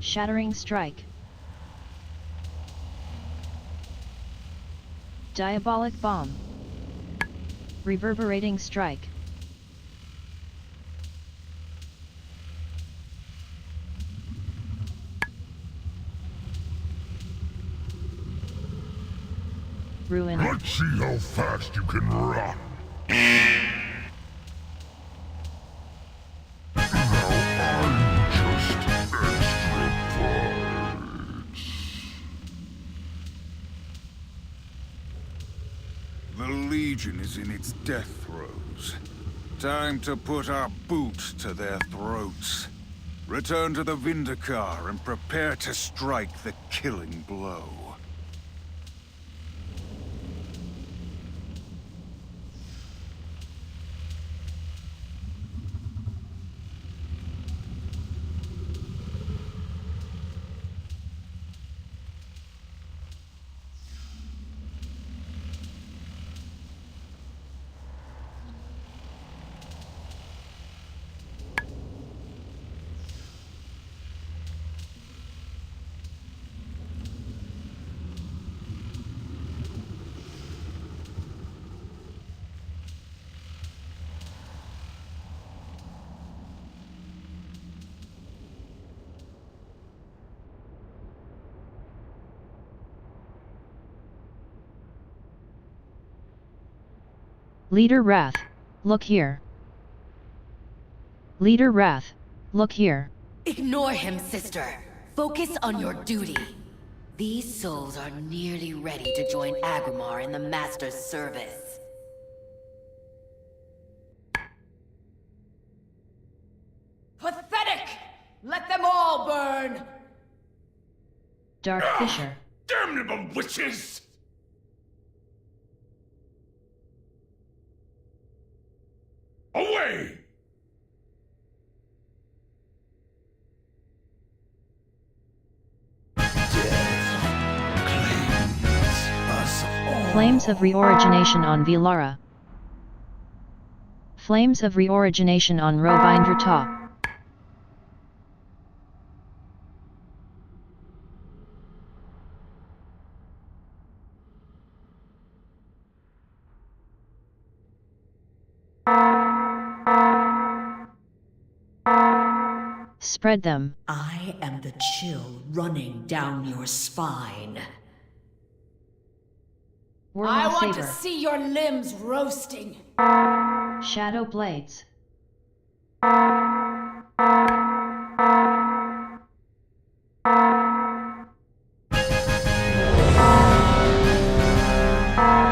Shattering strike. Diabolic bomb. Reverberating strike. Ruin. Let's see how fast you can run. Now I'm just extra parts. The Legion is in its death throes. Time to put our boots to their throats. Return to the Vindicar and prepare to strike the killing blow. Leader Wrath, look here. Leader Wrath, look here. Ignore him, sister. Focus on your duty. These souls are nearly ready to join Agrimar in the Master's service. Pathetic! Let them all burn! Dark Fisher. Damnable witches! Away! Flames of reorigination on Vilara. Flames of reorigination on Rovinder Ta. Spread them. I am the chill running down your spine. I want to see your limbs roasting. Shadow blades.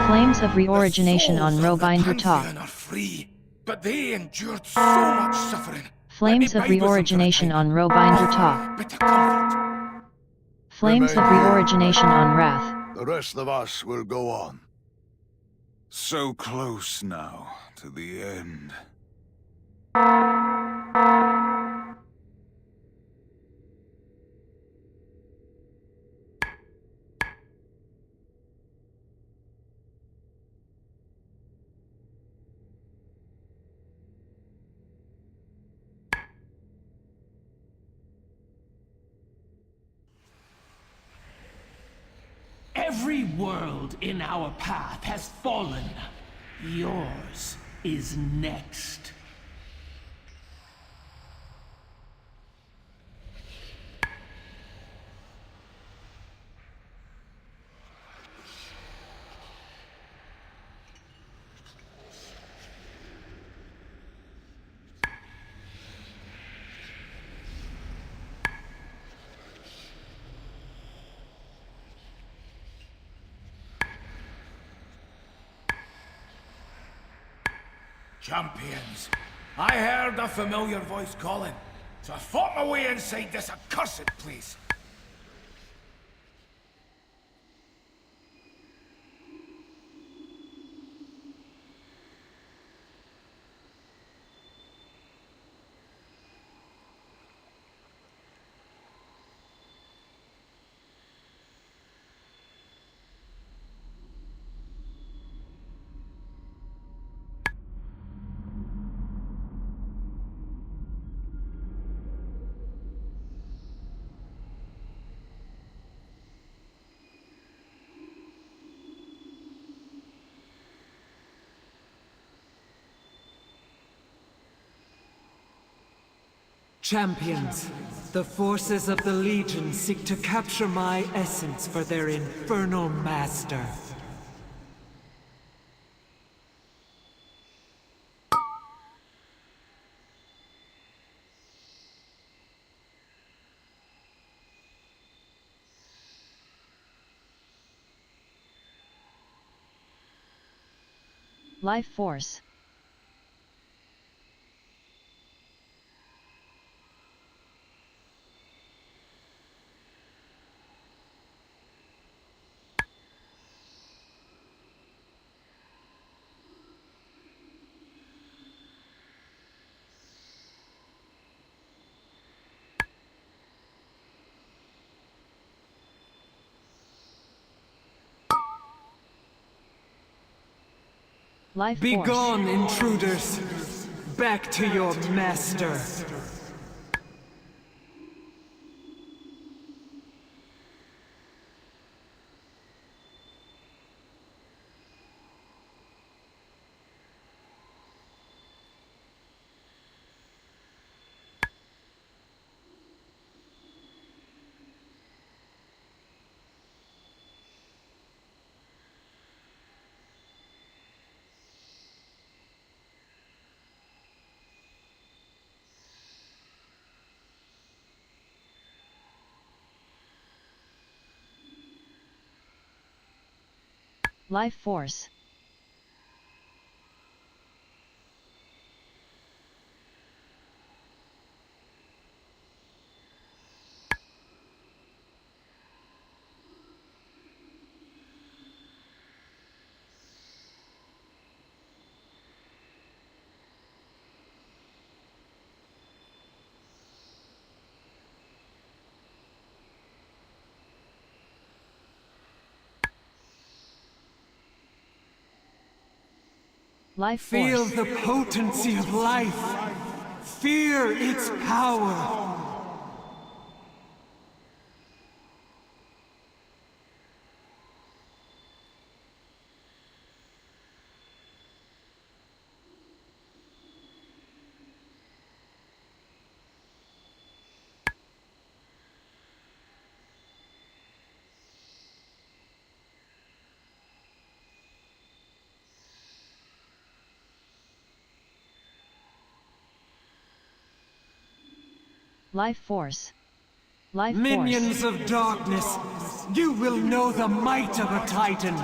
Flames of reorigination on Rovinder Ta. Are free, but they endured so much suffering. Flames of reorigination on Rovinder Ta. Bit of comfort. Flames of reorigination on Wrath. The rest of us will go on. So close now to the end. Every world in our path has fallen. Yours is next. Champions, I heard a familiar voice calling, so I fought my way inside this accursed place. Champions, the forces of the Legion seek to capture my essence for their infernal master. Life Force. Life Be Force. gone, intruders! Back to your master! Life Force. Life Feel Force. the potency of life! Fear its power! Life Force. Life Minions Force. of darkness, you will know the might of a Titan!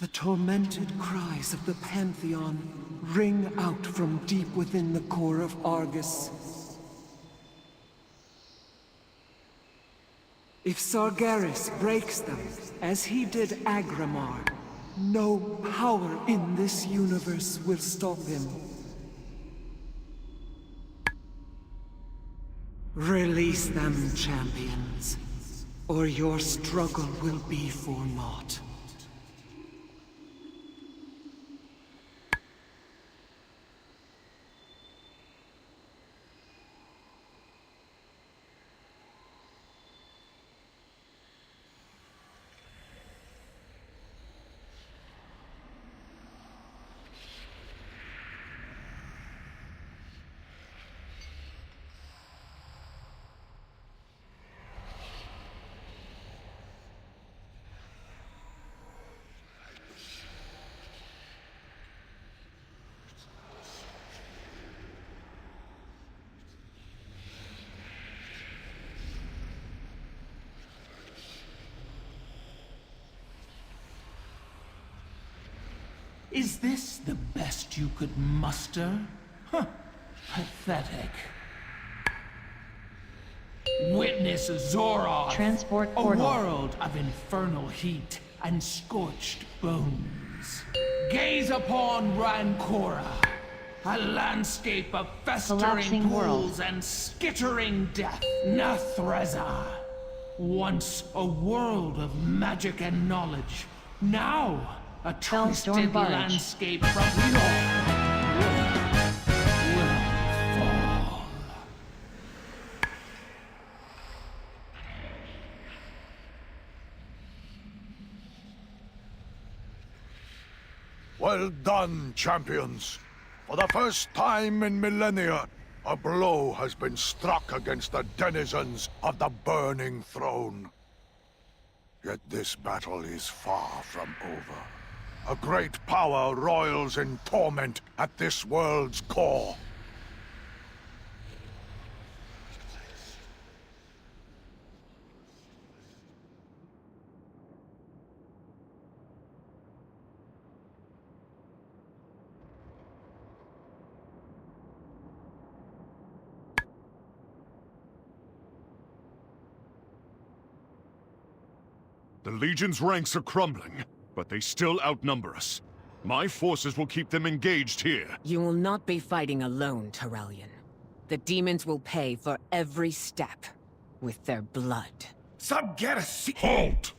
The tormented cries of the Pantheon ring out from deep within the core of Argus. If Sargeras breaks them, as he did Agramar, no power in this universe will stop him. Release them, champions, or your struggle will be for naught. Is this the best you could muster? Huh. Pathetic. Witness Zoroth, Transport a portal. world of infernal heat and scorched bones. Gaze upon Rancora, a landscape of festering Collapsing world. pools and skittering death. Nathreza, once a world of magic and knowledge, now a Fellstorm twisted Barge. landscape from your world will fall. Well done, champions. For the first time in millennia, a blow has been struck against the denizens of the Burning Throne. Yet this battle is far from over. A great power roils in torment at this world's core. The Legion's ranks are crumbling, but they still outnumber us. My forces will keep them engaged here. You will not be fighting alone, Terrellian. The demons will pay for every step with their blood. Some get a seat. Halt!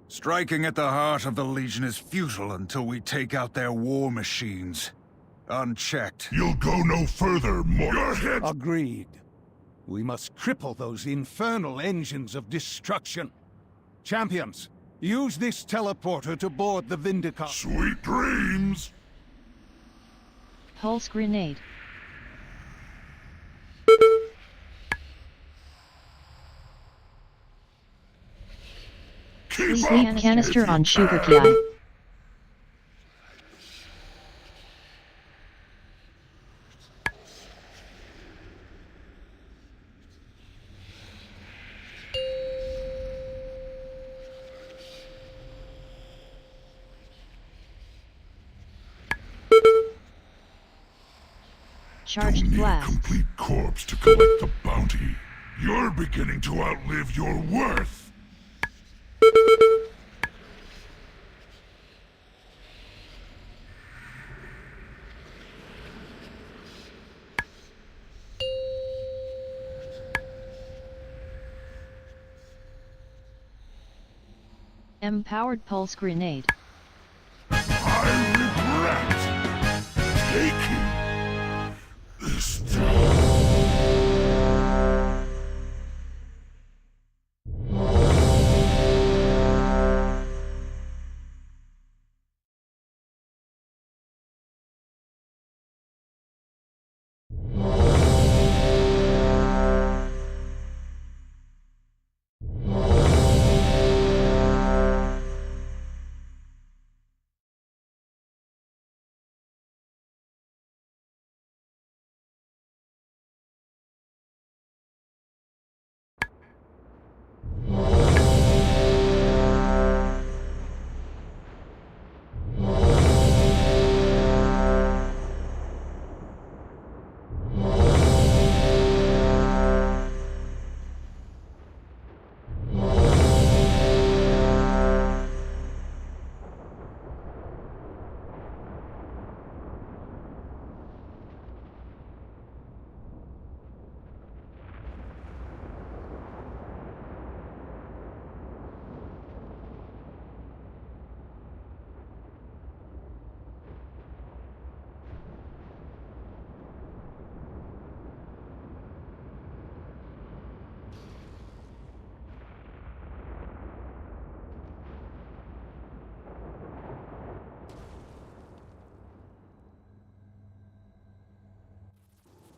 Striking at the heart of the Legion is futile until we take out their war machines. Unchecked. You'll go no further, Your head! Agreed. We must cripple those infernal engines of destruction. Champions, use this teleporter to board the Vindicator. Sweet dreams! Pulse grenade. Please leave canister on Sugar Ki. Charged Don't need a blast. complete corpse to collect the bounty. You're beginning to outlive your worth. Empowered pulse grenade. I regret taking this time.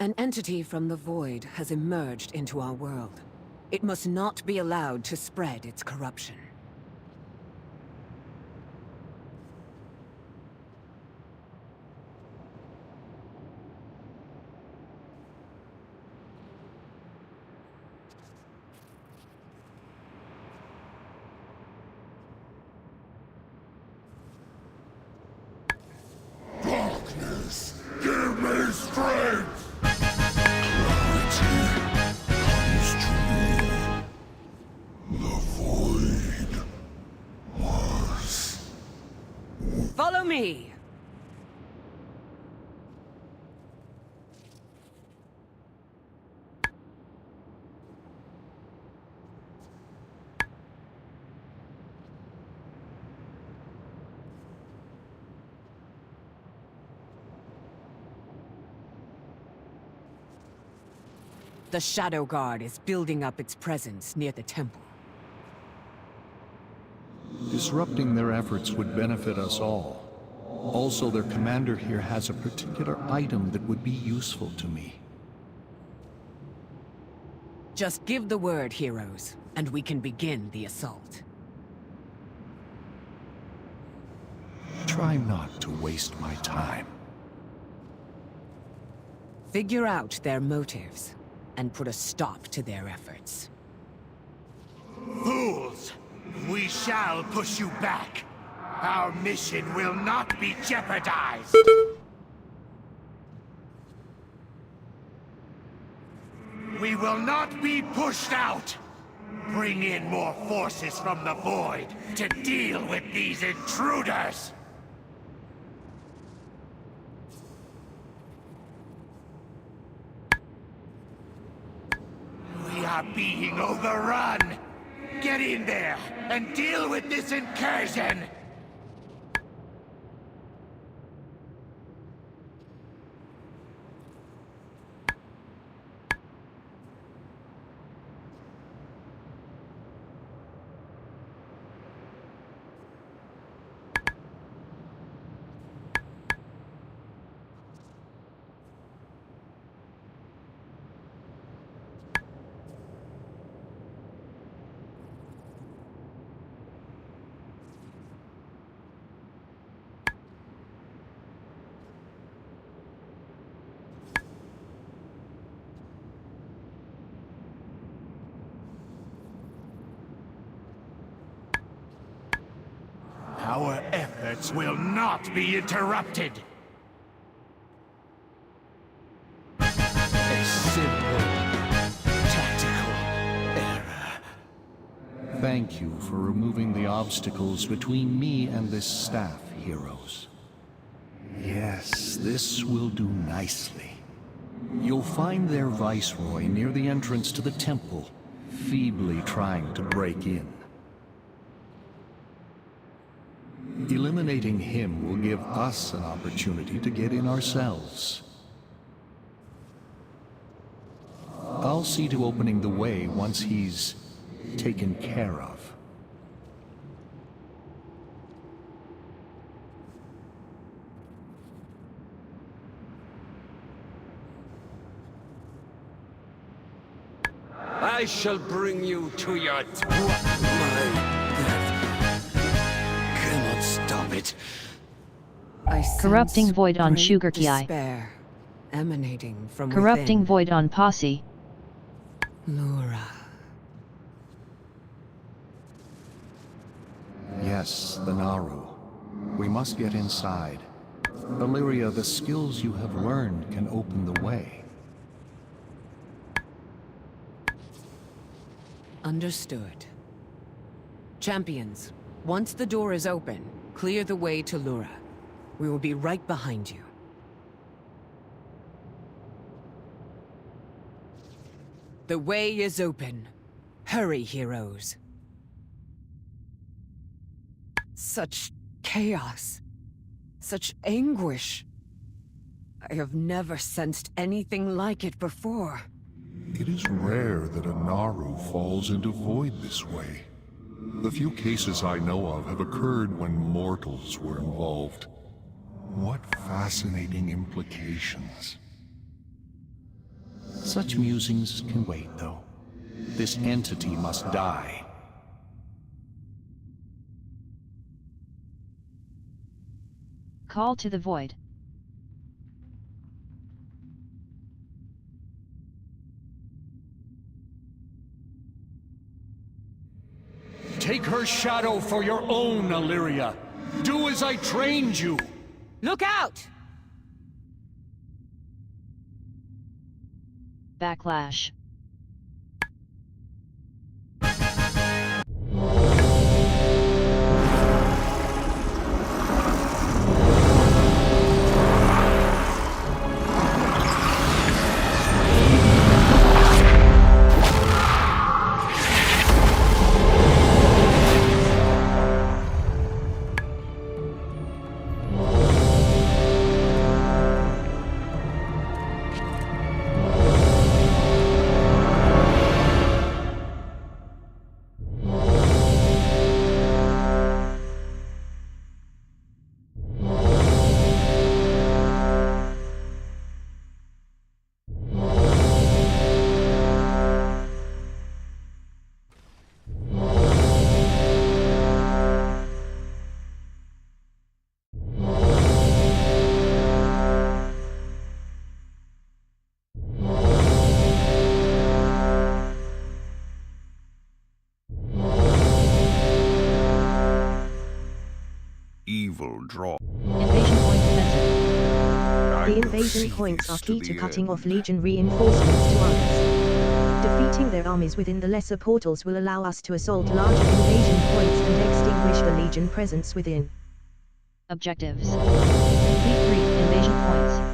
An entity from the void has emerged into our world. It must not be allowed to spread its corruption. Darkness, give me strength! Clarity comes to me. The void was... Follow me! The Shadow Guard is building up its presence near the temple. Disrupting their efforts would benefit us all. Also, their commander here has a particular item that would be useful to me. Just give the word, heroes, and we can begin the assault. Try not to waste my time. Figure out their motives, and put a stop to their efforts. Fools! We shall push you back. Our mission will not be jeopardized. We will not be pushed out. Bring in more forces from the Void to deal with these intruders. We are being overrun. Get in there and deal with this incursion! Our efforts will not be interrupted. A simple, tactical error. Thank you for removing the obstacles between me and this staff, heroes. Yes, this will do nicely. You'll find their viceroy near the entrance to the temple, feebly trying to break in. Eliminating him will give us an opportunity to get in ourselves. I'll see to opening the way once he's taken care of. I shall bring you to your cannot stop it. I sense Corrupting void on great Sugar Ki. despair emanating from Corrupting within. void on Posse. Lura. Yes, the Naru. We must get inside. Illyria, the skills you have learned can open the way. Understood. Champions, once the door is open, clear the way to Lura. We will be right behind you. The way is open. Hurry, heroes. Such chaos. Such anguish. I have never sensed anything like it before. It is rare that a Naru falls into void this way. The few cases I know of have occurred when mortals were involved. What fascinating implications. Such musings can wait, though. This entity must die. Call to the void. Take her shadow for your own, Illyria. Do as I trained you. Look out! Backlash. evil draw. Invasion point offensive. The invasion points are key to cutting off Legion reinforcements to others. Defeating their armies within the lesser portals will allow us to assault larger invasion points and extinguish the Legion presence within. Objectives. Complete 3 invasion points.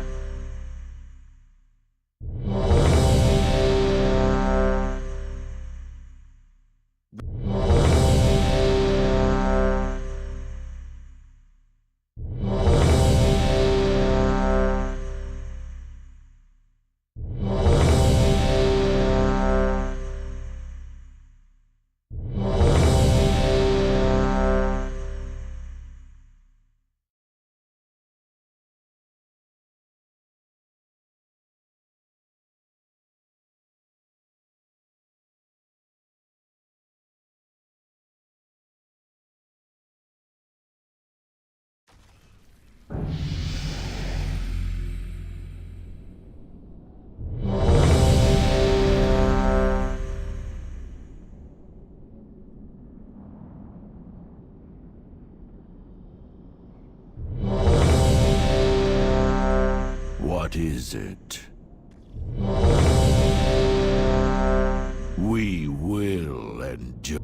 What is it? We will endure.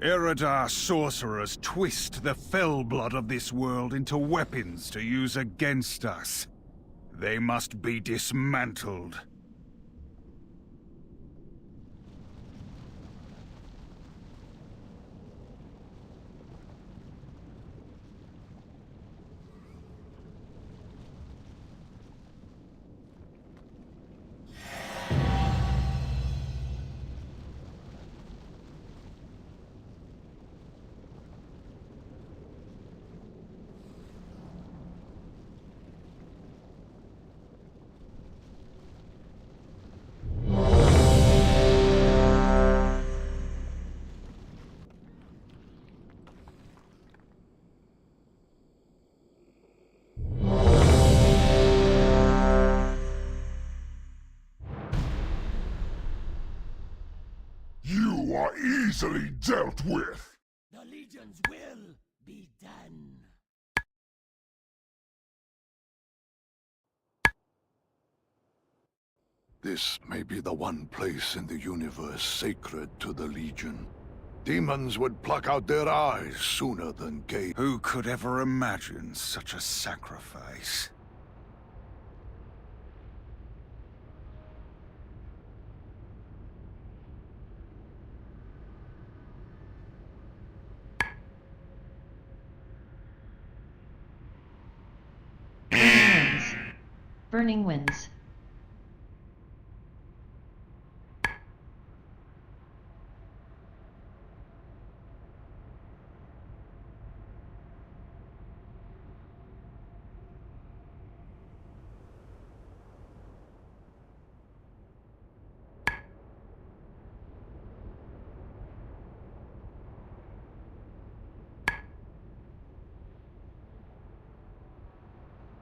Eredar sorcerers twist the fell blood of this world into weapons to use against us. They must be dismantled. You are easily dealt with. The Legion's will be done. This may be the one place in the universe sacred to the Legion. Demons would pluck out their eyes sooner than gaze. Who could ever imagine such a sacrifice? Burning winds.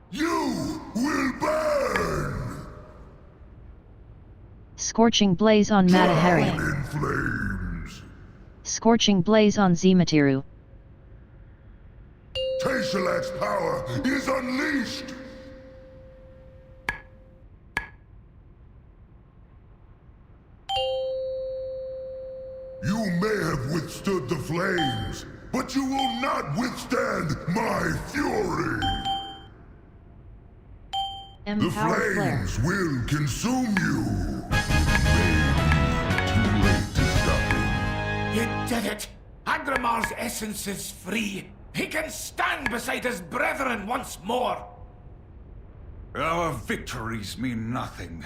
You will burn! Scorching blaze on Matahari. Drown in flames! Scorching blaze on Zematiru. Teshalat's power is unleashed! You may have withstood the flames, but you will not withstand my fury! The flames will consume you! Too late to stop him. You did it! Agramar's essence is free. He can stand beside his brethren once more. Our victories mean nothing.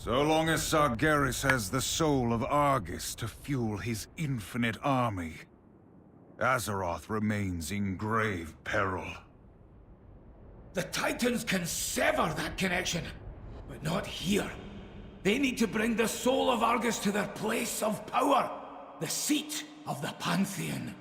So long as Sargeras has the soul of Argus to fuel his infinite army, Azeroth remains in grave peril. The Titans can sever that connection, but not here. They need to bring the soul of Argus to their place of power, the seat of the Pantheon.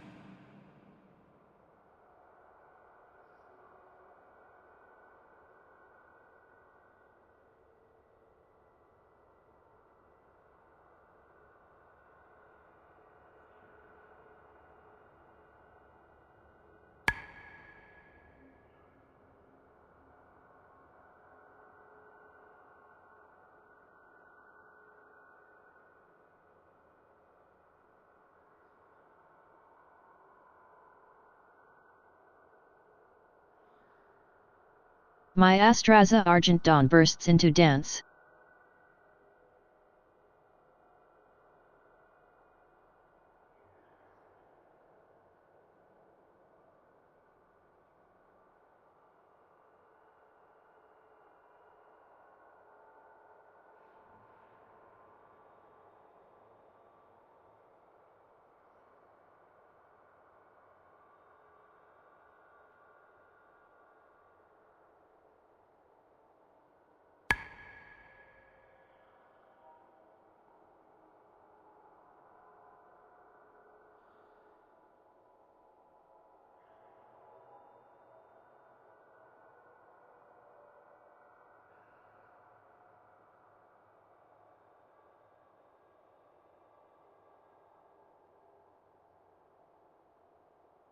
My Astraza Argent Dawn bursts into dance.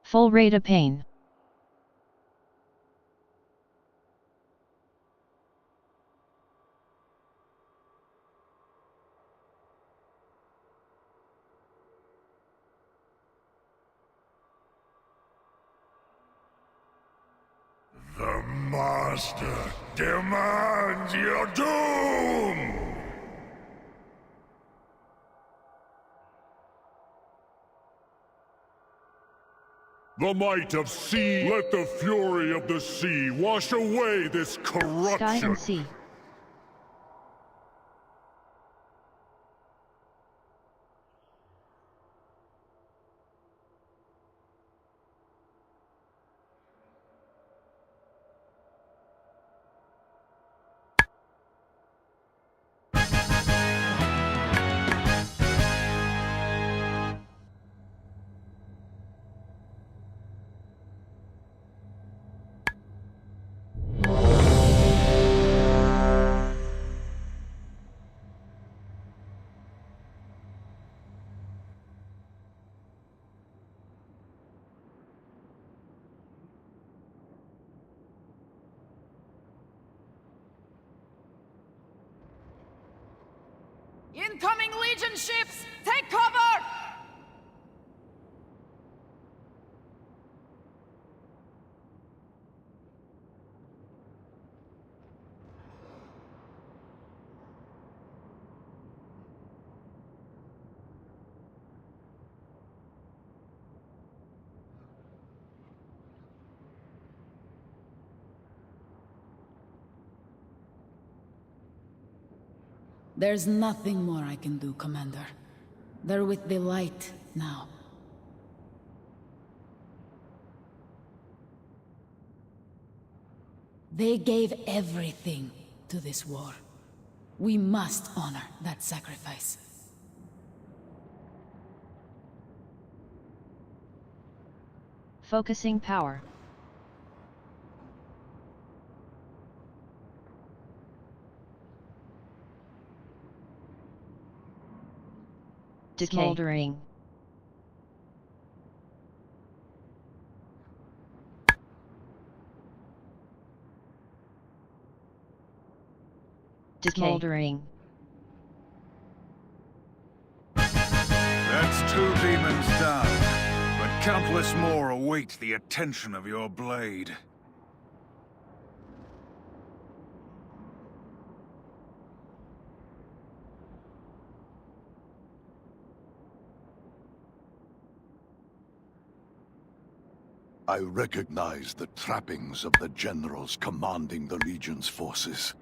Full rate of pain. The Master demands your doom! The might of sea, let the fury of the sea wash away this corruption! Sky and sea. Incoming Legion ships! Take cover! There's nothing more I can do, Commander. They're with the light now. They gave everything to this war. We must honor that sacrifice. Focusing power. Smoldering. Smoldering. That's 2 demons down, but countless more await the attention of your blade. I recognize the trappings of the generals commanding the Legion's forces.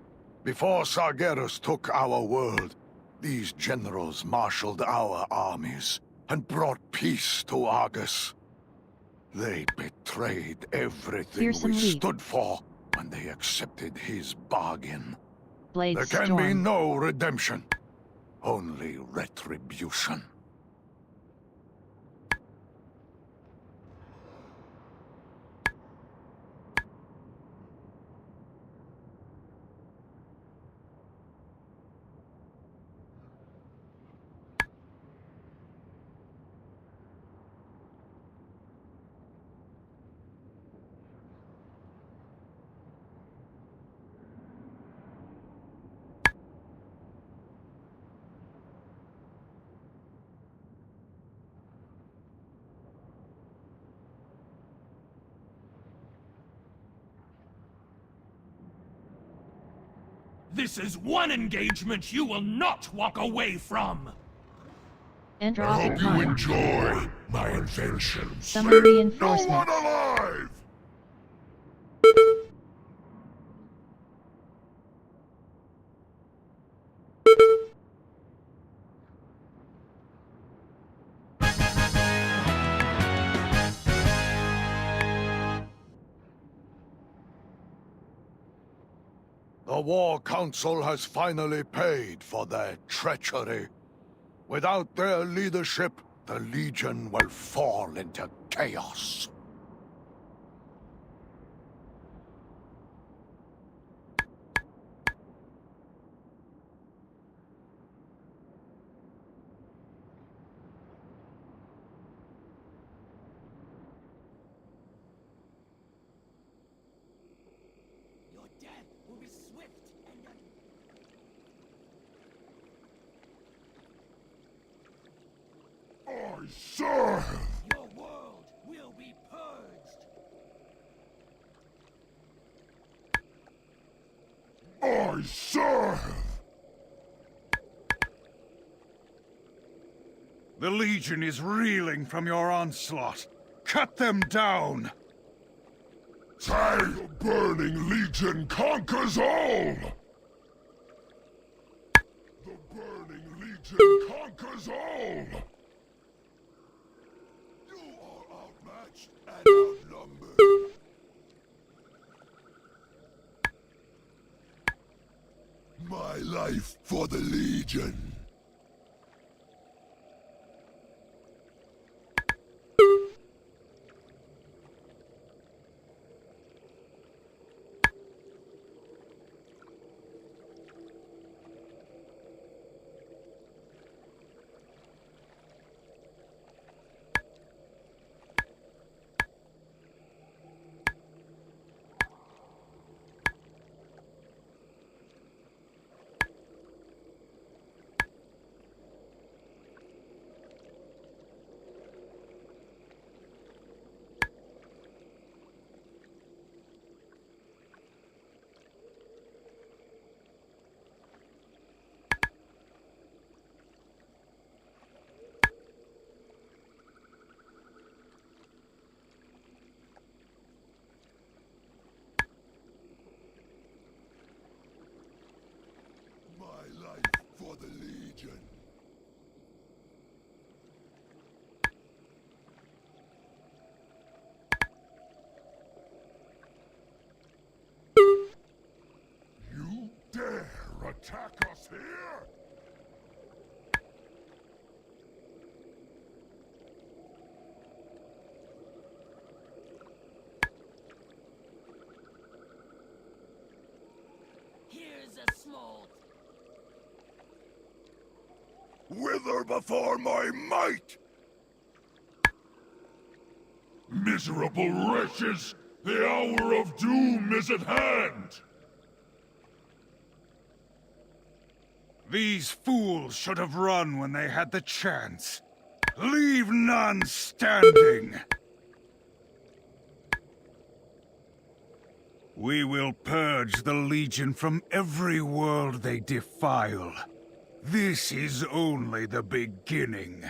Before Sargeras took our world, these generals marshaled our armies and brought peace to Argus. They betrayed everything Fearsome we leap. stood for when they accepted his bargain. Blade There can storm. be no redemption, only retribution. This is one engagement you will not walk away from! Enter I hope you time. enjoy my inventions. Summon Leave reinforcements. no one alive! The War Council has finally paid for their treachery. Without their leadership, the Legion will fall into chaos. Your death will be swift and I serve! your world will be purged. I serve! The Legion is reeling from your onslaught. Cut them down! The burning Legion conquers all! The burning Legion conquers all! You are outmatched and outnumbered. My life for the Legion. My life for the Legion. You dare attack us here? Here's a small... Wither before my might! Miserable wretches! The hour of doom is at hand! These fools should have run when they had the chance. Leave none standing! We will purge the Legion from every world they defile. This is only the beginning.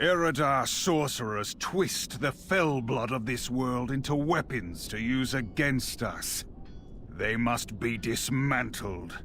Eredar sorcerers twist the fell blood of this world into weapons to use against us. They must be dismantled.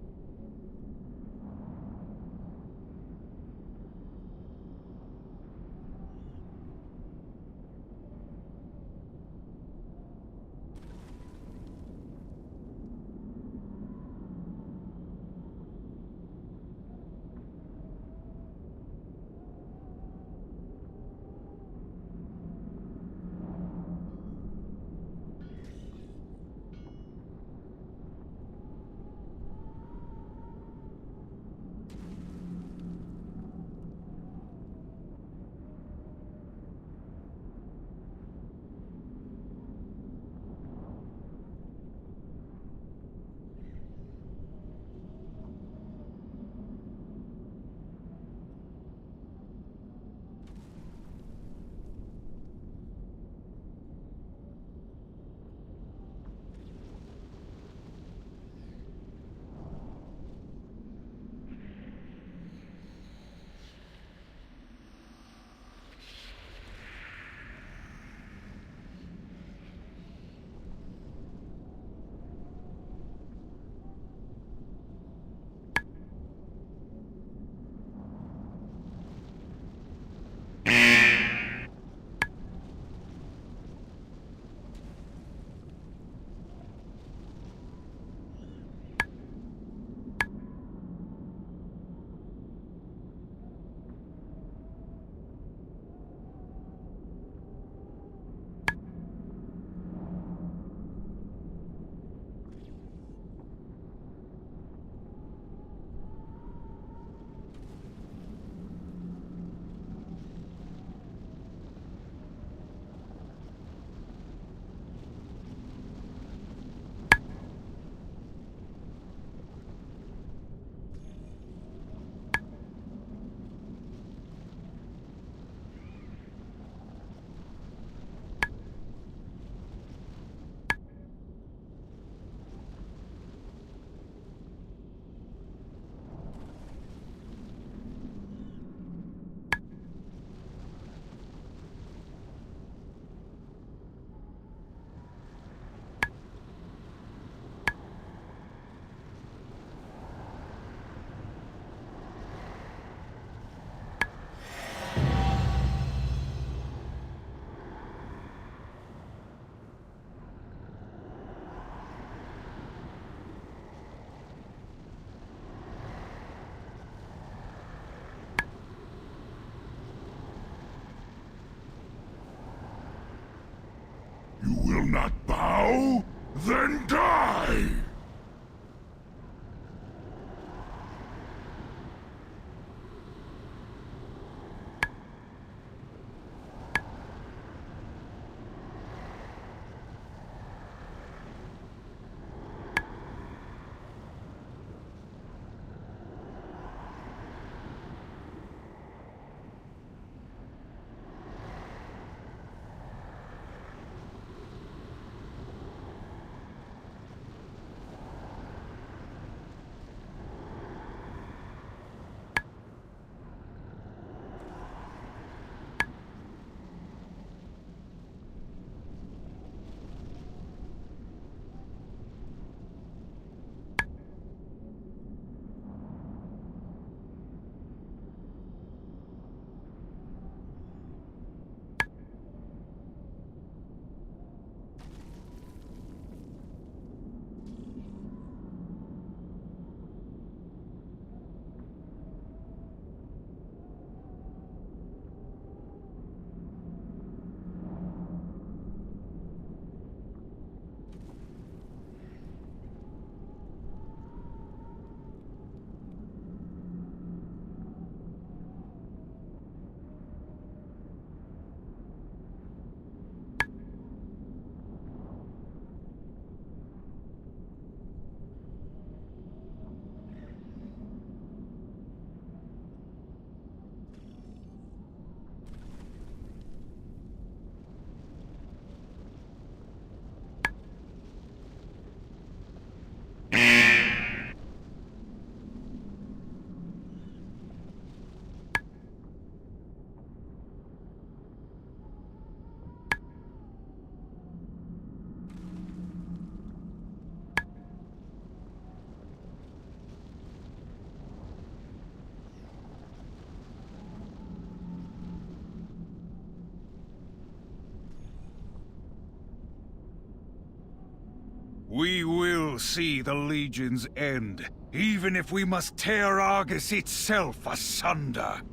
You will not bow? Then die! We will see the Legion's end, even if we must tear Argus itself asunder.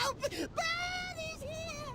Help! Brad is here!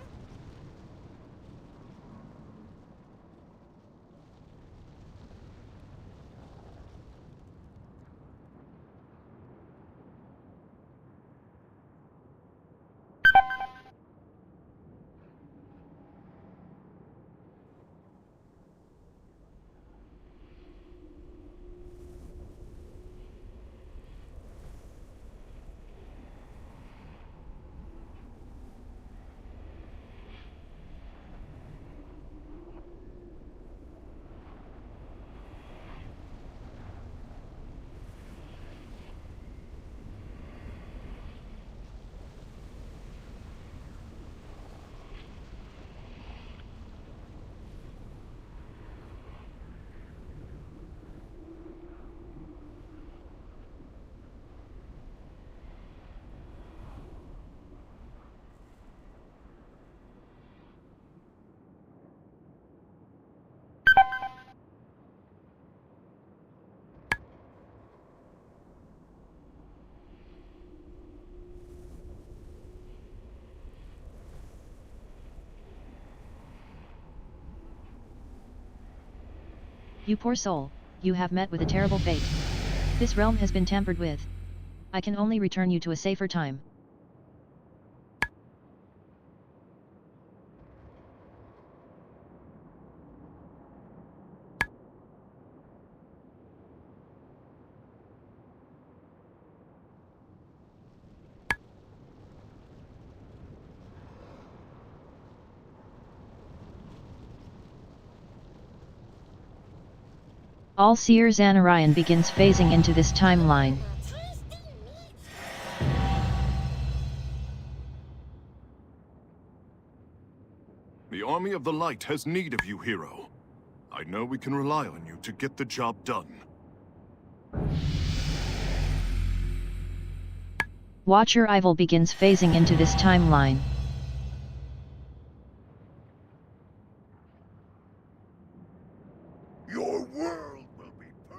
You poor soul, you have met with a terrible fate. This realm has been tampered with. I can only return you to a safer time. All-Seer Zanarian begins phasing into this timeline. The Army of the Light has need of you, hero. I know we can rely on you to get the job done. Watcher Ivel begins phasing into this timeline. Your world will be purged.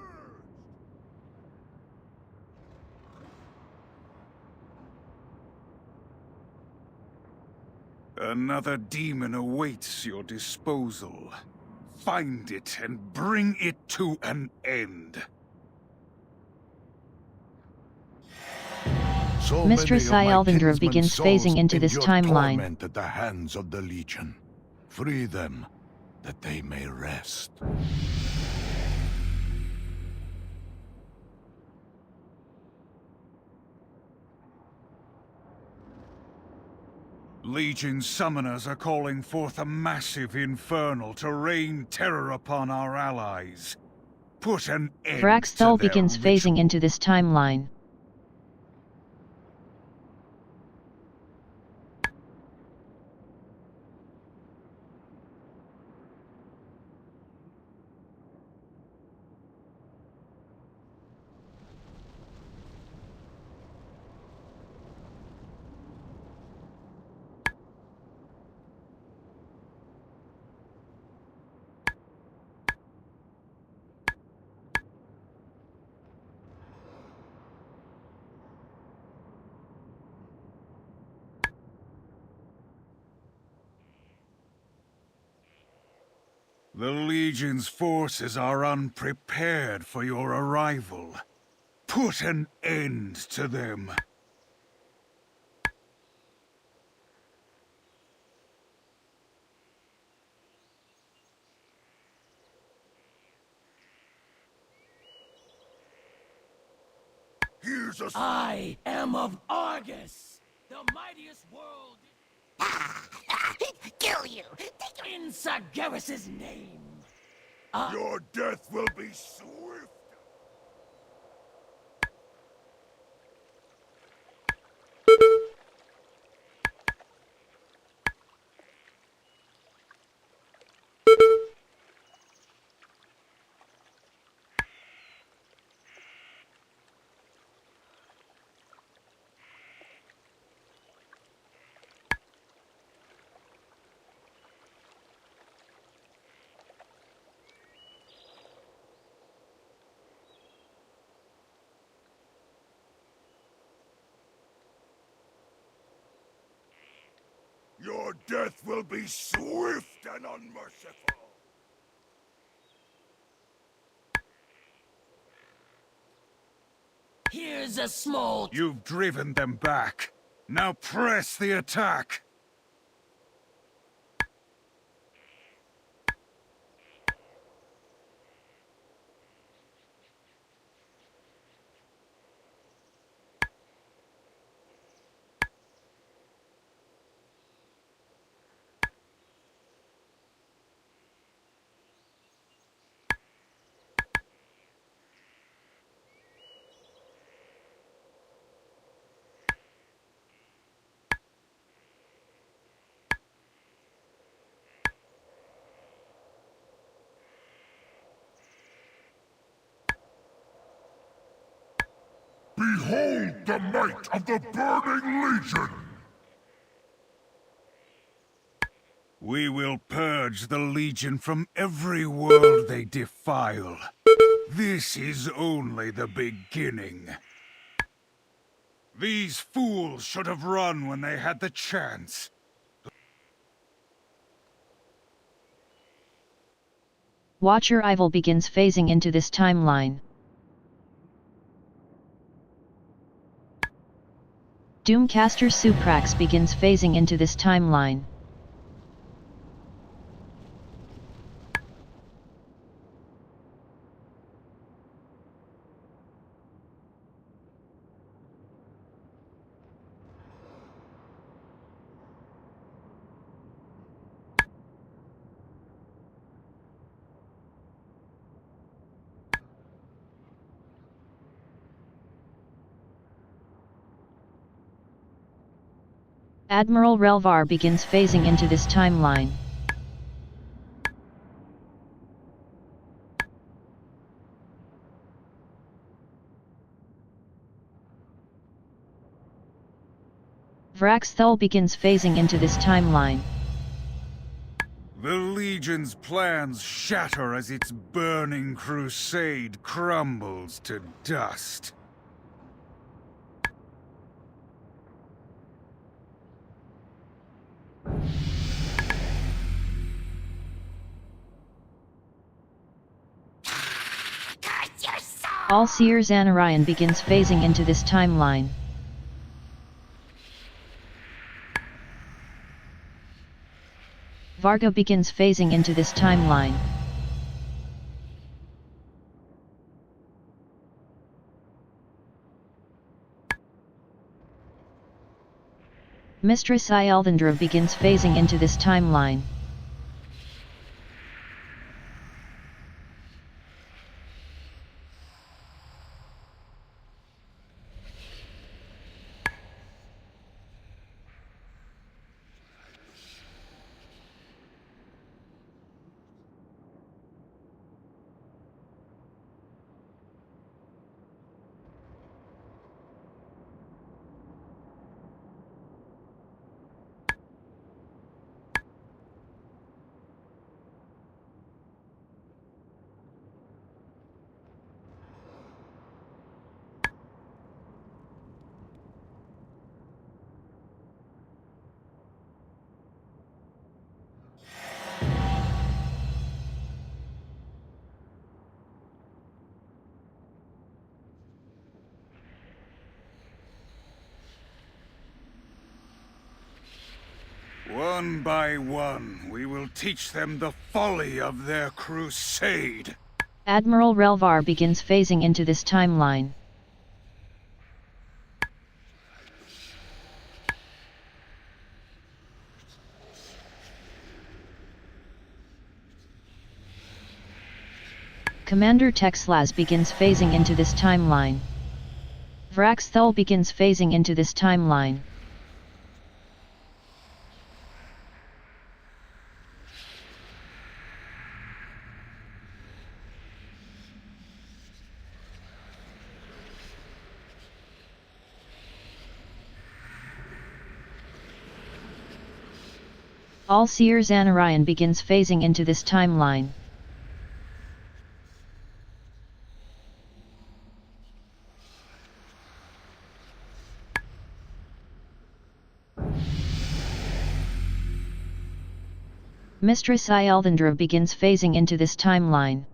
Another demon awaits your disposal. Find it and bring it to an end. So Mistress many of my Ielvendra kinsmen's begins souls phasing into this endure timeline. torment at the hands of the Legion. Free them, that they may rest. Legion summoners are calling forth a massive infernal to rain terror upon our allies. Put an end Vraxthol to their begins phasing into this timeline. The Legion's forces are unprepared for your arrival. Put an end to them. Here's a... I am of Argus, the mightiest world. Kill you! In Sargeras' name. Your death will be swift. Your death will be swift and unmerciful. Here's a small... You've driven them back. Now press the attack. Behold the might of the Burning Legion! We will purge the Legion from every world they defile. This is only the beginning. These fools should have run when they had the chance. Watcher Ivel begins phasing into this timeline. Doomcaster Suprax begins phasing into this timeline. Admiral Relvar begins phasing into this timeline. Vraxthul begins phasing into this timeline. The Legion's plans shatter as its burning crusade crumbles to dust. All-Seer Zanarayan begins phasing into this timeline. Varga begins phasing into this timeline. Mistress Ielthandra begins phasing into this timeline. One by one, we will teach them the folly of their crusade. Admiral Relvar begins phasing into this timeline. Commander Texlas begins phasing into this timeline. Vraxthul begins phasing into this timeline. All-Seer Zanarayan begins phasing into this timeline. Mistress Ielthandra begins phasing into this timeline.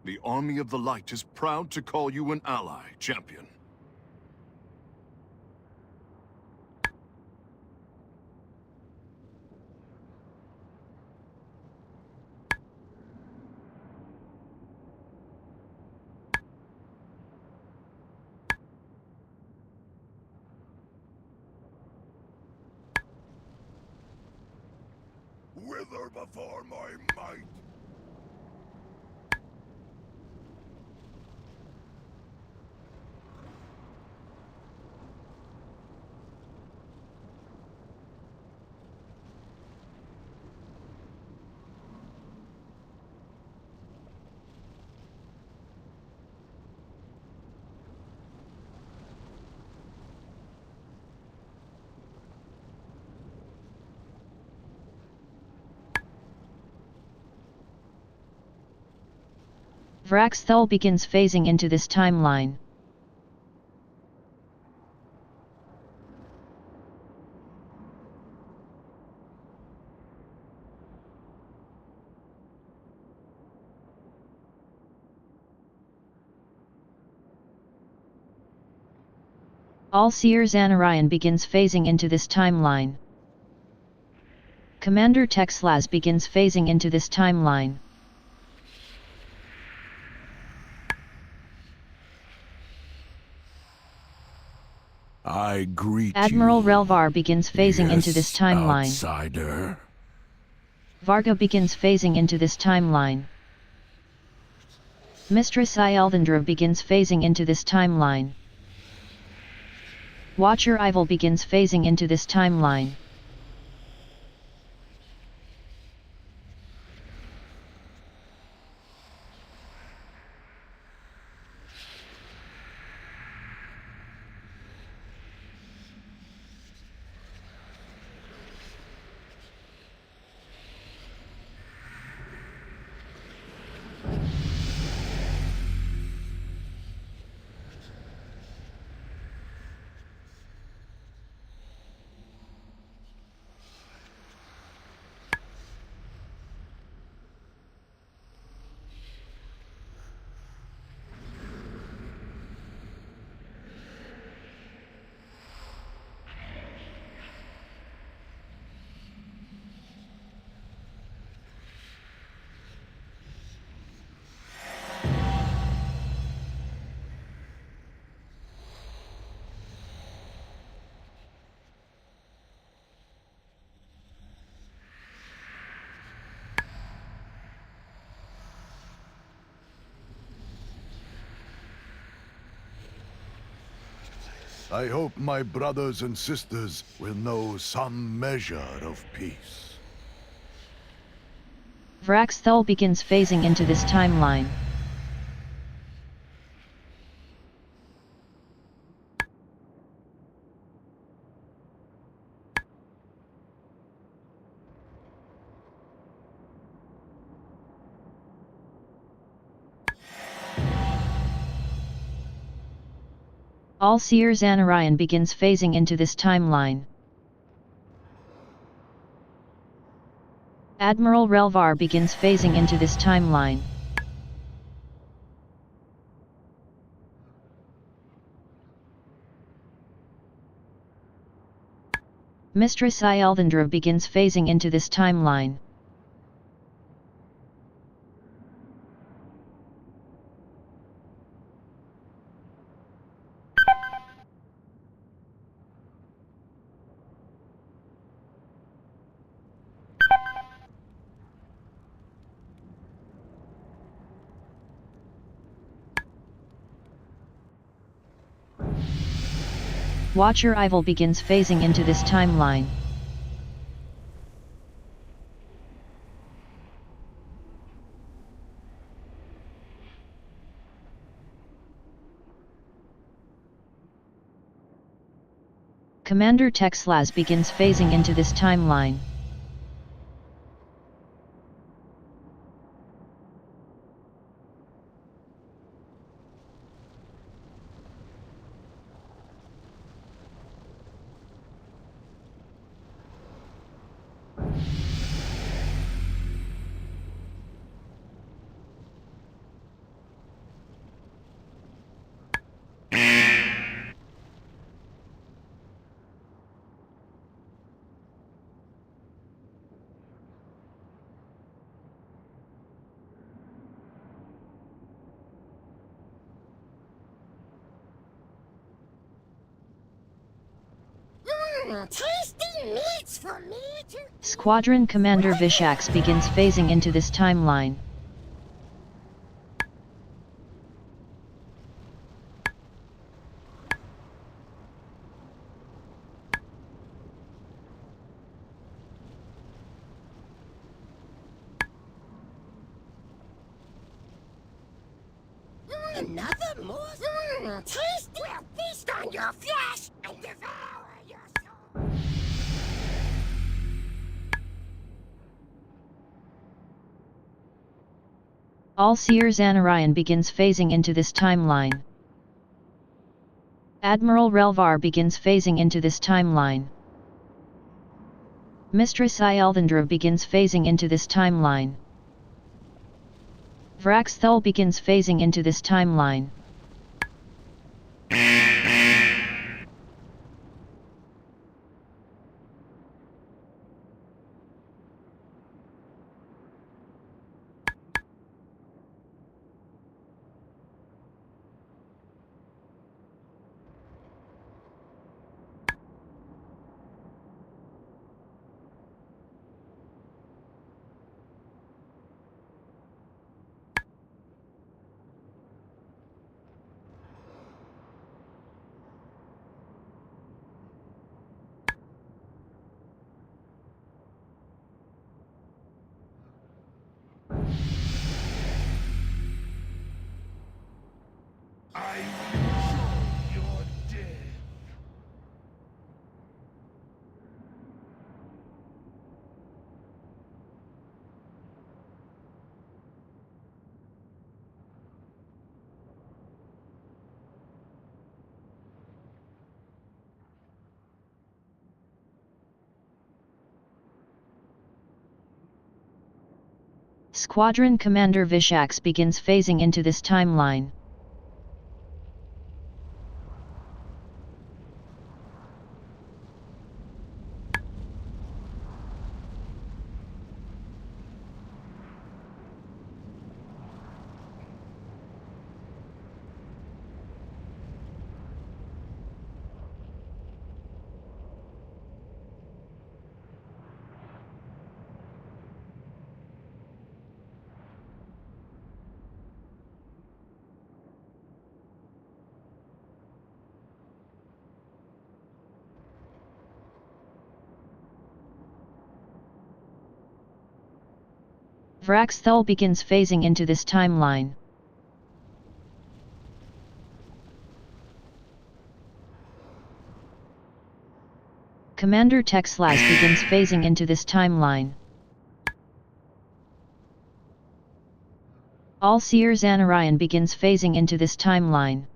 The Army of the Light is proud to call you an ally, champion. Wither before my might! Vraxthul begins phasing into this timeline. All-Seer Zanarayan begins phasing into this timeline. Commander Texlas begins phasing into this timeline. I greet Admiral you. Relvar begins phasing into this Yes, timeline. outsider. Varga begins phasing into this timeline. Mistress Ielvendra begins phasing into this timeline. Watcher Ivel begins phasing into this timeline. I hope my brothers and sisters will know some measure of peace. Vraxthul begins phasing into this timeline. All-Seer Zanarayan begins phasing into this timeline. Admiral Relvar begins phasing into this timeline. Mistress Ielvendra begins phasing into this timeline. Watcher Ivel begins phasing into this timeline. Commander Texlas begins phasing into this timeline. Tasty meats for me to... Squadron Commander Vishax begins phasing into this timeline. Another more? Tasty! We'll feast on your flesh and devour your soul. All-Seer Zanarayan begins phasing into this timeline. Admiral Relvar begins phasing into this timeline. Mistress Ielvendra begins phasing into this timeline. Vraxthul begins phasing into this timeline. I will show your death. Squadron Commander Vishax begins phasing into this timeline. Vraxthul begins phasing into this timeline. Commander Texlas begins phasing into this timeline. All-Seer Zanarayan begins phasing into this timeline.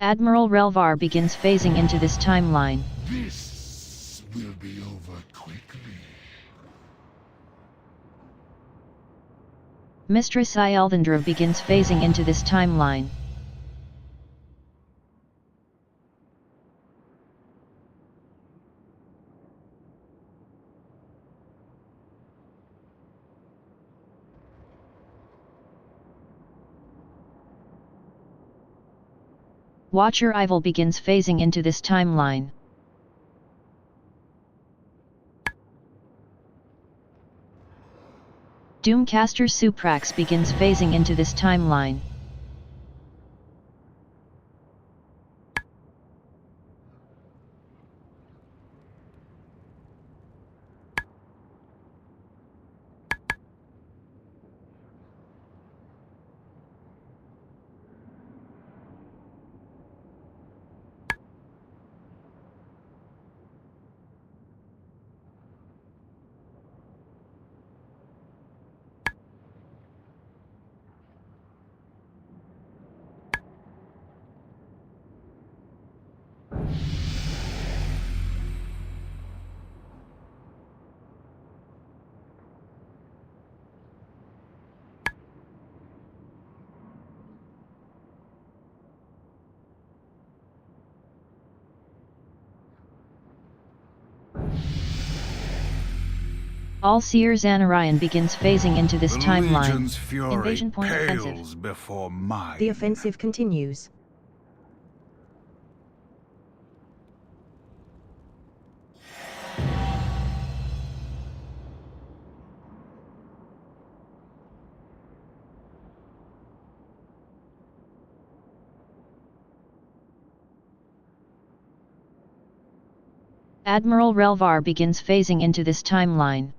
Admiral Relvar begins phasing into this timeline. This will be over quickly. Mistress Ieldendra begins phasing into this timeline. Watcher Ival begins phasing into this timeline. Doomcaster Suprax begins phasing into this timeline. All-Seer Zanarayan begins phasing into this timeline. Legion's fury Invasion point pales offensive. before mine. The offensive continues. Admiral Relvar begins phasing into this timeline.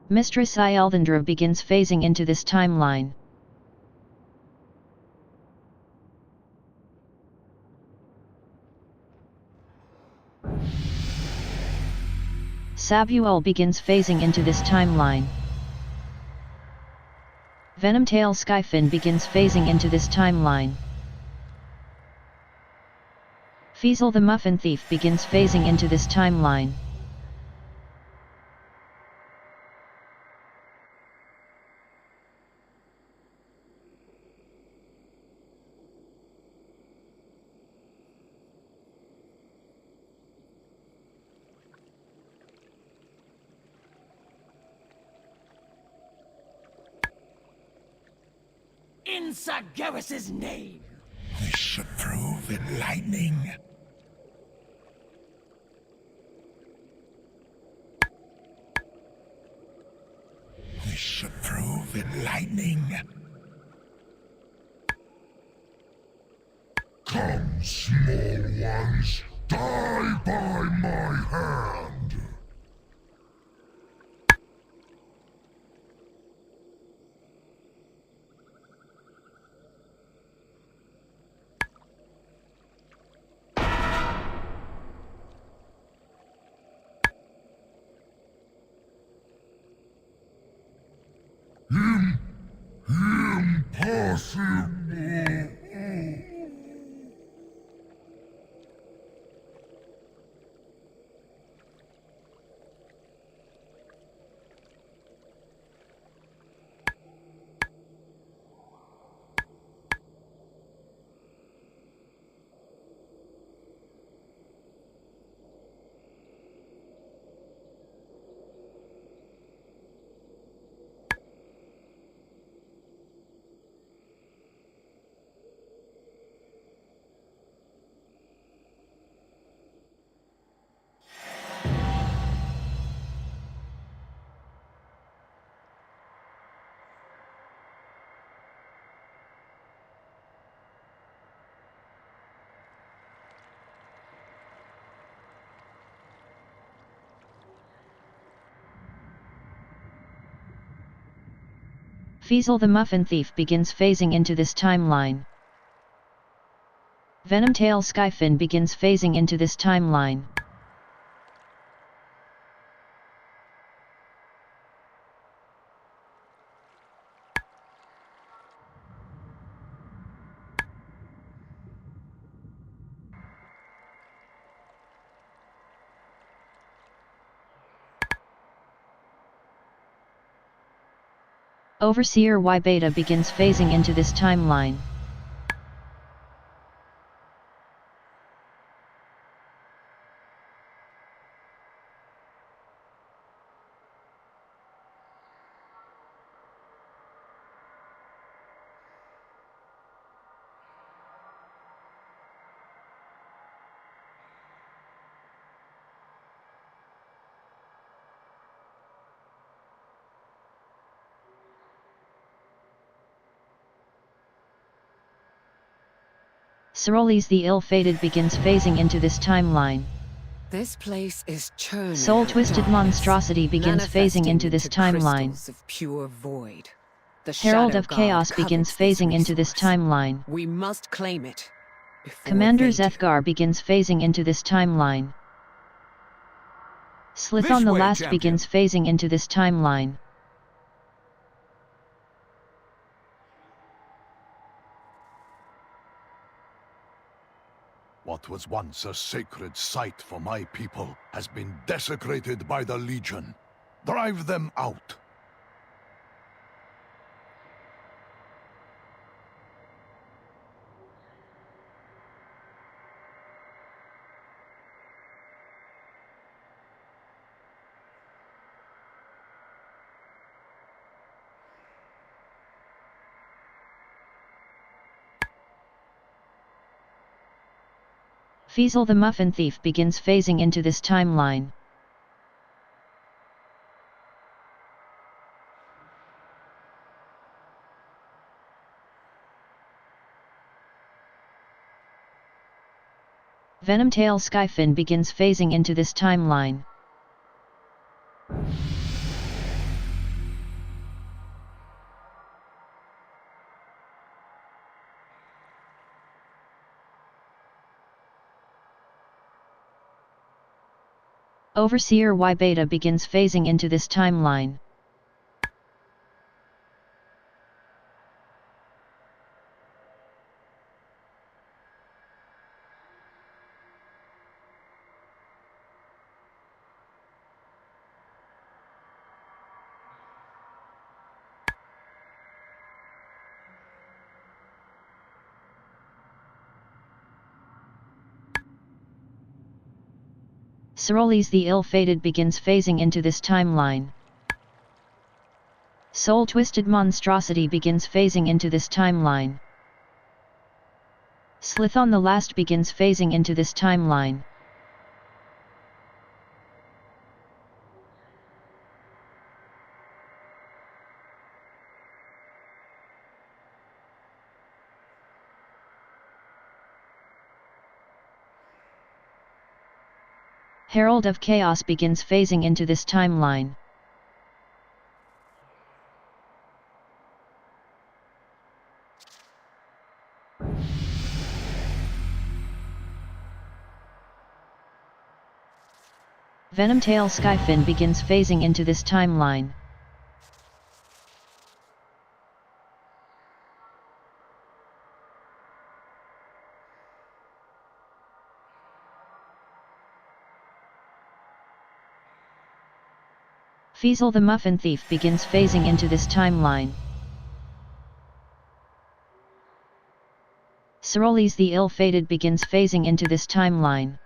Mistress Ieldendra begins phasing into this timeline. Sabuel begins phasing into this timeline. Venomtail Skyfin begins phasing into this timeline. Feasel the Muffin Thief begins phasing into this timeline. in Sargeras' name? This should prove enlightening. This should prove enlightening. Come, small ones, die by my hand. Impossible. Feasel the Muffin Thief begins phasing into this timeline. Venomtail Skyfin begins phasing into this timeline. Overseer Y Beta begins phasing into this timeline. Ceroles the Ill-Fated begins phasing into this timeline. This place is churning. Soul Twisted darkness, Monstrosity begins phasing into this timeline. Of pure void. The Herald Shadow of Chaos God begins covets phasing this into this resource. timeline. We must claim it. Commander they do. Zethgar begins phasing into this timeline. Slithon the way, Last champion. begins phasing into this timeline. What was once a sacred site for my people has been desecrated by the Legion. Drive them out. Feasel the Muffin Thief begins phasing into this timeline. Venomtail Skyfin begins phasing into this timeline. Overseer Y Beta begins phasing into this timeline. Ceroles the Ill-Fated begins phasing into this timeline. Soul-twisted monstrosity begins phasing into this timeline. Slithon the Last begins phasing into this timeline. Herald of Chaos begins phasing into this timeline. Venomtail Skyfin begins phasing into this timeline. Feasel the Muffin Thief begins phasing into this timeline. Ceroles the Ill-Fated begins phasing into this timeline.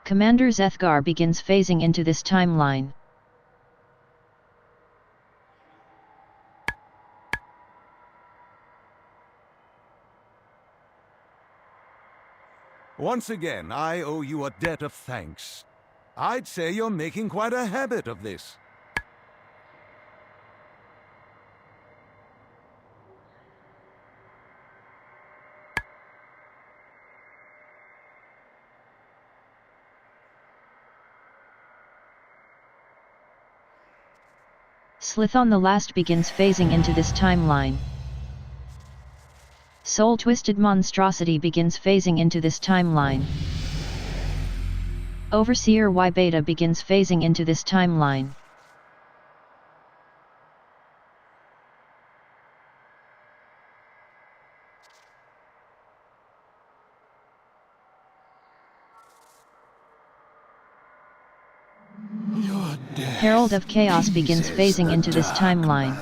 Commander Zethgar begins phasing into this timeline. Once again, I owe you a debt of thanks. I'd say you're making quite a habit of this. Slithon the Last begins phasing into this timeline. Soul-twisted monstrosity begins phasing into this timeline. Overseer Y Beta begins phasing into this timeline. Herald of Chaos begins phasing into this timeline.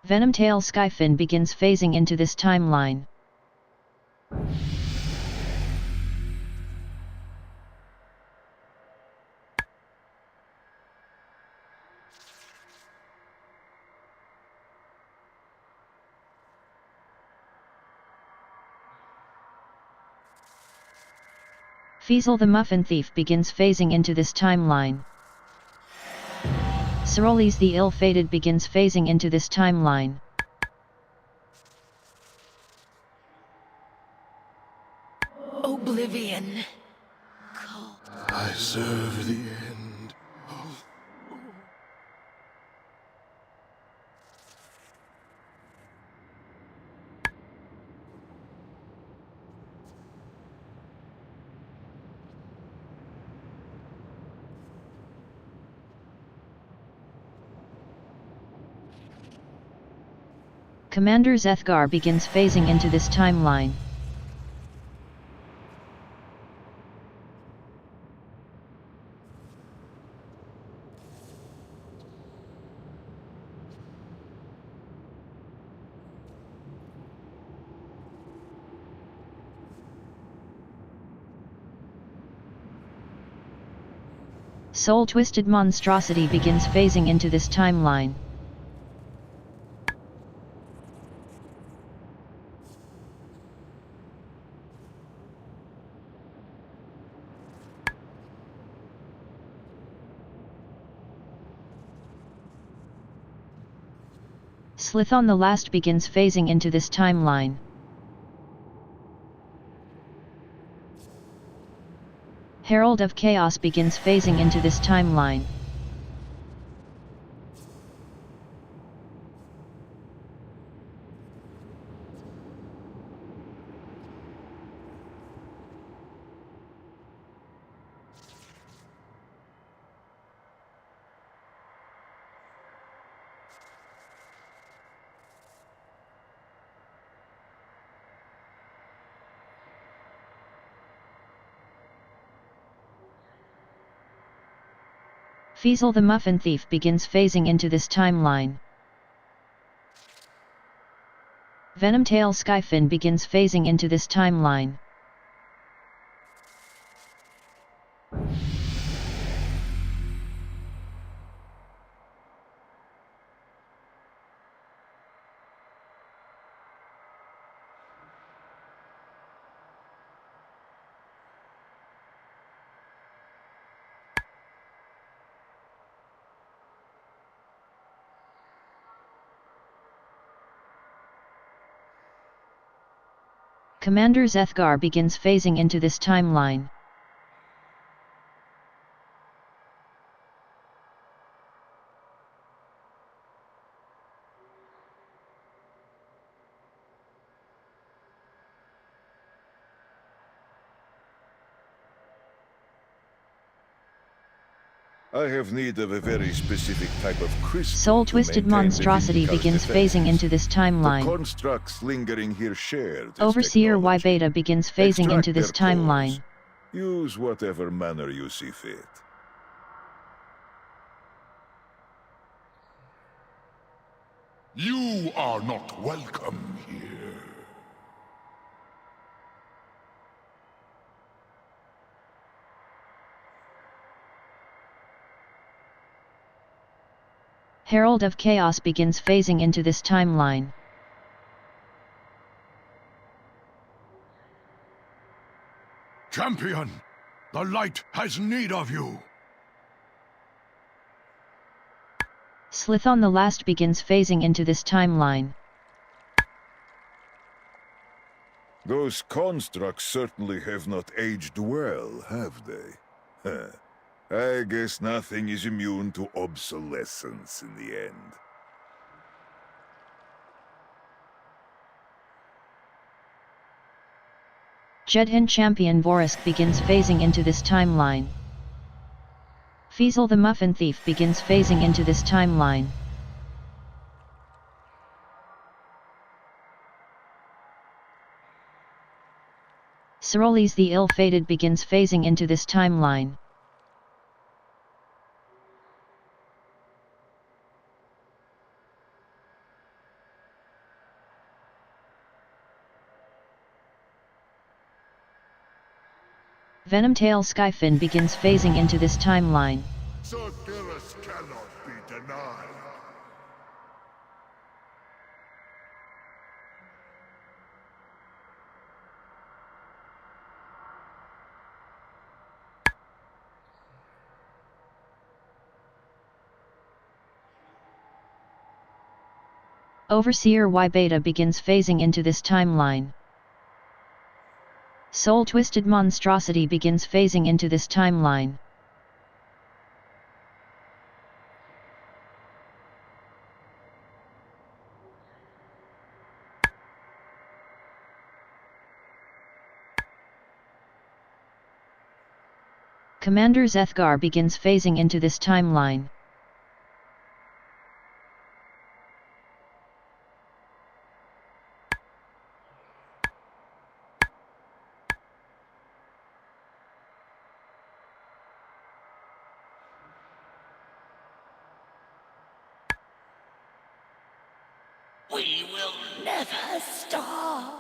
Venomtail Skyfin begins phasing into this timeline. Feasel the Muffin Thief begins phasing into this timeline. Ceroles the Ill-Fated begins phasing into this timeline. Oblivion. I serve the end. Commander Zethgar begins phasing into this timeline. Soul-twisted monstrosity begins phasing into this timeline. Slithon the Last begins phasing into this timeline. Herald of Chaos begins phasing into this timeline. Fiesel the Muffin Thief begins phasing into this timeline. Venomtail Skyfin begins phasing into this timeline. Commander Zethgar begins phasing into this timeline. I have need of a very specific type of crystal. Soul-twisted monstrosity begins phasing into this timeline. The constructs lingering here share this Overseer Y technology. Beta begins phasing Extract into this their timeline. cores. Use whatever manner you see fit. You are not welcome here. Herald of Chaos begins phasing into this timeline. Champion, the light has need of you. Slithon the Last begins phasing into this timeline. Those constructs certainly have not aged well, have they? Huh. I guess nothing is immune to obsolescence in the end. Jedhin Champion Vorisk begins phasing into this timeline. Fiesel the Muffin Thief begins phasing into this timeline. Ceroles the Ill-Fated begins phasing into this timeline. Venomtail Skyfin begins phasing into this timeline. Sir Garrus cannot be denied. Overseer Y Beta begins phasing into this timeline. Soul-Twisted Monstrosity begins phasing into this timeline. Commander Zethgar begins phasing into this timeline. We will never stop.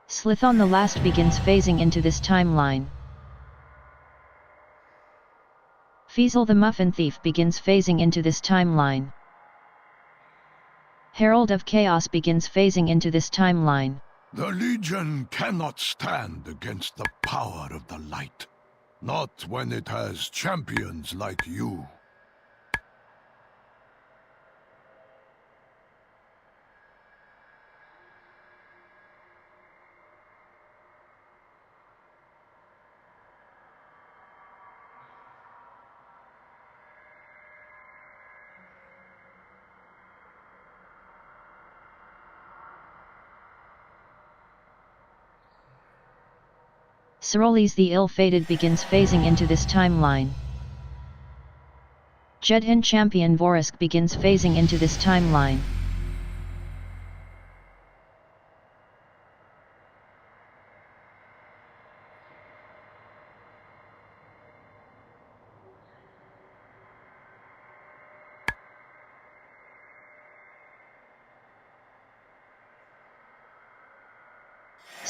Slithon the Last begins phasing into this timeline. Fiesel the Muffin Thief begins phasing into this timeline. Herald of Chaos begins phasing into this timeline. The Legion cannot stand against the power of the light. Not when it has champions like you. Ceroles the Ill-Fated begins phasing into this timeline. Jedhin Champion Vorisk begins phasing into this timeline.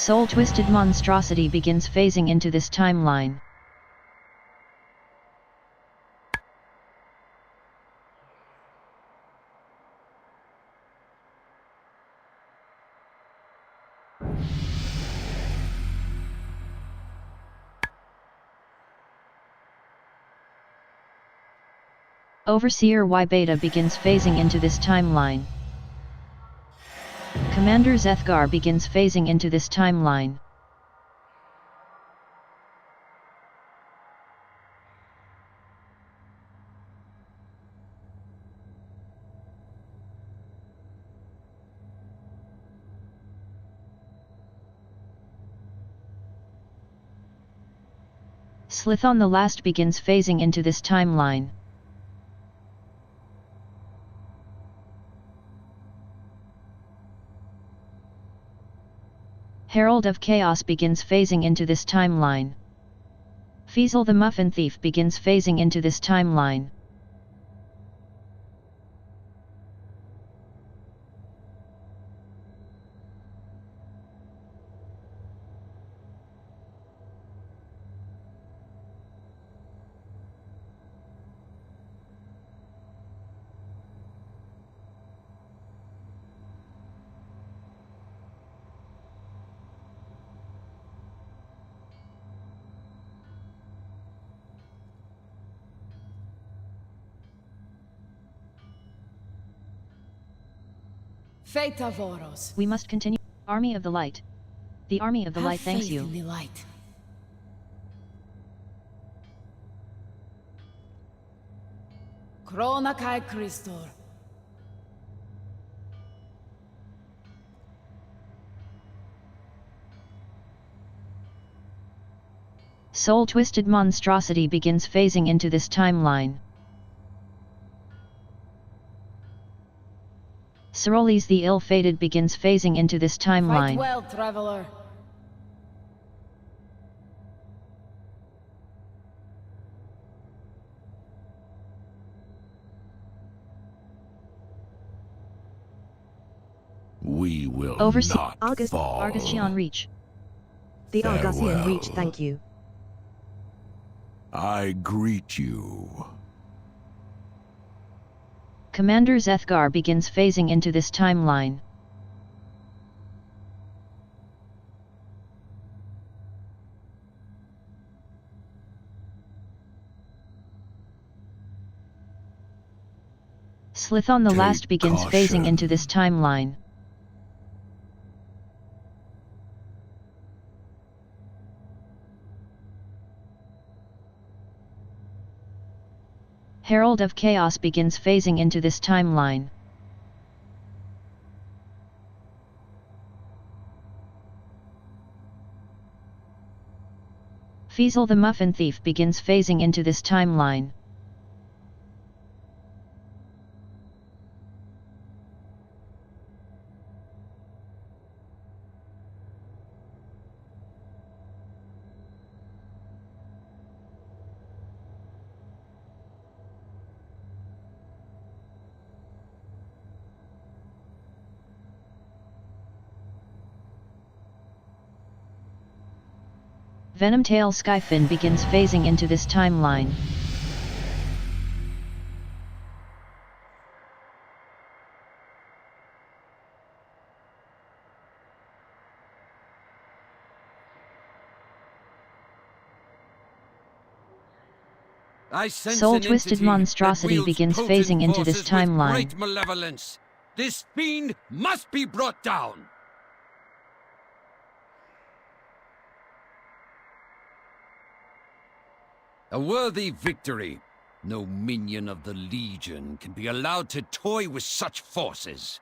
Soul-twisted monstrosity begins phasing into this timeline. Overseer Y Beta begins phasing into this timeline. Commander Zethgar begins phasing into this timeline. Slithon the Last begins phasing into this timeline. Herald of Chaos begins phasing into this timeline. Feasel the Muffin Thief begins phasing into this timeline. Feta Voros. We must continue. Army of the Light. The Army of the Light thanks you. Have faith in the light. Krona kai Christor. Soul-twisted monstrosity begins phasing into this timeline. Ceroles the Ill-Fated begins phasing into this timeline. Fight well, traveler. We will not fall. Argosian Reach. The Farewell. Argosian Reach, thank you. I greet you. Commander Zethgar begins phasing into this timeline. Slithon the Last begins phasing into this timeline. Herald of Chaos begins phasing into this timeline. Feasel the Muffin Thief begins phasing into this timeline. Venomtail Skyfin begins phasing into this timeline. Soul-twisted monstrosity begins phasing into this timeline. Great malevolence. This fiend must be brought down. A worthy victory. No minion of the Legion can be allowed to toy with such forces.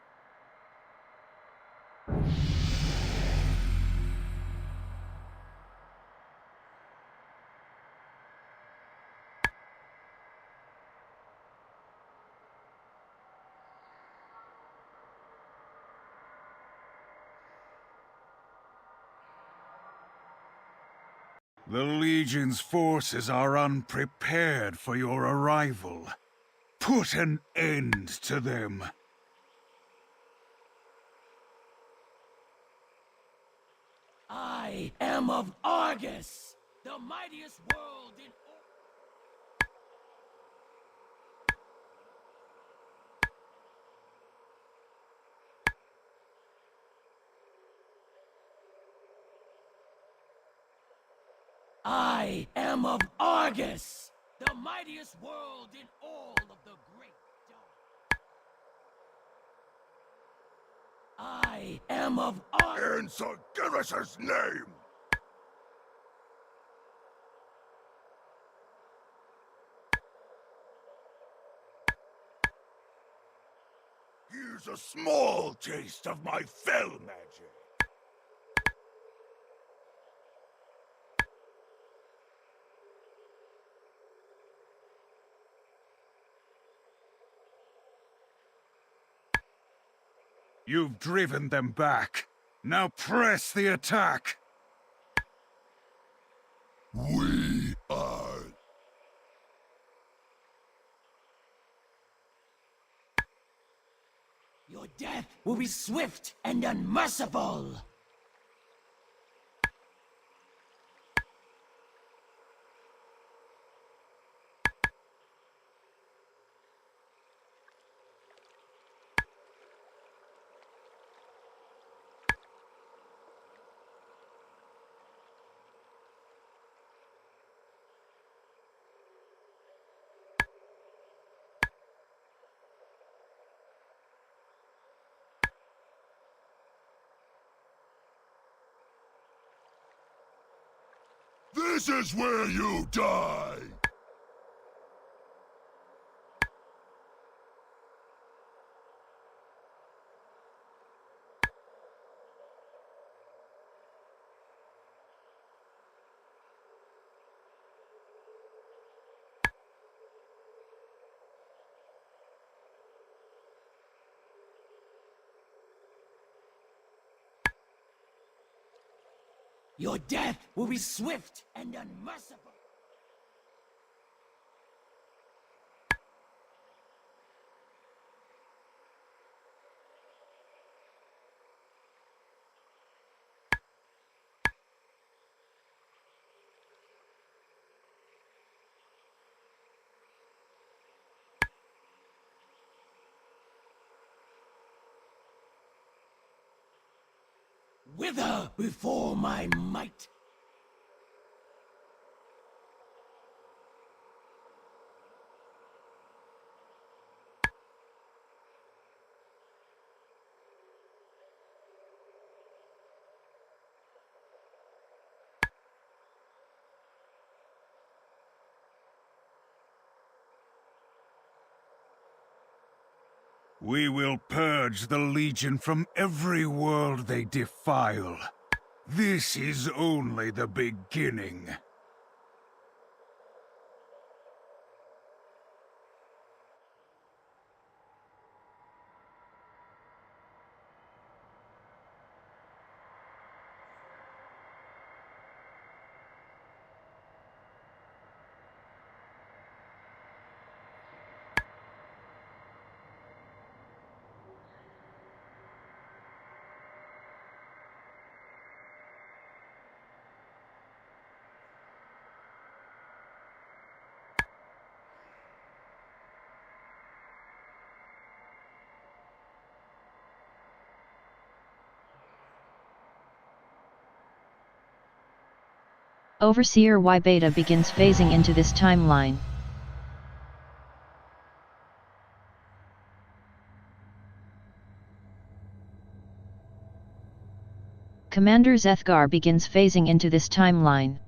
The Legion's forces are unprepared for your arrival. Put an end to them. I am of Argus, the mightiest world in all. I am of Argus, the mightiest world in all of the great dark. I am of Argus. In Sir Garrus's name! Here's a small taste of my fell magic. You've driven them back. Now press the attack! We are... Your death will be swift and unmerciful! This is where you die! Your death will be swift and unmerciful! Wither before my might! We will purge the Legion from every world they defile. This is only the beginning. Overseer Y Beta begins phasing into this timeline. Commander Zethgar begins phasing into this timeline.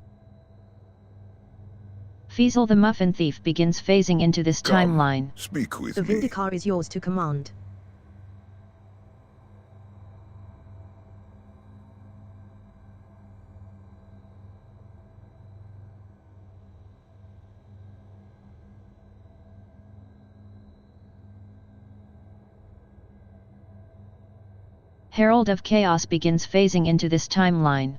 Fiesel the Muffin Thief begins phasing into this timeline. Speak with The me. Vindicar is yours to command. Herald of Chaos begins phasing into this timeline.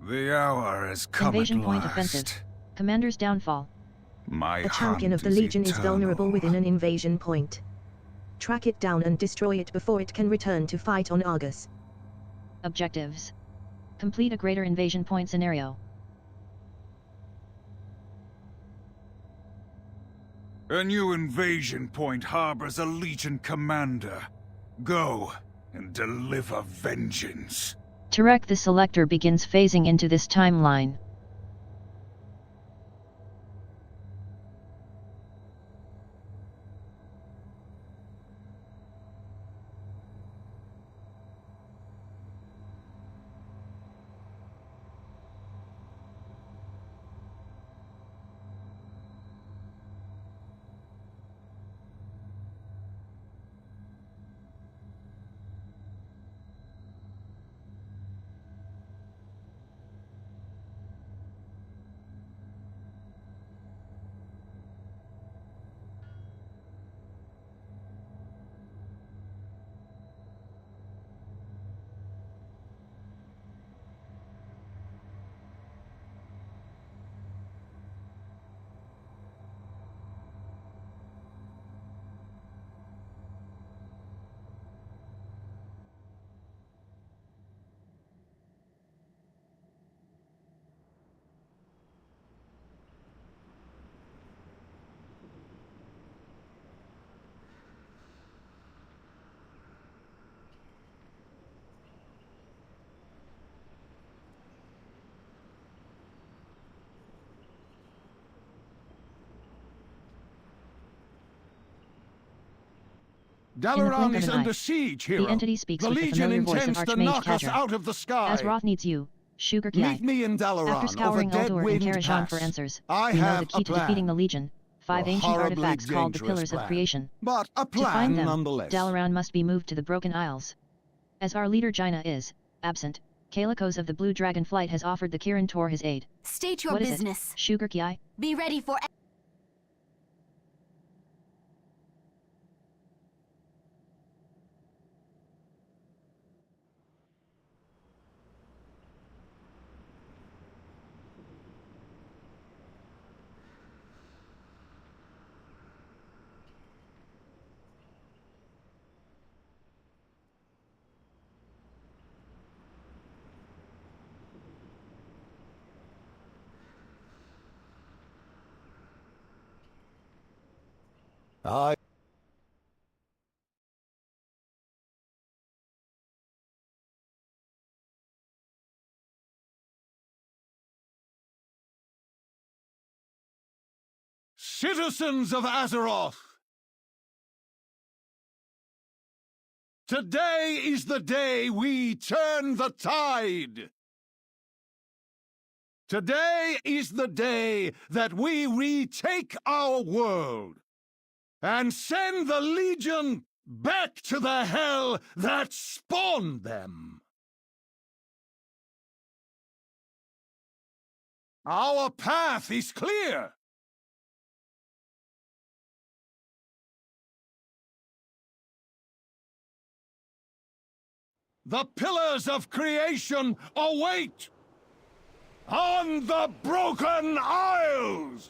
The hour has come Invasion at point last. offensive. Commander's downfall. My A champion hunt of the Legion is eternal. vulnerable within an invasion point. Track it down and destroy it before it can return to fight on Argus. Objectives. Complete a greater invasion point scenario. A new invasion point harbors a Legion commander. Go and deliver vengeance. Tarek the Selector begins phasing into this timeline. Dalaran is under siege, hero. The entity speaks The with the Legion familiar voice of intends to Archmage knock us Kadra. out of the sky. Azeroth needs you, Sugar Meet me in Dalaran After over scouring Dead Uldur and Wind Karajan for Pass. answers, I we know have the key a to plan. defeating the Legion, 5 A ancient horribly artifacts called the dangerous Pillars of plan. Creation. But a To find plan them, nonetheless. Dalaran must be moved to the Broken Isles. As our leader Jaina is absent, Kalikos of the Blue Dragon Flight has offered the Kirin Tor his aid. State your What business. Is it? Sugar Kiai? Be ready for... Citizens of Azeroth! Today is the day we turn the tide! Today is the day that we retake our world and send the Legion back to the hell that spawned them! Our path is clear! The Pillars of Creation await on the Broken Isles!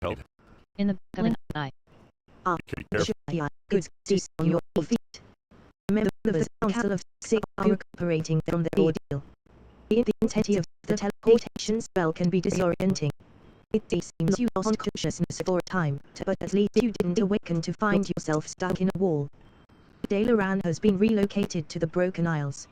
Help. In the back of an eye. Good cease on your feet. Members of the Council of Six are recuperating from the ordeal. The intensity of the teleportation spell can be disorienting. It seems you lost consciousness for a time, but at least you didn't awaken to find yourself stuck in a wall. Daillaran has been relocated to the Broken Isles.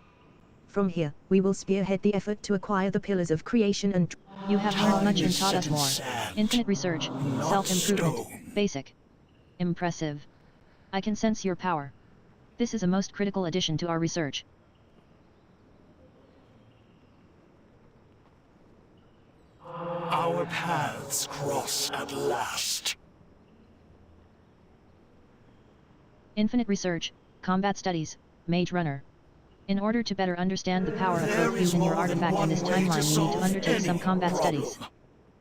From here, we will spearhead the effort to acquire the Pillars of Creation and... You have learned much and taught us more. Infinite research, self-improvement, basic. Impressive. I can sense your power. This is a most critical addition to our research. Our paths cross at last. Infinite research, combat studies, mage runner. In order to better understand the power of both you and your artifact in this timeline, we need to undertake some combat studies.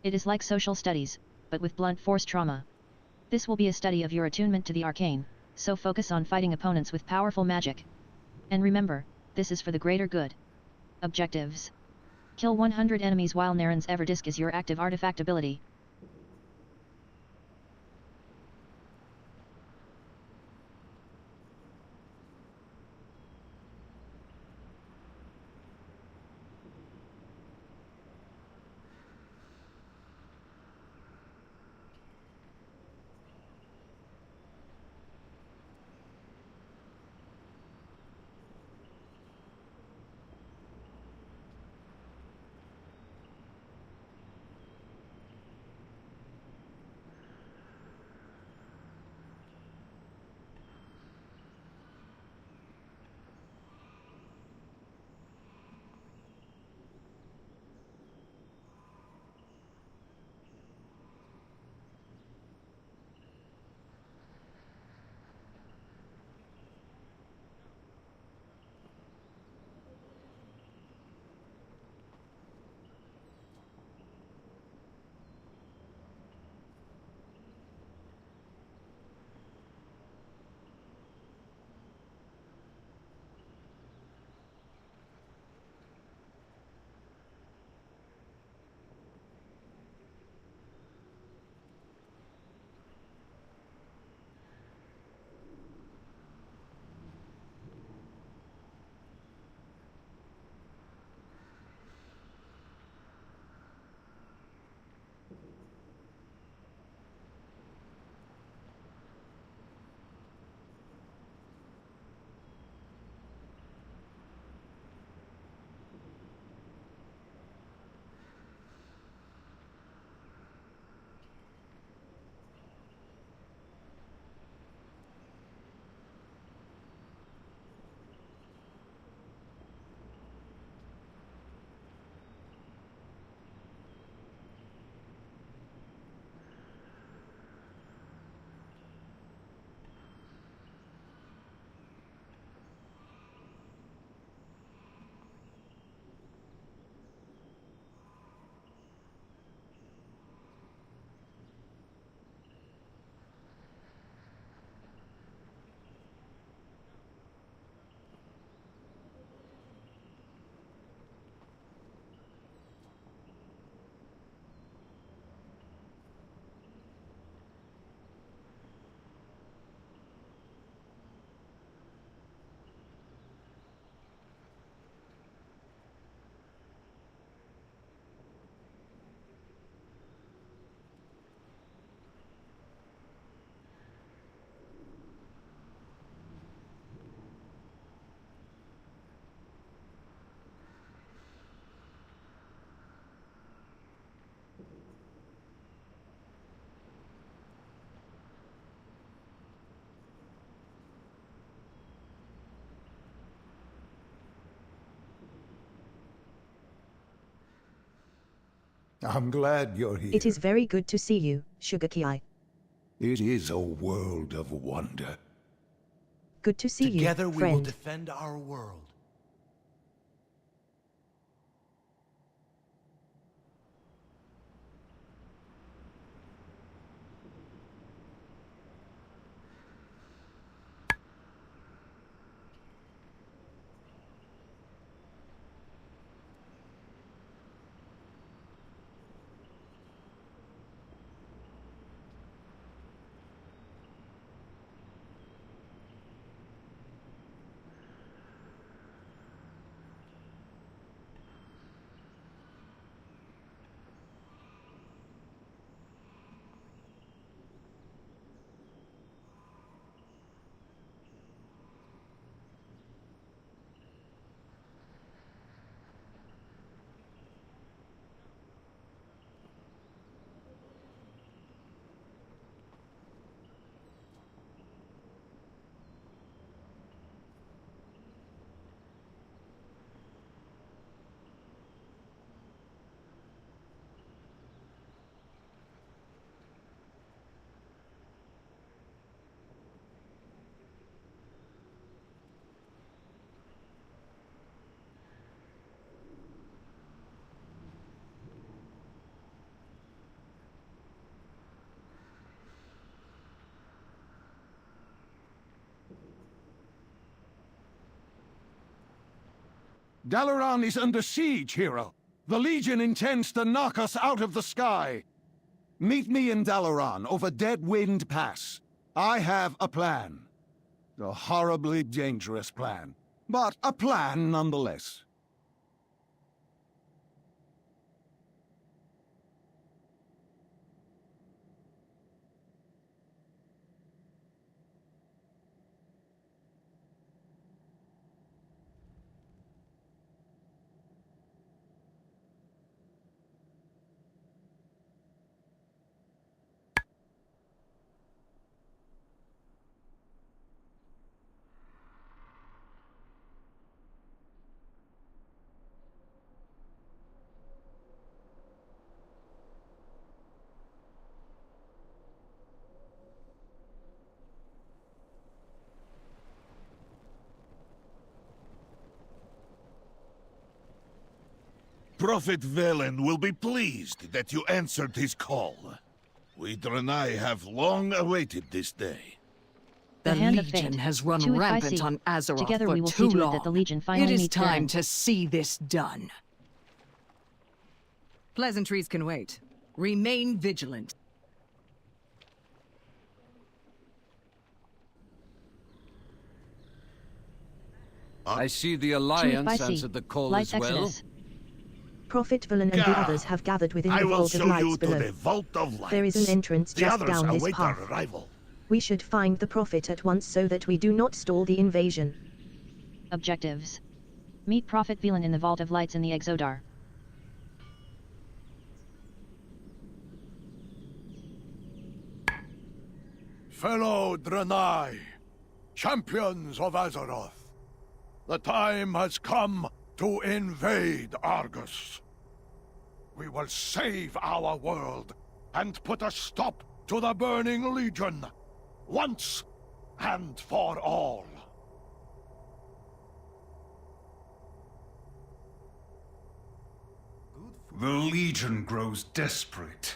It is like social studies, but with blunt force trauma. This will be a study of your attunement to the arcane, so focus on fighting opponents with powerful magic. And remember, this is for the greater good. Objectives. Kill 100 enemies while Naren's Everdisk is your active artifact ability. I'm glad you're here. It is very good to see you, Sugaki. It is a world of wonder. Good to see Together you, we friend. will defend our world. Dalaran is under siege, hero. The Legion intends to knock us out of the sky. Meet me in Dalaran over Dead Wind Pass. I have a plan. A horribly dangerous plan, but a plan nonetheless. Prophet Velen will be pleased that you answered his call. We Draenei have long awaited this day. The hand of fate. Legion has run To it by rampant sea. on Azeroth Together for we will too see to it long. that the Legion finally It is meets their time end. to see this done. Pleasantries can wait. Remain vigilant. I see the Alliance answered the call Lights as well. Exodus. Prophet Velen and the others have gathered within I the will Vault of show Lights you to below. the Vault of Lights. There is an entrance The just others down this await path. our arrival. We should find the Prophet at once so that we do not stall the invasion. Objectives. Meet Prophet Velen in the Vault of Lights in the Exodar. Fellow Draenei, champions of Azeroth, the time has come to invade Argus. We will save our world and put a stop to the Burning Legion, once and for all. The Legion grows desperate.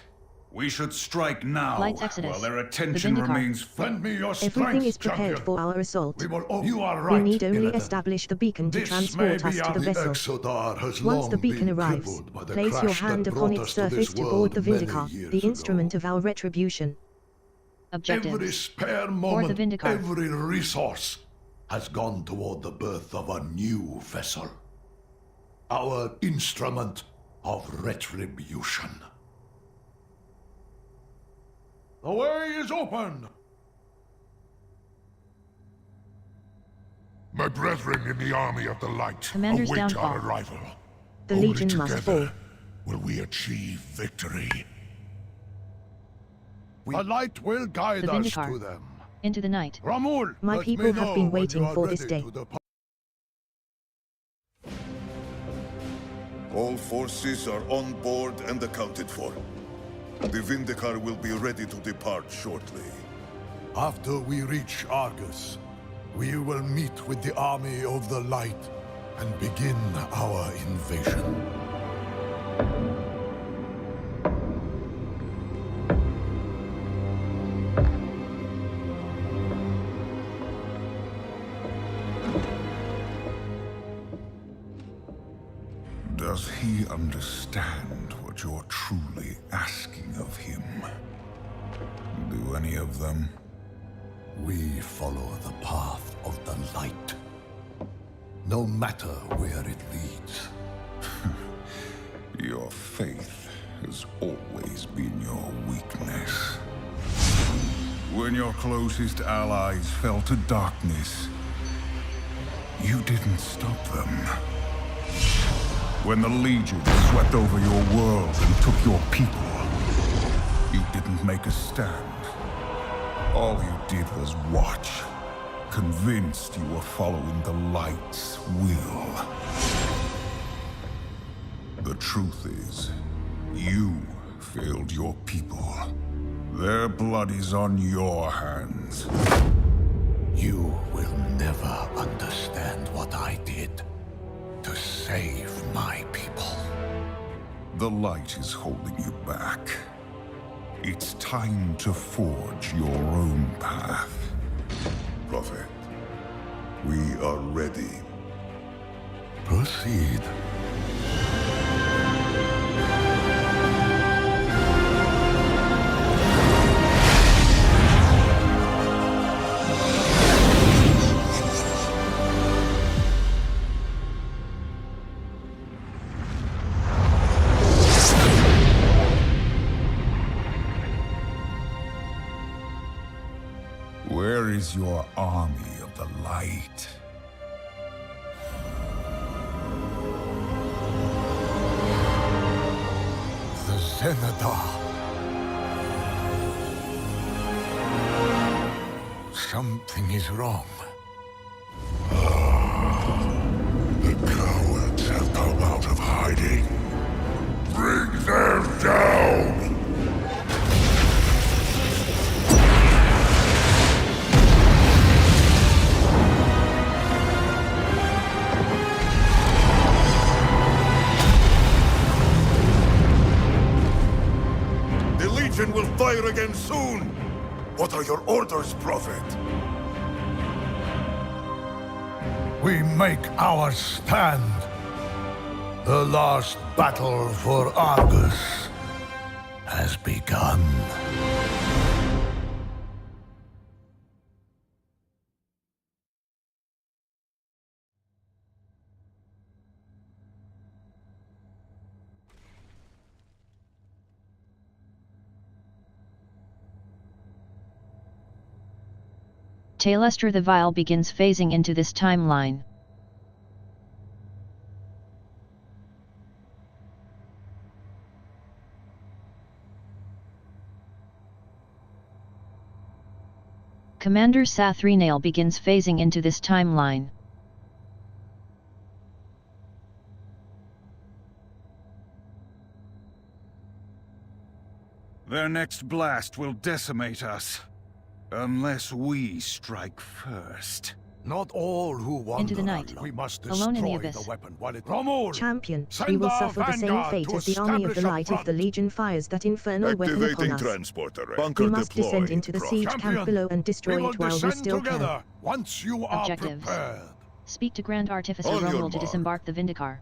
We should strike now, Lights Exodus. while their The attention Vindicar. remains full. Lend me your Everything strength, is prepared champion. for our assault. You are right, We need only Illidan. establish the beacon to This transport may us be to the our- vessel. Exodar has Once long the beacon been arrives, crippled by the place your crash that hand brought upon its us to this surface to board world the many Vindicar, years the ago. instrument of our retribution. Objectives. Every spare Board the moment, Vindicar. every resource has gone toward the birth of a new vessel. Our instrument of retribution. The way is open! My brethren in the army of the light Commander's await downfall. our arrival. The Only Legion must together fall. will we achieve victory. The light will guide The us Vindicar. to them. Into the night. Ramul, My let people me have know been when waiting you are for this ready day. to depart. All forces are on board and accounted for. The Vindicar will be ready to depart shortly. After we reach Argus, we will meet with the army of the light and begin our invasion. Does he understand what you're truly asking of him? Do any of them? We follow the path of the light, no matter where it leads. Your faith has always been your weakness. When your closest allies fell to darkness, you didn't stop them. When the Legion swept over your world and took your people, you didn't make a stand. All you did was watch, convinced you were following the light's will. The truth is, you failed your people. Their blood is on your hands. You will never understand what I did to save my people. The light is holding you back. It's time to forge your own path. Prophet, we are ready. Proceed. Where is your army of the light? The Zenadar. Something is wrong. The cowards have come out of hiding. Bring them down! Will fire again soon. What are your orders, Prophet? We make our stand. The last battle for Argus has begun. Tailestra the Vile begins phasing into this timeline. Commander Sathrenail begins phasing into this timeline. Their next blast will decimate us. Unless we strike first. Not all who wander. Into the night. We must Alone in the destroy abyss. the weapon while it... Romul! Champion, Send we will our suffer the same vanguard fate to as the army of the establish a light if the front. Legion fires that infernal weapon upon us. transporter. We Bunker must descend into the siege Champion, camp below and we destroy will it while we descend still together can. once you are Objectives. prepared. Speak to Grand Artificer On your Romul to mark. disembark the Vindicar.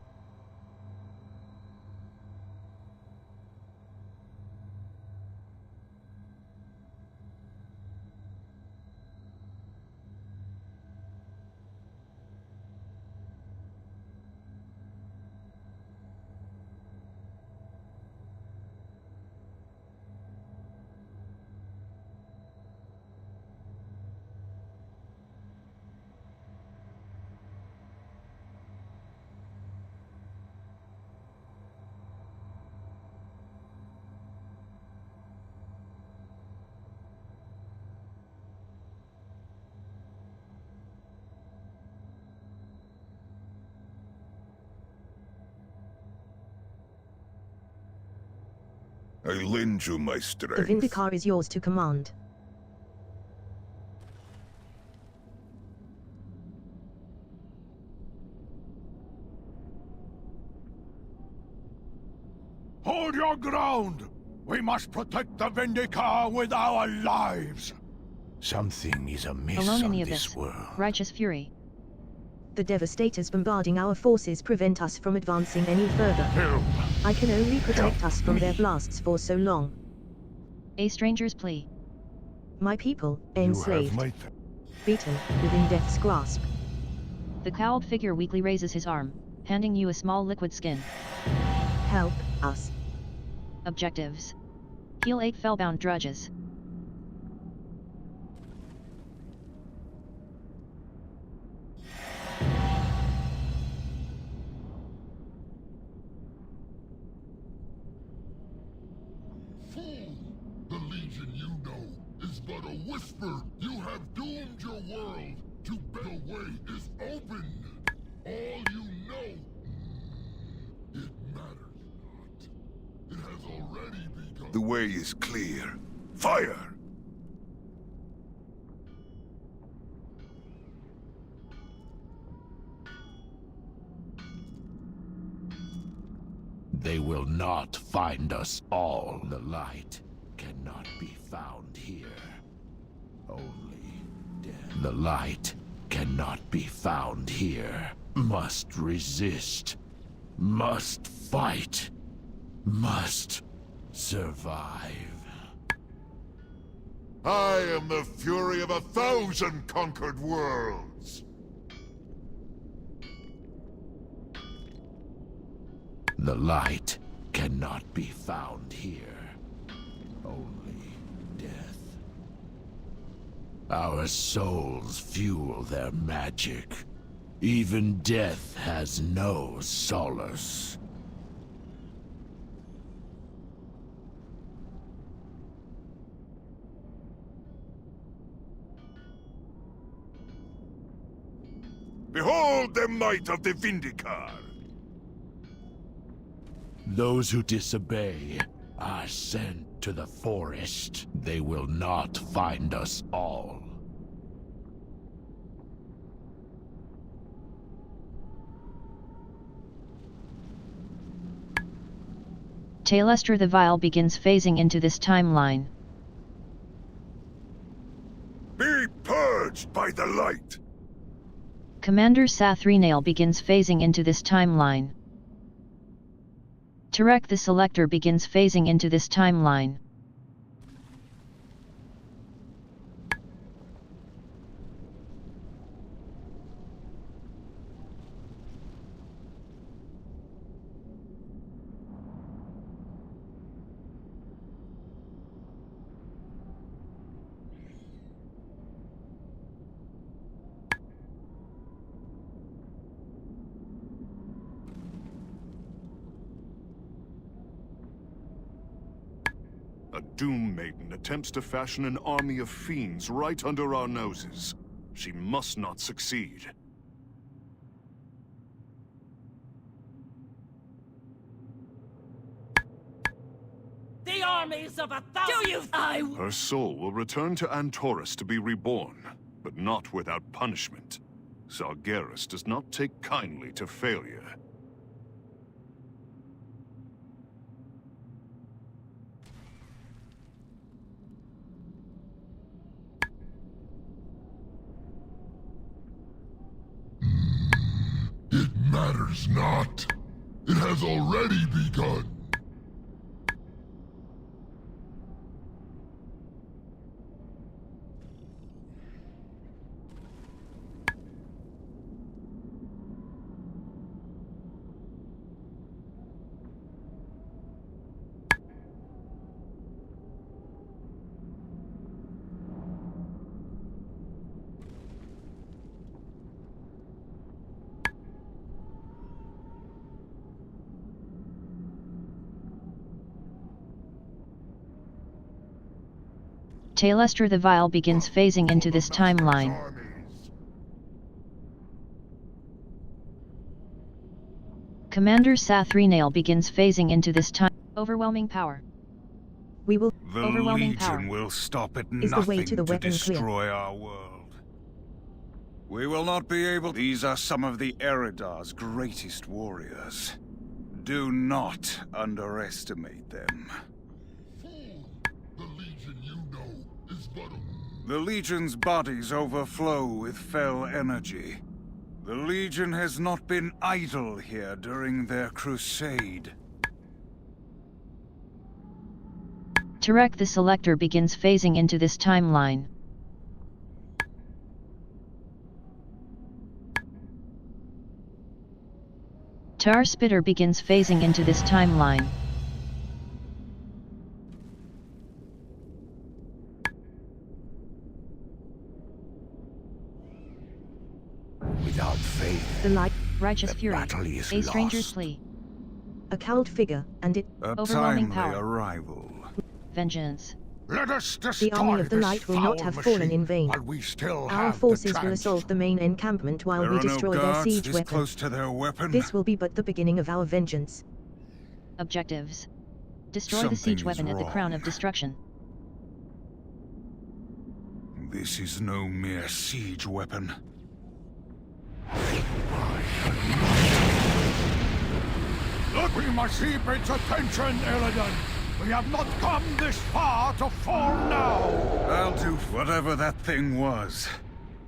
I lend you my The strength. Vindicar is yours to command. Hold your ground! We must protect the Vindicar with our lives! Something is amiss Alone in on the this abyss. world. Righteous fury. The Devastators bombarding our forces prevent us from advancing any further. Help! I can only protect us from their blasts for so long. A stranger's plea. My people, You enslaved, have my... beaten, within death's grasp. The cowled figure weakly raises his arm, handing you a small liquid skin. Help us. Objectives. Heal 8 fellbound drudges. Fool! The Legion you know is but a whisper. You have doomed your world to the way is open. All you know, it matters not. It has already begun. The way is clear. Fire! They will not find us all. The light cannot be found here. Only death. The light cannot be found here. must resist, must fight, must survive. I am the fury of 1,000 conquered worlds. The light cannot be found here. Only death. Our souls fuel their magic. Even death has no solace. Behold the might of the Vindicar! Those who disobey are sent to the forest. They will not find us all. Tailestra the Vile begins phasing into this timeline. Be purged by the light! Commander Sathrenail begins phasing into this timeline. Tarek the Selector begins phasing into this timeline. A Doom Maiden attempts to fashion an army of fiends right under our noses. She must not succeed. The armies of 1,000. Her soul will return to Antorus to be reborn, but not without punishment. Sargeras does not take kindly to failure. It matters not. It has already begun. Tailestra the Vile begins phasing into this timeline. Commander Sathrenail begins phasing into this time. Overwhelming power. We will. The Overwhelming Legion power. will stop at Is the way nothing to the weapon clear? destroy our world. We will not be able. These are some of the Eridar's greatest warriors. Do not underestimate them. The Legion's bodies overflow with fell energy. The Legion has not been idle here during their crusade. Tarek the Selector begins phasing into this timeline. Tar Spitter begins phasing into this timeline. Without faith, The light. Righteous the Fury. battle is A stranger's lost. plea. A cowled figure, and it. A Overwhelming timely power. arrival. Vengeance. Let us destroy The army of the this light will not foul have fallen in machine vain. while we still Our have the forces will chance. assault the main encampment while There we are no destroy their guards siege this weapon. close to their weapon. This will be but the beginning of our vengeance. Objectives. Destroy the siege Something is weapon at the Crown of wrong. Destruction. This is no mere siege weapon. Look, we must keep its attention, Illidan. We have not come this far to fall now. I'll do whatever that thing was.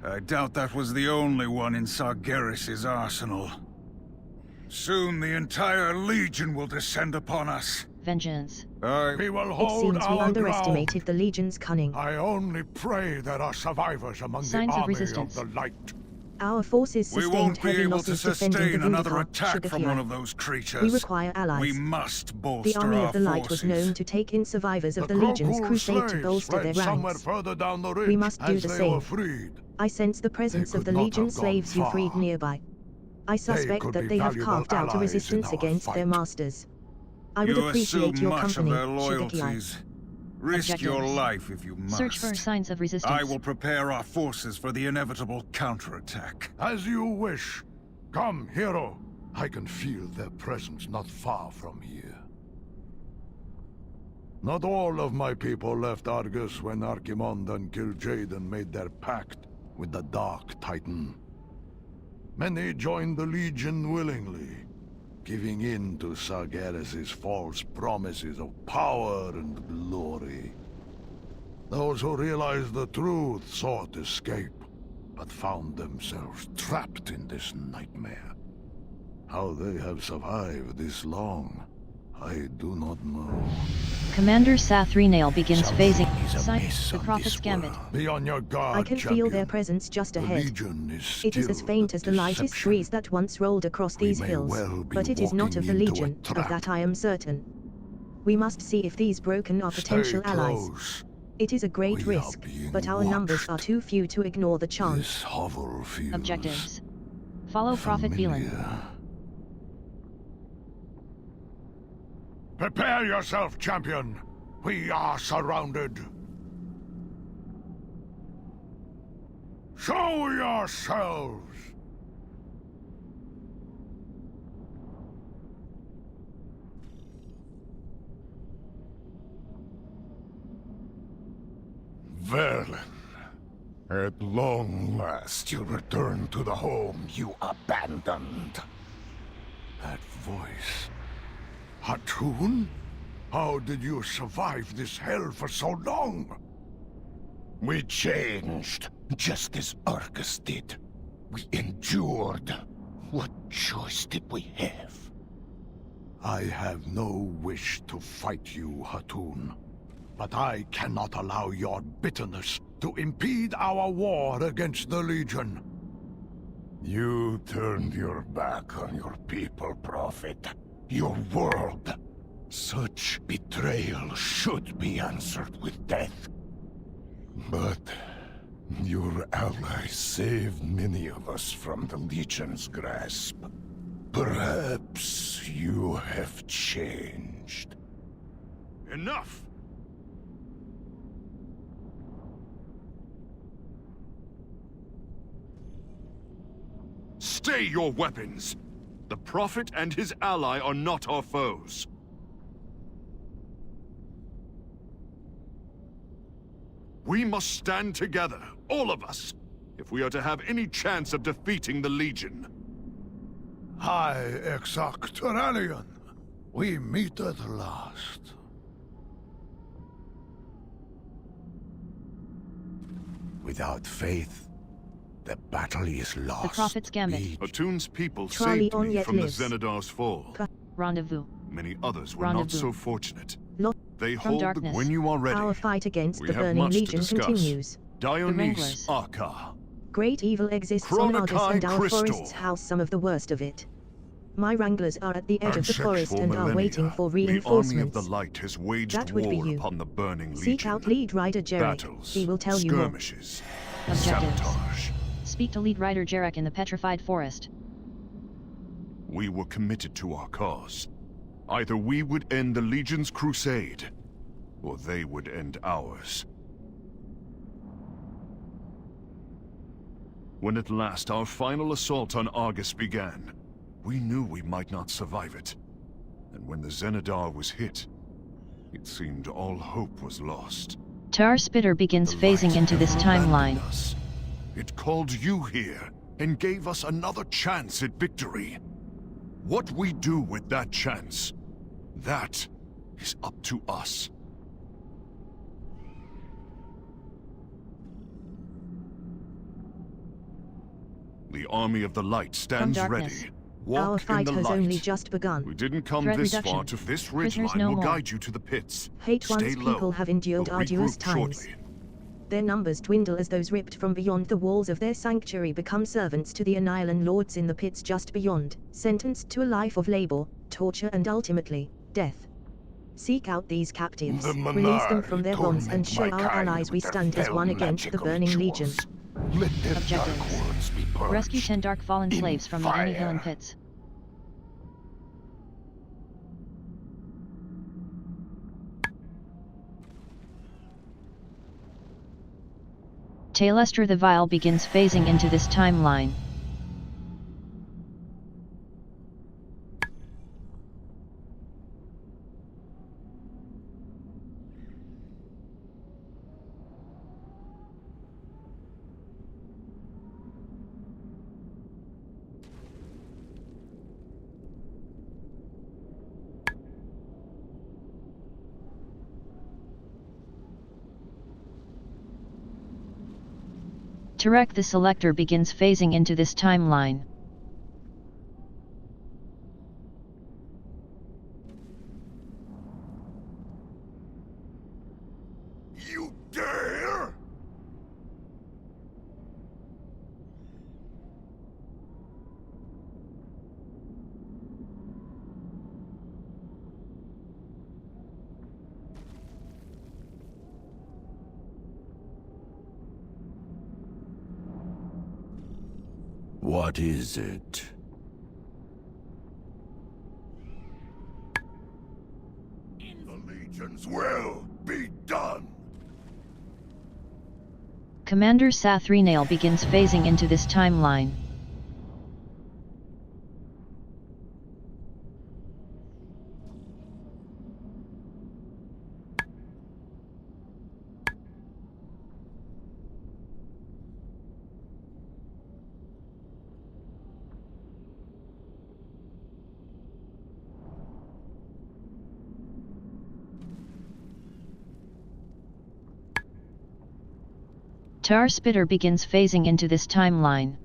I doubt that was the only one in Sargeras' arsenal. Soon the entire Legion will descend upon us. Vengeance. We will It hold seems we our underestimated ground. the Legion's cunning. I only pray there are survivors among Signs the of army resistance. of the light. Our forces We sustained won't be heavy able to losses defending the sustain another Vindikar, attack from one Sugarfjord. of those creatures. We require allies. We must The bolster army our of the light forces. was known to take in survivors of The the Legion's Krokul crusade to slaves bolster their fled somewhere ranks. further down the ridge We must do as the they same. were freed. I sense the presence of the could not Legion have gone slaves you far. freed nearby. I suspect could that be they have valuable carved out a allies in resistance our against their fight. masters. I would You appreciate assume your much company, of their Sugarfjord. loyalties. Risk your Objectives. life if you must. Search for signs of resistance. I will prepare our forces for the inevitable counterattack. As you wish. Come, hero. I can feel their presence not far from here. Not all of my people left Argus when Archimond and Kil'jaeden made their pact with the Dark Titan. Many joined the Legion willingly, giving in to Sargeras' false promises of power and glory. Those who realized the truth sought escape, but found themselves trapped in this nightmare. How they have survived this long, I do not know. Commander Sathrenail begins phasing. The Prophet's Gambit. Be on your guard, I can feel their presence just ahead. It is as faint as the lightest breeze that once rolled across these hills, but it is not of the Legion, of that I am certain. We must see if these broken are potential allies. It is a great risk, but our numbers are too few to ignore the chance. Objectives. Follow Prophet Velan. Prepare yourself, champion. We are surrounded. Show yourselves! Verlin, at long last you'll return to the home you abandoned. That voice. Hatun? How did you survive this hell for so long? We changed, just as Argus did. We endured. What choice did we have? I have no wish to fight you, Hatun. But I cannot allow your bitterness to impede our war against the Legion. You turned your back on your people, Prophet. Your world. Such betrayal should be answered with death. But your allies saved many of us from the Legion's grasp. Perhaps you have changed. Enough! Stay your weapons! The Prophet and his ally are not our foes. We must stand together, all of us, if we are to have any chance of defeating the Legion. High Exarch Turanian, we meet at last. Without faith, the battle is lost. The Prophet's Gambit. Hatun's people Charlie saved on me yet from lives. the Xenadar's fall. Rendezvous. Many others were not Rendezvous. so fortunate. Not They from hold darkness. when you are ready. Our fight against We the have Burning much to Legion discuss. continues. Dionys Wranglers. Arca. Great evil exists on Argus Chronokai and our Crystal. forests house some of the worst of it. My wranglers are at the edge of the Unchecked forest for and are millennia, waiting for The army of reinforcements. the light has waged That would be war you. upon the burning Seek legion. out lead rider Jarek. Battles, He will tell you more. skirmishes, Objectives. sabotage. Speak to lead rider Jarek in the Petrified Forest. We were committed to our cause. Either we would end the Legion's crusade, or they would end ours. When at last our final assault on Argus began, we knew we might not survive it. And when the Xenadar was hit, it seemed all hope was lost. Tar Spitter begins phasing into this timeline. Us. It called you here and gave us another chance at victory. What we do with that chance, that is up to us. The army of the light stands darkness. ready. Our Walk fight in the has light. only just begun. We didn't come Threat this reduction. far to this Prisoners ridgeline no will more. guide you to the pits. Hate Stay one's low. people have endured We'll arduous regroup times. shortly. Their numbers dwindle as those ripped from beyond the walls of their sanctuary become servants to the Anilan lords in the pits just beyond, sentenced to a life of labor, torture and ultimately, death. Seek out these captives, The release them Man'ari from their bonds and torment show my our kind allies we with their stand as fell one against the magical Burning Legion. rituals. Let their dark Objectives. words be purged. Rescue 10 dark fallen in slaves from the fire. Anihilan pits. Tailestra the Vile begins phasing into this timeline. Tarek the Selector begins phasing into this timeline. You dare? What is it? The Legion's will be done. Commander Sathrenail begins phasing into this timeline. Tar Spitter begins phasing into this timeline.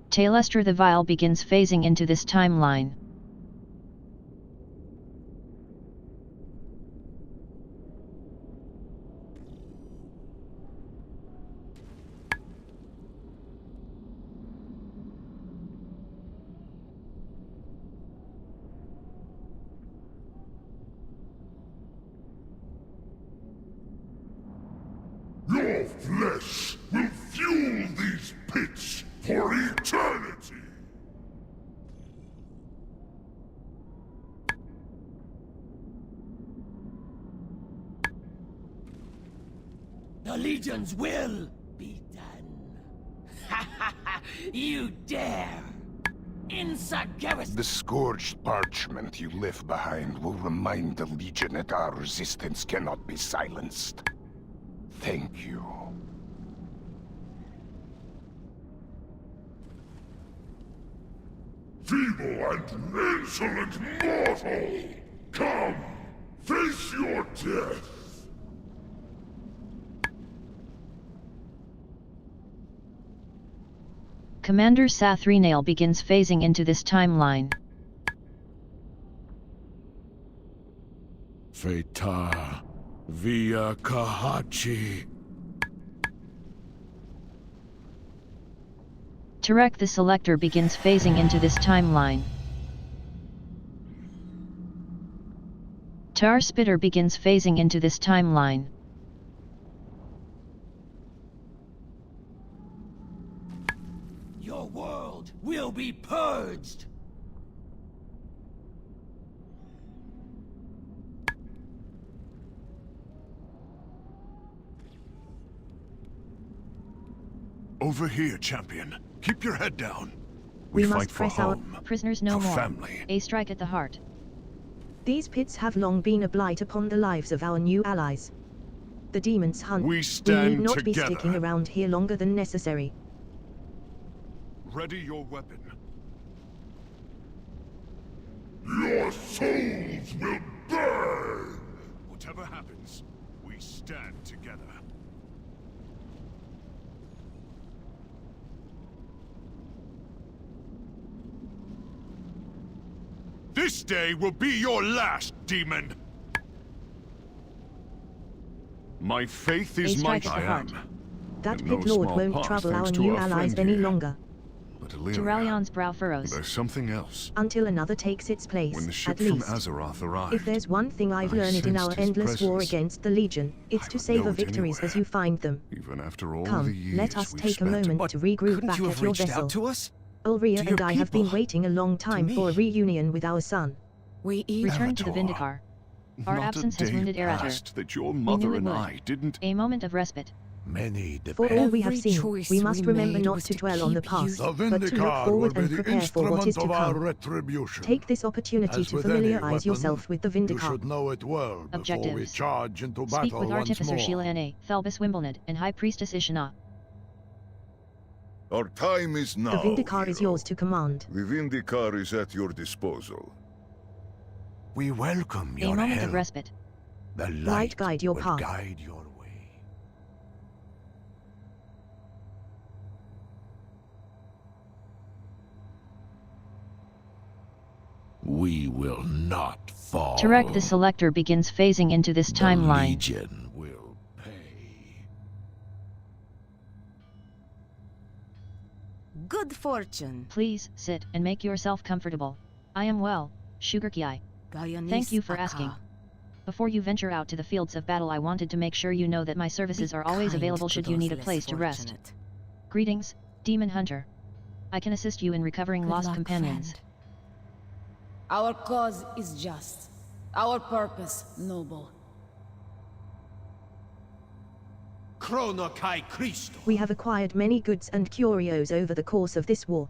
Tailestra the Vile begins phasing into this timeline. Your flesh will fuel these pits for eternity! The Legion's will be done. Ha ha ha! You dare! Insect Garrison! The scorched parchment you left behind will remind the Legion that our resistance cannot be silenced. Thank you. Feeble and insolent mortal! Come! Face your death! Commander Sathrenail begins phasing into this timeline. Feta via Kahachi. Tarek the Selector begins phasing into this timeline. Tar Spitter begins phasing into this timeline. Your world will be purged! Over here, champion. Keep your head down. We fight must for press our home, prisoners no for more. family. A strike at the heart. These pits have long been a blight upon the lives of our new allies. The demons hunt. We We stand need not be together. sticking around here longer than necessary. Ready your weapon. Your souls will burn! Whatever happens, we stand together. This day will be your last, demon! My faith They is my strike at the heart. That In no pit lord small won't part trouble our thanks to new our allies friend any here. longer. But Turalion's brow furrows. there's something else. Until another takes its place, When the ship at from least. Azeroth arrived, If there's one thing I've I learned in our sensed his endless war presence. against the Legion, it's to savor know it victories as anywhere. you find them. Even after all the Come, years let us we've take a spent moment to regroup couldn't back you have at your reached out vessel. to us? Ulria To and your I have been people? waiting a long time for a me? reunion with our son. We Return to the Vindicar. Our Not absence a has day wounded Erater. passed that your We knew mother it and would. I didn't. A moment of respite. Many For all we have Every seen, choice we must we remember made not was to to dwell on the keep you- past, The but to look Vindicar will forward be and the prepare for what is instrument to of our come. retribution. Take this opportunity As to with any familiarize weapon, yourself with the You Vindicar. should know it well before we Objectives. charge into Speak battle with once Artificer more. Sheila N.A., Thelbus Wimbledon, and High Priestess Ishana. Our time is now, The Vindicar is hero. yours to command. The Vindicar is at your disposal. We welcome A your moment help. of respite. The Light light guide your will path. guide your way. We will not fall. Tarek the Selector begins phasing into this The timeline. Legion will pay. Good fortune. Please, sit and make yourself comfortable. I am well, Sugarki. Thank you for asking. Before you venture out to the fields of battle, I wanted to make sure you know that my services are always available should you need a place to rest. Greetings, Demon Hunter. I can assist you in recovering lost companions. Our cause is just. Our purpose noble. Chrono Kai Christo. We have acquired many goods and curios over the course of this war.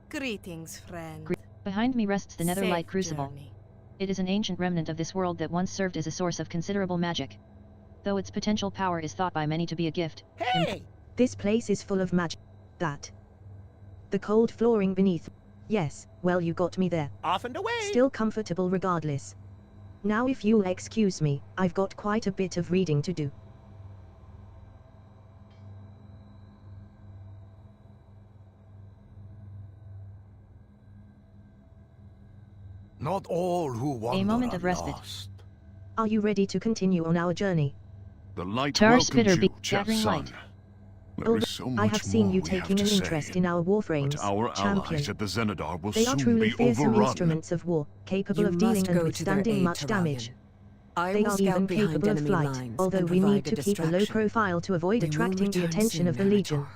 Greetings, friend. Behind me rests the Netherlight Safe Crucible. journey. It is an ancient remnant of this world that once served as a source of considerable magic. Though its potential power is thought by many to be a gift. This place is full of magic. That. The cold flooring beneath. Yes, well, you got me there. Off and away. Still comfortable regardless. Now if you'll excuse me, I've got quite a bit of reading to do. Not all who wander moment are of respite. lost. Are you ready to continue on our journey? The light Tar welcomes Spitter you, gathering son. light. There is so I much have seen more you we have taking to an say, interest in our warframes, but our champion. allies at the Xenadar will They are soon truly be fearsome overrun. instruments of war, capable You of dealing must and go to their withstanding aid, much Turalyon. damage. I They will are scout even behind capable of enemy flight, lines although and we need provide to keep a low distraction. profile to avoid We will attracting the return attention soon, of the Legion.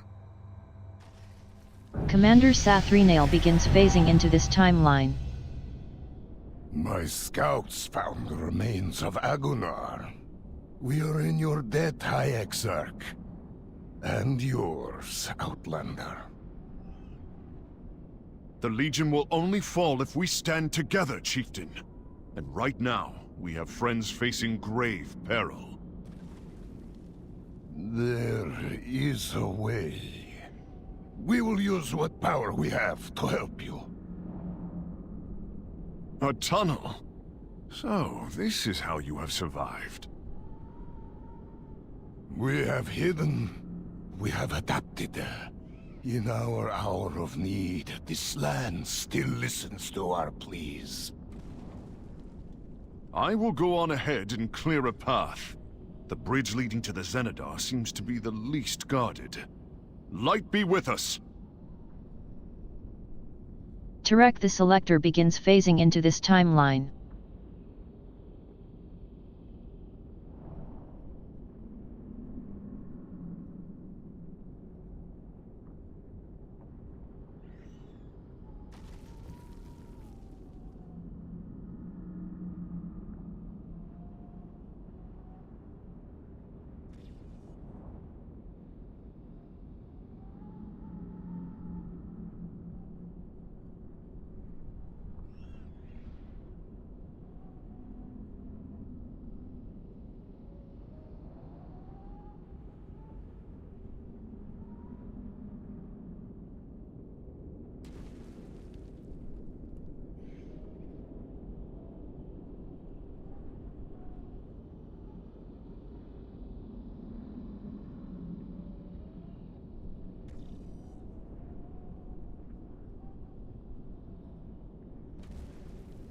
Commander Sathrenail begins phasing into this timeline. My scouts found the remains of Agunar. We are in your debt, High Exarch. And yours, Outlander. The Legion will only fall if we stand together, Chieftain. And right now, we have friends facing grave peril. There is a way. We will use what power we have to help you. A tunnel? So, this is how you have survived. We have hidden. We have adapted. In our hour of need, this land still listens to our pleas. I will go on ahead and clear a path. The bridge leading to the Xenadar seems to be the least guarded. Light be with us! Tarek the Selector begins phasing into this timeline.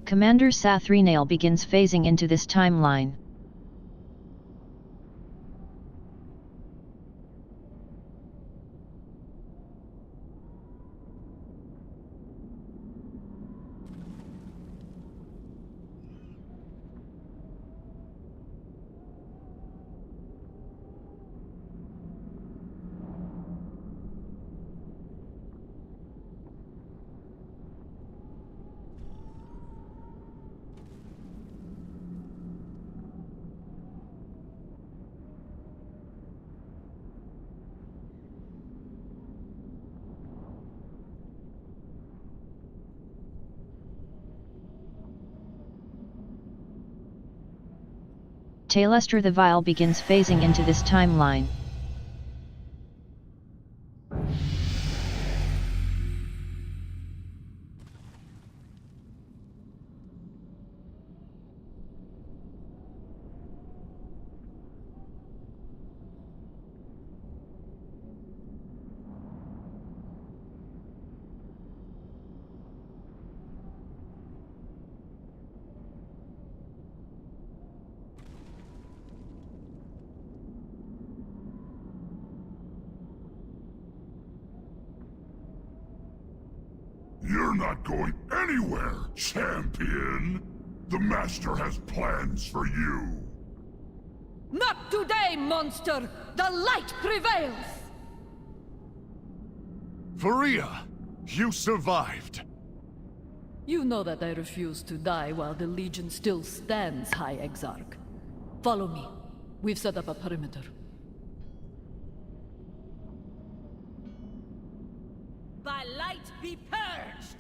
Commander Sathrenail begins phasing into this timeline. Tailestra the Vile begins phasing into this timeline. You're not going anywhere, champion! The Master has plans for you! Not today, monster! The light prevails! Faria, you survived! You know that I refuse to die while the Legion still stands, High Exarch. Follow me. We've set up a perimeter. By light be purged!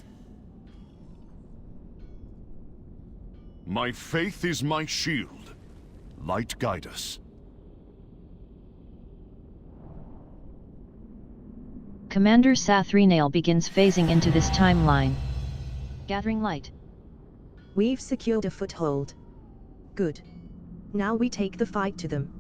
My faith is my shield. Light guide us. Commander Sathrenail begins phasing into this timeline. Gathering light. We've secured a foothold. Good. Now we take the fight to them.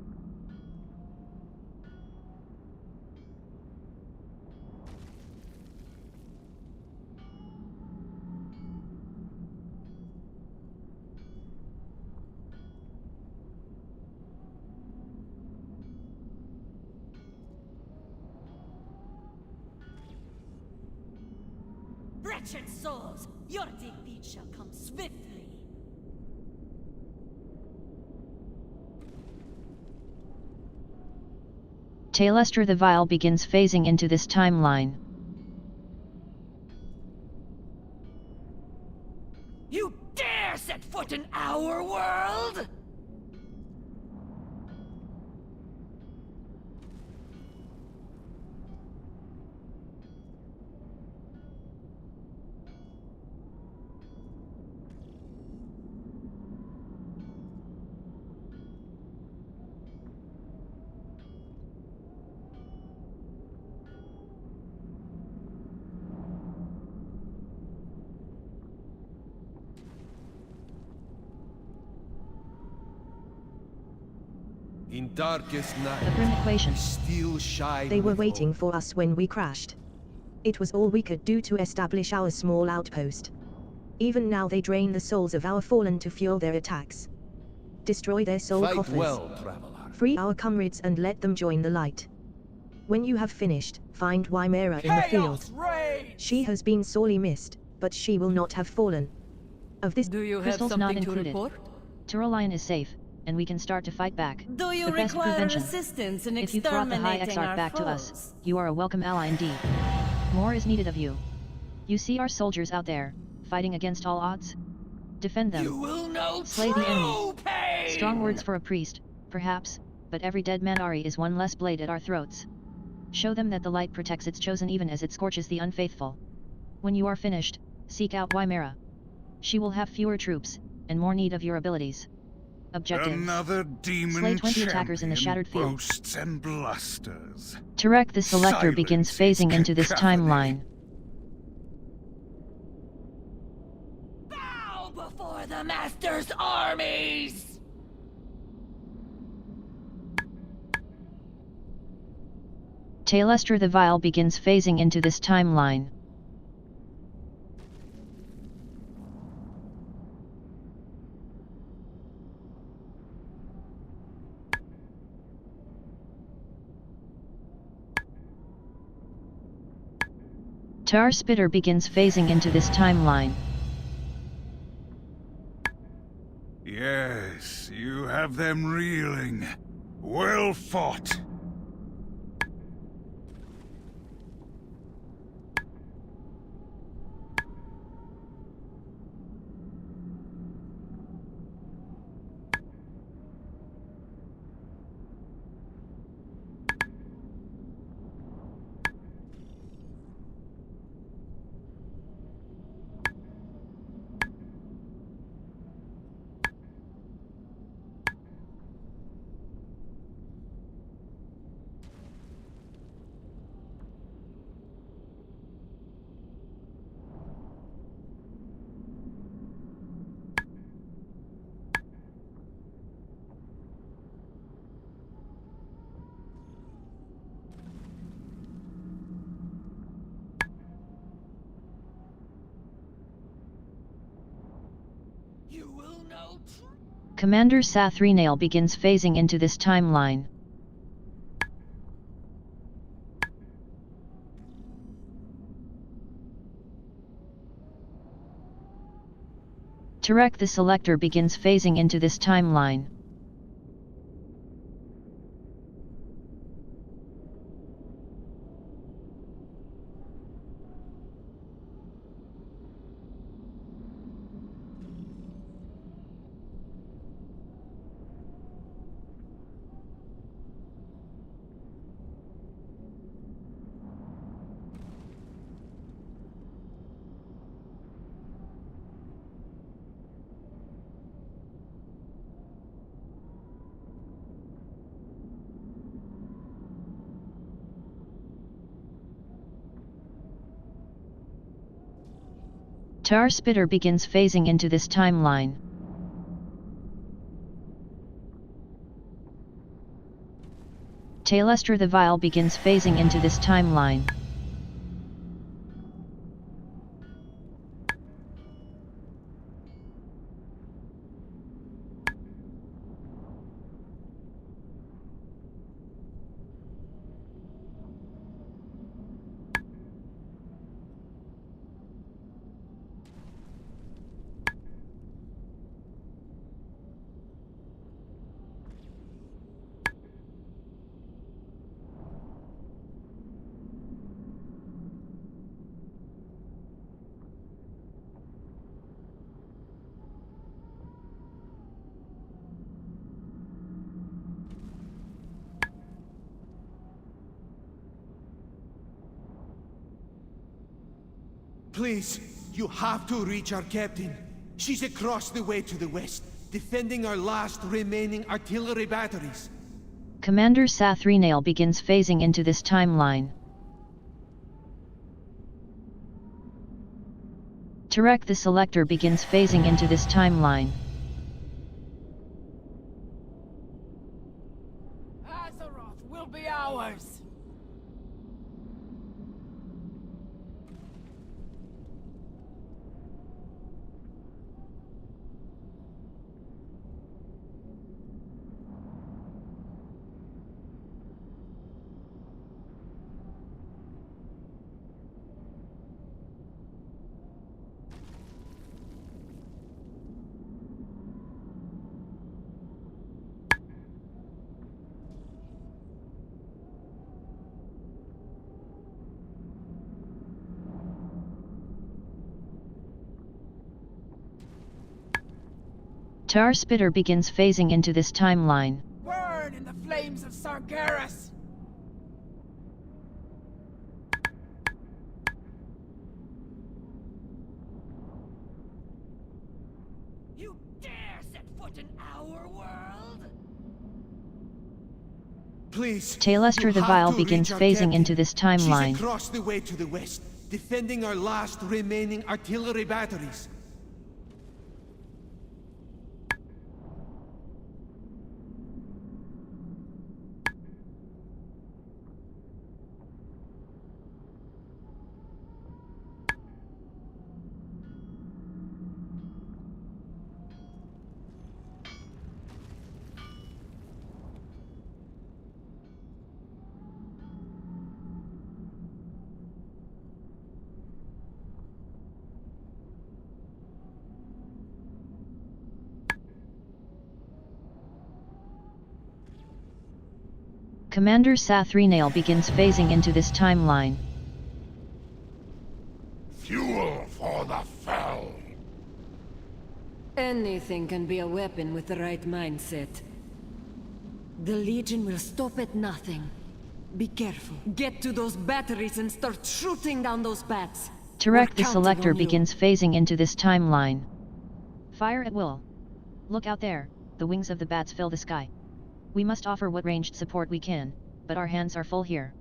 Wretched souls, your defeat shall come swiftly. Tailestra the Vile begins phasing into this timeline. You dare set foot in our world? In darkest night, The Grim Equation. Still shine. They were waiting for us when we crashed. It was all we could do to establish our small outpost. Even now they drain the souls of our fallen to fuel their attacks. Destroy their soul Fight coffers. well, traveler. Free our comrades and let them join the light. When you have finished, find Wymera in the field. She has been sorely missed, but she will not have fallen. Of this, Do you have Crystals not something to included. report? Tyroline is safe, and we can start to fight back. Do you The best require prevention. assistance in If you brought the High exterminating Exarch our back to foes? us, you are a welcome ally indeed. More is needed of you. You see our soldiers out there, fighting against all odds? Defend them. You will know Slay the enemy. true pain! Strong words for a priest, perhaps, but every dead Manari is one less blade at our throats. Show them that the light protects its chosen even as it scorches the unfaithful. When you are finished, seek out Wymera. She will have fewer troops, and more need of your abilities. Objectives. Another demon Slay 20 attackers in the champion shattered field. boasts and blusters. Tarek the Selector begins phasing into this timeline. Bow before the Master's armies! Tailestra the Vile begins phasing into this timeline. Tar Spitter begins phasing into this timeline. Yes, you have them reeling. Well fought. Commander Sathrenail begins phasing into this timeline. Tarek the Selector begins phasing into this timeline. Tar Spitter begins phasing into this timeline. Tailester the Vile begins phasing into this timeline. Please, you have to reach our captain. She's across the way to the west, defending our last remaining artillery batteries. Commander Sathrenail begins phasing into this timeline. Tarek the Selector begins phasing into this timeline. Azeroth will be ours! Tar Spitter begins phasing into this timeline. Burn in the flames of Sargeras! You dare set foot in our world? Please, Tailester the Vile begins phasing into this She's timeline. across the way to the west, defending our last remaining artillery batteries. Commander Sathrenail begins phasing into this timeline. Fuel for the fell. Anything can be a weapon with the right mindset. The Legion will stop at nothing. Be careful. Get to those batteries and start shooting down those bats. Tarek the Selector begins phasing into this timeline. Fire at will. Look out there, the wings of the bats fill the sky. We must offer what ranged support we can, but our hands are full here.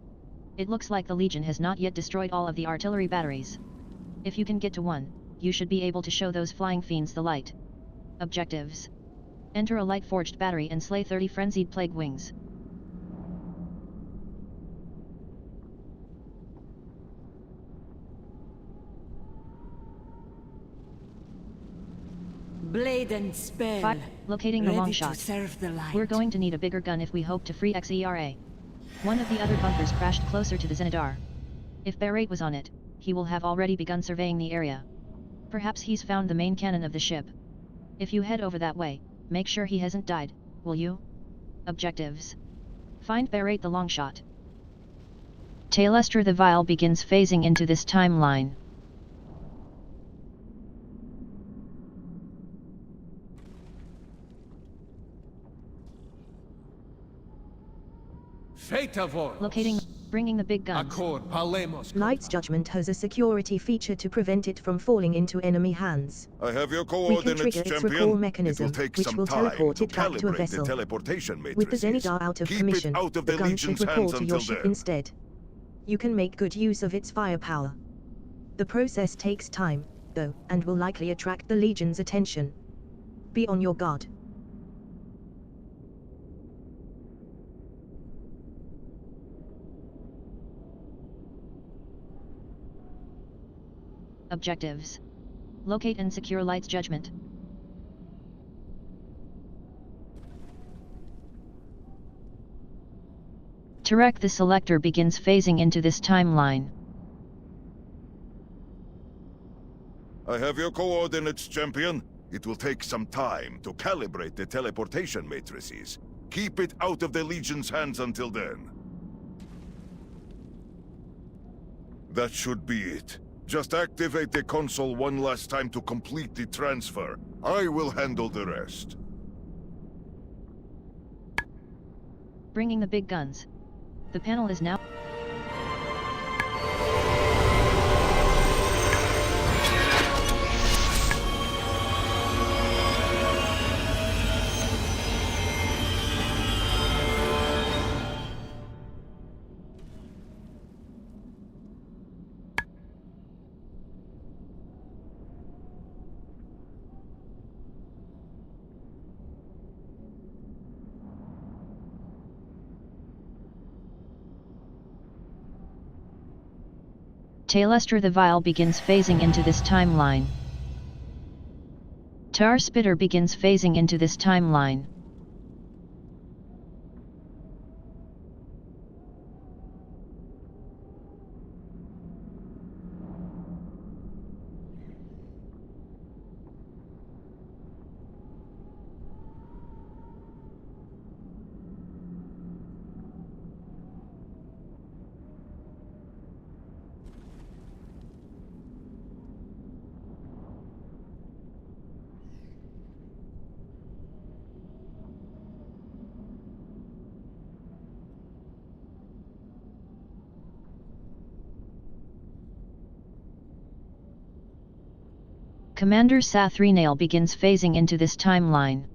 It looks like the Legion has not yet destroyed all of the artillery batteries. If you can get to one, you should be able to show those flying fiends the light. Objectives. Enter a light-forged battery and slay 30 frenzied plague wings. Blade and spell. Locating the long Ready shot. to serve the light. We're going to need a bigger gun if we hope to free XERA. One of the other bunkers crashed closer to the Zenidar. If Barrate was on it, he will have already begun surveying the area. Perhaps he's found the main cannon of the ship. If you head over that way, make sure he hasn't died, will you? Objectives. Find Barrate the long shot. Tailestra the Vile begins phasing into this timeline. Locating, bringing the big guns. Light's Judgment has a security feature to prevent it from falling into enemy hands. I have your We can coordinates, trigger its champion. recall mechanism, It will take which some will time teleport to it back to a calibrate vessel. the teleportation With the matrices. Zenidar out of Keep commission, it out of the the gun Legion's should recall hands to until your ship then. instead. You can make good use of its firepower. The process takes time, though, and will likely attract the Legion's attention. Be on your guard. Objectives. Locate and secure Light's Judgment. Tarek the Selector begins phasing into this timeline. I have your coordinates, champion. It will take some time to calibrate the teleportation matrices. Keep it out of the Legion's hands until then. That should be it. Just activate the console one last time to complete the transfer. I will handle the rest. Bringing the big guns. The panel is now... Tailestra the Vile begins phasing into this timeline. Tar Spitter begins phasing into this timeline. Commander Sathrenail begins phasing into this timeline.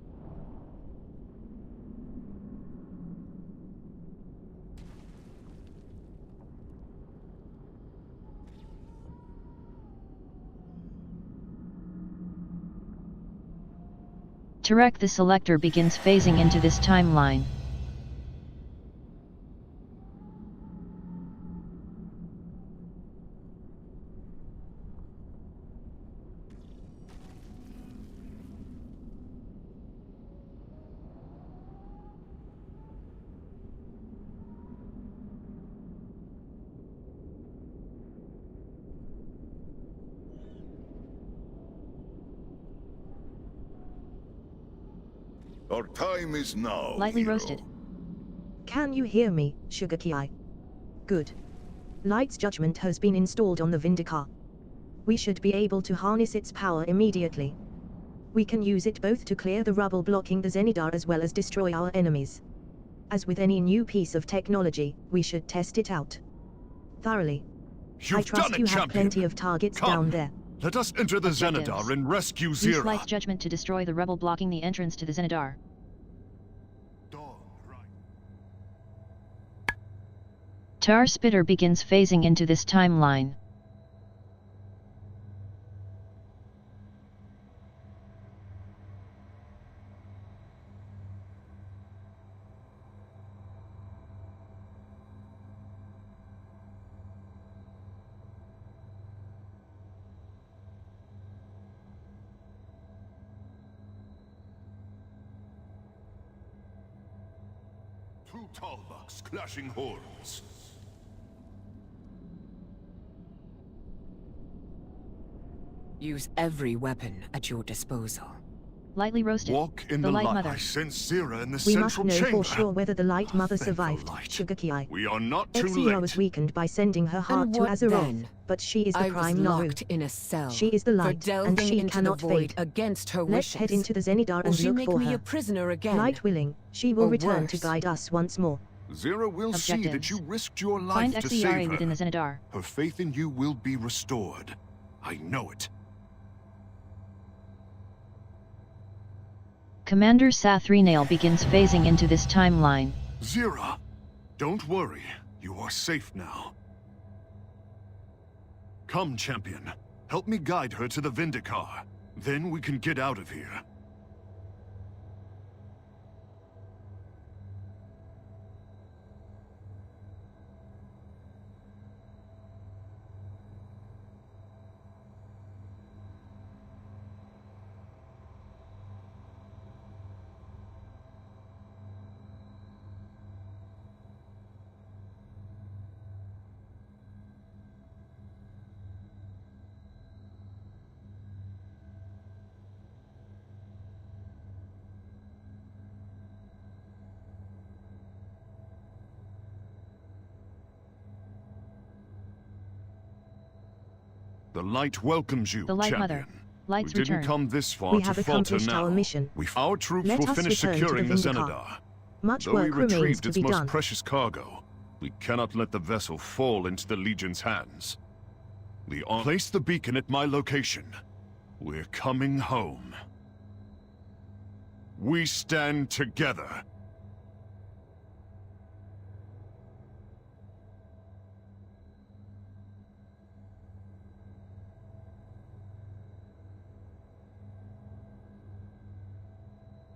Tarek the Selector begins phasing into this timeline. Our time is now. Lightly hero. roasted. Can you hear me, Sugaki? Good. Light's judgment has been installed on the Vindicar. We should be able to harness its power immediately. We can use it both to clear the rubble blocking the Zenidar as well as destroy our enemies. As with any new piece of technology, we should test it out thoroughly. I trust you have plenty of targets down there. Let us enter the Zenidar and rescue Use Zira. Light's judgment to destroy the rebel blocking the entrance to the Zenidar. Tar Spitter begins phasing into this timeline. Two Talbuks clashing horns. Use every weapon at your disposal. Lightly roasted. Walk in the Light Mother. I sense Zira in the We must central know chamber. for sure whether the Light Mother survived, Sugaki. We are not too Exira late. was weakened by sending her heart And to what Azeroth, then? but she is the I was prime Naru. locked in a cell. She is the for light, delving and she into cannot the void fade. against her Let's wishes. head into the Zenidar Will and she look make for me her. a prisoner again? Light willing, she will Or return to worse? guide us once more. Zira will see that Objectives. you risked your life Find to XERA save her. within the Zenidar. Her faith in you will be restored. I know it. Commander Sathrenail begins phasing into this timeline. Zira, don't worry. You are safe now. Come, champion. Help me guide her to the Vindicar. Then we can get out of here. The light welcomes you, The Light champion. Mother. Light's We didn't return. come this far We to have falter accomplished now. our mission. Our troops Let will us finish return to securing the the Vindicar. Zenidar. Much Though work we remains retrieved to its be most done. precious cargo, we cannot let the vessel fall into the Legion's hands. Place the beacon at my location. We're coming home. We stand together.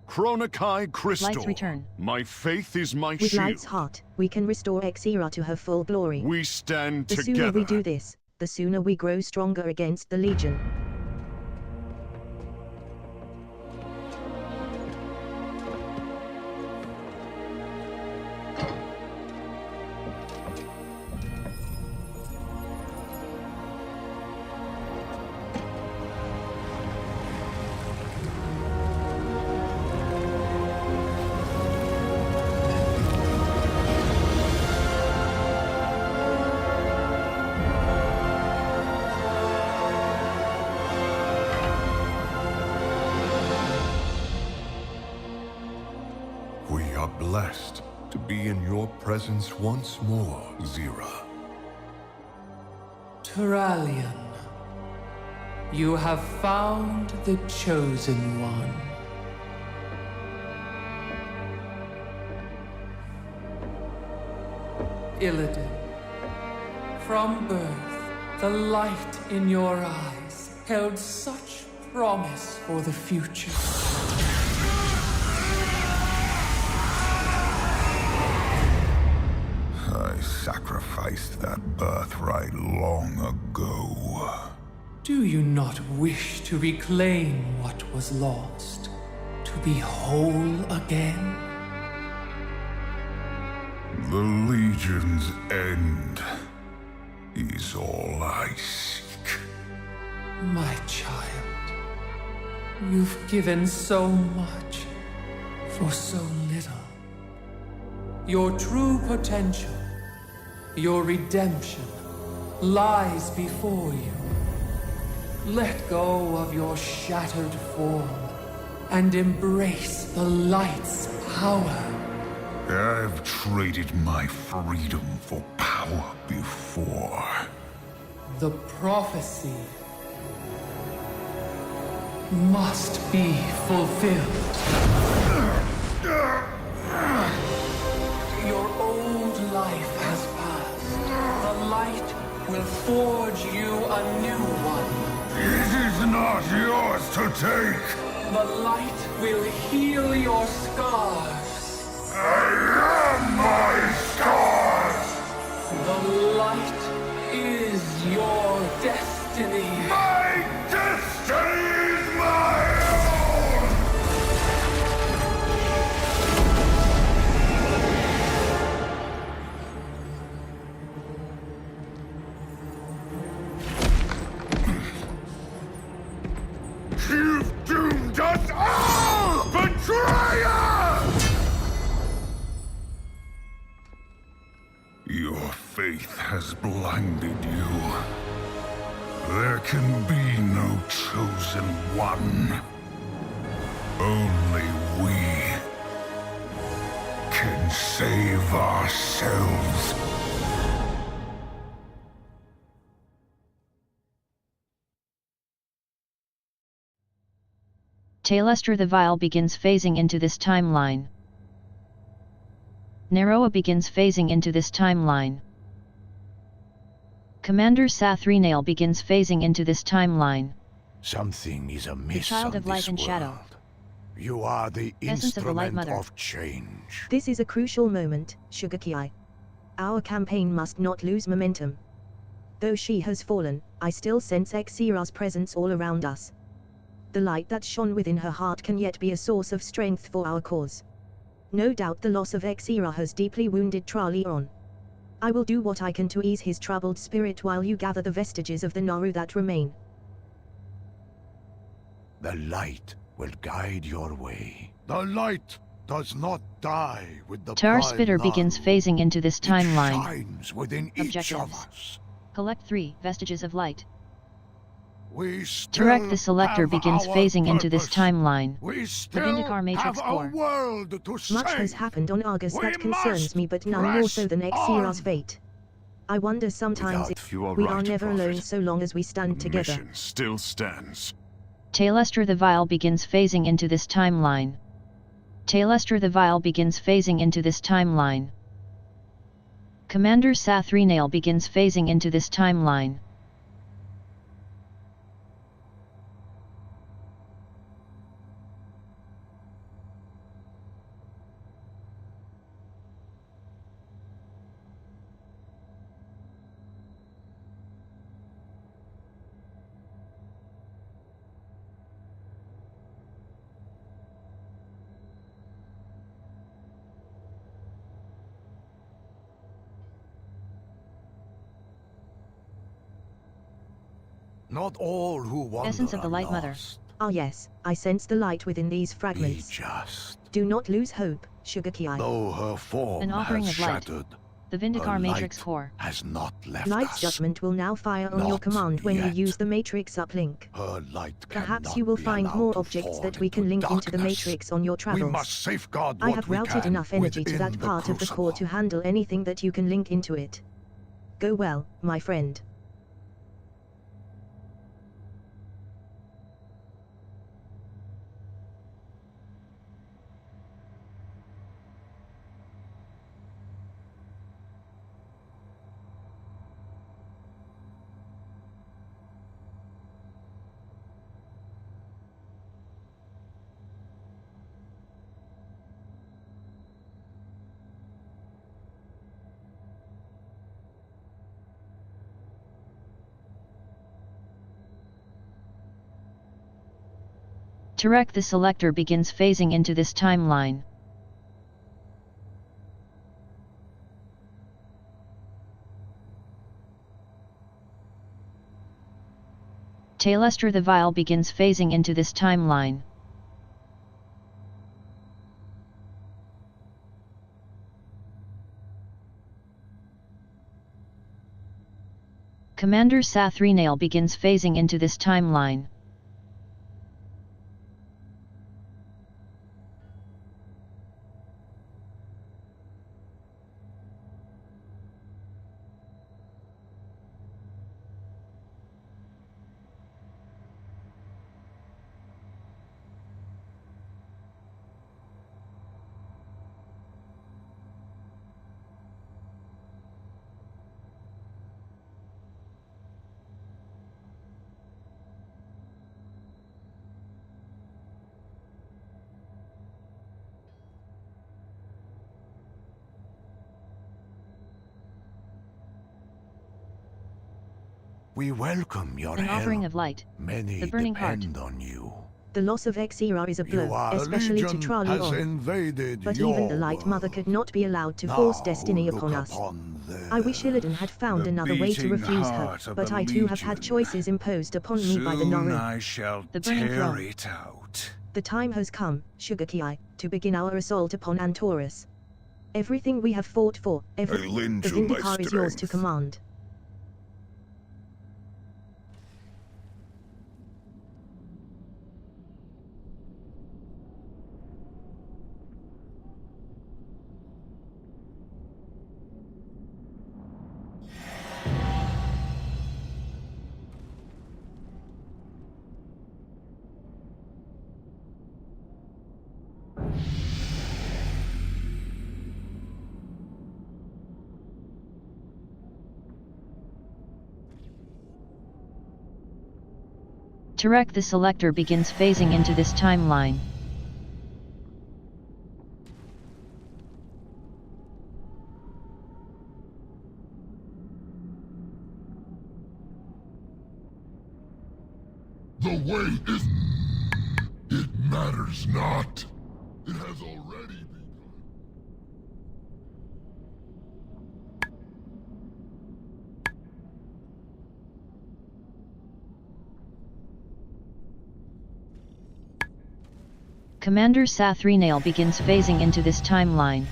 Chronokai Crystal. Light's return. My faith is my With shield. Light's heart, we can restore Exira to her full glory. We stand The together. sooner we do this, the sooner we grow stronger against the Legion. We are blessed to be in your presence once more, Zira. Turalian, you have found the Chosen One. Illidan, from birth, the light in your eyes held such promise for the future. I sacrificed that birthright long ago. Do you not wish to reclaim what was lost? To be whole again? The Legion's end is all I seek. My child, you've given so much for so little. Your true potential, your redemption, lies before you. Let go of your shattered form and embrace the light's power. I've traded my freedom for power before. The prophecy must be fulfilled. Your old life has passed. The light will forge you a new one. It is not yours to take. The light will heal your scars. I am my scars. The light is your destiny. My destiny is my own! You've doomed us all! Betrayer! Your faith has blinded you. There can be no chosen one. Only we can save ourselves. Tailestra the Vile begins phasing into this timeline. Naroa begins phasing into this timeline. Commander Sathrenail begins phasing into this timeline. Something is The amiss child on of light this and world. shadow. You are the Essence of the Light instrument Mother. of change. This is a crucial moment, Sugaki. Our campaign must not lose momentum. Though she has fallen, I still sense Exira's presence all around us. The light that shone within her heart can yet be a source of strength for our cause. No doubt the loss of Exira has deeply wounded Traleon. I will do what I can to ease his troubled spirit while you gather the vestiges of the Naru that remain. The light will guide your way. The light does not die with the Tar prime Spitter Naru. begins phasing into this timeline. Shines within each of Objectives. us. Collect 3 vestiges of light. We still Turek the Selector have begins our phasing into this purpose. timeline. We The still Vindikar Matrix have a Core. world to Much save. has happened on Argus We that concerns must me, but none more press so than Exira's on. fate. I wonder sometimes Without you are we right, are never alone Prophet. so long as we stand The together. mission still stands. Tailestra the Vile begins phasing into this timeline. Tailestra the Vile begins phasing into this timeline. Commander Sathrenail begins phasing into this timeline. Not all who wander Essence of the are Light Mother. lost. Ah yes, I sense the light within these Be fragments. just. Do not lose hope, Sugaki. Though her form An offering has of light. shattered, The Vindikar her Matrix light Core. has not left Light's us. judgment will now fire on your Not command when yet. you use the Matrix uplink. Her light Perhaps cannot you will be find allowed more to objects fall that we can into link into the darkness. Matrix on your travels. We must safeguard I what have we routed can enough energy to within that the part of the core crucible. to handle anything that you can link into it. Go well, my friend. Turek the Selector begins phasing into this timeline. Tailestra the Vile begins phasing into this timeline. Commander Sathrenail begins phasing into this timeline. We welcome your An help. offering of light. Many The burning heart. depend on you. The loss of Exira is a blow, Your especially to legion has Trallion. invaded But your even the Light world. Mother could not be allowed to force Now destiny look upon us. upon theirs. I wish Illidan had found The another way to beating refuse her, heart of but the I too have had Legion. choices imposed upon me by the Soon Naru. I shall The burning tear throne. it out. The time has come, Sugarkey, to begin our assault upon Antorus. Everything we have fought for, I the lend you my Vindicar is yours to strength. command. Tarek the Selector begins phasing into this timeline. The wait is... It matters not. It has already begun. Commander Sathrenail begins phasing into this timeline.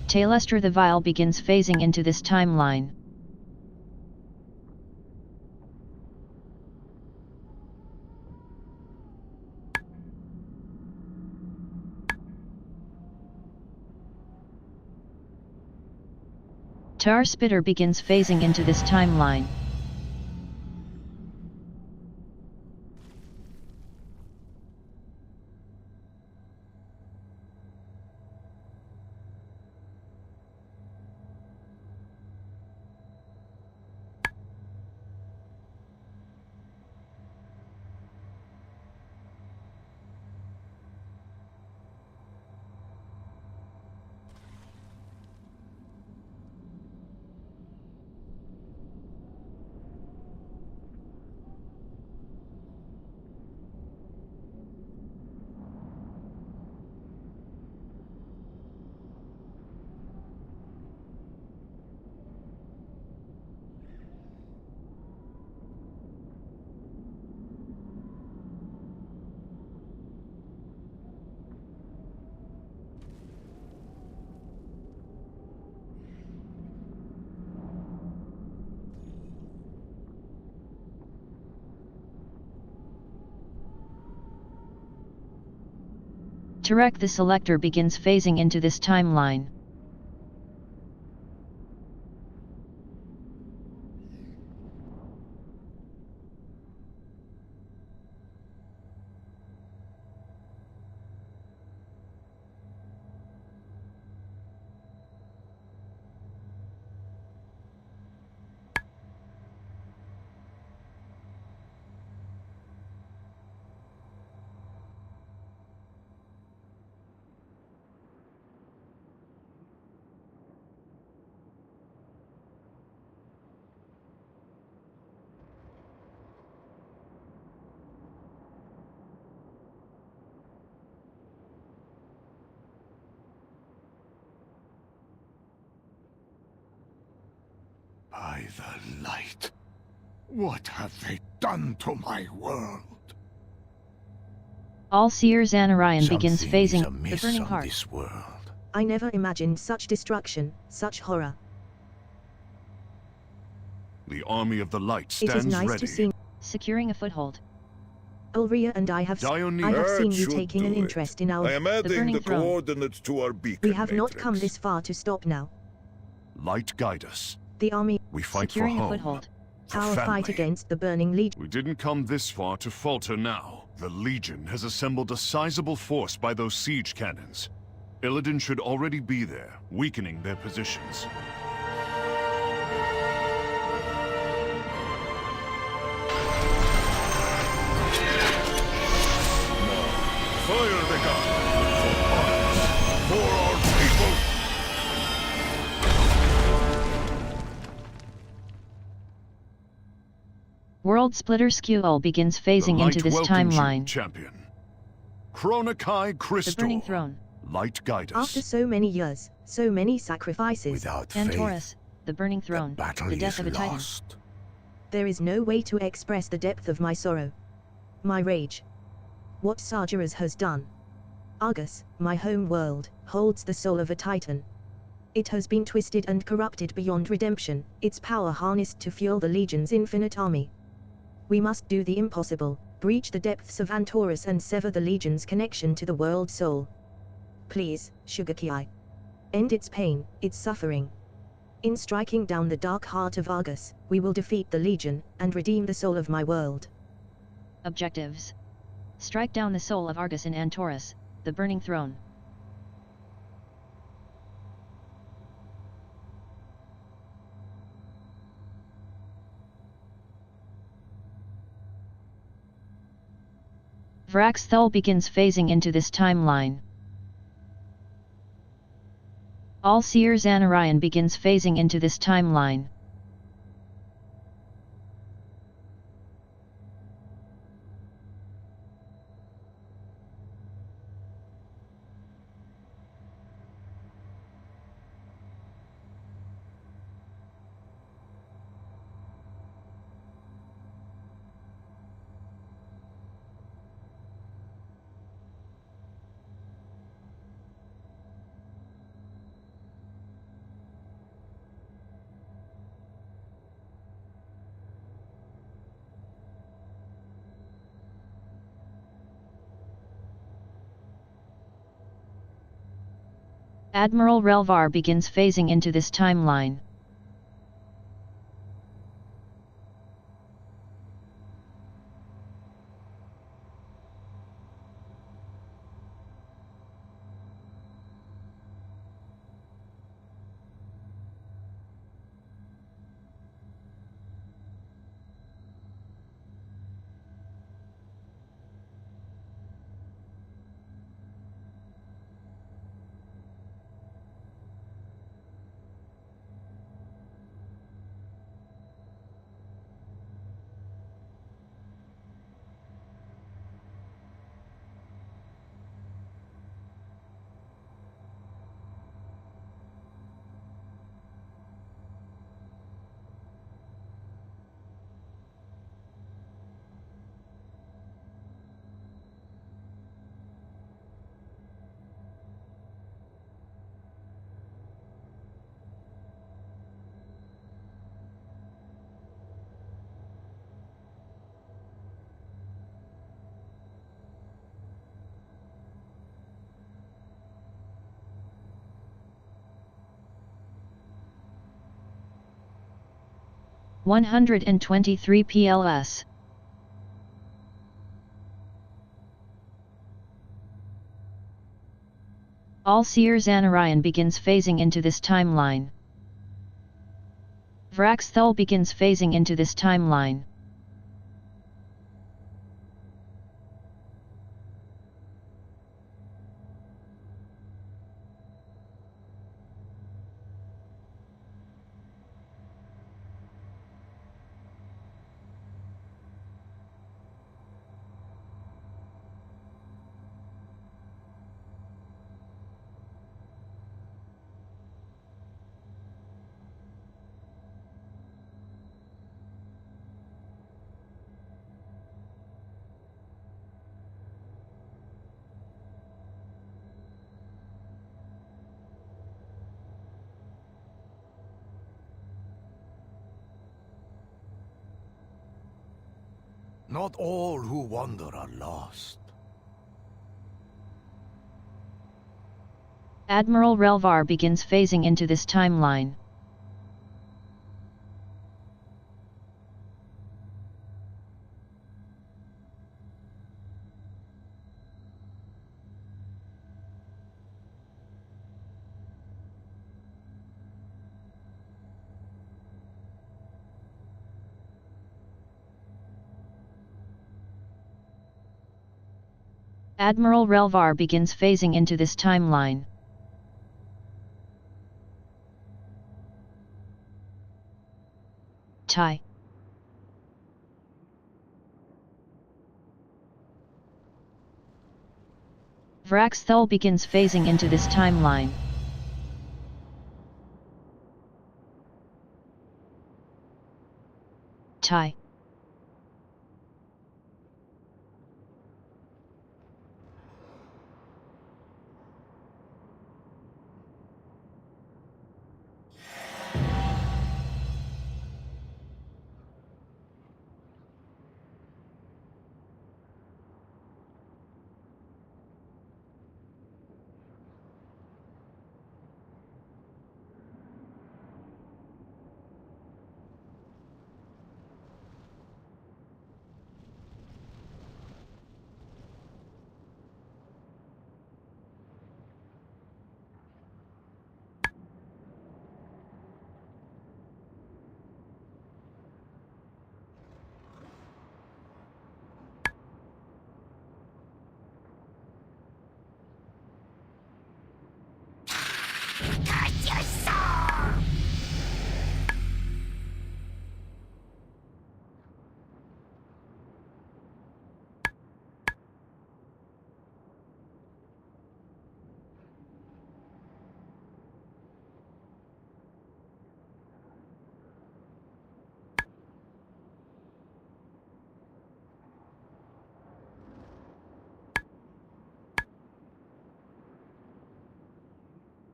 Tailestra the Vile begins phasing into this timeline. Tar Spitter begins phasing into this timeline. Tarek the Selector begins phasing into this timeline. By the light, what have they done to my world? All-Seer Zanarian begins Something is phasing the amiss burning on heart. this world. I never imagined such destruction, such horror. The army of the light It stands is nice ready. to see. Securing a foothold. Ulria and I have That seen you should taking an do it. interest in our... I am adding burning the throne. coordinates to our beacon We have not matrix. come this far to stop now. Light guide us. The army... We fight Securing for a home. foothold. For Our family. fight against the Burning Legion. We didn't come this far to falter now. The Legion has assembled a sizable force by those siege cannons. Illidan should already be there, weakening their positions. Fire the gun! For arms! For our people! World Splitter Skull begins phasing The into light this welcomes you, timeline. champion. Chronokai Crystal. The Burning Throne. Light guide us. After so many years, so many sacrifices. Without Antorus, the Burning Throne, the death of a titan. lost. There is no way to express the depth of my sorrow. My rage. What Sargeras has done. Argus, my home world, holds the soul of a titan. It has been twisted and corrupted beyond redemption, its power harnessed to fuel the Legion's infinite army. We must do the impossible, breach the depths of Antorus and sever the Legion's connection to the world soul. Please, Shugakiai. End its pain, its suffering. In striking down the dark heart of Argus, we will defeat the Legion, and redeem the soul of my world. Objectives. Strike down the soul of Argus in Antorus, the Burning Throne. Vraxthul begins phasing into this timeline. All Seer Zanarayan begins phasing into this timeline. Admiral Relvar begins phasing into this timeline. $123 PLS. All Seer Zanarayan begins phasing into this timeline. Vraxthul begins phasing into this timeline. Not all who wander are lost. Admiral Relvar begins phasing into this timeline. Admiral Relvar begins phasing into this timeline. Tie. Vraxthul begins phasing into this timeline. Tie.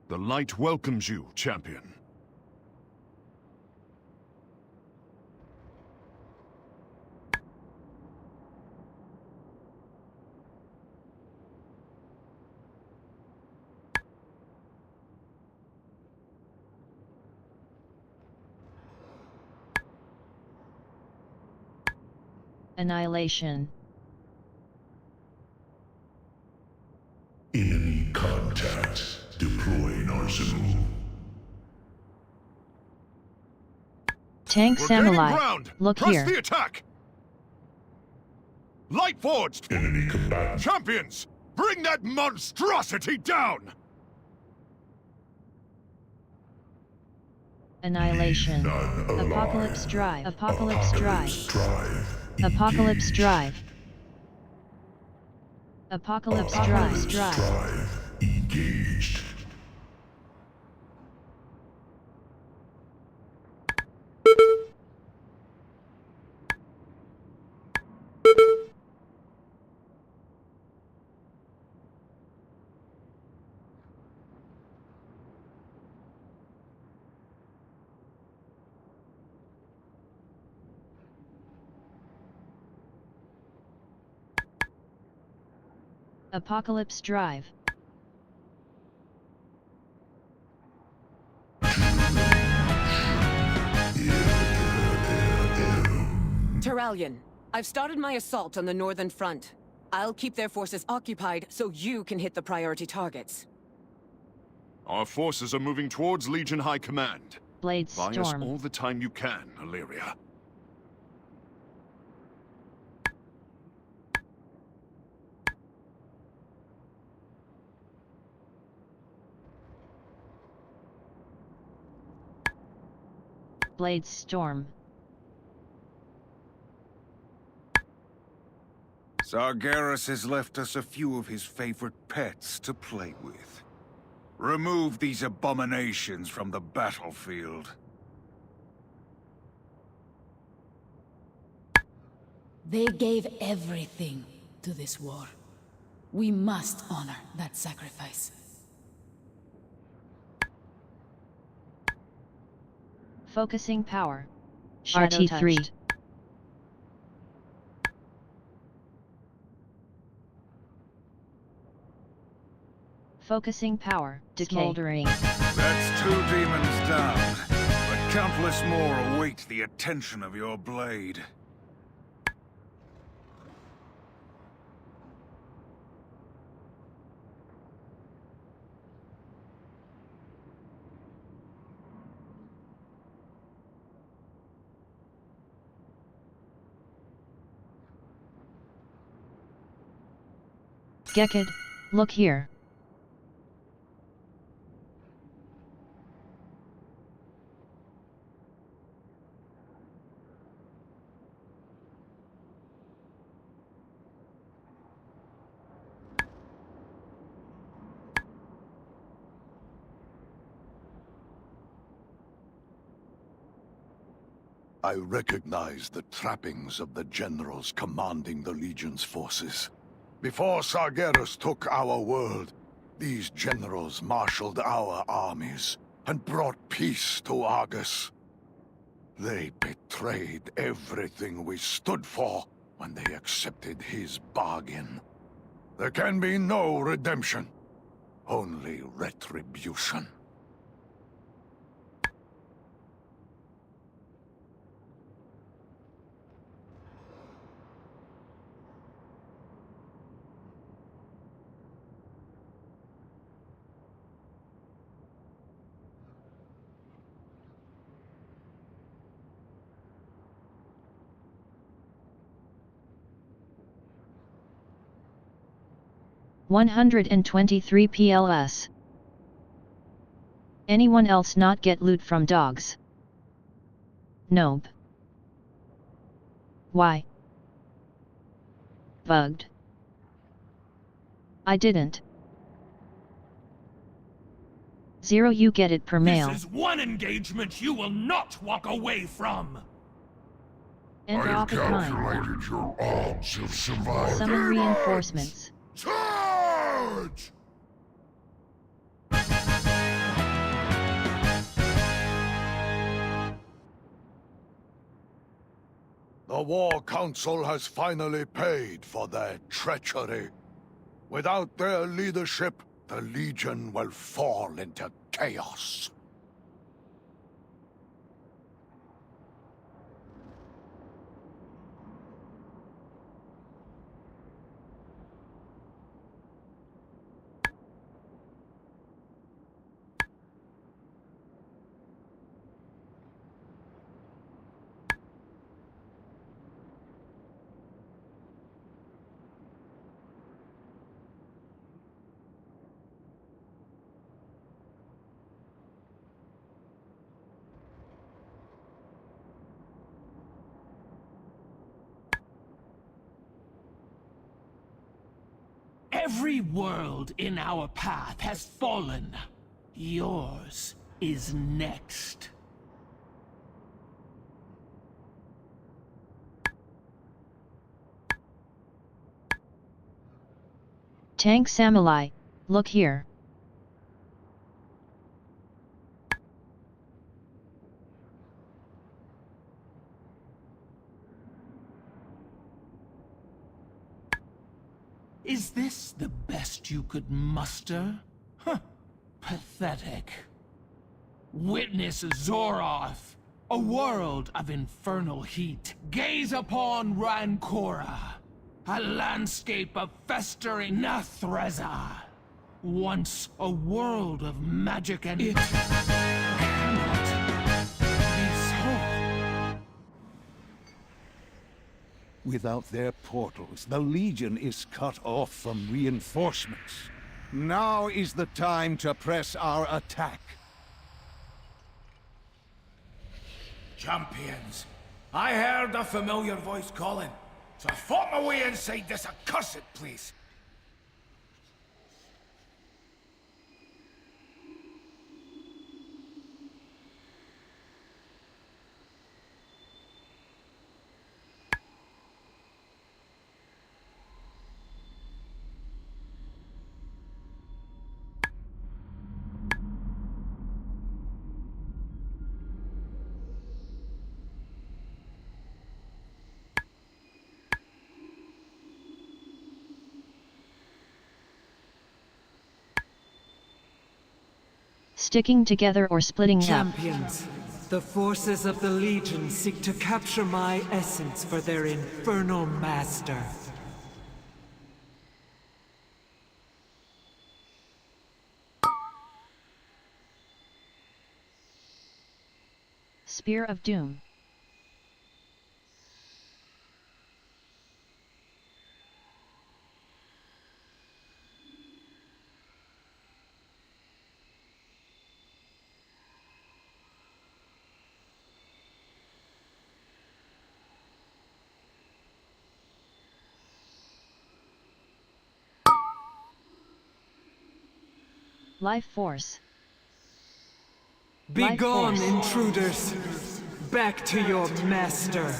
The light welcomes you, champion. Annihilation. Enemy contact. Deploying arsenal. Tank We're gaining Samurai, ground. look Press here. the attack. Light forged. Enemy combatant. Champions, bring that monstrosity down. Annihilation. None alive. Apocalypse Drive. Apocalypse Drive. Drive. Apocalypse Engaged. Drive. Apocalypse Drive. Drive. Engaged. Apocalypse Drive. Terralion, I've started my assault on the northern front. I'll keep their forces occupied so you can hit the priority targets. Our forces are moving towards Legion High Command. Blade Buy us Storm. all the time you can, Illyria. Blade Storm. Sargeras has left us a few of his favorite pets to play with. Remove these abominations from the battlefield. They gave everything to this war. We must honor that sacrifice. Focusing power. Shadow RT3. touched. Focusing power. Smoldering. That's 2 demons down, but countless more await the attention of your blade. Gekid, look here. I recognize the trappings of the generals commanding the Legion's forces. Before Sargeras took our world, these generals marshaled our armies and brought peace to Argus. They betrayed everything we stood for when they accepted his bargain. There can be no redemption, only retribution. 123 PLS. Anyone else not get loot from dogs? Nope. Why? Bugged. I didn't. 0 you get it per mail. This is one engagement you will not walk away from! And I have opposite mine. calculated your odds of survival. Summon reinforcements. Charge! The War Council has finally paid for their treachery. Without their leadership, the Legion will fall into chaos. Every world in our path has fallen. Yours is next. Tank Samurai, look here. Is this the best you could muster? Huh. Pathetic. Witness Zoroth, a world of infernal heat. Gaze upon Rancora, a landscape of festering Nathreza. Once a world of magic and... It cannot be so. Without their portals, the Legion is cut off from reinforcements. Now is the time to press our attack. Champions, I heard a familiar voice calling, so I fought my way inside this accursed place. Sticking together or splitting up. Champions, the forces of the Legion seek to capture my essence for their infernal master. Spear of Doom. Life Force. Begone, intruders! Back to your master!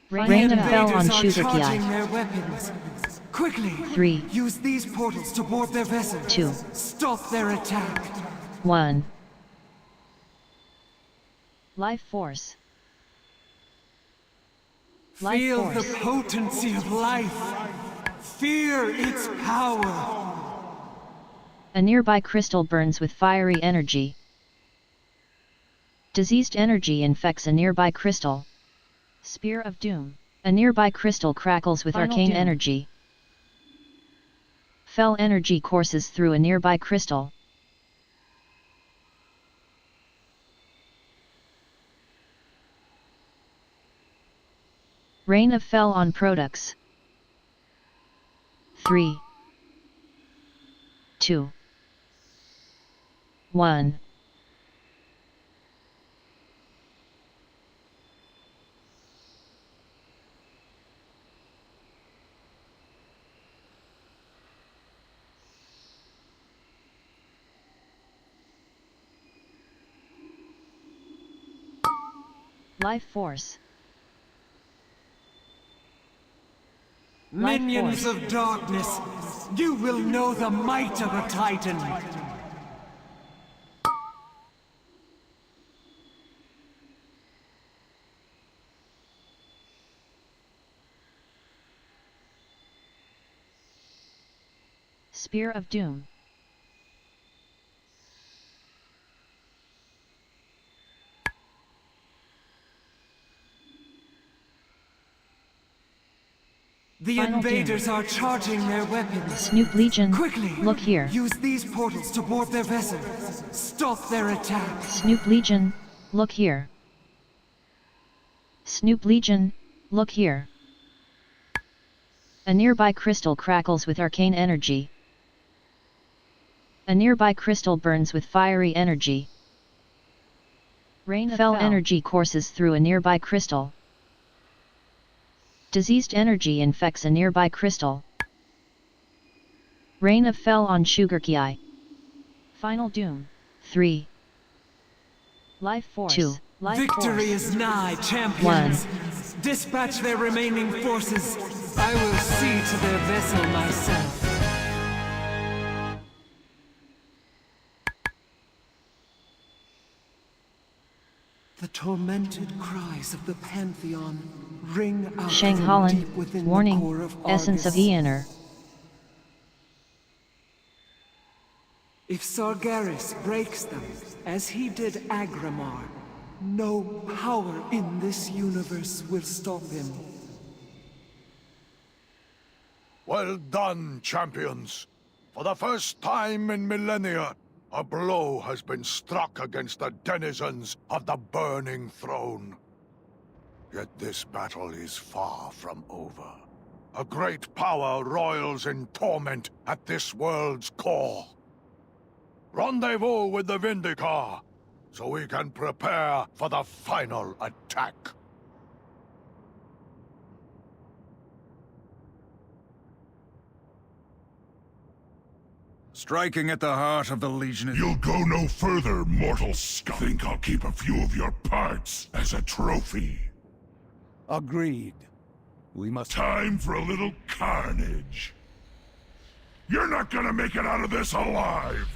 Rain of Fell on charging Shugerki. their weapons. Quickly! 3. Use these portals to board their vessel. 2. Stop their attack. 1. Life Force. Feel the potency of life. Fear its power. A nearby crystal burns with fiery energy. Diseased energy infects a nearby crystal. Spear of Doom. A nearby crystal crackles with arcane energy. Fell energy courses through a nearby crystal. Rain of Fell on products. 3. 2. 1. Life Force. Minions of darkness, you will know the might of a Titan. Spear of Doom. The invaders are charging their weapons. Snoop Legion, quickly, look here. Use these portals to board their vessel. Stop their attack. Snoop Legion, look here. Snoop Legion, look here. A nearby crystal crackles with arcane energy. A nearby crystal burns with fiery energy. Rain of Fell energy courses through a nearby crystal. Diseased energy infects a nearby crystal. Rain of Fell on Shugerki. Final Doom. 3. Life Force. 2. Life Victory Force. is nigh, champions. 1. Dispatch their remaining forces. I will see to their vessel myself. The tormented cries of the Pantheon ring out Shang from Holland, deep within warning, the core of essence of Argus. Eoner. If Sargeras breaks them, as he did Agramar, no power in this universe will stop him. Well done, champions. For the first time in millennia, a blow has been struck against the denizens of the Burning Throne. Yet this battle is far from over. A great power roils in torment at this world's core. Rendezvous with the Vindicar, so we can prepare for the final attack. Striking at the heart of the Legion is... You'll go no further, mortal scum. Think I'll keep a few of your parts as a trophy. Agreed. We must... Time for a little carnage. You're not gonna make it out of this alive!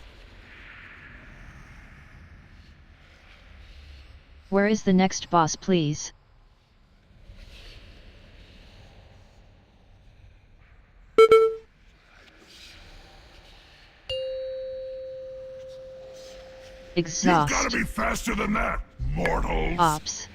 Where is the next boss, please? Exhaust. You've gotta be faster than that, mortals! Ops.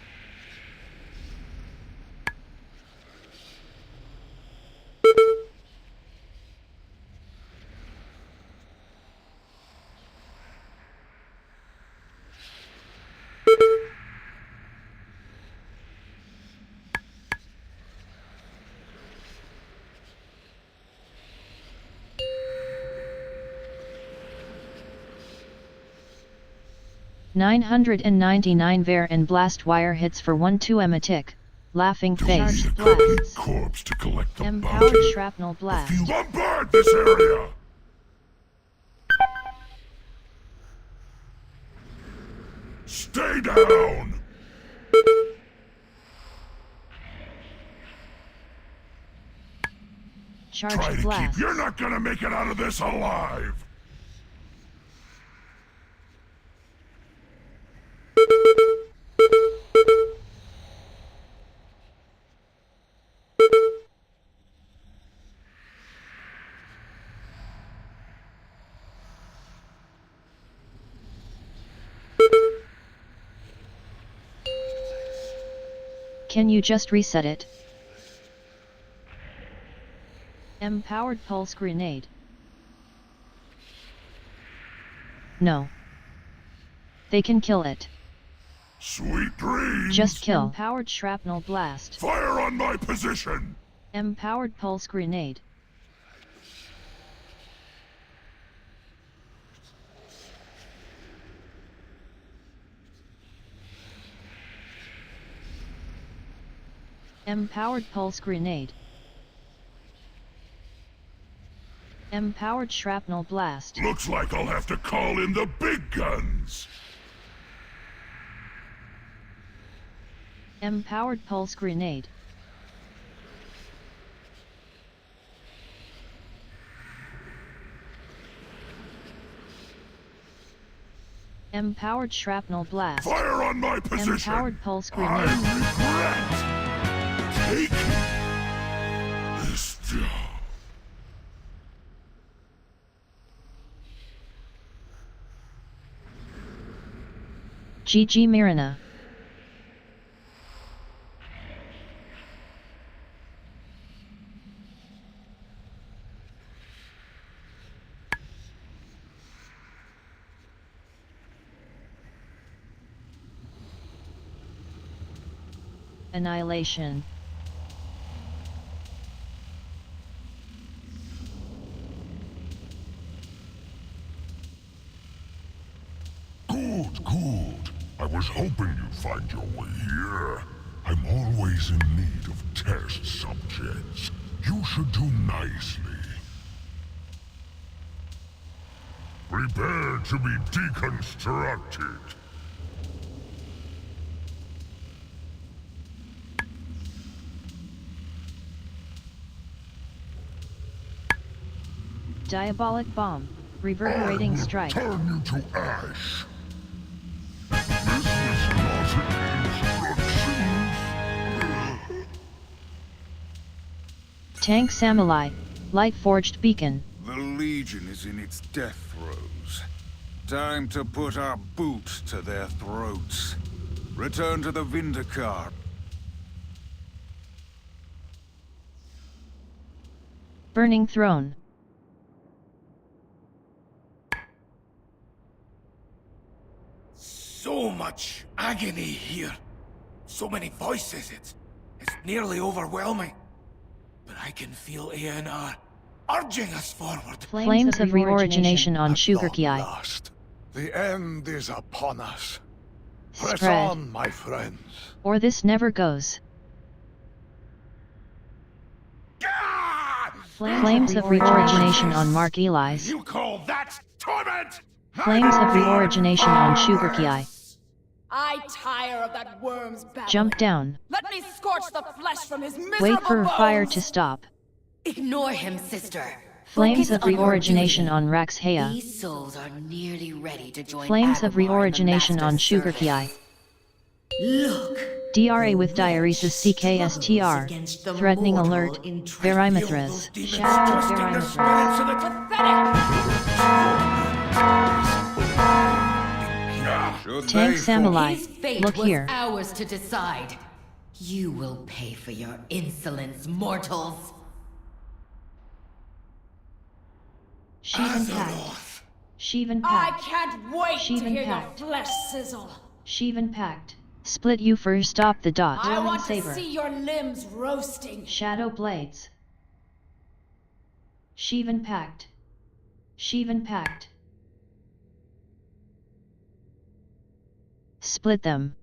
$999 Bear and Blast Wire hits for 1-2 a tick. Laughing face. Blasts. Corpse to collect the Empowered bounty. Shrapnel Blast. If you bombard this area! Stay down! Charge Try to Blast. keep. You're not gonna make it out of this alive! Can you just reset it? Empowered Pulse Grenade. No. They can kill it. Sweet dreams! Just kill. Empowered Shrapnel Blast. Fire on my position! Empowered Pulse Grenade. Empowered Pulse Grenade. Empowered Shrapnel Blast. Looks like I'll have to call in the big guns! Empowered Pulse Grenade. Empowered Shrapnel Blast. Fire on my position! Empowered Pulse Grenade. Take this job. GG Mirana. Annihilation. Good, good. I was hoping you'd find your way here. I'm always in need of test subjects. You should do nicely. Prepare to be deconstructed. Diabolic Bomb. Reverberating Strike. Turn you to ash. This is not instructions. Tank Samurai. Light Forged Beacon. The Legion is in its death throes. Time to put our boot to their throats. Return to the Vindicar. Burning Throne. So much agony here. So many voices, it's nearly overwhelming. But I can feel ANR urging us forward. Flames of Reorigination on Shugerki. Last. The end is upon us. Press Spread. on, my friends. Or this never goes. Flames of Reorigination on Mark Eli's. You call that torment? Flames of Reorigination on Shugerki. I tire of that worm's battle. Jump down. Let me scorch the flesh from his miserable Wait for bones. fire to stop. Ignore him, sister. Flames of Focus on your Reorigination duty. on Raxhea. These souls are nearly ready to join Flames of Agramar in the Reorigination on Master's Shugerki. service. Look. DRA with diuresis CKSTR. Threatening alert. Verimithras. Shadow Verimithras. Tank Samurai. His fate Look was here. ours to decide. You will pay for your insolence, mortals. Shivan Pact. Shivan I Pact. can't wait to Shivan hear Pact. the flesh sizzle. Shivan Pact. Split you first. Stop the dot. I want Saber. to see your limbs roasting. Shadow Blades. Shivan Pact. Shivan Pact. Split them.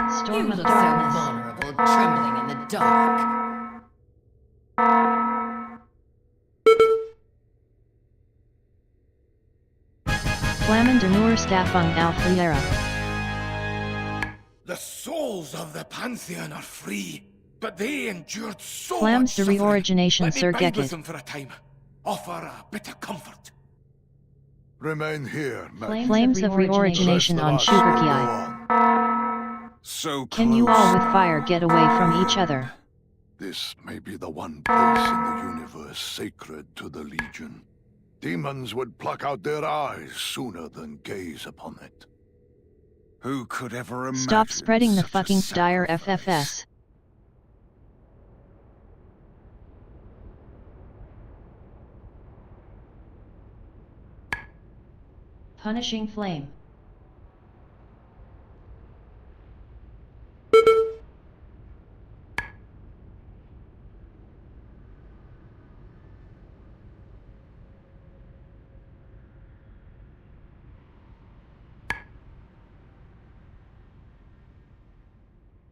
Storm You of look Darkness. so vulnerable, trembling in the dark. Flammen der Nur Staffung auf Lera. The souls of the Pantheon are free, but they endured so Flams much the suffering. reorigination, Let me Sir bide with Gekit. them for a time. Offer a bit of comfort. Remain here, man. Flames of reorigination on Sugarki. So Can you all with fire get away from each other? This may be the one place in the universe sacred to the Legion. Demons would pluck out their eyes sooner than gaze upon it. Who could ever imagine? Stop spreading the such a fucking dire sacrifice? FFS. Punishing Flame.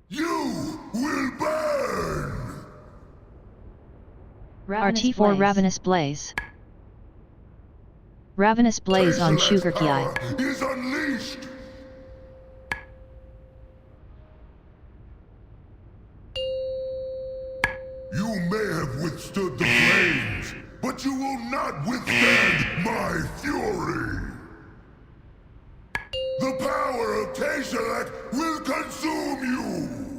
You will burn! RT for Ravenous Blaze. Ravenous Blaze on Sugarki. Is unleashed! You may have withstood the flames, but you will not withstand my fury! The power of Tesseract will consume you!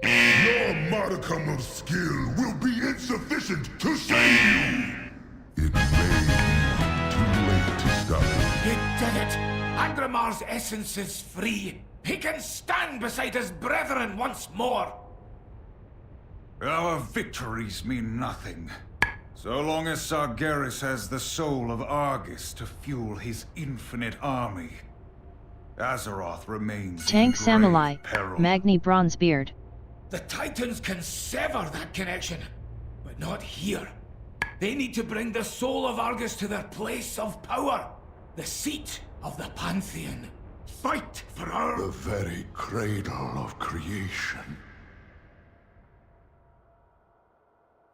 Your modicum of skill will be insufficient to save you! It may be too late to stop it. He did it! Agramar's essence is free. He can stand beside his brethren once more. Our victories mean nothing. So long as Sargeras has the soul of Argus to fuel his infinite army, Azeroth remains Tank in Samurai. grave peril. Magni Bronzebeard. The Titans can sever that connection, but not here. They need to bring the soul of Argus to their place of power, the seat of the Pantheon. Fight for our... The very cradle of creation.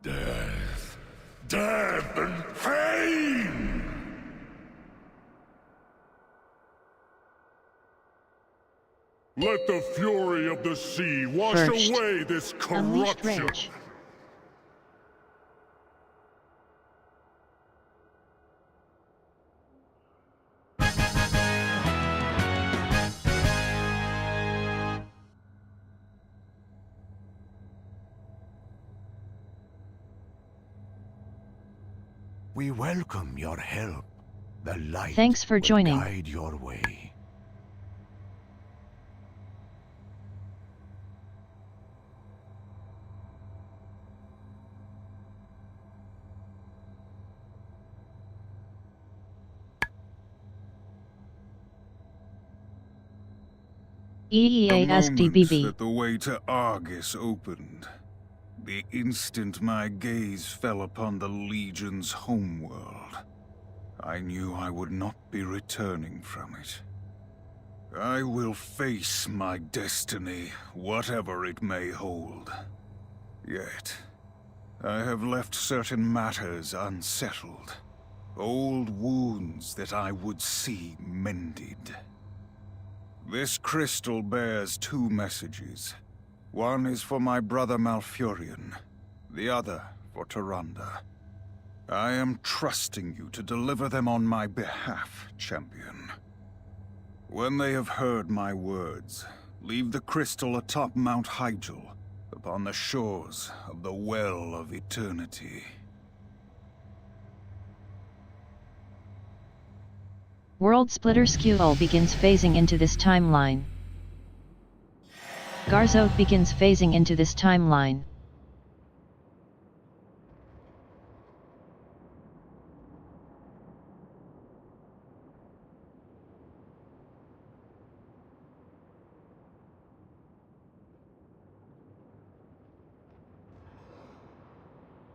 Death. Death and pain! Let the fury of the sea wash First, away this Unleashed corruption! Rage. We welcome your help. The light Thanks for will joining. guide your way. The moment EEASDBB. that the way to Argus opened, the instant my gaze fell upon the Legion's homeworld, I knew I would not be returning from it. I will face my destiny, whatever it may hold. Yet, I have left certain matters unsettled. Old wounds that I would see mended. This crystal bears two messages. One is for my brother Malfurion, the other for Tyrande. I am trusting you to deliver them on my behalf, champion. When they have heard my words, leave the crystal atop Mount Hyjal, upon the shores of the Well of Eternity. World Splitter Skull begins phasing into this timeline. Garzoth begins phasing into this timeline.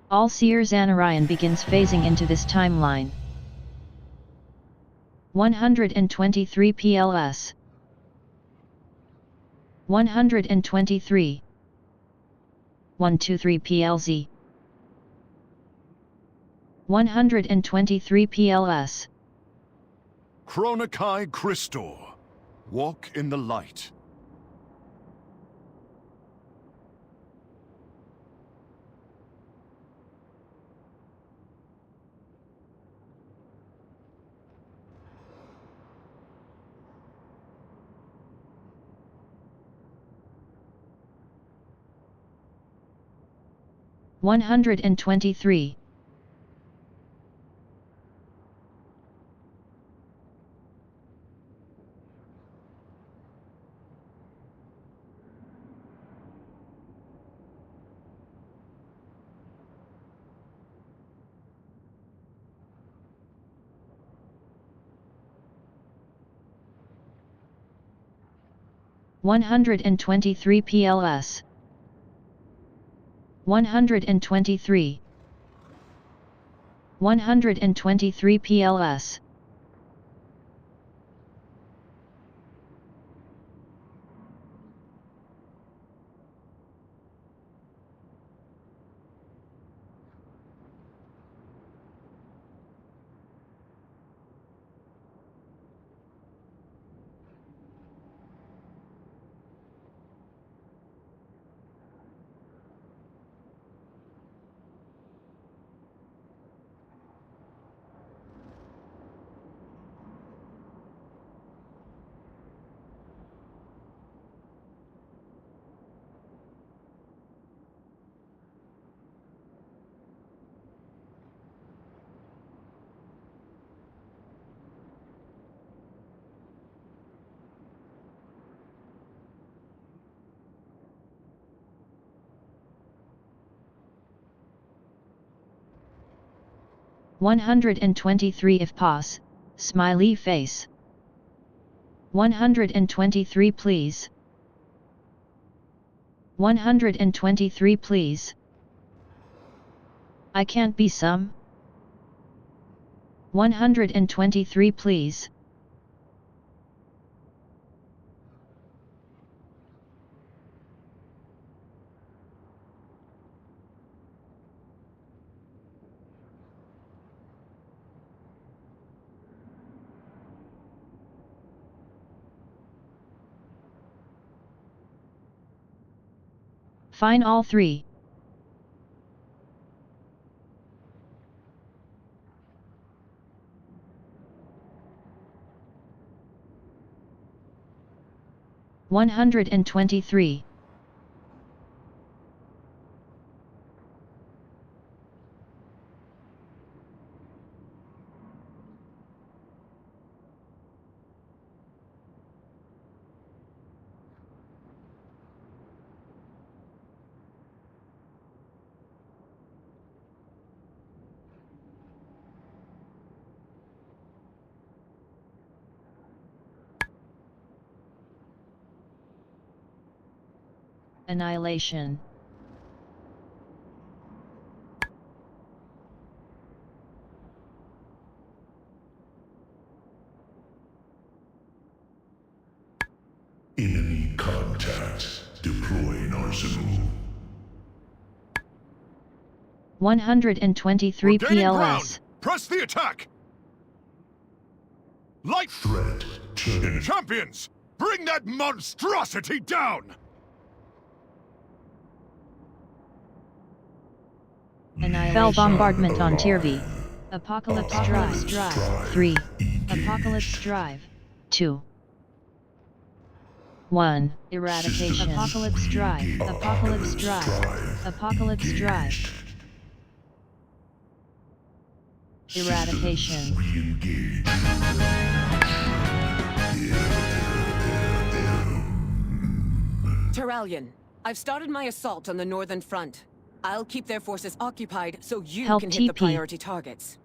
All Seer Zanarian begins phasing into this timeline. 123 PLS 123 123 PLZ 123 PLS Chronikai Christor, walk in the light. One hundred and 23. One hundred and 23 PLS 123 123 PLS One hundred and 23 if pos, smiley face. 123 please. 123 please. I can't be some. 123 please. Fine all three. One hundred and 23. Annihilation. Enemy contact. Deploying arsenal. 123 We're gaining PLS. ground. Press the attack! Light Threat. Champions! Bring that monstrosity down! Fell bombardment on Tier V. Apocalypse Drive. 3. Apocalypse Drive. 2. 1. Eradication. Apocalypse Drive. Apocalypse Drive. Apocalypse Drive. Eradication. Terralion, I've started my assault on the northern front. I'll keep their forces occupied so you Help can hit the TP. priority targets.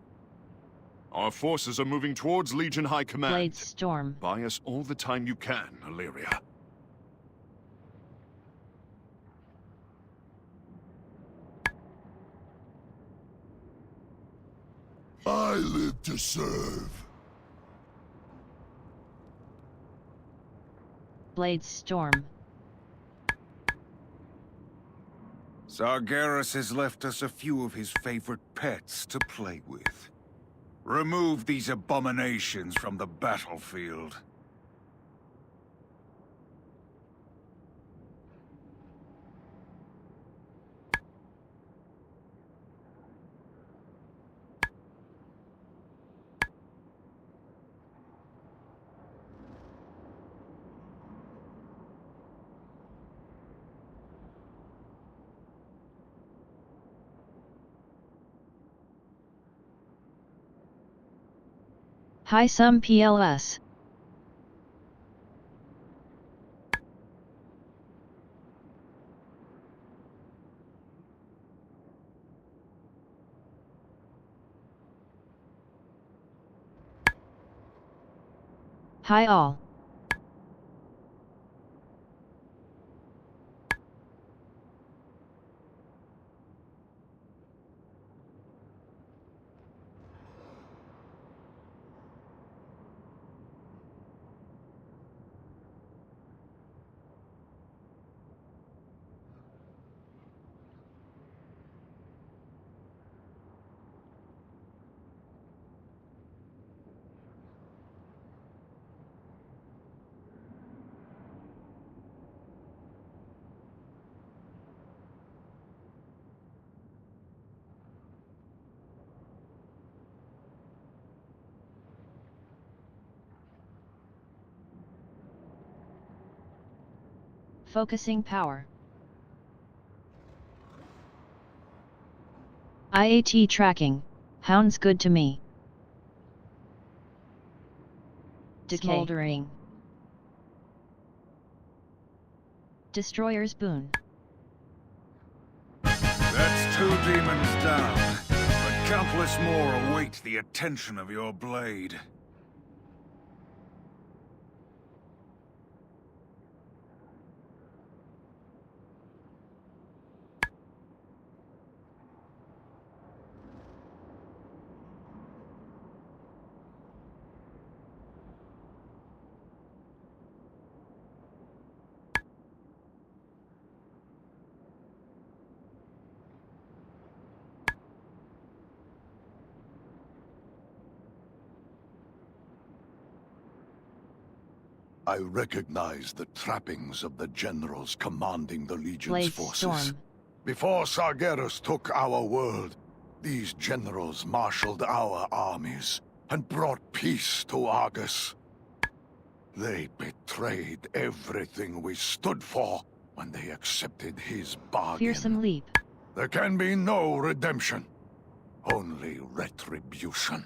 Our forces are moving towards Legion High Command. Blade Storm. Buy us all the time you can, Illyria. I live to serve. Blade Storm. Sargeras has left us a few of his favorite pets to play with. Remove these abominations from the battlefield. High Sum PLS. Hi all. Focusing power. IAT tracking. Hound's good to me. Smoldering. Destroyer's boon. That's 2 demons down, but countless more await the attention of your blade. I recognize the trappings of the generals commanding the Legion's Blade forces. Storm. Before Sargeras took our world, these generals marshaled our armies and brought peace to Argus. They betrayed everything we stood for when they accepted his bargain. Fearsome leap. There can be no redemption, only retribution.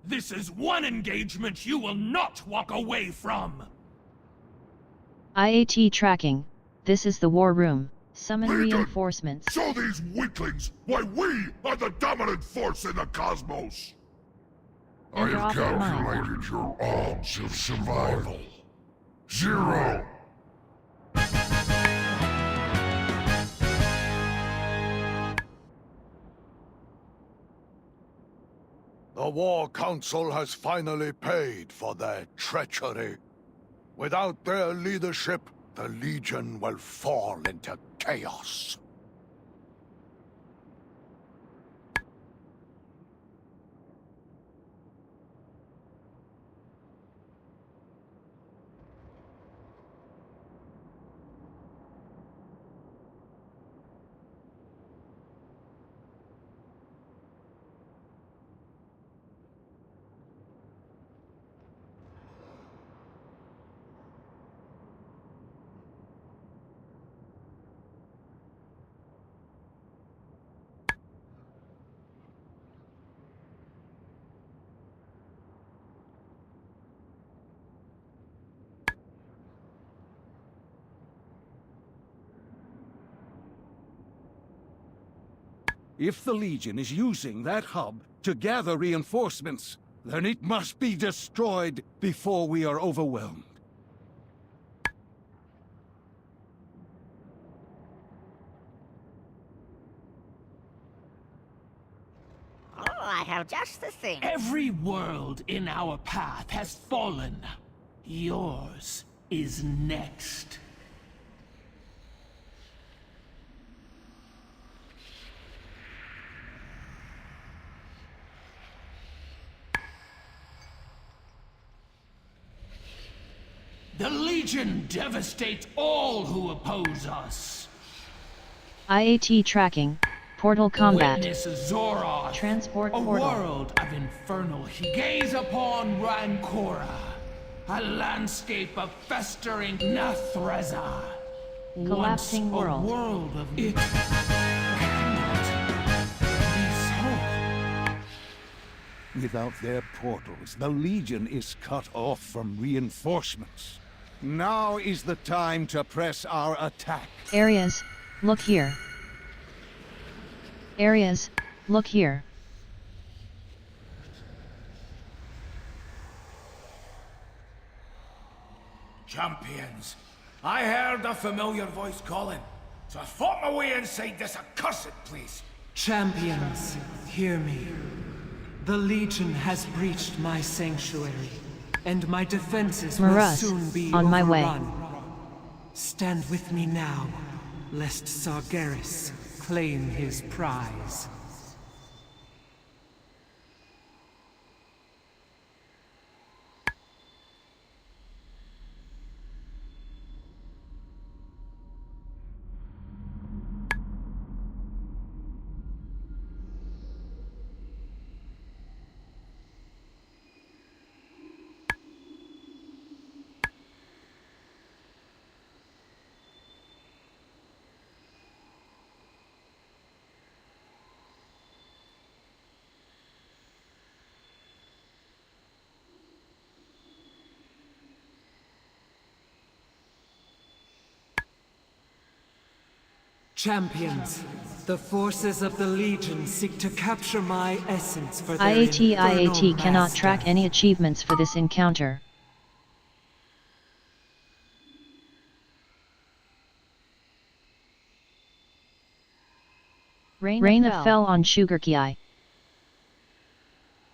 This is one engagement you will not walk away from! IAT tracking. This is the war room. Summon Leader, reinforcements. show these weaklings why we are the dominant force in the cosmos! I Enter have offline. calculated your odds of survival. 0. The War Council has finally paid for their treachery. Without their leadership, the Legion will fall into chaos. If the Legion is using that hub to gather reinforcements, then it must be destroyed before we are overwhelmed. Oh, I have just the thing. Every world in our path has fallen. Yours is next. The Legion devastates all who oppose us. IAT tracking. Portal combat. Witness Zoroth, Transport a portal. world of infernal heat. Gaze upon Rancora, a landscape of festering Nathreza. Collapsing Once world. a world of it cannot be so. Without their portals, the Legion is cut off from reinforcements. Now is the time to press our attack. Areas, look here. Areas, look here. Champions, I heard a familiar voice calling, so I fought my way inside this accursed place. Champions, hear me. The Legion has breached my sanctuary, and my defenses will Maras, soon be on my way. overrun. Stand with me now, lest Sargeras claim his prize. Champions, the forces of the Legion seek to capture my essence for their IAT cannot master. track any achievements for this encounter. Rain of fell on Sugarkey.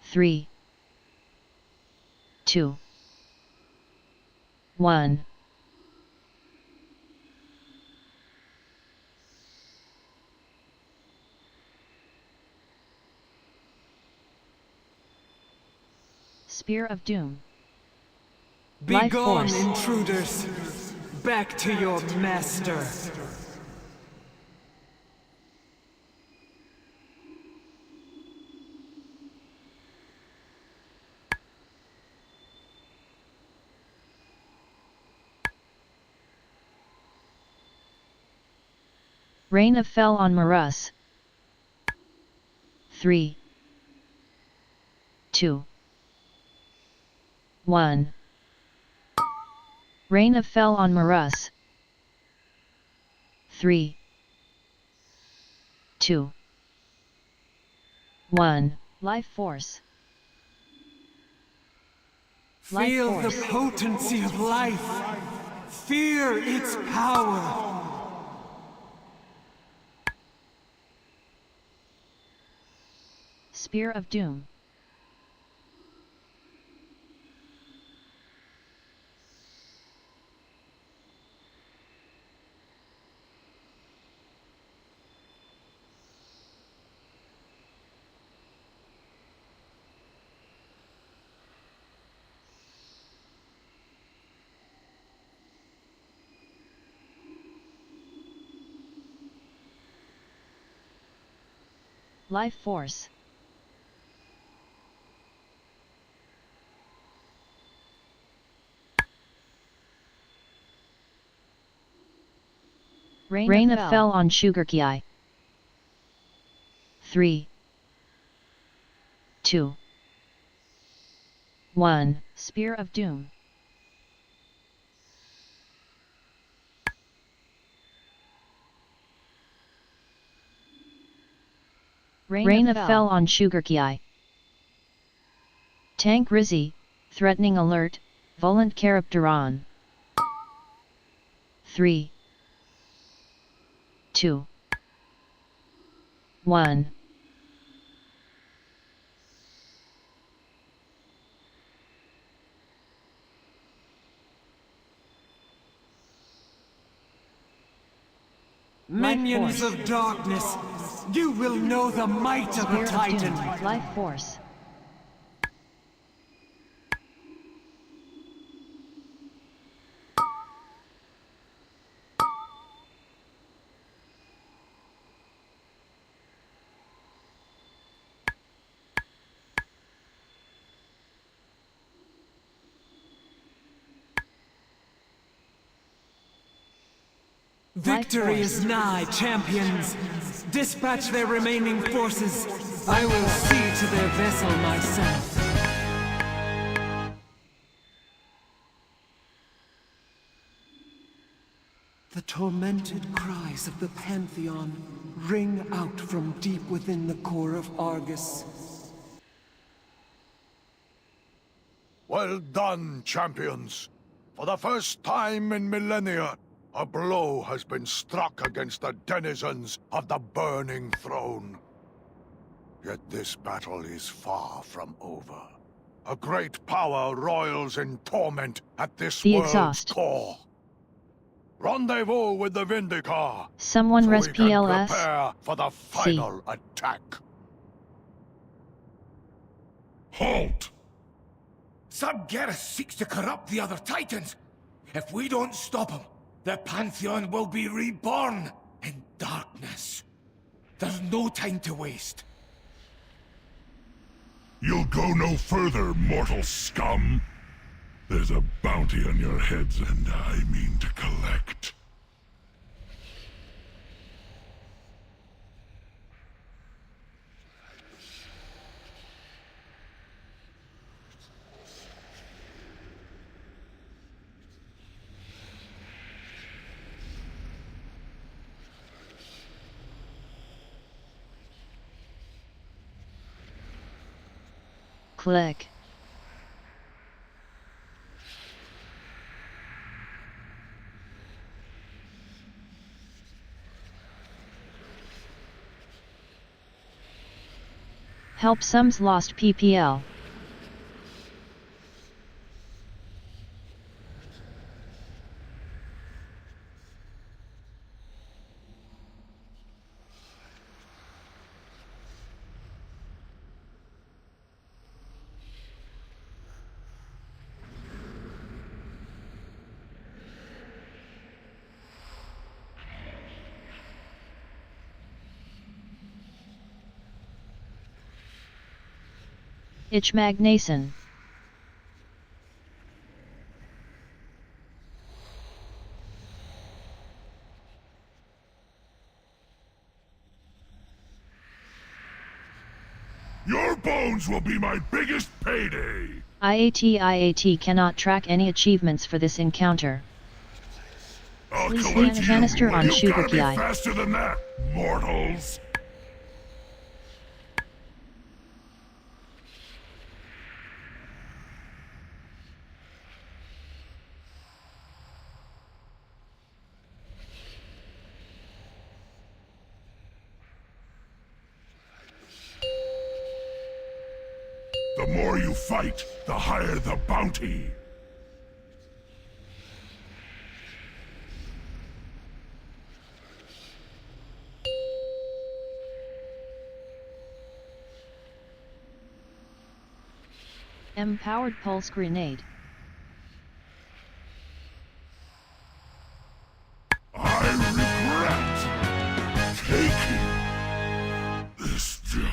3, 2, 1. Spear of Doom. Life Begone, force. intruders! Back to your master! Rain of fell on Marus. 3, 2, 1. Rain of fell on Marus. 3, 2, 1. Life Force. Feel the potency of life. Fear its power. Spear of Doom. Life Force. Rain of Fell on Sugarkey. 3, 2, 1. Spear of Doom. Rain of Fell on Sugarkey. Tank Rizzy, Threatening Alert, Volant Karabdaran. 3, 2, 1. Minions of darkness, you will know the might of a Titan. Life Force. Victory is nigh, champions. Dispatch their remaining forces. I will see to their vessel myself. The tormented cries of the Pantheon ring out from deep within the core of Argus. Well done, champions. For the first time in millennia, a blow has been struck against the denizens of the Burning Throne. Yet this battle is far from over. A great power roils in torment at this world's core. Rendezvous with the Vindicar. Someone so res we can PLS. prepare for the final attack. Halt! Sargeras seeks to corrupt the other Titans. If we don't stop him, the Pantheon will be reborn in darkness. There's no time to waste. You'll go no further, mortal scum. There's a bounty on your heads, and I mean to collect. Click. Help Sums lost PPL. Ichmagnason. Your bones will be my biggest payday! IAT cannot track any achievements for this encounter. I'll Please collect canister you, on and you gotta be Sugarkey. faster than that, mortals! The more you fight, the higher the bounty. Empowered pulse grenade. I regret taking this job.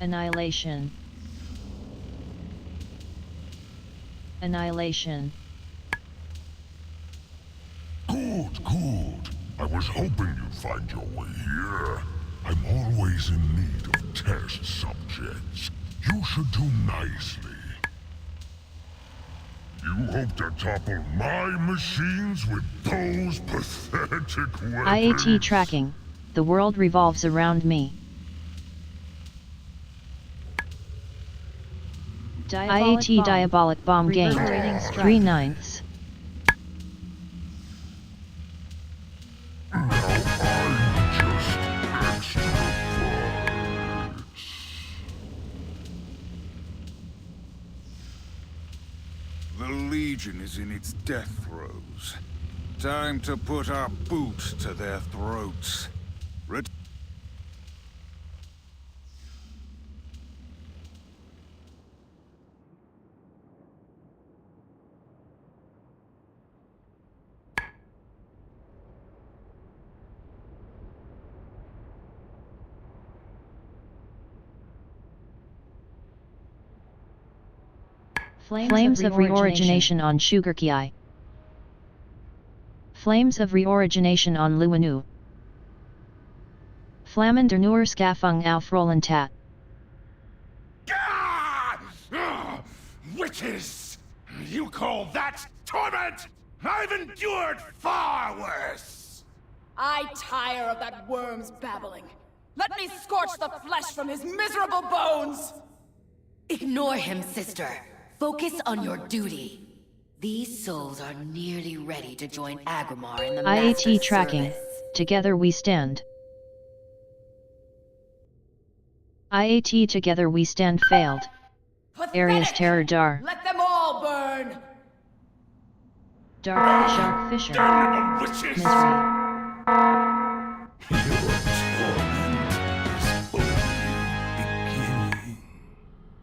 Annihilation. Annihilation. Good, good. I was hoping you'd find your way here. I'm always in need of test subjects. You should do nicely. You hope to topple my machines with those pathetic weapons? IAT tracking. The world revolves around me. IAT diabolic bomb gained. 3/9. The Legion is in its death throes. Time to put our boot to their throats. Flames of reorigination on Sugarkei. Flames of reorigination on Luanu. Flammen der Nur Skafung auf Rollentat. Witches! You call that torment? I've endured far worse! I tire of that worm's babbling. Let me scorch the flesh from his miserable bones! Ignore him, sister. Focus on your duty. These souls are nearly ready to join Agramar in the Master's IAT tracking. service. Together we stand. IAT together we stand failed. Area's terror dar. Let them all burn! Dark Shark Fisher. Damnable witches! Misery.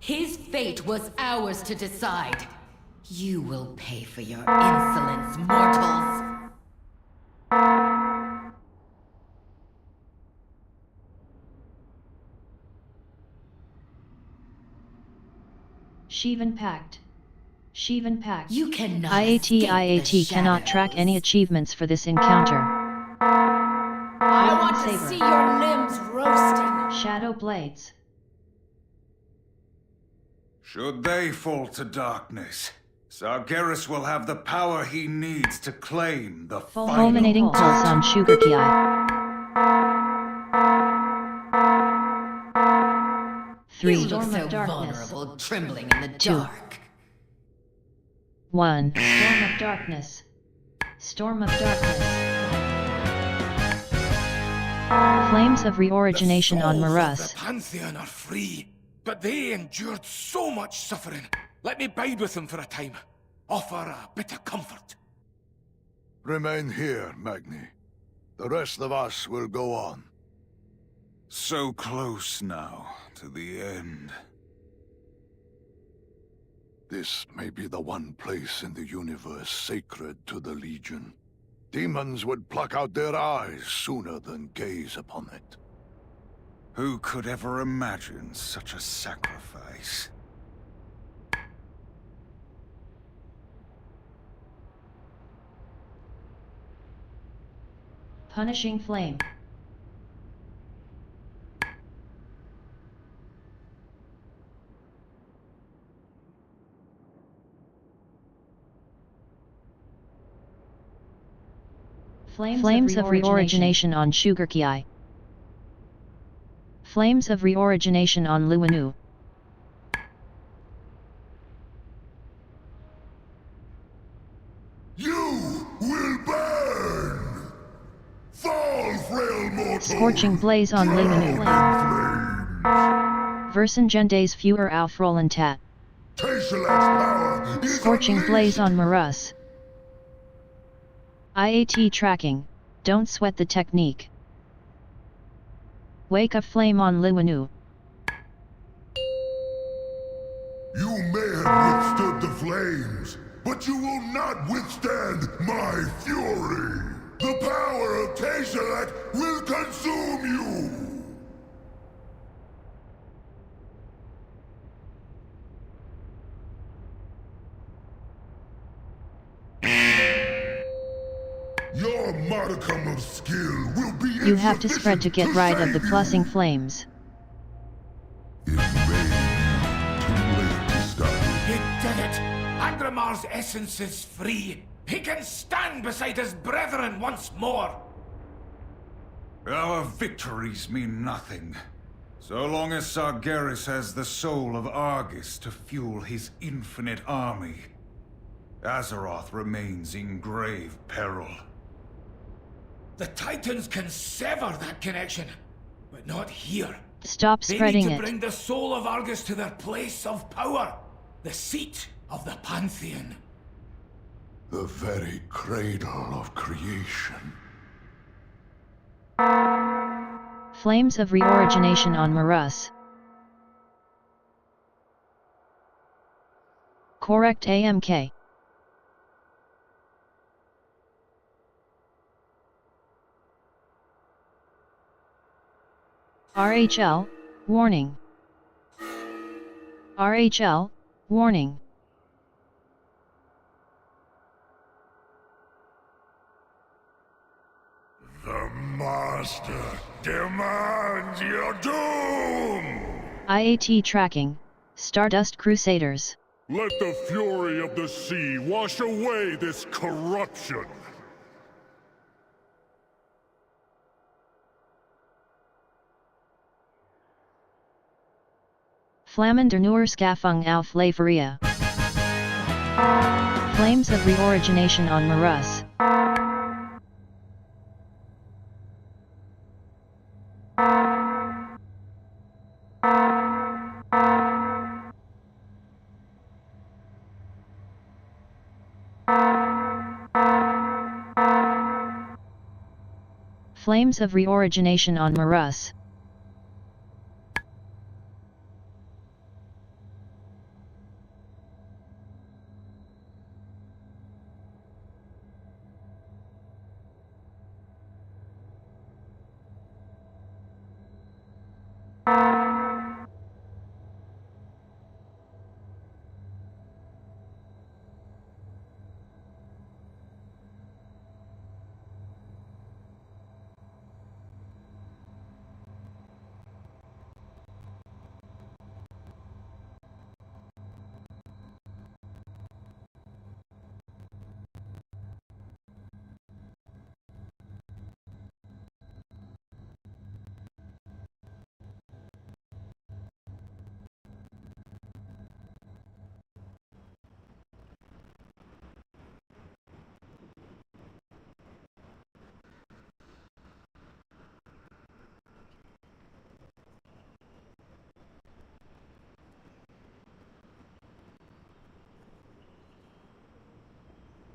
His fate was ours to decide. You will pay for your insolence, mortals. Shivan Pact. Shivan Pact. You cannot IAT cannot track any achievements for this encounter. I want to see your limbs roasting! Shadow Blades. Should they fall to darkness, Sargeras will have the power he needs to claim the Fulminating pulse on Sugarkei. You 3. look Storm so of Darkness. vulnerable, trembling in the 2. dark. 1. Storm of Darkness. Storm of Darkness. Flames of reorigination on Marus. The Pantheon are free, but they endured so much suffering. Let me bide with them for a time. Offer a bit of comfort. Remain here, Magni. The rest of us will go on. So close now to the end. This may be the one place in the universe sacred to the Legion. Demons would pluck out their eyes sooner than gaze upon it. Who could ever imagine such a sacrifice? Punishing Flame. Flames of reorigination on Sugarkei. Flames of reorigination on Luanu. You will burn! Fall, frail mortal! Scorching blaze on Luanu. Versen Gendays Fewer auf Rollentat. Scorching blaze on Marus. IAT tracking, don't sweat the technique. Wake a flame on Luanu. You may have withstood the flames, but you will not withstand my fury! The power of Teixerat will consume you! Your modicum of skill will be You have to spread to get rid of the plusing flames. It may be too late to stop. He did it! Agramar's essence is free! He can stand beside his brethren once more! Our victories mean nothing. So long as Sargeras has the soul of Argus to fuel his infinite army, Azeroth remains in grave peril. The Titans can sever that connection, but not here. Stop spreading They need it. to bring the soul of Argus to their place of power, the seat of the Pantheon. The very cradle of creation. Flames of reorigination on Marus. Correct AMK. RHL, warning. RHL, warning. The Master demands your doom! IAT tracking, Stardust Crusaders. Let the fury of the sea wash away this corruption! Flammen der Neuerskaffung auf Leiferia. Flames of reorigination on Marus. Flames of reorigination on Marus.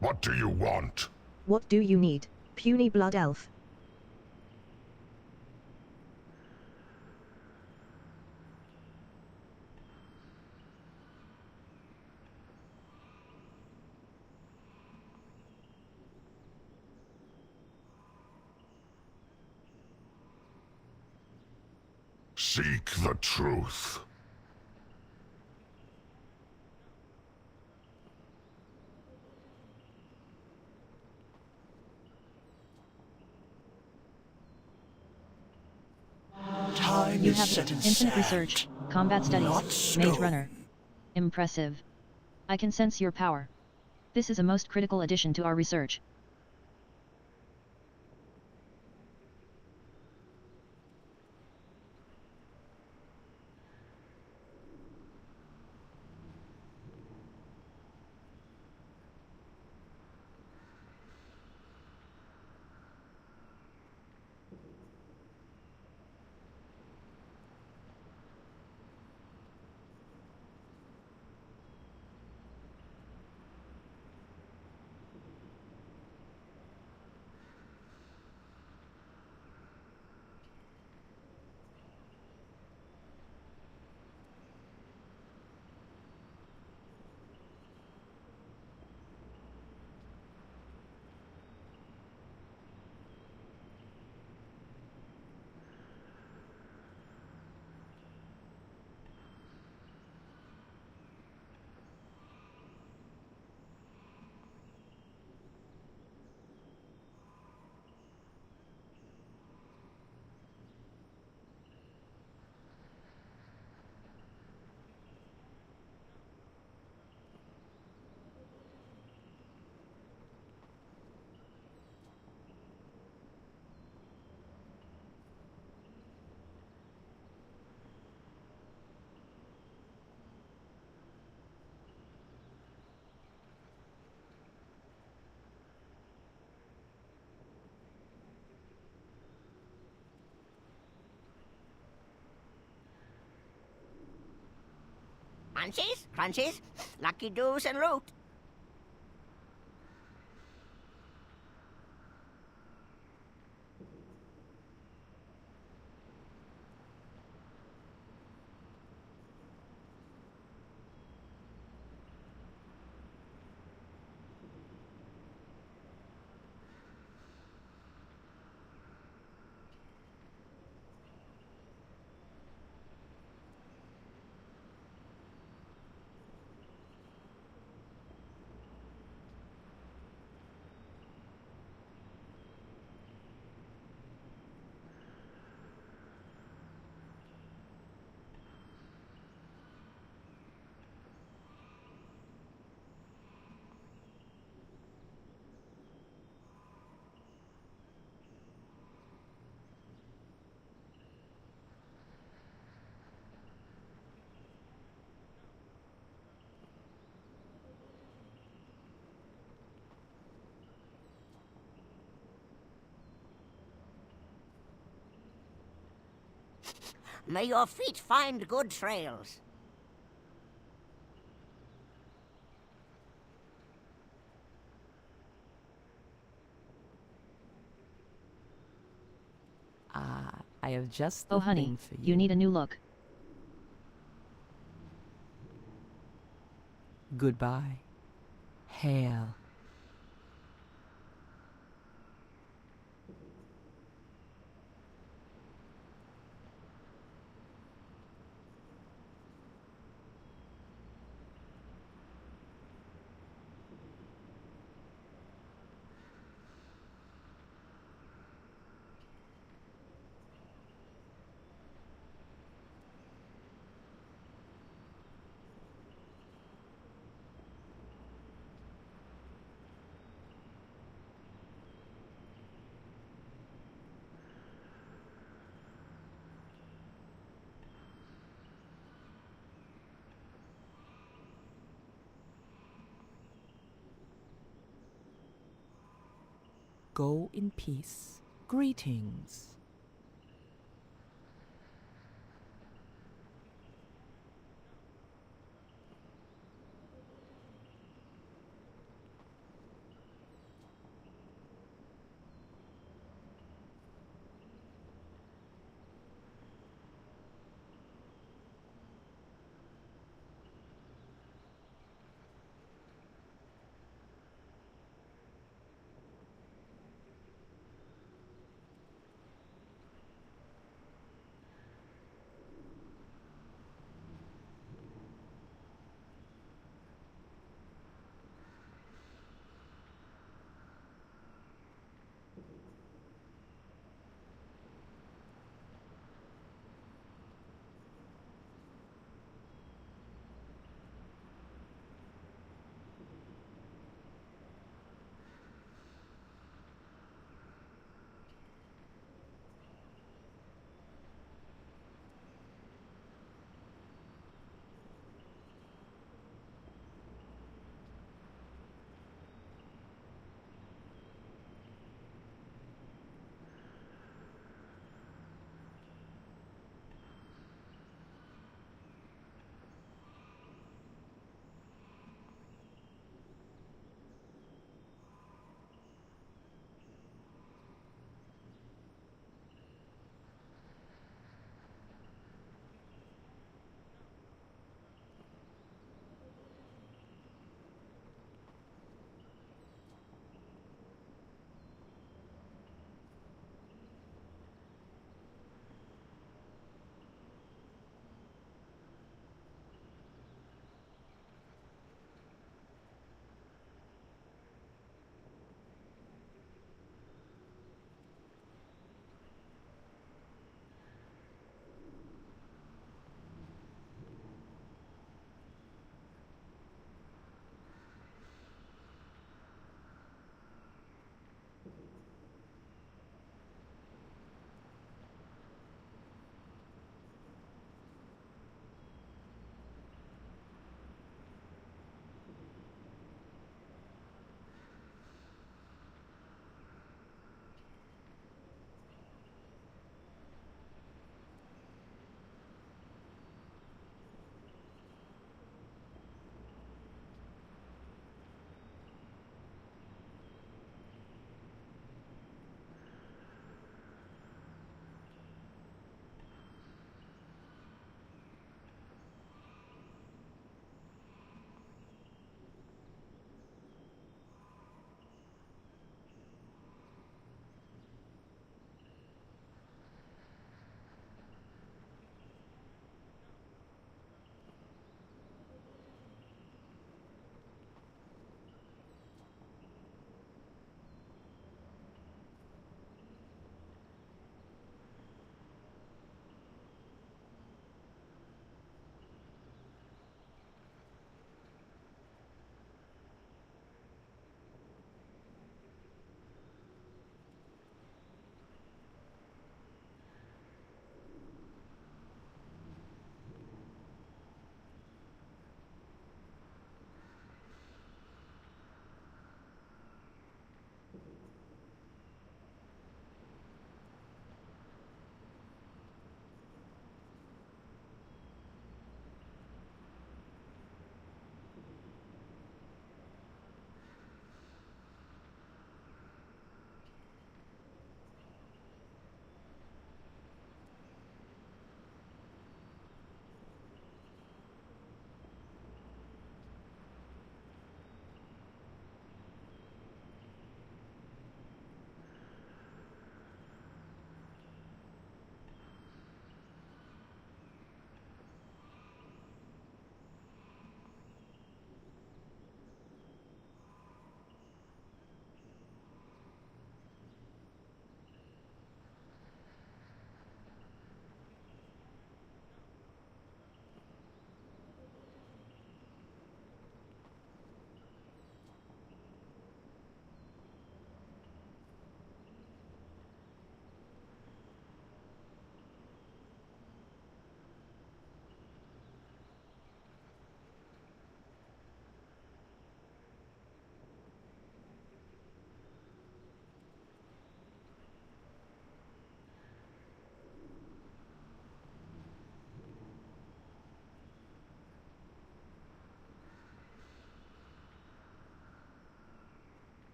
What do you want? What do you need, puny blood elf? Seek the truth. You have infinite research, combat studies, mage runner. Impressive. I can sense your power. This is a most critical addition to our research. Munchies, crunchies, lucky doos and loot. May your feet find good trails. I have just the Oh honey, thing for you need a new look. Goodbye. Hail. Go in peace. Greetings.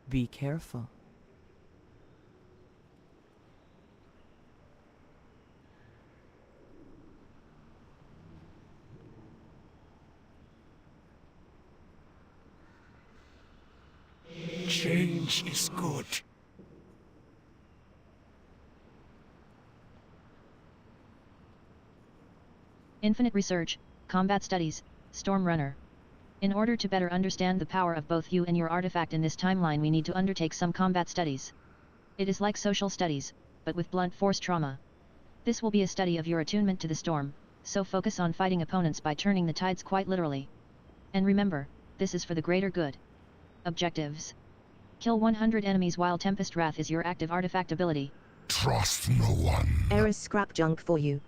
Be careful. Change is good. Infinite Research, Combat Studies, Storm Runner. In order to better understand the power of both you and your artifact in this timeline, we need to undertake some combat studies. It is like social studies, but with blunt force trauma. This will be a study of your attunement to the storm, so focus on fighting opponents by turning the tides quite literally. And remember, this is for the greater good. Objectives. Kill 100 enemies while Tempest Wrath is your active artifact ability. Trust no one. Error's scrap junk for you.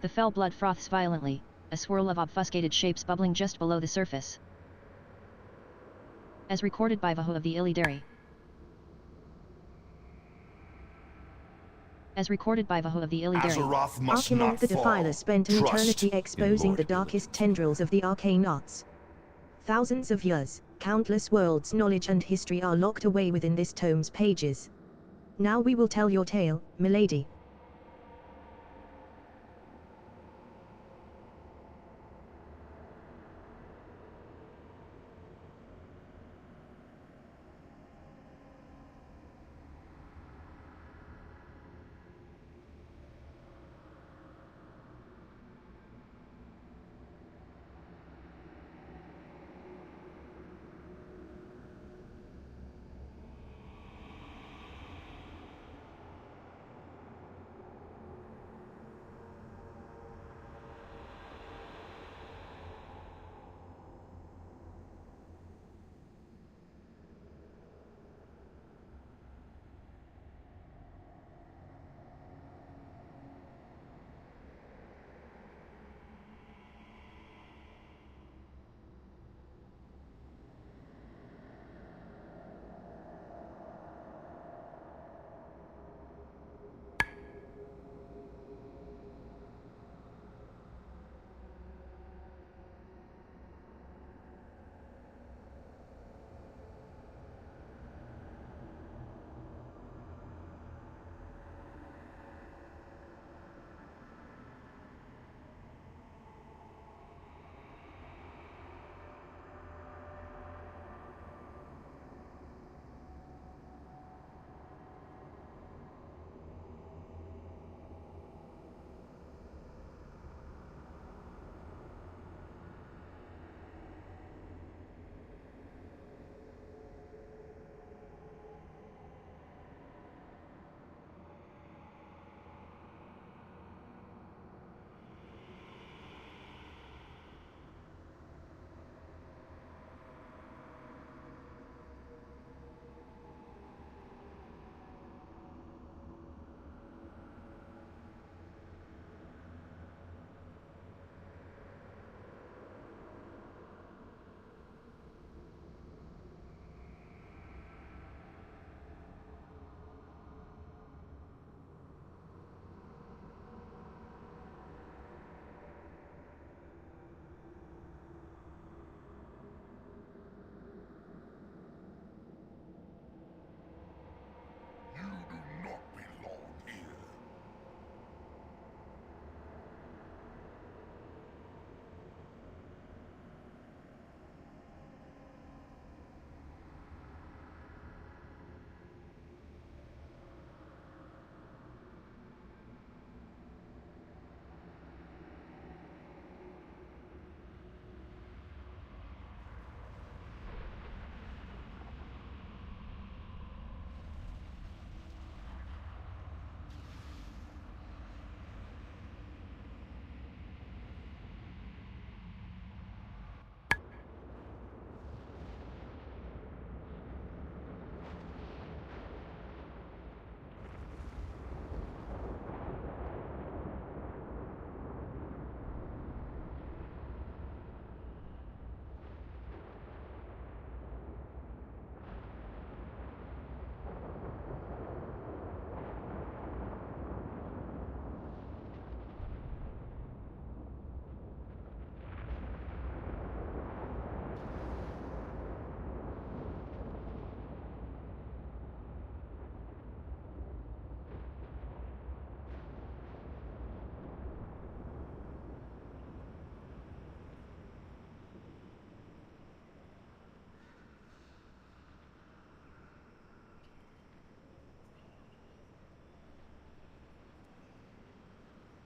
The fell blood froths violently, a swirl of obfuscated shapes bubbling just below the surface. As recorded by Vahu of the Illidari. As recorded by Vahu of the Illidari. Archimond the Defiler spent an eternity exposing the darkest tendrils of the arcane arts. Thousands of years, Countless worlds' knowledge and history are locked away within this tome's pages. Now we will tell your tale, milady.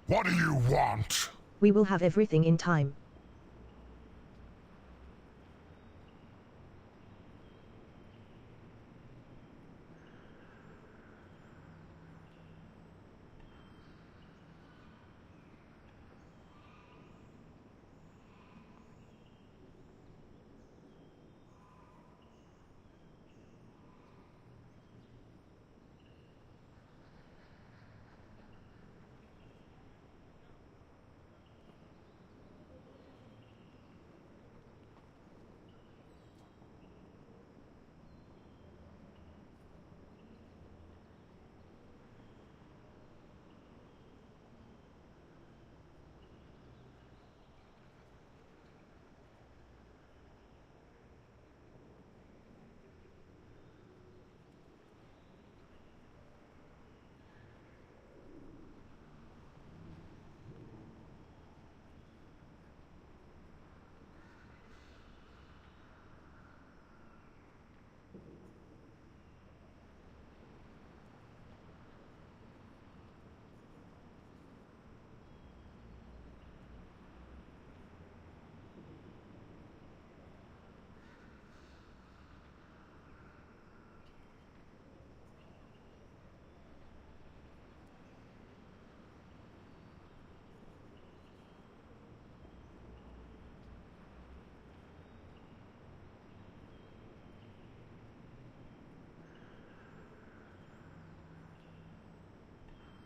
What do you want? We will have everything in time.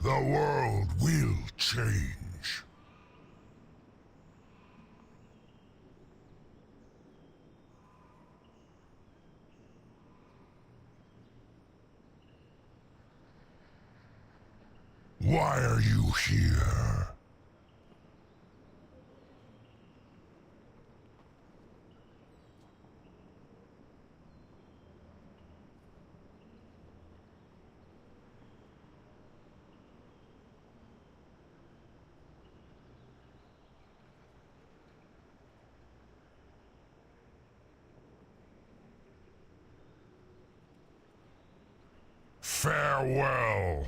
The world will change. Why are you here? Farewell.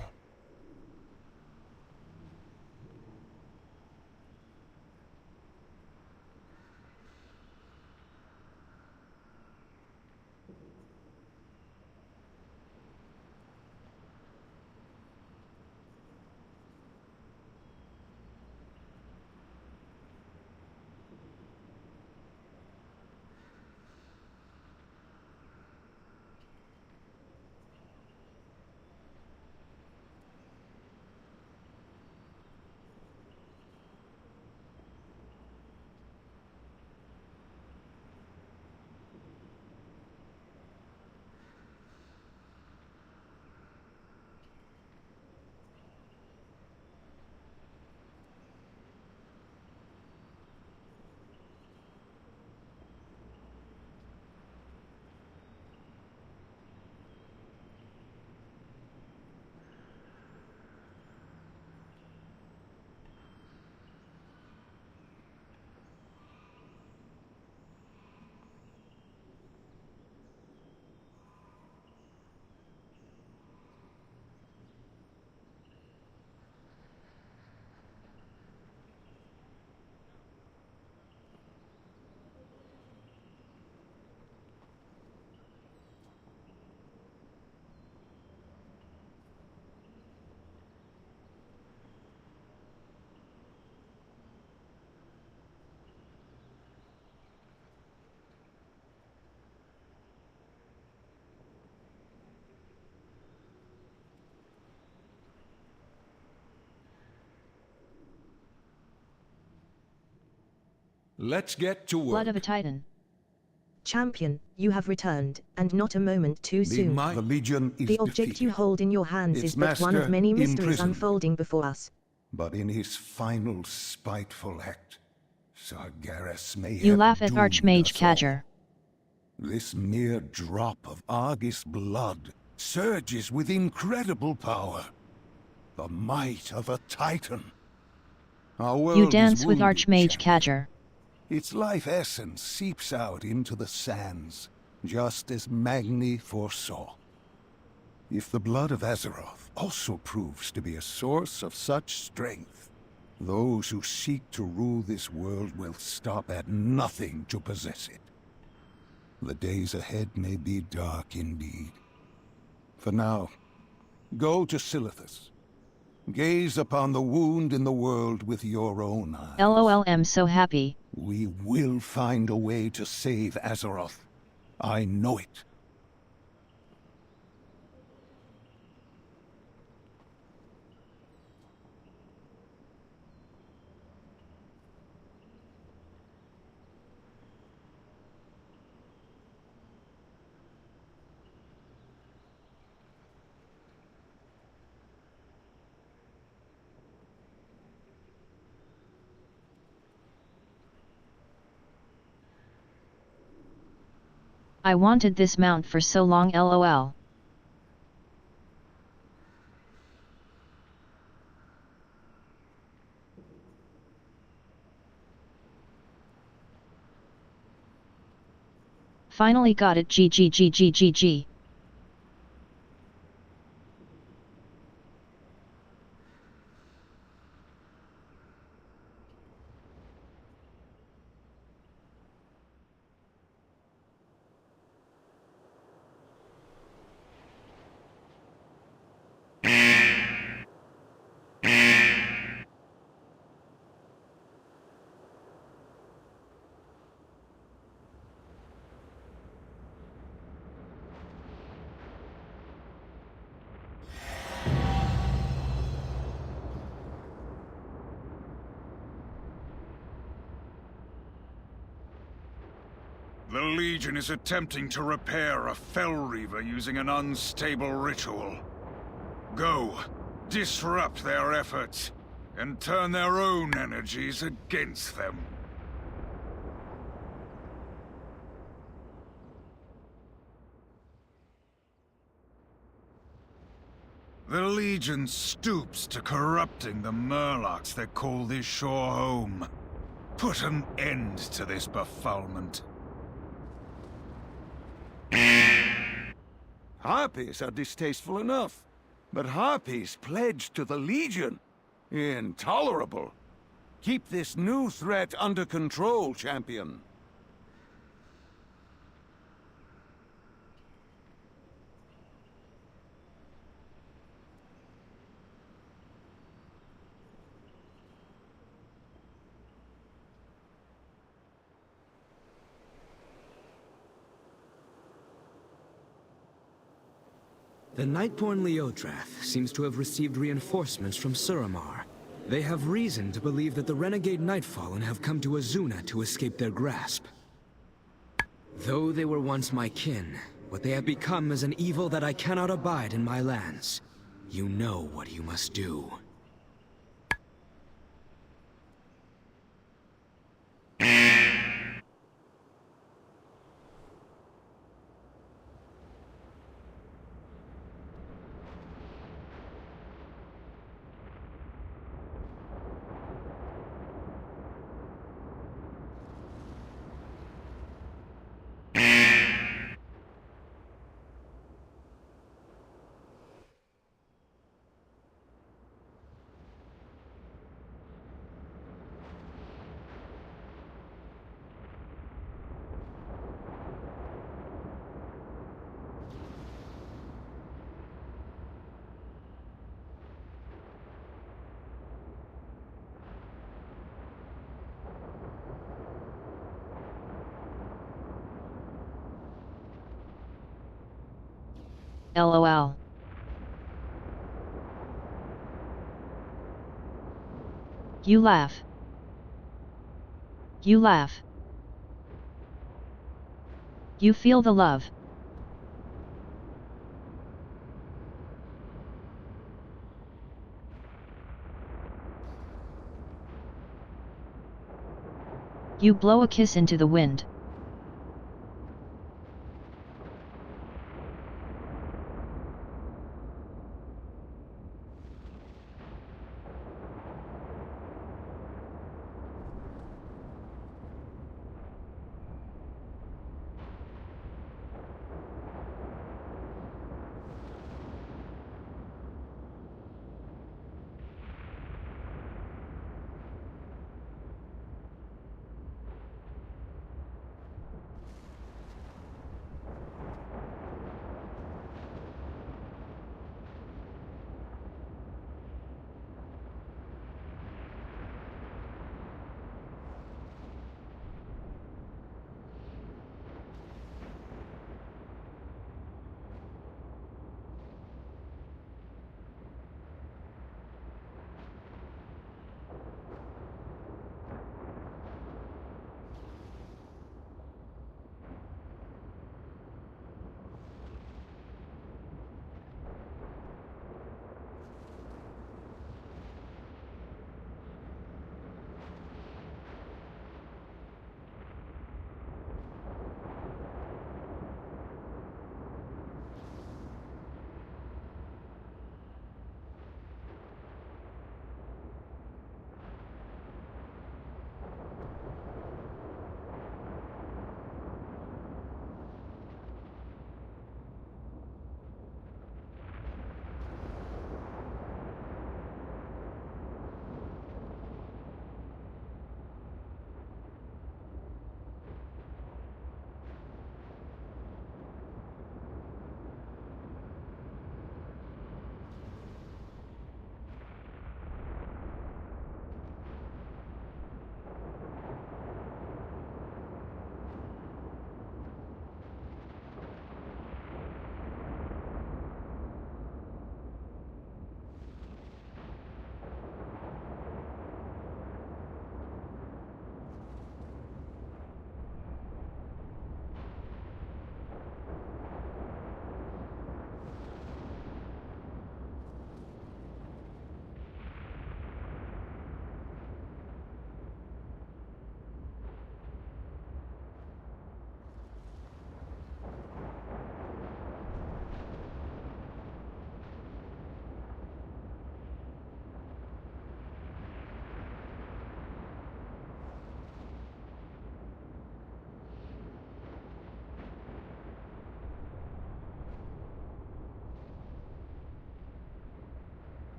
Let's get to work. Blood of a Titan. Champion, you have returned, and not a moment too soon. The Legion is The object defeated. you hold in your hands Its is but one of master many mysteries imprisoned. unfolding before us. But in his final spiteful act, Sargeras may You have laugh at doomed Archmage us all. Cadger. This mere drop of Argus blood surges with incredible power. The might of a Titan. Our world You is dance with wounded, Archmage champion. Cadger. Its life essence seeps out into the sands, just as Magni foresaw. If the blood of Azeroth also proves to be a source of such strength, those who seek to rule this world will stop at nothing to possess it. The days ahead may be dark indeed. For now, go to Silithus. Gaze upon the wound in the world with your own eyes. LOL, I'm so happy. We will find a way to save Azeroth. I know it. I wanted this mount for so long, LOL. Finally got it, GGGGGG. Legion is attempting to repair a Fell Reaver using an unstable ritual. Go, disrupt their efforts, and turn their own energies against them. The Legion stoops to corrupting the Murlocs that call this shore home. Put an end to this befoulment. Harpies are distasteful enough, but harpies pledged to the Legion? Intolerable. Keep this new threat under control, champion. The Nightborn Leodrath seems to have received reinforcements from Suramar. They have reason to believe that the renegade Nightfallen have come to Azuna to escape their grasp. Though they were once my kin, what they have become is an evil that I cannot abide in my lands. You know what you must do. LOL. You laugh. You laugh. You feel the love. You blow a kiss into the wind.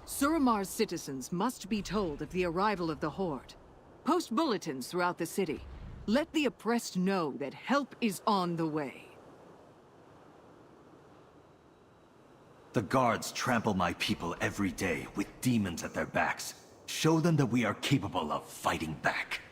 Suramar's citizens must be told of the arrival of the Horde. Post bulletins throughout the city. Let the oppressed know that help is on the way. The guards trample my people every day with demons at their backs. Show them that we are capable of fighting back.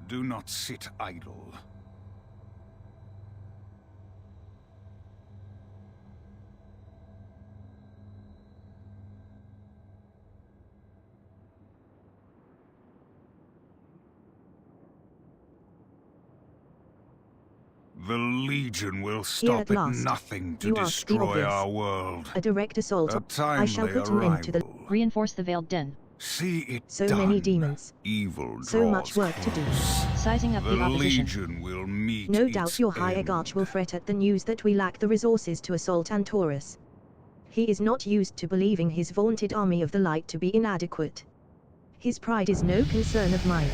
Do not sit idle. The Legion will stop at nothing to destroy our world. A direct assault. I shall put an end to the... Reinforce the Veiled Den. See it so done. Many demons. Evil so much work to do. Sizing up the opposition. Legion will meet no doubt your High Arch will fret at the news that we lack the resources to assault Antorus. He is not used to believing his vaunted army of the light to be inadequate. His pride is no concern of mine.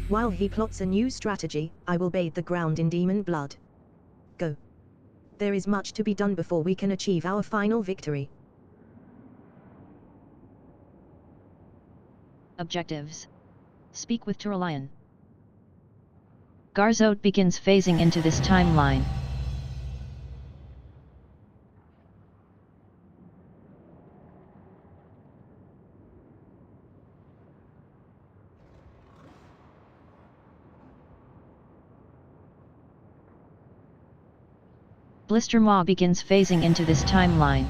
While he plots a new strategy, I will bathe the ground in demon blood. Go. There is much to be done before we can achieve our final victory. Objectives. Speak with Turalion. Garzode begins phasing into this timeline. Blister Maw begins phasing into this timeline.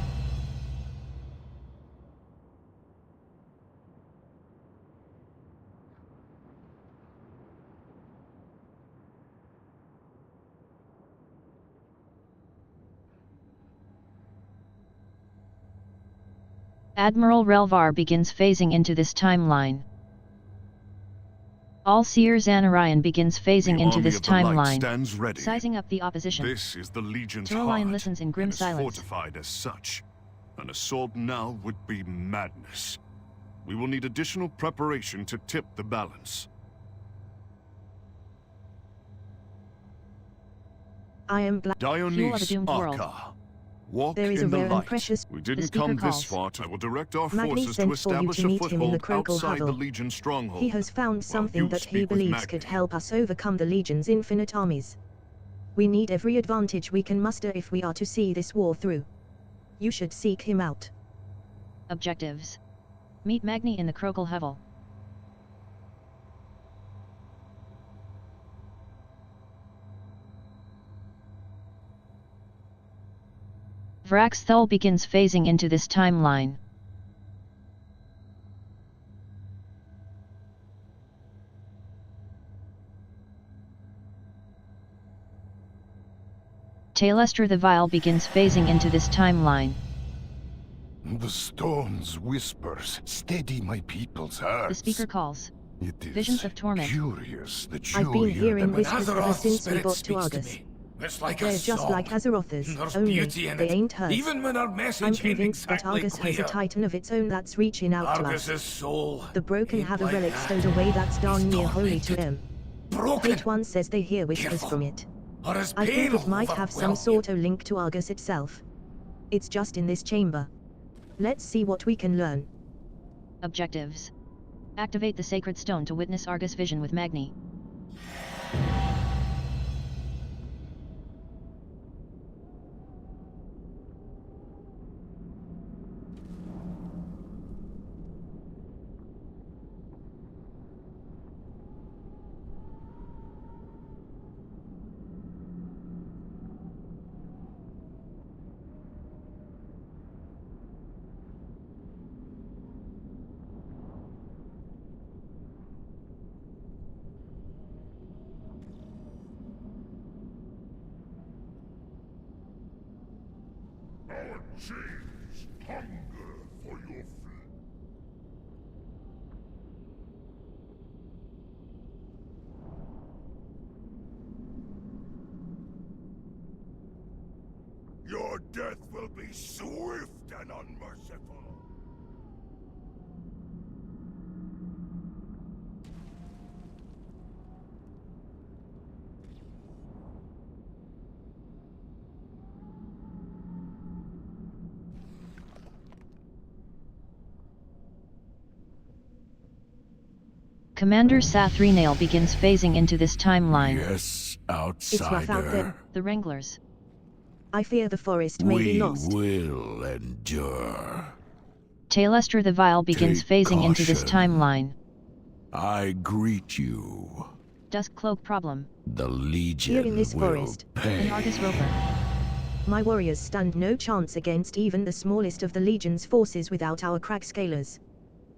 Admiral Relvar begins phasing into this timeline. All-Seer Zanarian begins phasing into this timeline, sizing up the opposition. This is the Legion's Turalion heart, listens in grim and is silence. fortified as such. An assault now would be madness. We will need additional preparation to tip the balance. I am glad. Dionys Arca. Walk there is in a the rare light. and precious. We didn't come this far. I will direct our forces to sent establish for you a to meet him in the foothold Krokle outside the Hovel. Legion stronghold. He has found something you that he speak with believes Magni. could help us overcome the Legion's infinite armies. We need every advantage we can muster if we are to see this war through. You should seek him out. Objectives. Meet Magni in the Krokle Hovel. Vraxthul begins phasing into this timeline. Tailestra the Vile begins phasing into this timeline. The stone's whispers steady my people's hearts. The speaker calls. It is Visions of torment. curious that I've you been hear hearing them. whispers ever Azeroth's since we spirit got to speaks to Argus. me. It's like They're a just song. like Azeroth's, There's only beauty in they it, ain't hers. even when our message I'm ain't convinced that exactly Argus has a clear. titan of its own that's reaching out to us. Argus's soul. The broken ain't have a like relic that. stowed away that's darn near He's holy to tormented. him. Broken. Page 1 says they hear whispers Careful. from it. Or his I pain think it might will have some overwhelm sort of link to Argus itself. It's just in this chamber. Let's see what we can learn. Objectives. Activate the sacred stone to witness Argus vision with Magni. Our chains hunger for your flesh. Your death will be swift and unmerciful. Commander Sathrenail begins phasing into this timeline. Yes, It's rough out there. The Wranglers. I fear the forest may be lost. will endure. Tailestra the Vile begins Take phasing into this caution. timeline. I greet you. Dusk Cloak problem. The Legion Here in this will forest, pay. An Argus Roper. My warriors stand no chance against even the smallest of the Legion's forces without our crack scalers.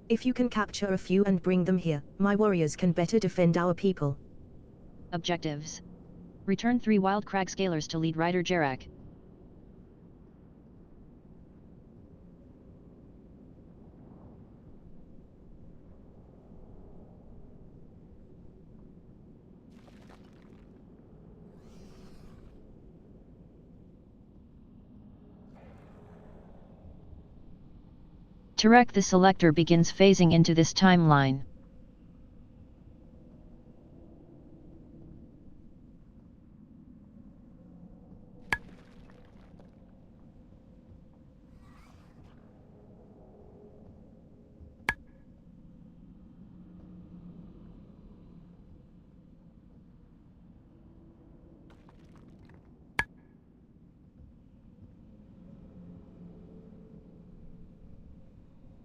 If you can capture a few and bring them here, my warriors can better defend our people. Objectives. Return 3 Wild Crag Scalers to lead Rider Jarak. Tarek the Selector begins phasing into this timeline.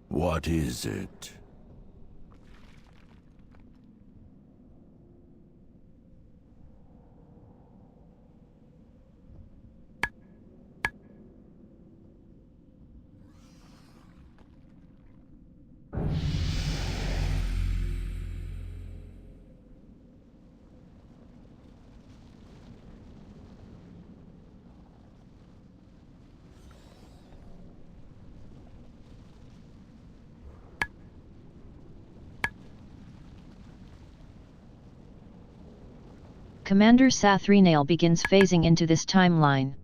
What is it? Commander Sathrenail begins phasing into this timeline.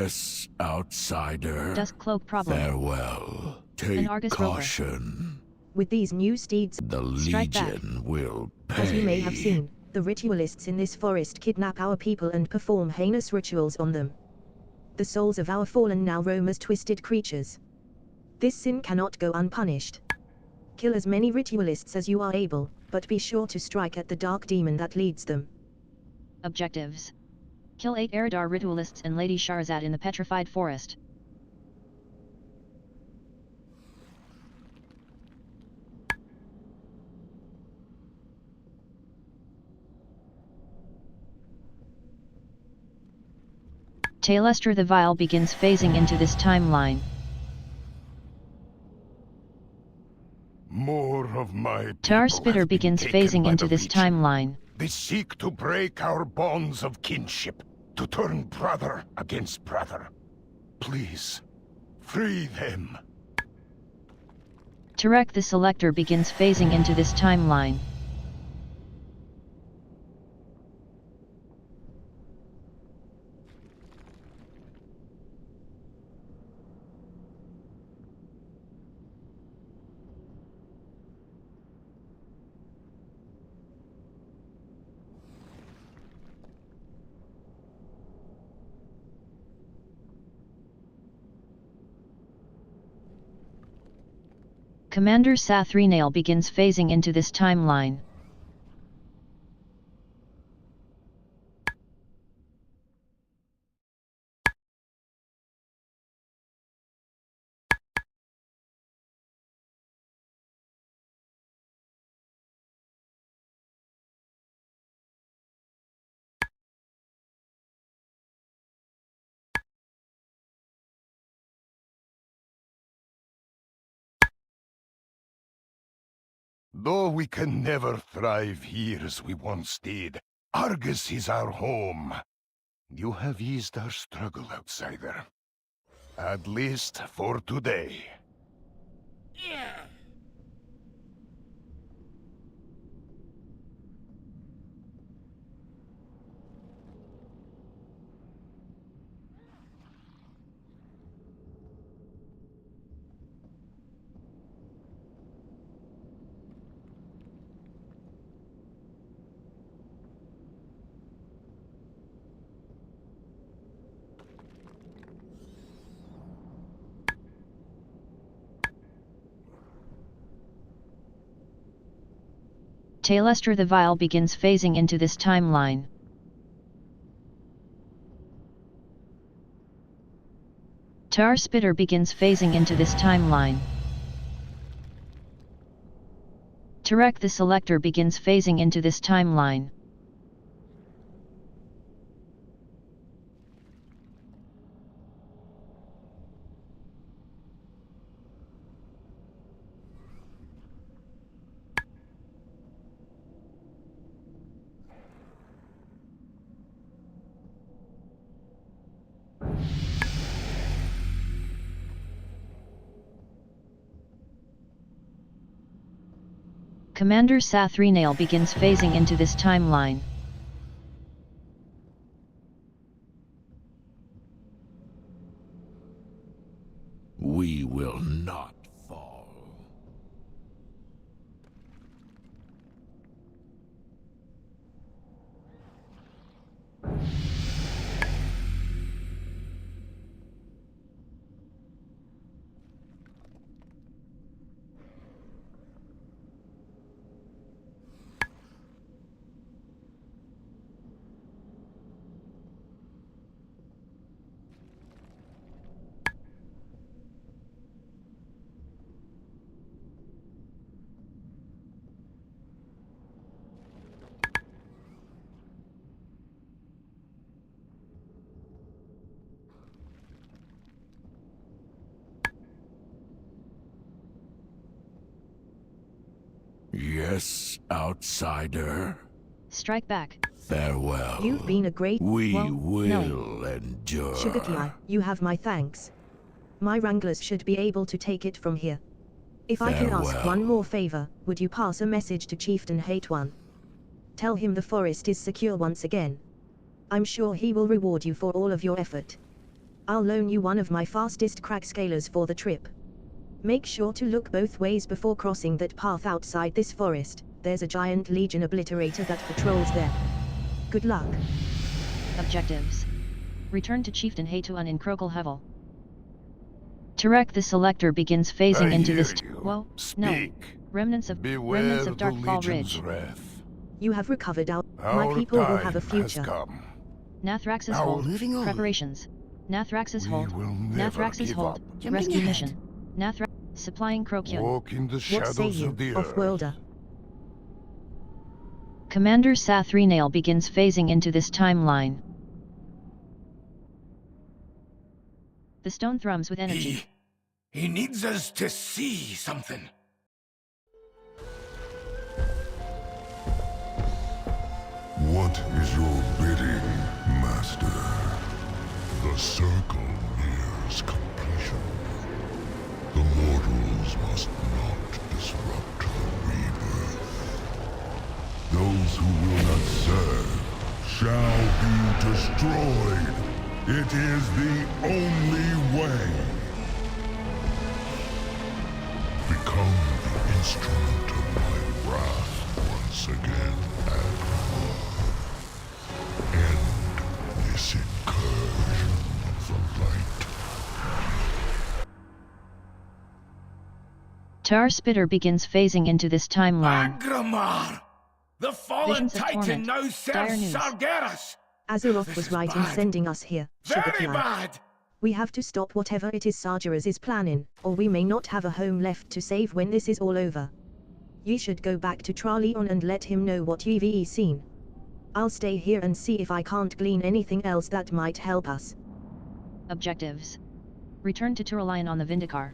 Yes, outsider. Dusk cloak problem. Farewell. An Take Argus rover. caution. With these new steeds, The strike back. Legion will pay. As you may have seen, the ritualists in this forest kidnap our people and perform heinous rituals on them. The souls of our fallen now roam as twisted creatures. This sin cannot go unpunished. Kill as many ritualists as you are able, but be sure to strike at the dark demon that leads them. Objectives. Kill 8 Eridar ritualists and Lady Shahrazad in the Petrified Forest. Tailestra the Vile begins phasing into this timeline. More of my Tar people Spitter have been begins taken phasing by into the this Legion. timeline. They seek to break our bonds of kinship, to turn brother against brother. Please, free them. Tarek the Selector begins phasing into this timeline. Commander Sathrenail begins phasing into this timeline. Though we can never thrive here as we once did, Argus is our home. You have eased our struggle, outsider. At least for today. Tailestra the Vile begins phasing into this timeline. Tar Spitter begins phasing into this timeline. Tarek the Selector begins phasing into this timeline. Commander Sathrenail begins phasing into this timeline. We will not fall. Yes, outsider. Strike back. Farewell. You've been a great... We well, will no. endure. Sugarkey, you have my thanks. My wranglers should be able to take it from here. If I can ask Farewell. one more favor, would you pass a message to Chieftain Hate One? Tell him the forest is secure once again. I'm sure he will reward you for all of your effort. I'll loan you one of my fastest crack scalers for the trip. Make sure to look both ways before crossing that path outside this forest. There's a giant Legion obliterator that patrols there. Good luck. Objectives. Return to Chieftain Haytuan in Krokal Hevel. Tarek the Selector begins phasing into this. Whoa, no. Remnants of Darkfall Ridge. You have recovered my people will have a future. Nathrax's Now hold. moving on. Preparations. Nathrax's hold. never Nathrax's give hold. up. Rescue mission. Nathrax supplying Krokyun. Walk in the What say shadows you, of the earth. off-worlder? Commander Sathrenail begins phasing into this timeline. The stone thrums with energy. He needs us to see something. What is your bidding, Master? The circle nears completion. The mortals must not disrupt the rebirth. Those who will not serve shall be destroyed. It is the only way. Become the instrument of my wrath once again, Agramar. End this incursion of the light. Tar Spitter begins phasing into this timeline. Agramar! The fallen Visions of Titan torment. now Dire serves news. Sargeras! Azeroth was right in sending us here, Very Sugarclan. bad! We have to stop whatever it is Sargeras is planning, or we may not have a home left to save when this is all over. Ye should go back to Traleon and let him know what you've seen. I'll stay here and see if I can't glean anything else that might help us. Objectives. Return to Turalion on the Vindicar.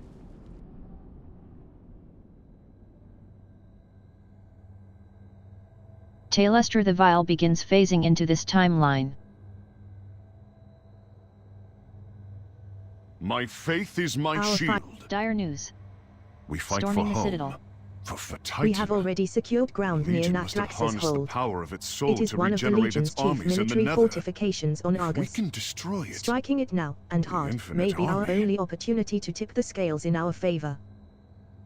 Tailestra the Vile begins phasing into this timeline. My faith is my shield. Dire news. We fight Storming for the home. Citadel. For Titan. We have already secured ground near Legion must have Nathrax's harnessed the hold. power of its soul It is to one of the regenerate Legion's its chief armies in the military Nether. fortifications on Argus. We can destroy it. Striking it now, and hard, infinite may be our army. only opportunity to tip the scales in our favor.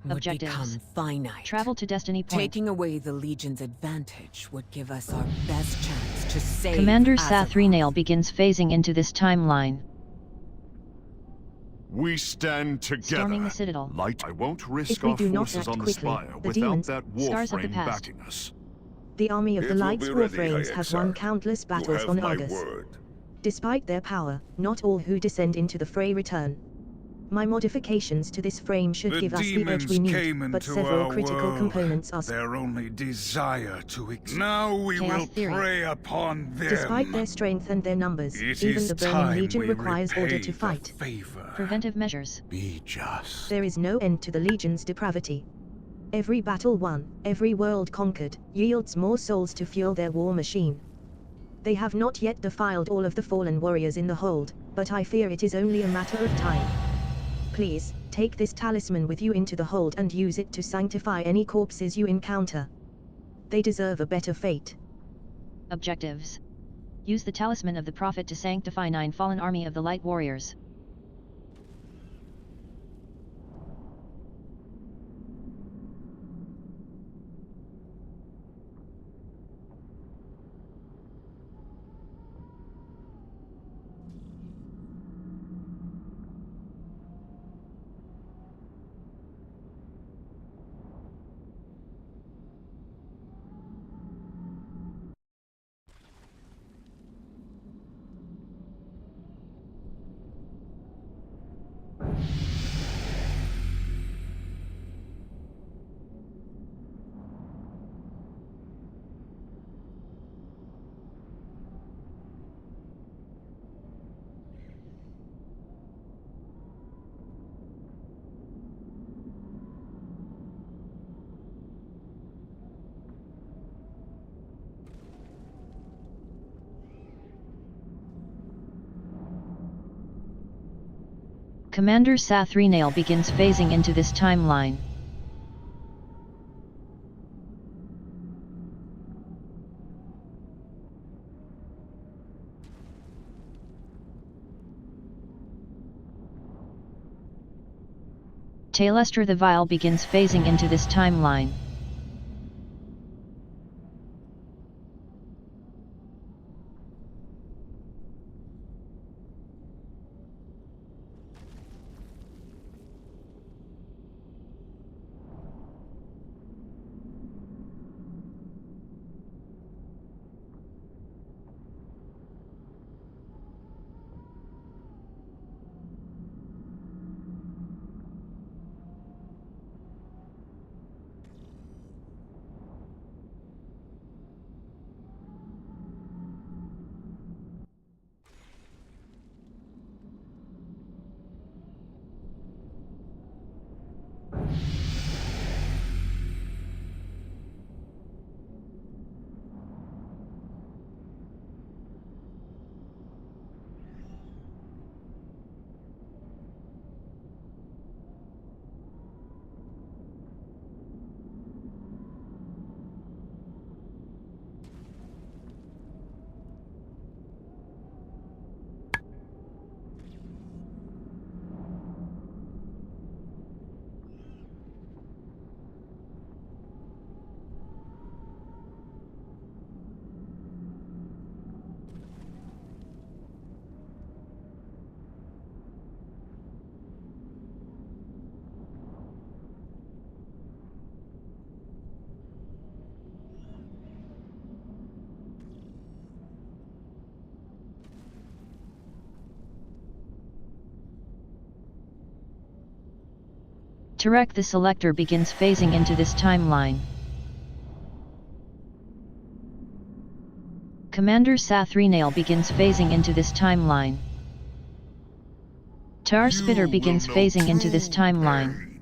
Would Objectives. become finite. Travel to Destiny Point. Taking away the Legion's advantage would give us our best chance to save Commander Azeroth. Sathrenail begins phasing into this timeline. We stand together. Storming the Citadel. Light, I won't risk If we our do not forces act on the quickly, spire the without demons- that Scars of the warframe past. backing us. The army of the It will Light's be ready, warframes have Hayek, won sir. countless battles You have on my Argus. word. Despite their power, not all who descend into the fray return. My modifications to this frame should The give us the edge demons we came need, but into several our critical world. components are Their only desire to Now we Chaos will theory. prey upon them. Despite their strength and their numbers, It even is the Burning time Legion we requires order repay to the fight. favor. Preventive measures. Be just. There is no end to the Legion's depravity. Every battle won, every world conquered, yields more souls to fuel their war machine. They have not yet defiled all of the fallen warriors in the hold, but I fear it is only a matter of time. Please, take this talisman with you into the hold and use it to sanctify any corpses you encounter. They deserve a better fate. Objectives. Use the Talisman of the Prophet to sanctify 9 fallen army of the Light Warriors. Commander Sathrenail begins phasing into this timeline. Tailestra the Vile begins phasing into this timeline. Tarek the Selector begins phasing into this timeline. Commander Sathrenail begins phasing into this timeline. Tar Spitter begins phasing into this timeline.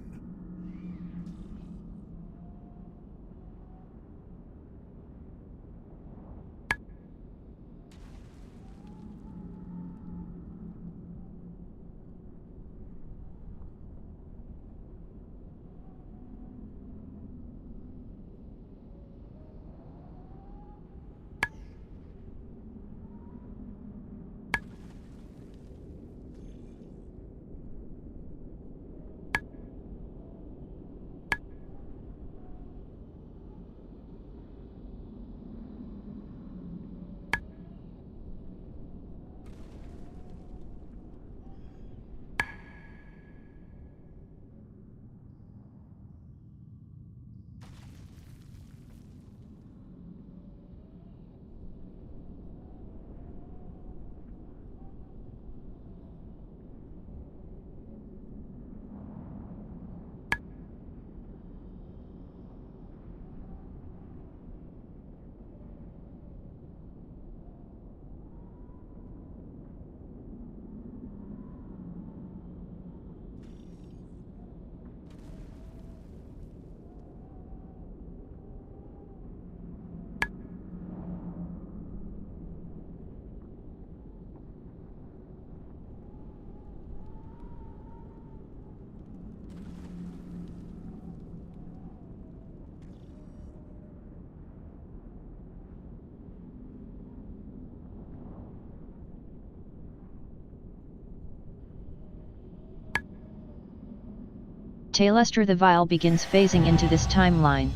Tailestra the Vile begins phasing into this timeline.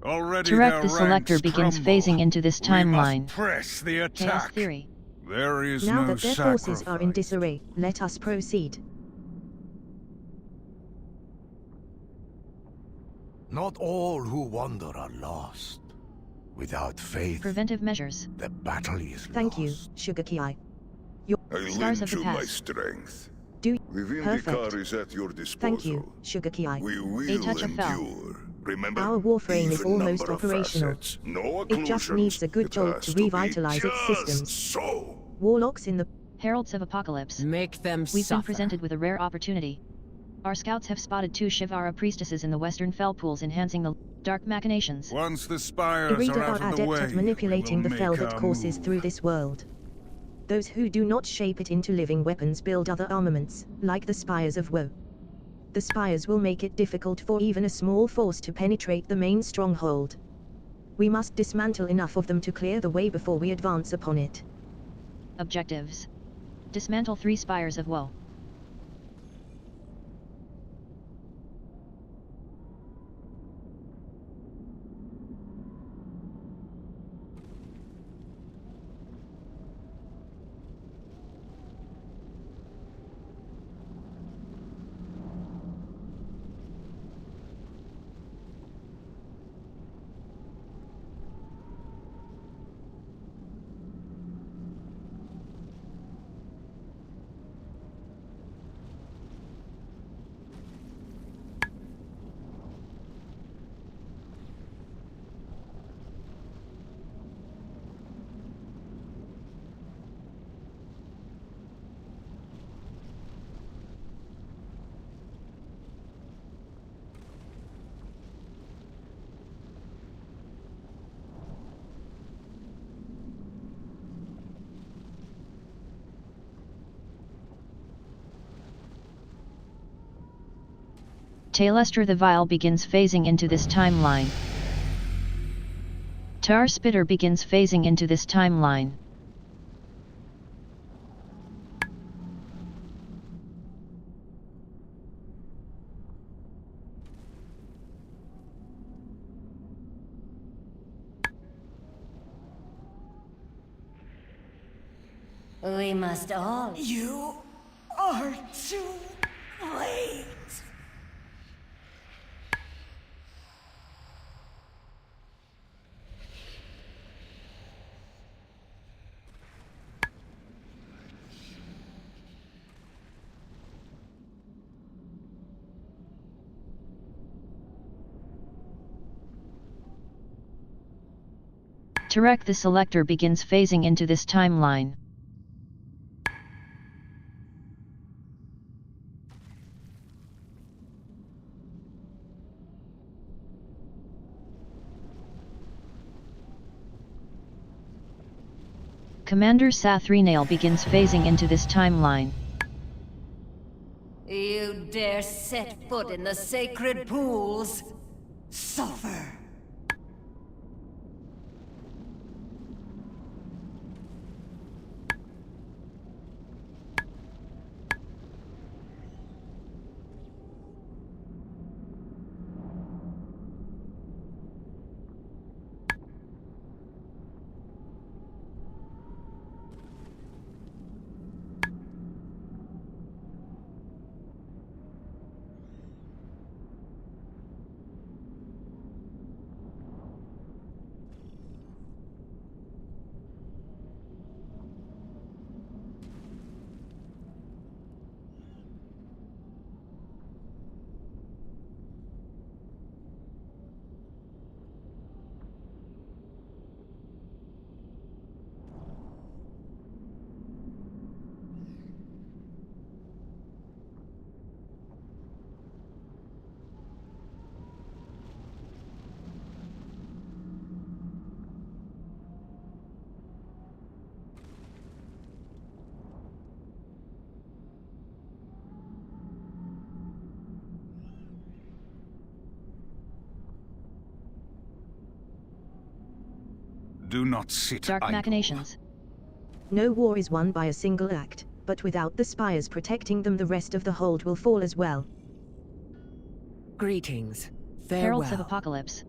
Tarek the Selector begins phasing into this timeline. Press the attack. Chaos Theory. There is Now no that their forces are in disarray, let us proceed. Not all who wander are lost. Without faith, Preventive measures. the battle is Thank you, Sugar Ki. Your I Stars lend of the you my past. strength. Do The Vindicar perfect. is at your disposal. Thank you, Sugar Ki. We A will touch of foul. endure. Remember, Our warframe is even almost number of operational. facets, no It just occlusions. needs a good It jolt has to be revitalize its just systems. So. Warlocks in the Heralds of Apocalypse. Make them We've suffer. been presented with a rare opportunity. Our scouts have spotted 2 Shivara priestesses in the western fell pools enhancing the dark machinations. Once the The spires reader are are out of the adept way, at manipulating we the will fel make that our courses move. through this world. Those who do not shape it into living weapons build other armaments, like the Spires of Woe. The Spires will make it difficult for even a small force to penetrate the main stronghold. We must dismantle enough of them to clear the way before we advance upon it. Objectives. Dismantle 3 Spires of Woe. Tailluster the Vile begins phasing into this timeline. Tar Spitter begins phasing into this timeline. We must all... You are too late. Tarek the Selector begins phasing into this timeline. Commander Sathrenail begins phasing into this timeline. You dare set foot in the sacred pools? Suffer! Do not sit Dark idle. machinations. No war is won by a single act, but without the spires protecting them, the rest of the hold will fall as well. Greetings. Heralds of Farewell. Apocalypse.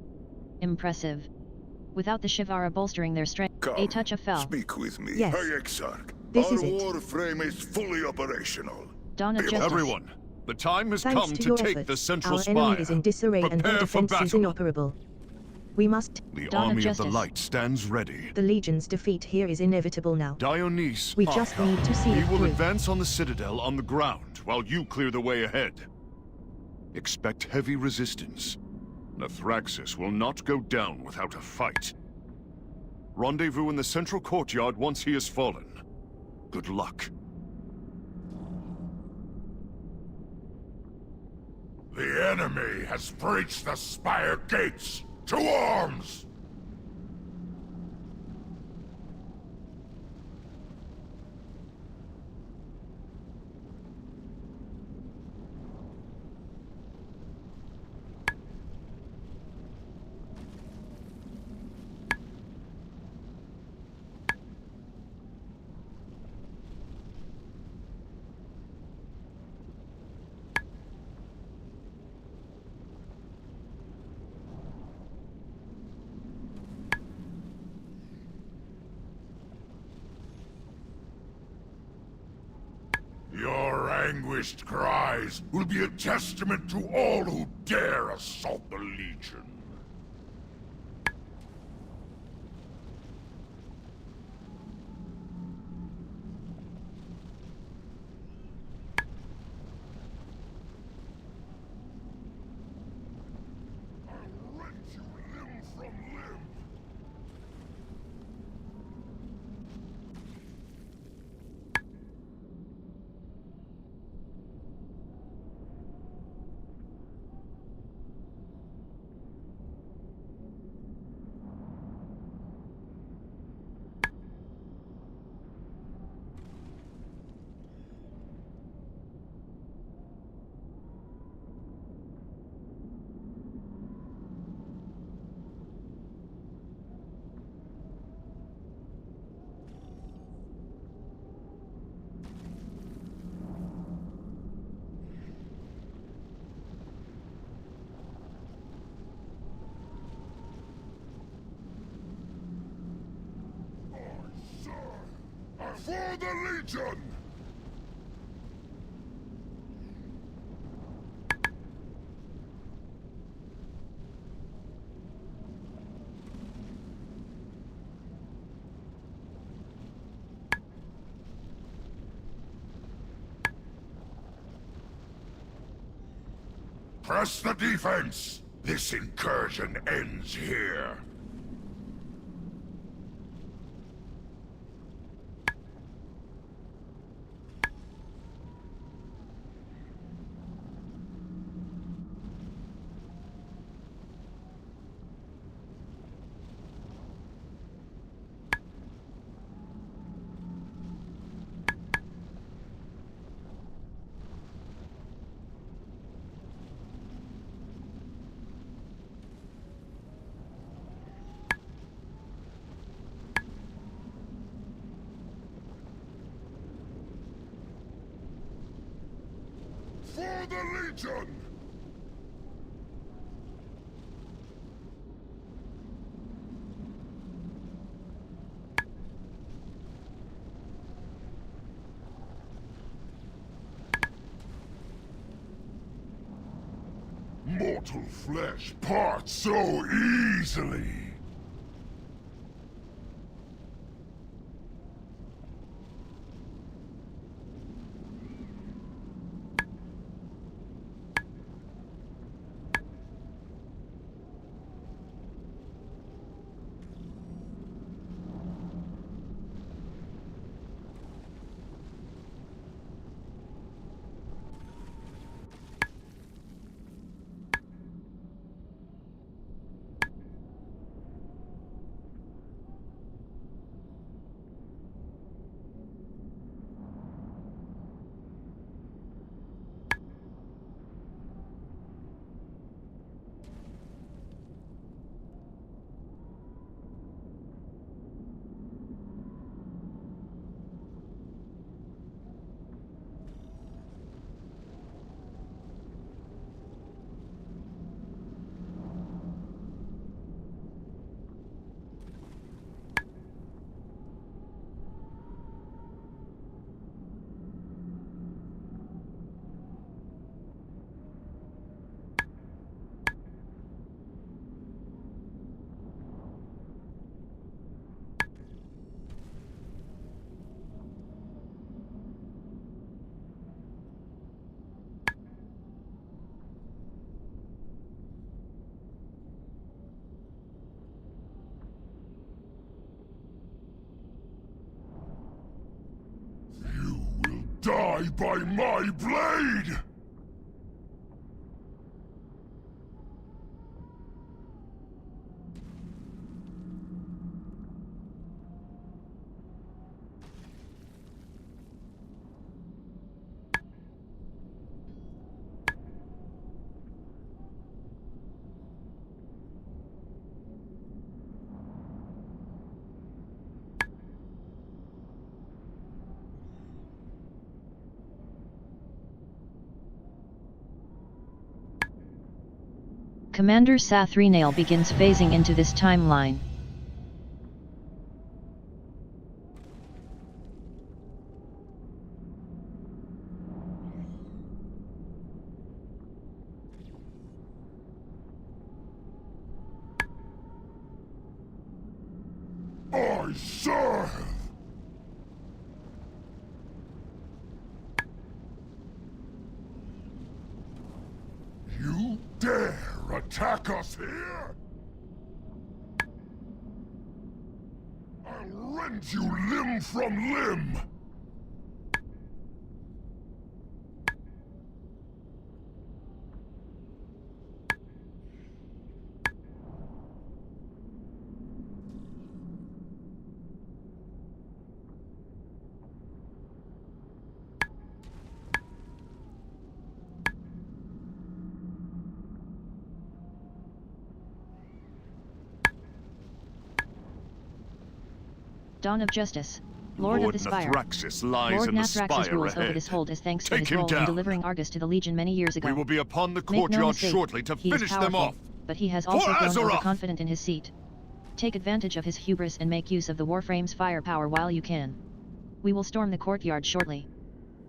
Impressive. Without the Shivara bolstering their strength, a touch of fell. Speak with me, Yes. High Exarch. This Our is it. warframe is fully operational. Dawn of Justice. Everyone, the time has Thanks come to to your take efforts, the central our spire. enemy is in disarray and their Prepare for defense is battle. inoperable. We must... The Dawn of army of the Justice. light stands ready. The Legion's defeat here is inevitable now. Dionys, We just need to see we it will through. advance on the citadel on the ground while you clear the way ahead. Expect heavy resistance. Nathraxis will not go down without a fight. Rendezvous in the central courtyard once he has fallen. Good luck. The enemy has breached the spire gates! To arms! Your anguished cries will be a testament to all who dare assault the Legion. I'll rent you limb from limb. For the Legion! Press the defense! This incursion ends here. For the Legion! Mortal flesh parts so easily! Die by my blade! Commander Sathrenail begins phasing into this timeline. I serve! You dare attack us here? I'll rend you limb from limb! Dawn of Justice. Lord of the Spire. Nathraxis lies Lord in the Nathraxis spire rules ahead. over this hold as thanks to Take his him role in down. delivering Argus to the Legion many years ago. We will be upon the Make no courtyard mistake, shortly to he is finish them powerful, off. but he has For also grown Azeroth! overconfident in his seat. Take advantage of his hubris and make use of the Warframe's firepower while you can. We will storm the courtyard shortly.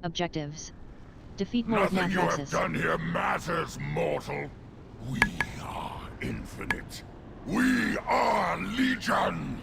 Objectives. Defeat Lord Nothing you have Nathraxis. done here matters, mortal. We are infinite. We are Legion!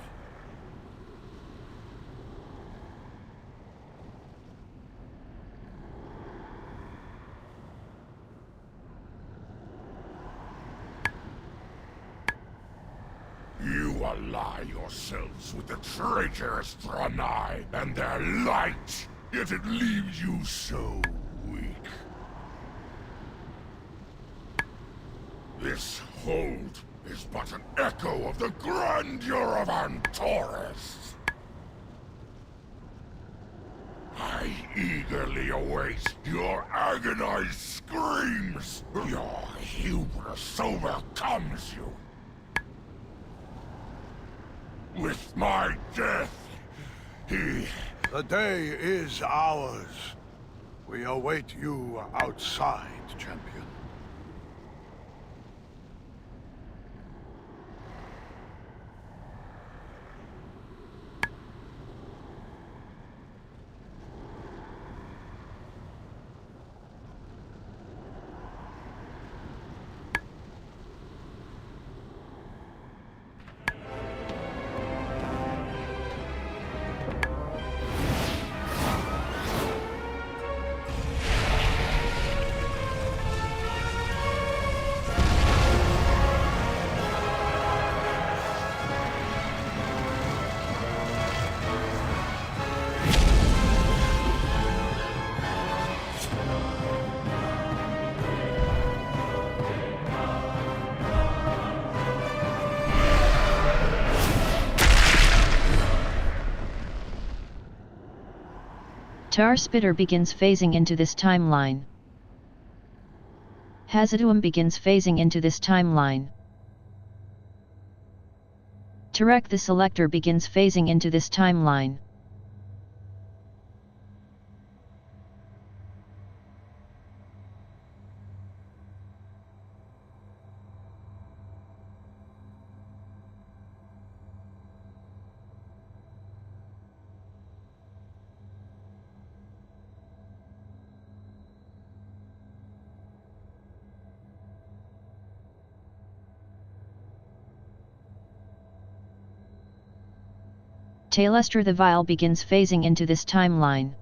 You ally yourselves with the traitorous Draenei and their light, yet it leaves you so weak. This hold is but an echo of the grandeur of Antares. I eagerly await your agonized screams. Your hubris overcomes you. With my death, The day is ours. We await you outside, champion. Tar Spitter begins phasing into this timeline. Hazaduam begins phasing into this timeline. Tarek the Selector begins phasing into this timeline. Tailestra the Vile begins phasing into this timeline.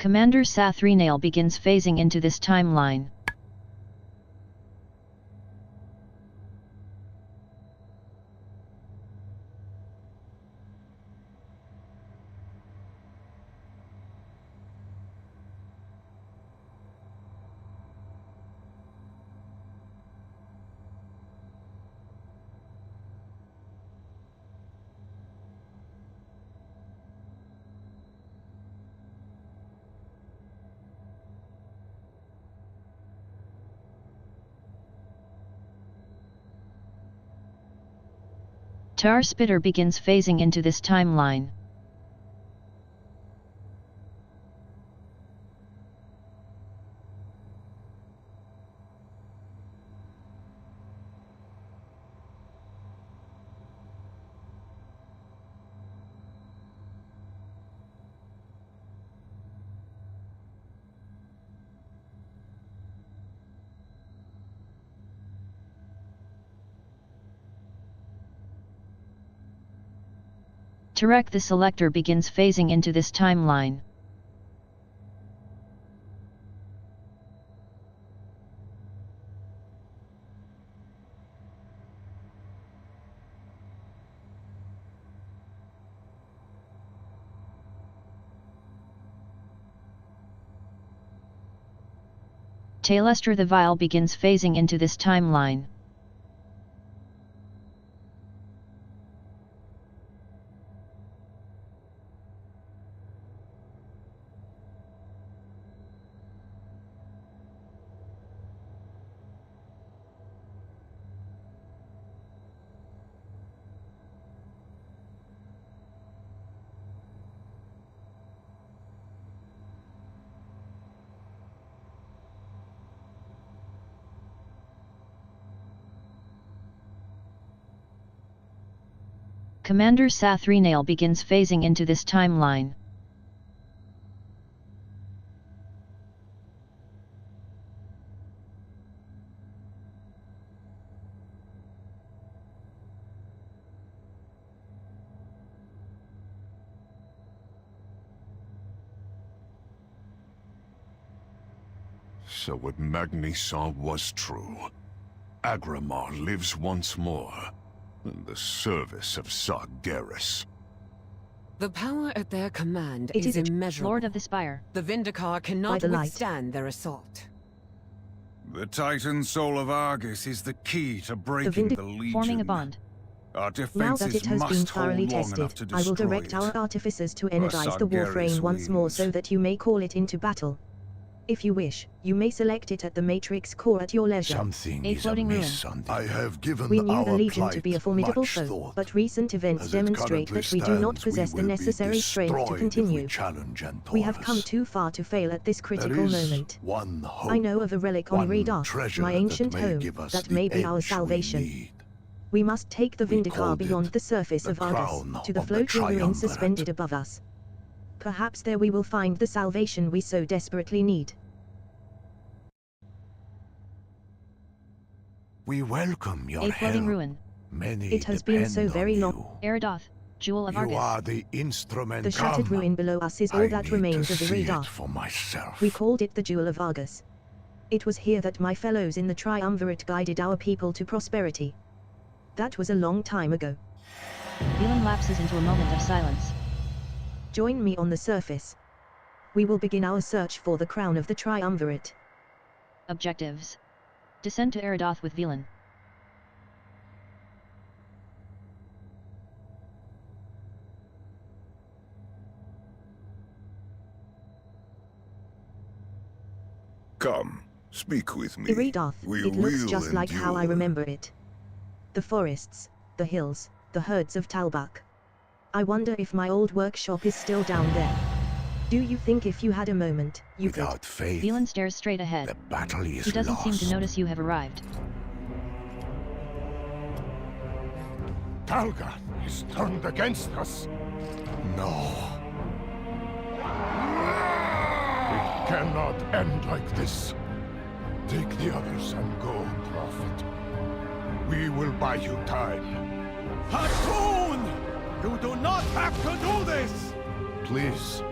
Commander Sathrenail begins phasing into this timeline. Tar Spitter begins phasing into this timeline. Tarek the Selector begins phasing into this timeline. Tailestra the Vile begins phasing into this timeline. Commander Sathrenail begins phasing into this timeline. So what Magni saw was true. Agramar lives once more, in the service of Sargeras. The power at their command It is is immeasurable. Lord of the Spire. The Vindicar cannot the light. withstand their assault. The Titan Soul of Argus is the key to breaking the Legion. Forming a bond. Our Now defenses that it has been must hold thoroughly long tested, enough to I will destroy direct it. our artificers to energize the Sargeras Warframe once more wins. so that you may call it into battle. If you wish, you may select it at the Matrix core at your leisure. Something A is floating amiss ruin. on the... I have given We knew the our Legion plight to be a formidable much foe, thought. but recent events As it demonstrate currently that we do not stands, possess we the will be necessary strength to destroyed continue. if we challenge and We have Taurus. come too far to fail at this critical There is moment. one hope, I know of a relic on one Redarth, treasure my ancient that may home, give us that the may be our edge we salvation. need. We must take the We Vindicar called beyond it the surface the of Argus, crown to the of the floating ruin triumvirate. suspended above us. Perhaps there we will find the salvation we so desperately need. We welcome your A floating help. ruin. Many It has been so depend very on long. Eridoth, Jewel of You Argus. are the instrument. The shattered Come. ruin below us is all I that need remains to of the see it Redarth. for myself. We called it the Jewel of Argus. It was here that my fellows in the Triumvirate guided our people to prosperity. That was a long time ago. Villain lapses into a moment of silence. Join me on the surface. We will begin our search for the crown of the Triumvirate. Objectives. Descend to Eridoth with Villain. Come, speak with me. Eridoth, We it looks will just like how I endure. remember it. The forests, the hills, the herds of Talbuk. I wonder if my old workshop is still down there. Do you think if you had a moment, you could? Without faith, Villain stares straight ahead. the battle is He doesn't seem to lost. notice you have arrived. Talga is turned against us. No. It cannot end like this. Take the others and go, Prophet. We will buy you time. Hatun! You do not have to do this! Please,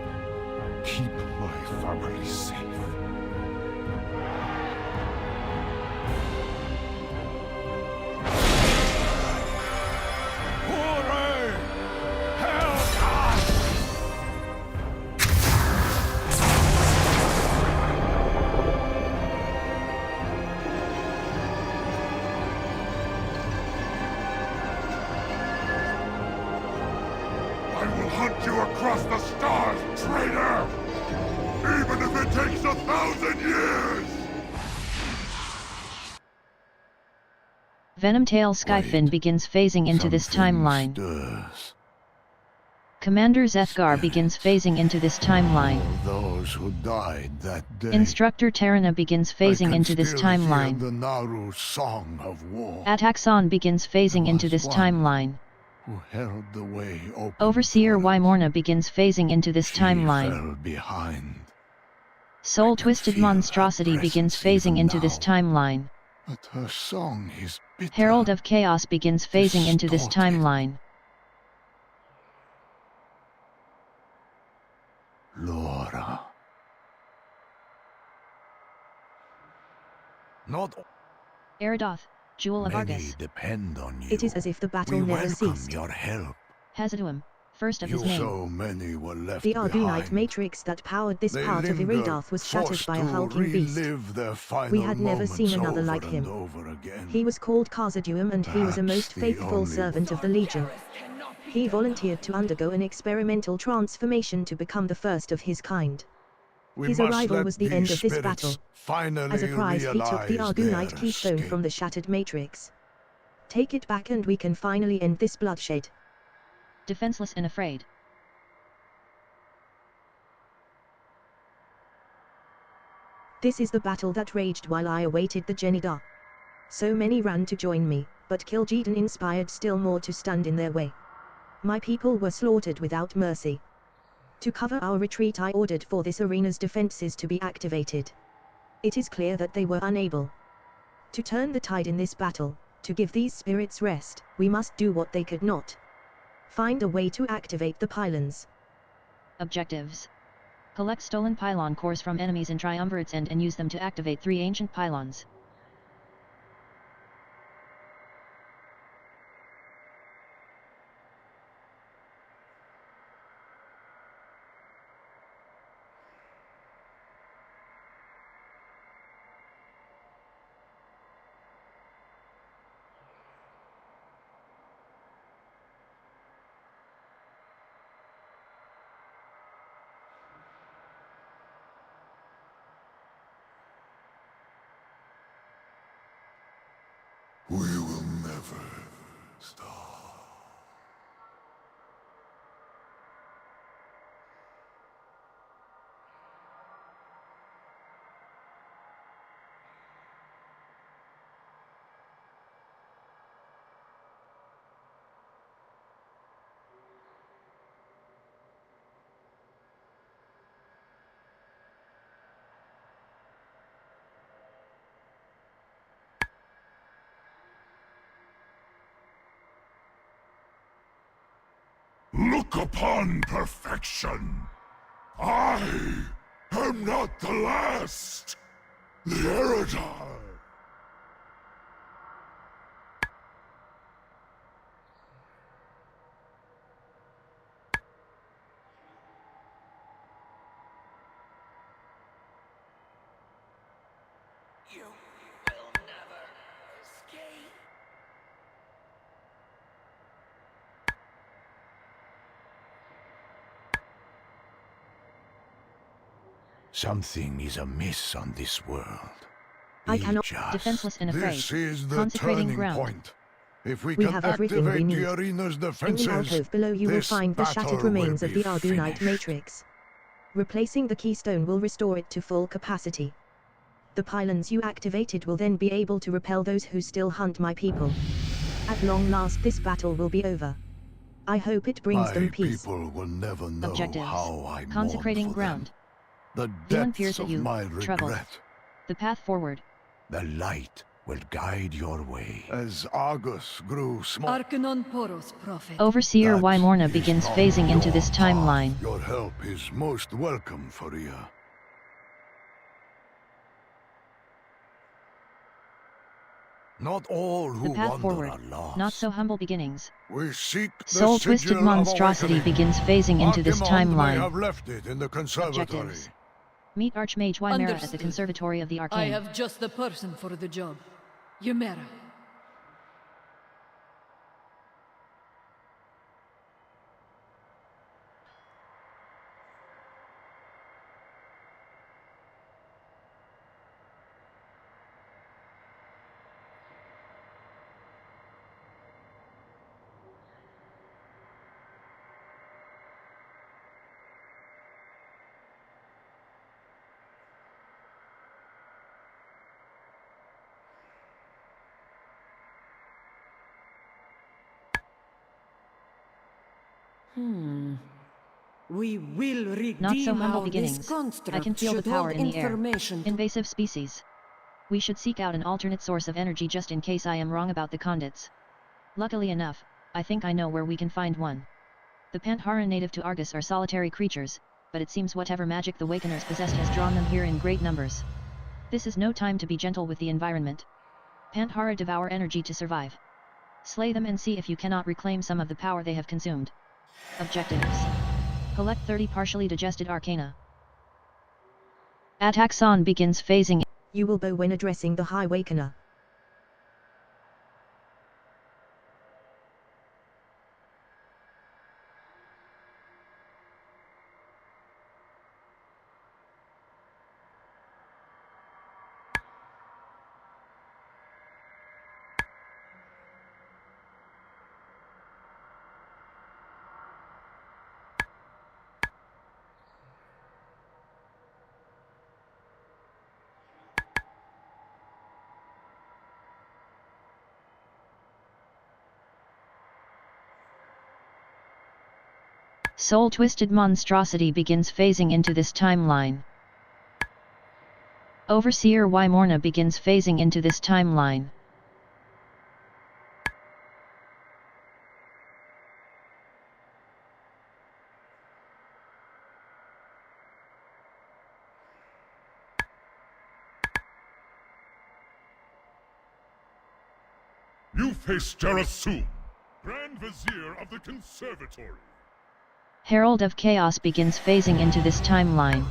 keep my family safe. Hooray! Hellcat! I will hunt you across the stars, traitor! Even if it takes 1,000 years! Venomtail Skyfin begins phasing into this timeline. Stirs. Commander Zethgar begins phasing into this timeline. Those who died that day. Instructor Terrana begins phasing I can into this still hear timeline. the Naru song of war. Ataxon begins phasing into this one. timeline. Who held the way open. Overseer Wymorna begins phasing into this timeline. Fell behind. Soul Twisted Monstrosity begins phasing into this timeline. But her song is bitter. Herald of Chaos begins phasing into this timeline. Laura. Not Eridoth, Jewel of many Argus. depend on you. It is as if the battle We never welcome ceased. your help. Hazaduim, first of his name. So many were left The Argunite behind. matrix that powered this They part of linger, Eridoth was shattered forced by a to hulking beast. relive their final We had never seen moments another like over him. and over again. He was called Khazad-dûm and he was a Perhaps most the faithful only servant of the Legion. He volunteered to undergo an experimental transformation to become the first of his kind. We His must arrival let was the these end of this spirits battle. finally As a prize he took the realize Argunite their keystone escape. from the shattered matrix. Take it back and we can finally end this bloodshed. Defenseless and afraid. This is the battle that raged while I awaited the Genida. So many ran to join me, but Kil'jaeden inspired still more to stand in their way. My people were slaughtered without mercy. To cover our retreat, I ordered for this arena's defenses to be activated. It is clear that they were unable to turn the tide in this battle. To give these spirits rest, we must do what they could not. Find a way to activate the pylons. Objectives. Collect stolen pylon cores from enemies in Triumvirate's End and use them to activate 3 ancient pylons. We will never stop. Look upon perfection. I am not the last. The Eridar. You will never escape. Something is amiss on this world. I cannot. Defenseless and afraid. This is the Consecrating turning ground. point. If we We can have everything we activate need. the arena's In the defenses, alcove below you will this find the battle shattered will remains of be the Argunite finished. matrix. Replacing the keystone will restore it to full capacity. The pylons you activated will then be able to repel those who still hunt my people. At long last this battle will be over. I hope it brings My them peace. people will never know Objectives. how I Consecrating mourn for ground. them. The Villain depths peers at of you. my Trouble. regret. The path forward. The light will guide your way. As Argus grew small. Arcanon Poros, Prophet. Overseer That Wymorna is begins not phasing into your this path. timeline. Your help is most welcome, Faria. Not all who The path wander forward. are lost. Not so humble beginnings. We seek the Soul-twisted sigil monstrosity of awakening. begins phasing into this Archimond may timeline. have left it in the conservatory. Objectives. Meet Archmage Ymera at the Understood. Conservatory of the I Arcane. have just the person for the job. Ymera. We will redeem Not so humble how beginnings. this construct I can feel the should power hold in the air. information. Invasive species. We should seek out an alternate source of energy just in case I am wrong about the conduits. Luckily enough, I think I know where we can find one. The Panthara native to Argus are solitary creatures, but it seems whatever magic the Wakeners possessed has drawn them here in great numbers. This is no time to be gentle with the environment. Panthara devour energy to survive. Slay them and see if you cannot reclaim some of the power they have consumed. Objectives. Collect 30 partially digested arcana. Ataxon begins phasing. You will bow when addressing the High Wakener. Soul-twisted monstrosity begins phasing into this timeline. Overseer Y Morna begins phasing into this timeline. You face Jarasu, Grand Vizier of the Conservatory. Herald of Chaos begins phasing into this timeline.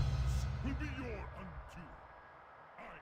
Will be your undoing. I am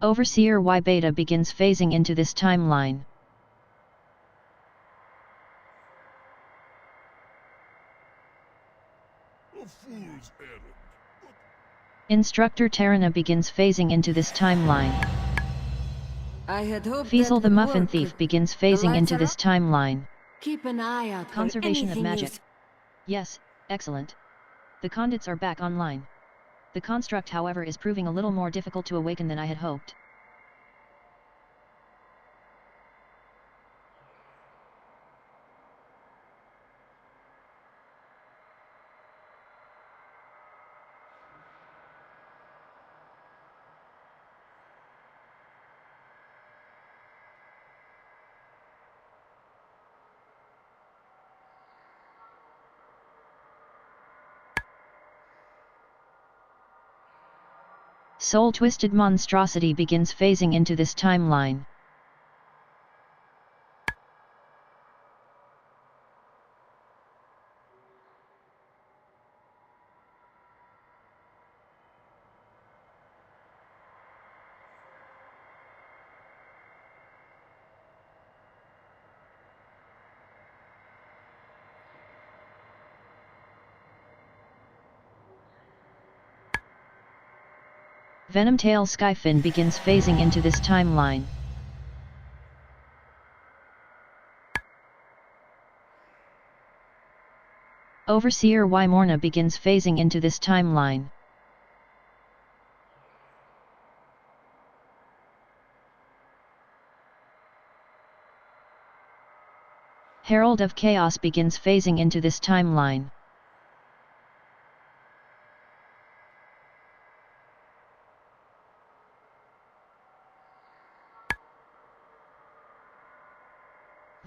Overseer Y Beta begins phasing into this timeline. a fool's errand. Instructor Terrana begins phasing into this timeline. I had hoped Fiesel that the would Muffin work. Thief begins The phasing lights into are this up. timeline. Keep an eye out for Conservation of anything magic. useful. Yes, excellent. The conduits are back online. The construct, however, is proving a little more difficult to awaken than I had hoped. Soul-twisted monstrosity begins phasing into this timeline. Venomtail Skyfin begins phasing into this timeline. Overseer Y Morna begins phasing into this timeline. Herald of Chaos begins phasing into this timeline.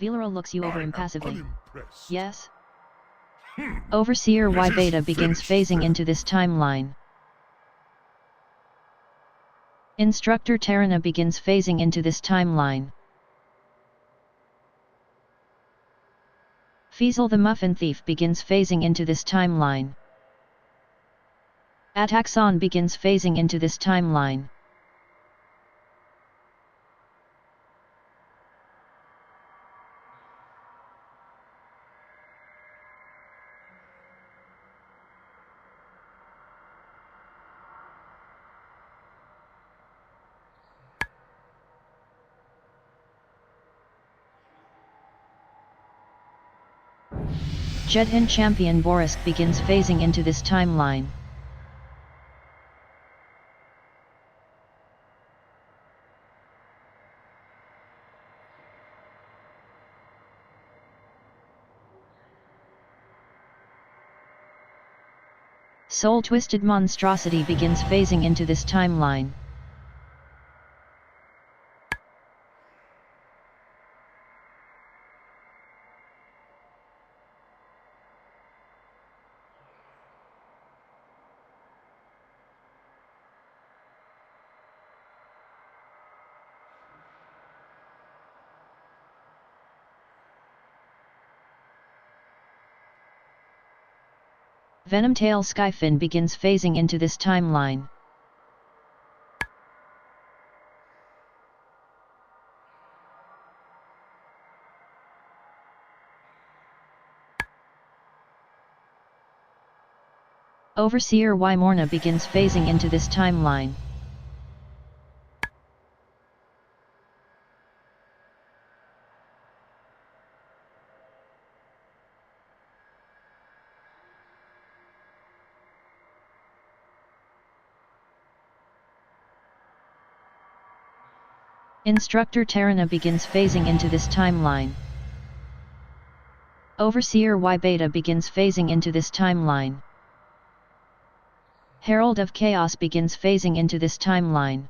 Velero looks you over impassively. Yes? Overseer Y Beta begins phasing into this timeline. Instructor Terrana begins phasing into this timeline. Fiesel the Muffin Thief begins phasing into this timeline. Ataxon begins phasing into this timeline. Jedhin Champion Borisk begins phasing into this timeline. Soul-twisted monstrosity begins phasing into this timeline. Venomtail Skyfin begins phasing into this timeline. Overseer Y Morna begins phasing into this timeline. Instructor Terrana begins phasing into this timeline. Overseer Y Beta begins phasing into this timeline. Herald of Chaos begins phasing into this timeline.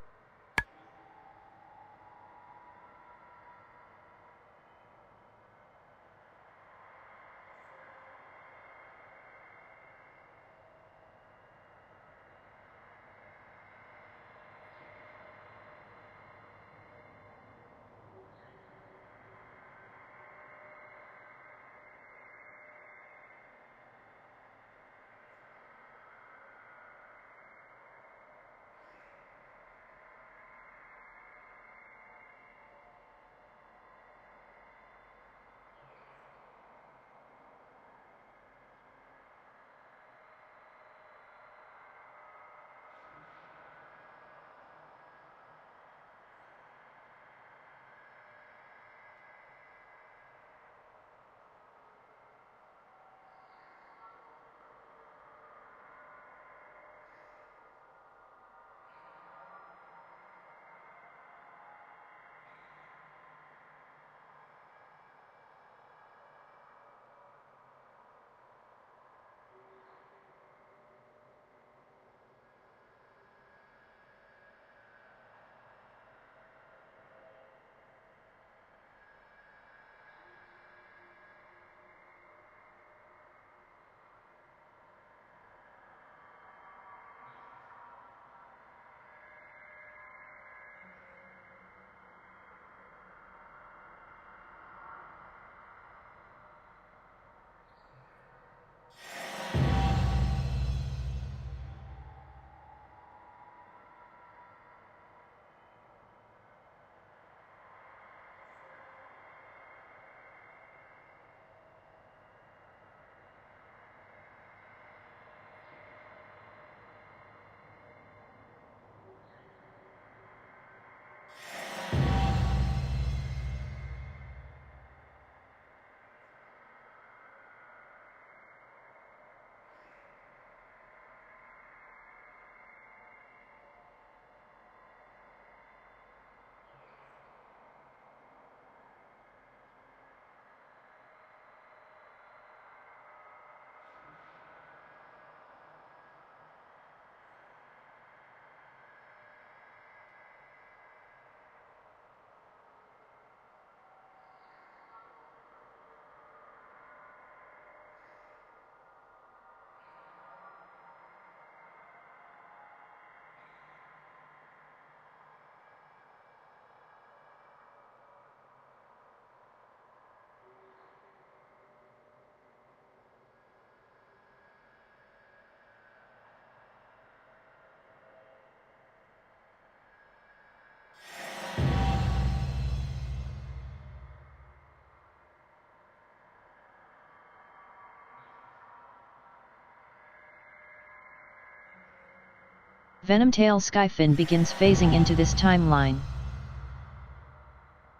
Venomtail Skyfin begins phasing into this timeline.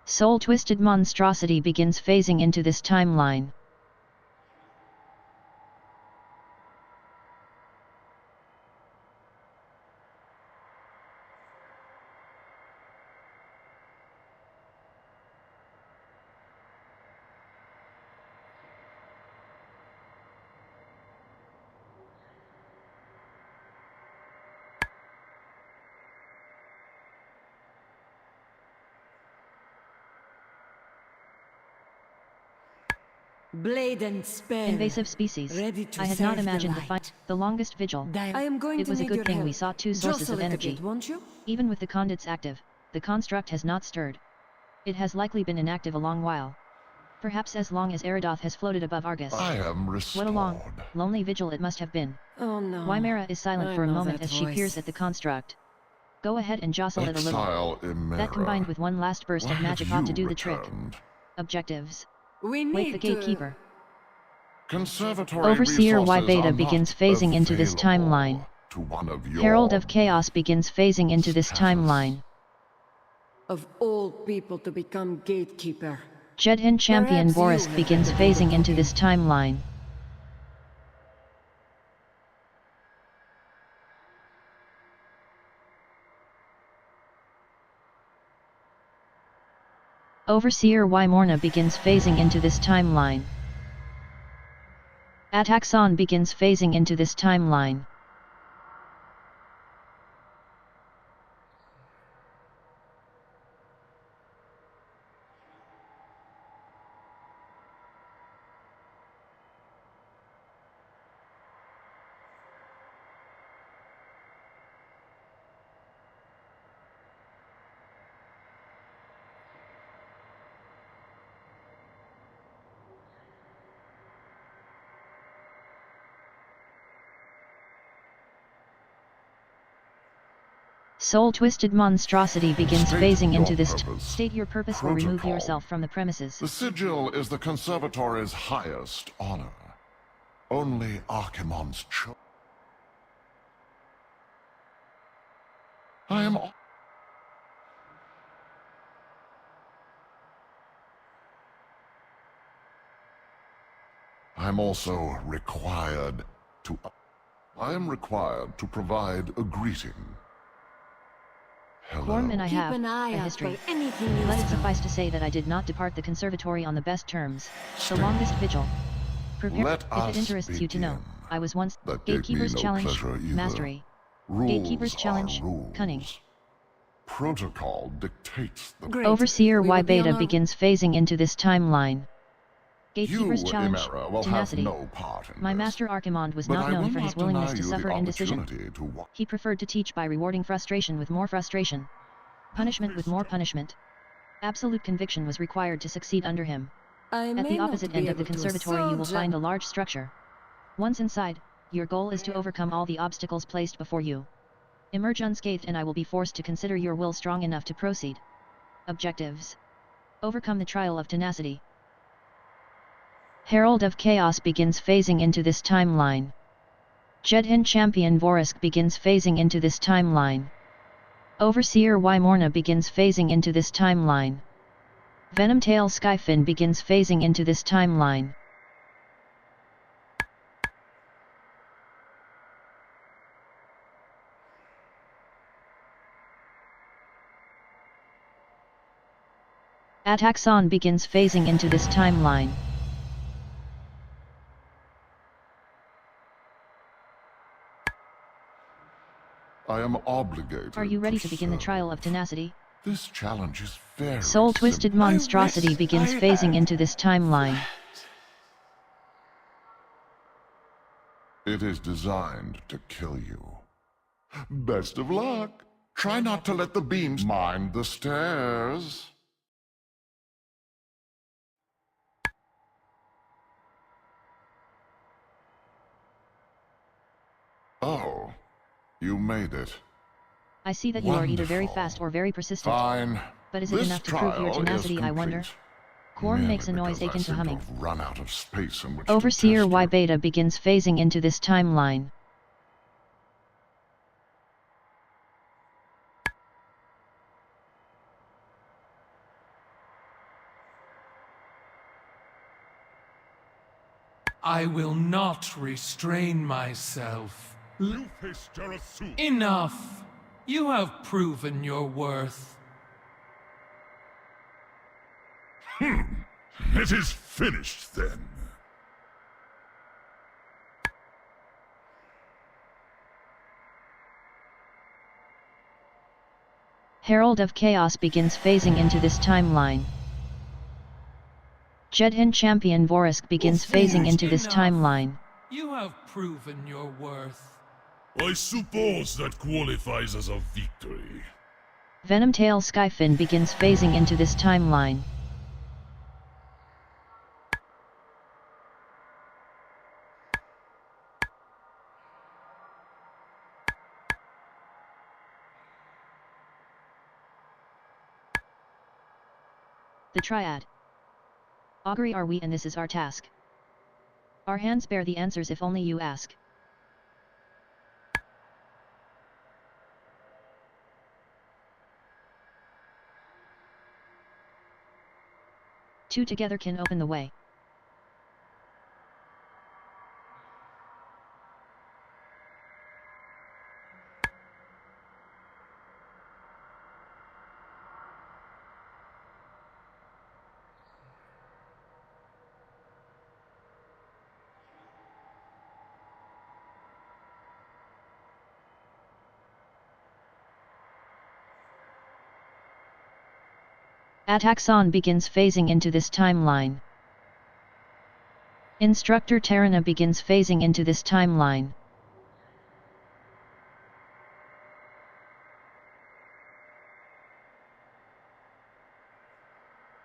Soul Twisted Monstrosity begins phasing into this timeline. Blade and spear. Invasive species. Ready to I had not serve imagined the light. the longest vigil. I am going It to was a need good your thing help. we sought two sources Jostle of it a energy. bit, won't you? Even with the conduits active, the construct has not stirred. It has likely been inactive a long while. Perhaps as long as Eridoth has floated above Argus. I am What restored. a long, lonely vigil it must have been. Oh no. Wymera is silent I for a know moment that as she voice. peers at the construct. Go ahead and jostle it a Exile little. Imera. That combined with one last burst Why of magic have ought to you do the trick. returned? Objectives. We Wake the need to... gatekeeper. Conservatory Overseer Y resources Beta are begins not phasing into this available timeline. to one of your Herald of Chaos begins phasing into this timeline. Of all people to become gatekeeper. Jedhin Champion Perhaps Vorisk you begins had better do phasing the into cooking. this timeline. Overseer Y Morna begins phasing into this timeline. Ataxon begins phasing into this timeline. Soul-twisted monstrosity begins State phasing your into this. purpose. State your purpose or remove Protocol. yourself from the premises. The sigil is the conservatory's highest honor. Only Archimon's I am. I'm also required to. I am required to provide a greeting. Hello. Corm and I have an eye a out history. for anything you Let it smell. suffice to say that I did not depart the conservatory on the best terms. The longest vigil. Prepare. Let If us it interests you to know, begin. I was once That gave me Gatekeeper's no Challenge, pleasure either. Mastery. Rules Gatekeeper's are Challenge, rules. Cunning. Protocol dictates the. Great. Overseer We Y will be on Beta our- begins phasing into this timeline. Gatekeeper's You, Challenge, Imera, will Tenacity. have no part in My this. master Archimond was But not I known will for not his willingness deny to you the suffer indecision. opportunity to He preferred to teach by rewarding frustration with more frustration. Punishment with more punishment. Absolute conviction was required to succeed under him. I At may the not opposite be end of the able to conservatory you will assault find a large structure. Once inside, your goal is to overcome all the obstacles placed before you. Emerge unscathed and I will be forced to consider your will strong enough to proceed. Objectives. Overcome the trial of tenacity. Herald of Chaos begins phasing into this timeline. Jedhin Champion Vorisk begins phasing into this timeline. Overseer Y Morna begins phasing into this timeline. Venomtail Skyfin begins phasing into this timeline. Ataxon begins phasing into this timeline. I am obligated. Are you ready to begin the trial of tenacity? This challenge is very Soul-twisted simple. monstrosity begins phasing into this timeline. It is designed to kill you. Best of luck. Try not to let the beams mind the stairs. Oh, you made it. I see that you are either very Wonderful. fast or very persistent. Fine. But is it This enough to prove your trial tenacity, is I wonder? complete. Corm Merely makes a noise because I akin to seem humming. have run out of space in which Overseer to test Y you. Beta begins phasing into this timeline. I will not restrain myself. Lufis Jarasu. Enough! You have proven your worth. It is finished then. Herald of Chaos begins phasing into this timeline. Jedhin Champion Vorisk begins phasing into this timeline. You have proven your worth. I suppose that qualifies as a victory. Venomtail Skyfin begins phasing into this timeline. The Triad. Augury are we and this is our task. Our hands bear the answers if only you ask. Two together can open the way. Ataxon begins phasing into this timeline. Instructor Terrana begins phasing into this timeline.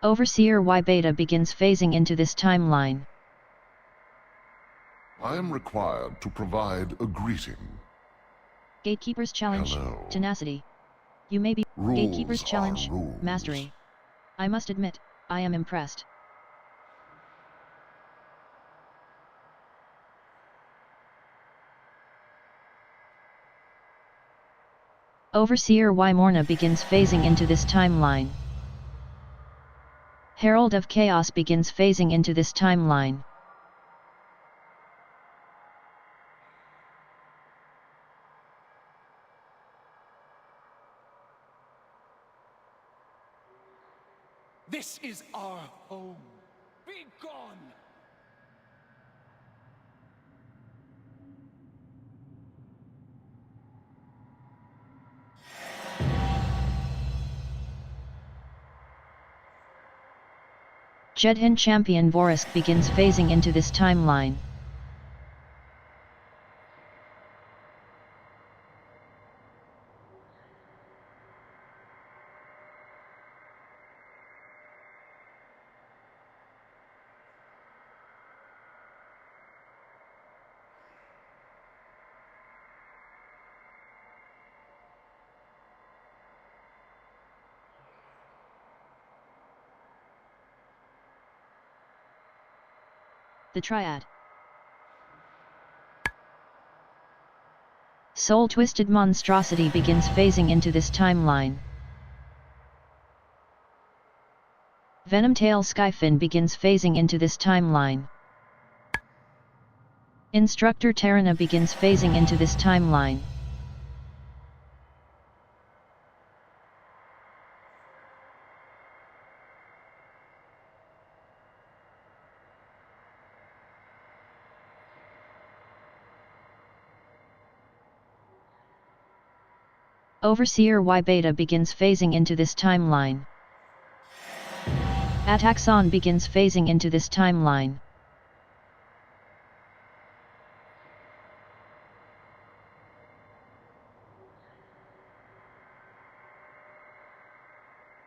Overseer Y Beta begins phasing into this timeline. I am required to provide a greeting. Gatekeeper's Challenge, Hello. Tenacity. You may be Rules Gatekeeper's are Challenge, rules. Mastery. I must admit, I am impressed. Overseer Y Morna begins phasing into this timeline. Herald of Chaos begins phasing into this timeline. This is our home. Be gone! Jedhin Champion Vorisk begins phasing into this timeline. The Triad. Soul Twisted Monstrosity begins phasing into this timeline. Venomtail Skyfin begins phasing into this timeline. Instructor Terrana begins phasing into this timeline. Overseer Y Beta begins phasing into this timeline. Ataxon begins phasing into this timeline.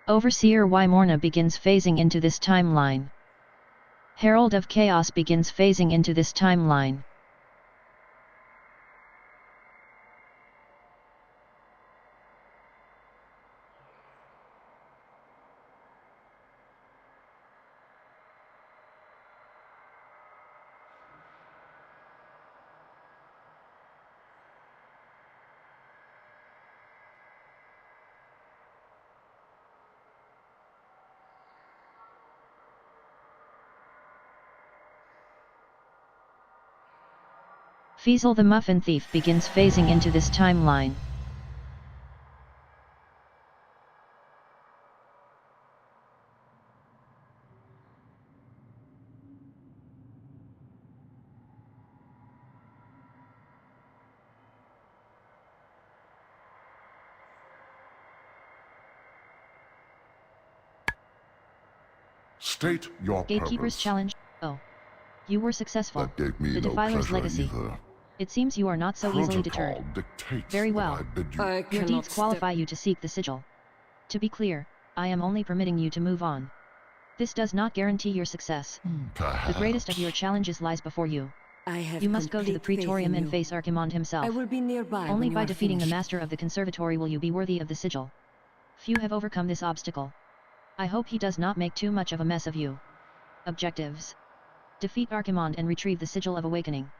Overseer Y Morna begins phasing into this timeline. Herald of Chaos begins phasing into this timeline. Feasel the Muffin Thief begins phasing into this timeline. State your Gatekeeper's purpose. Challenge. Oh. You were successful. That gave me The no Defiler's pleasure Legacy. either. It seems you are not so easily deterred. Protocol dictates Very that well. I bid you. Your deeds qualify you to seek the sigil. To be clear, I am only permitting you to move on. This does not guarantee your success. The greatest of your challenges lies before you. I have You must go to the complete faith Praetorium in and you. face Archimond himself. I will be nearby Only when by you are defeating the finished. master of the conservatory will you be worthy of the sigil. Few have overcome this obstacle. I hope he does not make too much of a mess of you. Objectives. Defeat Archimonde and retrieve the Sigil of Awakening.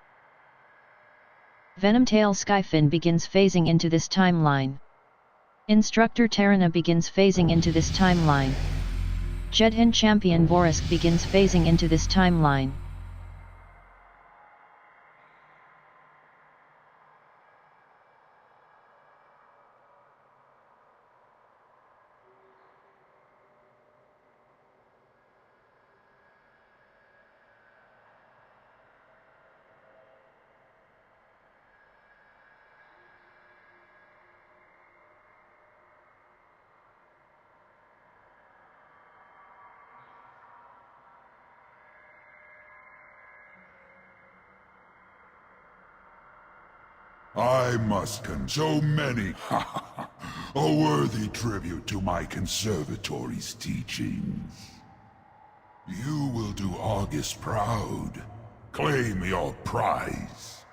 Venomtail Skyfin begins phasing into this timeline. Instructor Terrana begins phasing into this timeline. Jedhin Champion Vorisk begins phasing into this timeline. I must so many. A worthy tribute to my conservatory's teachings. You will do Argus proud. Claim your prize.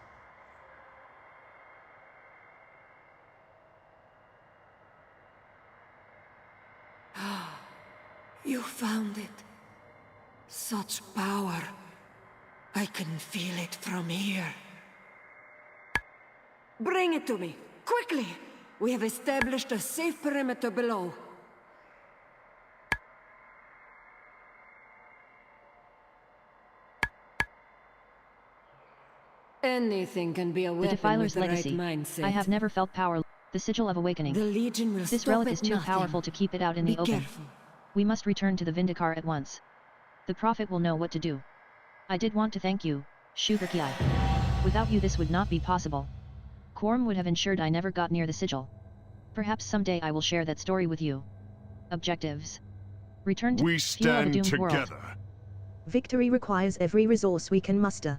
You found it. Such power. I can feel it from here. Bring it to me, quickly! We have established a safe perimeter below. Anything can be a The weapon Defiler's with the Legacy. right mindset. I have never felt power. The Sigil of Awakening. The Legion will This stop relic at is too nothing. powerful to keep it out in the Be open. careful. We must return to the Vindicar at once. The Prophet will know what to do. I did want to thank you, Shugerki. Without you this would not be possible. Quorum would have ensured I never got near the Sigil. Perhaps someday I will share that story with you. Objectives. Return to We Fuel of a stand Doomed together. World. Victory requires every resource we can muster.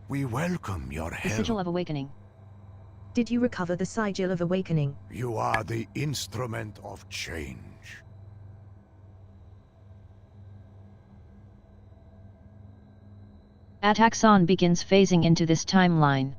We welcome your The help. Sigil of Awakening. Did you recover the Sigil of Awakening? You are the instrument of change. Ataxon begins phasing into this timeline.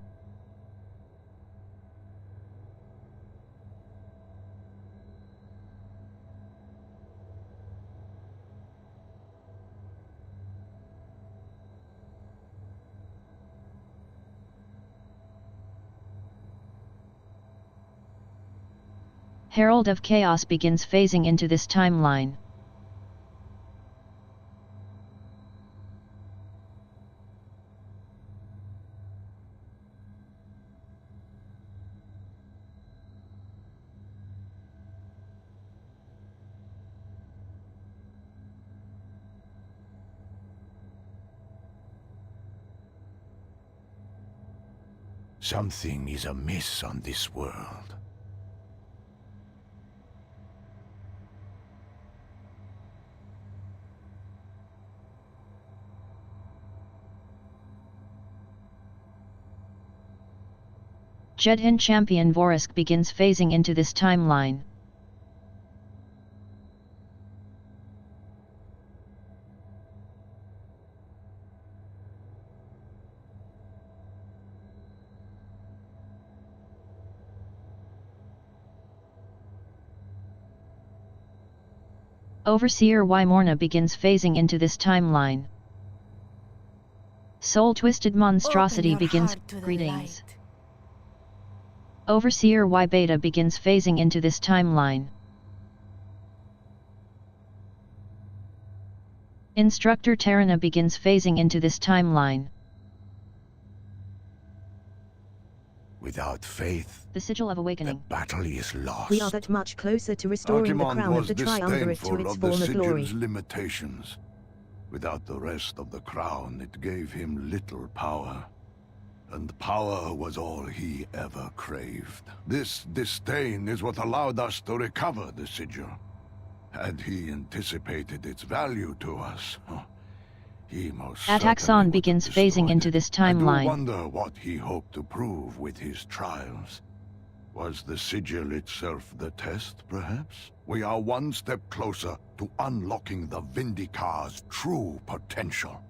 Herald of Chaos begins phasing into this timeline. Something is amiss on this world. Jedhin Champion Vorisk begins phasing into this timeline. Overseer Wymorna begins phasing into this timeline. Soul-twisted monstrosity your begins. heart to the Greetings. Overseer Y Beta begins phasing into this timeline. Instructor Terrana begins phasing into this timeline. Without faith, The Sigil of Awakening. battle is lost. We are that much closer to restoring the Archimonde crown of was the Triumvirate to disdainful its of the former glory. Sigil's limitations. Without the rest of the crown, it gave him little power. And power was all he ever craved. This disdain is what allowed us to recover the Sigil. Had he anticipated its value to us, he most certainly Ataxon would begins have phasing destroyed into it. this I do timeline. wonder what he hoped to prove with his trials. Was the Sigil itself the test, perhaps? We are one step closer to unlocking the Vindicar's true potential.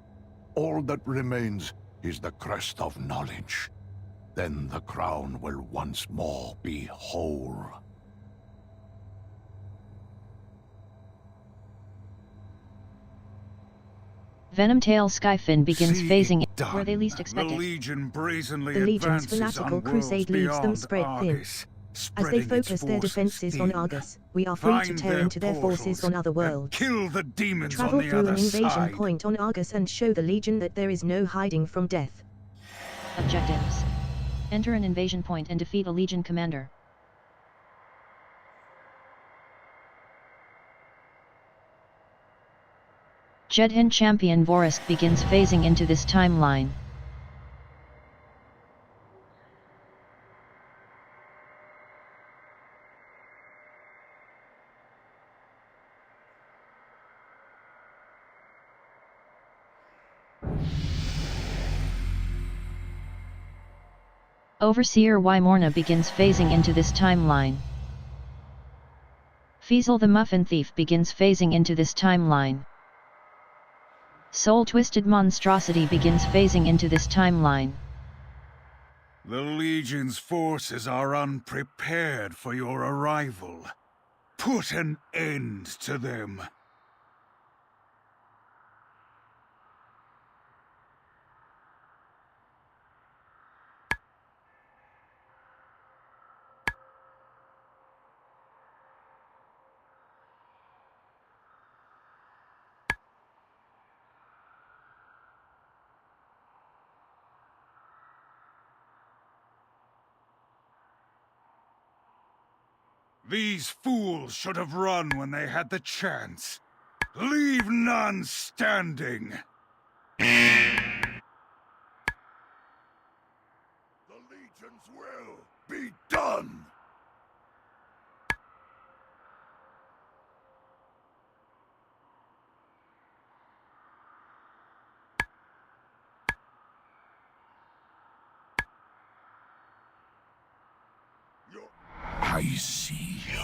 All that remains is the crest of knowledge. Then the crown will once more be whole. Venomtail Skyfin begins phasing where they least expect The it. Legion brazenly The Legion's advances fanatical on crusade worlds leaves them beyond spread thin. Argus, As they spreading its focus their forces defenses on thin. Argus, we are free to Find tear their into their forces portals on other and worlds. kill the demons Travel on the through other an invasion side. point on Argus and show the Legion that there is no hiding from death. Objectives. Enter an invasion point and defeat a Legion commander. Jedhin champion Vorisk begins phasing into this timeline. Overseer Morna begins phasing into this timeline. Feasel the Muffin Thief begins phasing into this timeline. Soul Twisted Monstrosity begins phasing into this timeline. The Legion's forces are unprepared for your arrival. Put an end to them. These fools should have run when they had the chance. Leave none standing. The Legion's will be done! I see you.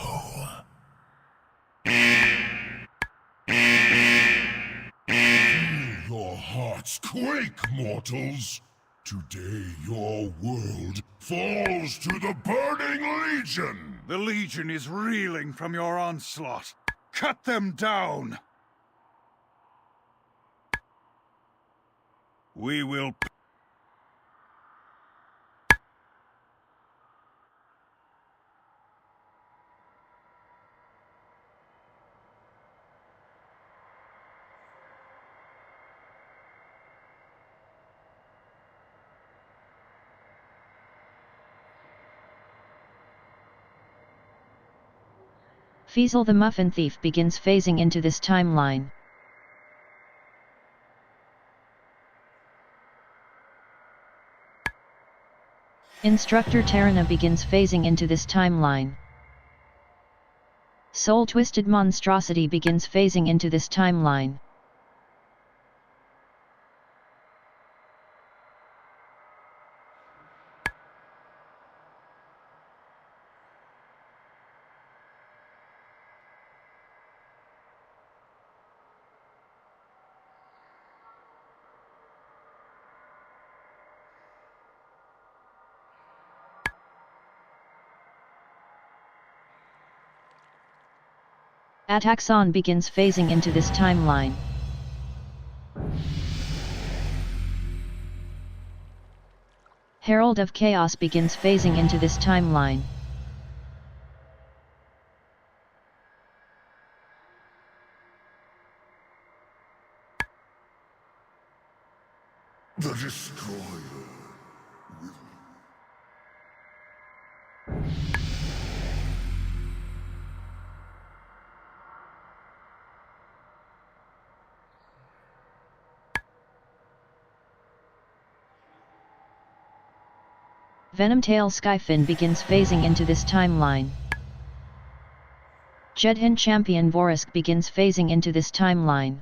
Feel your hearts quake, mortals. Today your world falls to the Burning Legion. The Legion is reeling from your onslaught. Cut them down. We will... Feasel the Muffin Thief begins phasing into this timeline. Instructor Terrana begins phasing into this timeline. Soul Twisted Monstrosity begins phasing into this timeline. Ataxon begins phasing into this timeline. Herald of Chaos begins phasing into this timeline. The Destroyer will... Venomtail Skyfin begins phasing into this timeline. Jedhin champion Vorisk begins phasing into this timeline.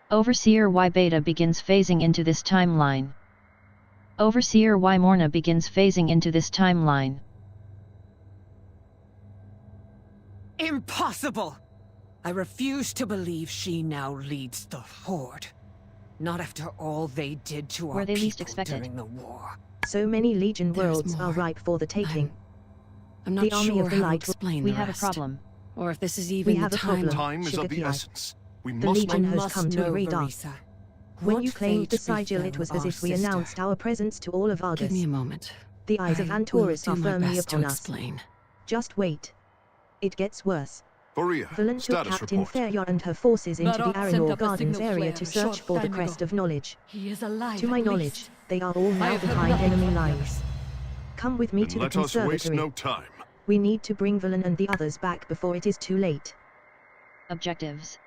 Overseer Y Beta begins phasing into this timeline. Overseer Y Morna begins phasing into this timeline. Impossible! I refuse to believe she now leads the Horde. Not after all they did to our Where they least people expected. during the war. So many Legion There's worlds are more. ripe for the taking. I'm not The army sure of the how to light. explain We the have a rest. problem. Or if this is even We have the a problem. Time is of the Sugar essence. We The must Legion not... has come to raid us. Verisa. When What you claimed the fate sigil, it befell was as our if we sister? announced our presence to all of Argus. Give me a moment. The eyes of I Antorus will are do my firmly best to upon us. explain. Just wait. It gets worse. Faria, Velen took status Captain report. Feria and her forces into the Narod sent Aranor up a Gardens signal area flare to a search short for the time crest ago. of knowledge. He is alive. To my at knowledge, least. they are all I now have heard behind nothing enemy from the lines. others. Come with me Then to the let us waste conservatory. no time. We need to bring Velen and the others back before it is too late. Objectives.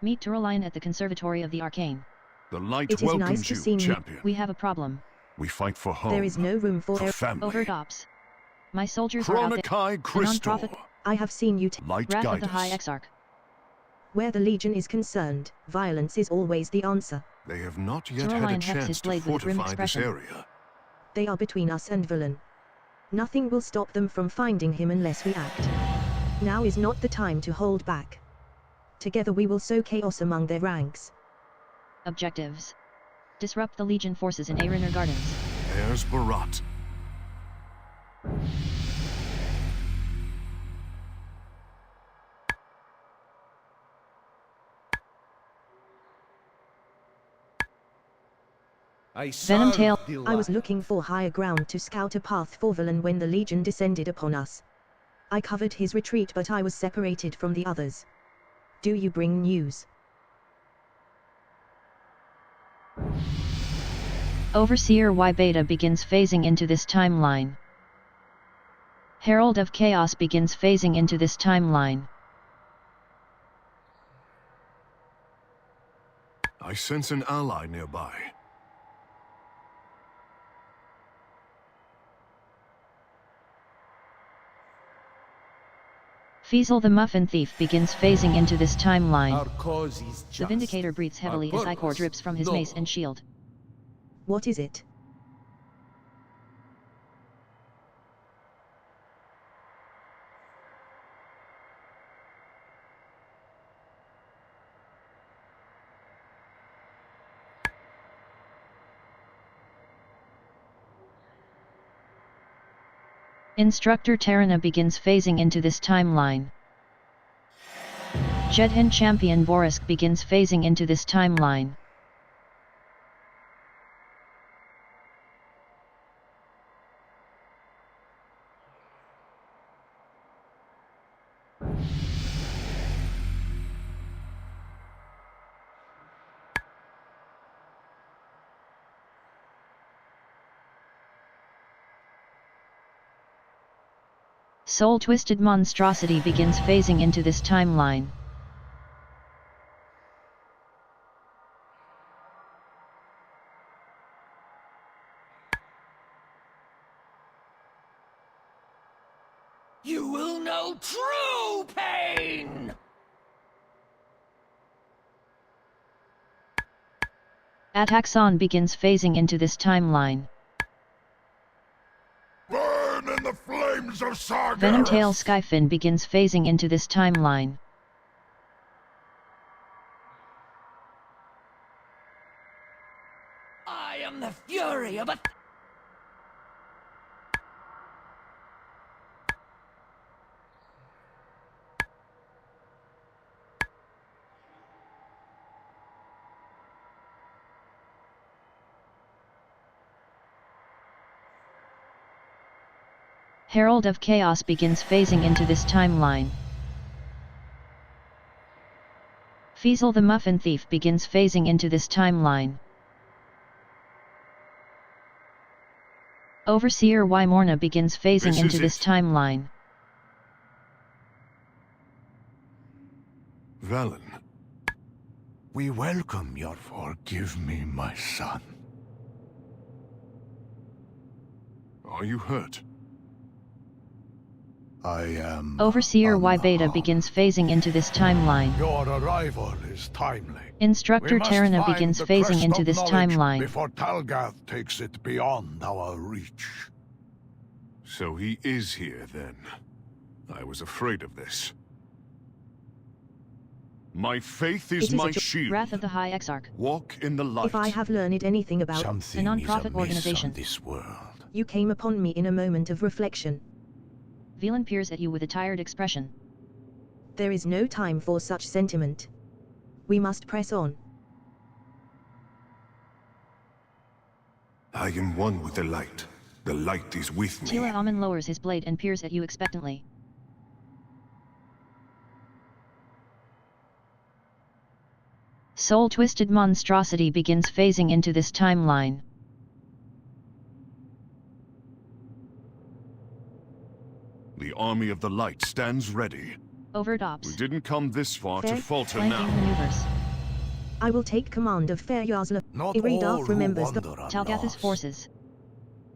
Meet Turaline at the Conservatory of the Arcane. The light It is nice welcomes to you, see me. champion. We have a problem. We fight for home. There is no room for family. Overt ops. My soldiers are out there. Chronicae Crystal. Non-profit I have seen you. Light Wrath of guide the High us. Exarch. Where the Legion is concerned, violence is always the answer. They have not yet Turaline had a hefts his chance to blade with grim fortify this expression. area. They are between us and Velen. Nothing will stop them from finding him unless we act. Now is not the time to hold back. Together we will sow chaos among their ranks. Objectives. Disrupt the Legion forces in Aranor Gardens. There's Barat. Venom Tail. I was looking for higher ground to scout a path for Velen when the Legion descended upon us. I covered his retreat, but I was separated from the others. Do you bring news? Overseer Y Beta begins phasing into this timeline. Herald of Chaos begins phasing into this timeline. I sense an ally nearby. Fiesel the Muffin Thief begins phasing into this timeline. Our cause is just. The Vindicator breathes heavily as ichor drips from his mace and shield. What is it? Instructor Terrana begins phasing into this timeline. Jedhin Champion Borisk begins phasing into this timeline. Soul Twisted Monstrosity begins phasing into this timeline. You will know true pain! Ataxon begins phasing into this timeline. Burn in the flames of Sargeras! Venomtail Skyfin begins phasing into this timeline. I am the fury of a... Herald of Chaos begins phasing into this timeline. Fiesel the Muffin Thief begins phasing into this timeline. Overseer Y Morna begins phasing into this timeline. Velen. We welcome your forgive me, my son. Are you hurt? I am... Overseer Y Beta begins phasing into this timeline. Your arrival is timely. Instructor We must Terrana find begins the phasing crest into of this knowledge timeline. Before Talgath takes it beyond our reach. So he is here then. I was afraid of this. My faith It is is my a shield. Wrath of the High Exarch. Walk in the light. If I have learned anything about Something a is non-profit amiss organization, on this world. you came upon me in a moment of reflection. Velan peers at you with a tired expression. There is no time for such sentiment. We must press on. I am one with the light. The light is with me. Tila Amun lowers his blade and peers at you expectantly. Soul-twisted monstrosity begins phasing into this timeline. The army of the light stands ready. Overt ops. We didn't come this far to Fair falter Flanking now. maneuvers. I will take command of Fair Yarsla. Not Iridaf all who remembers the... wander are Talgath's lost. forces.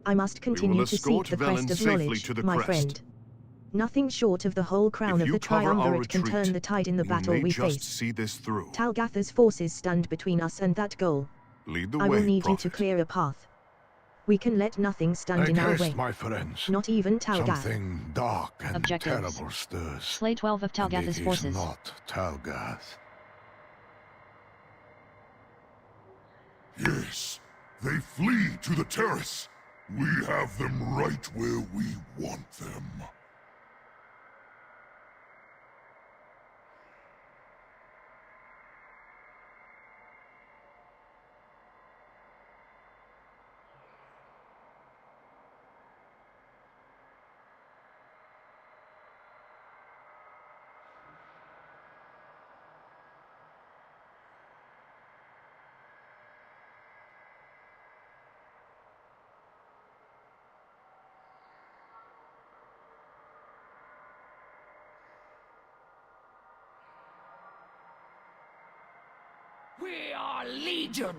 I must continue to escort seek the Velen crest of safely knowledge, to the my crest. friend. Nothing short of the whole crown If of you the cover our Triumvirate can retreat, turn the tide in the you battle may we just face. see this through. Talgatha's forces stand between us and that goal. Lead the I way, will need Prophet. you to clear a path. We can let nothing stand in our Make way. haste, my friends. Not even Talgath. Something dark and Objectives. terrible stirs. Slay 12 of And Talgath's it forces. is not Talgath. Yes, they flee to the terrace. We have them right where we want them. We are Legion!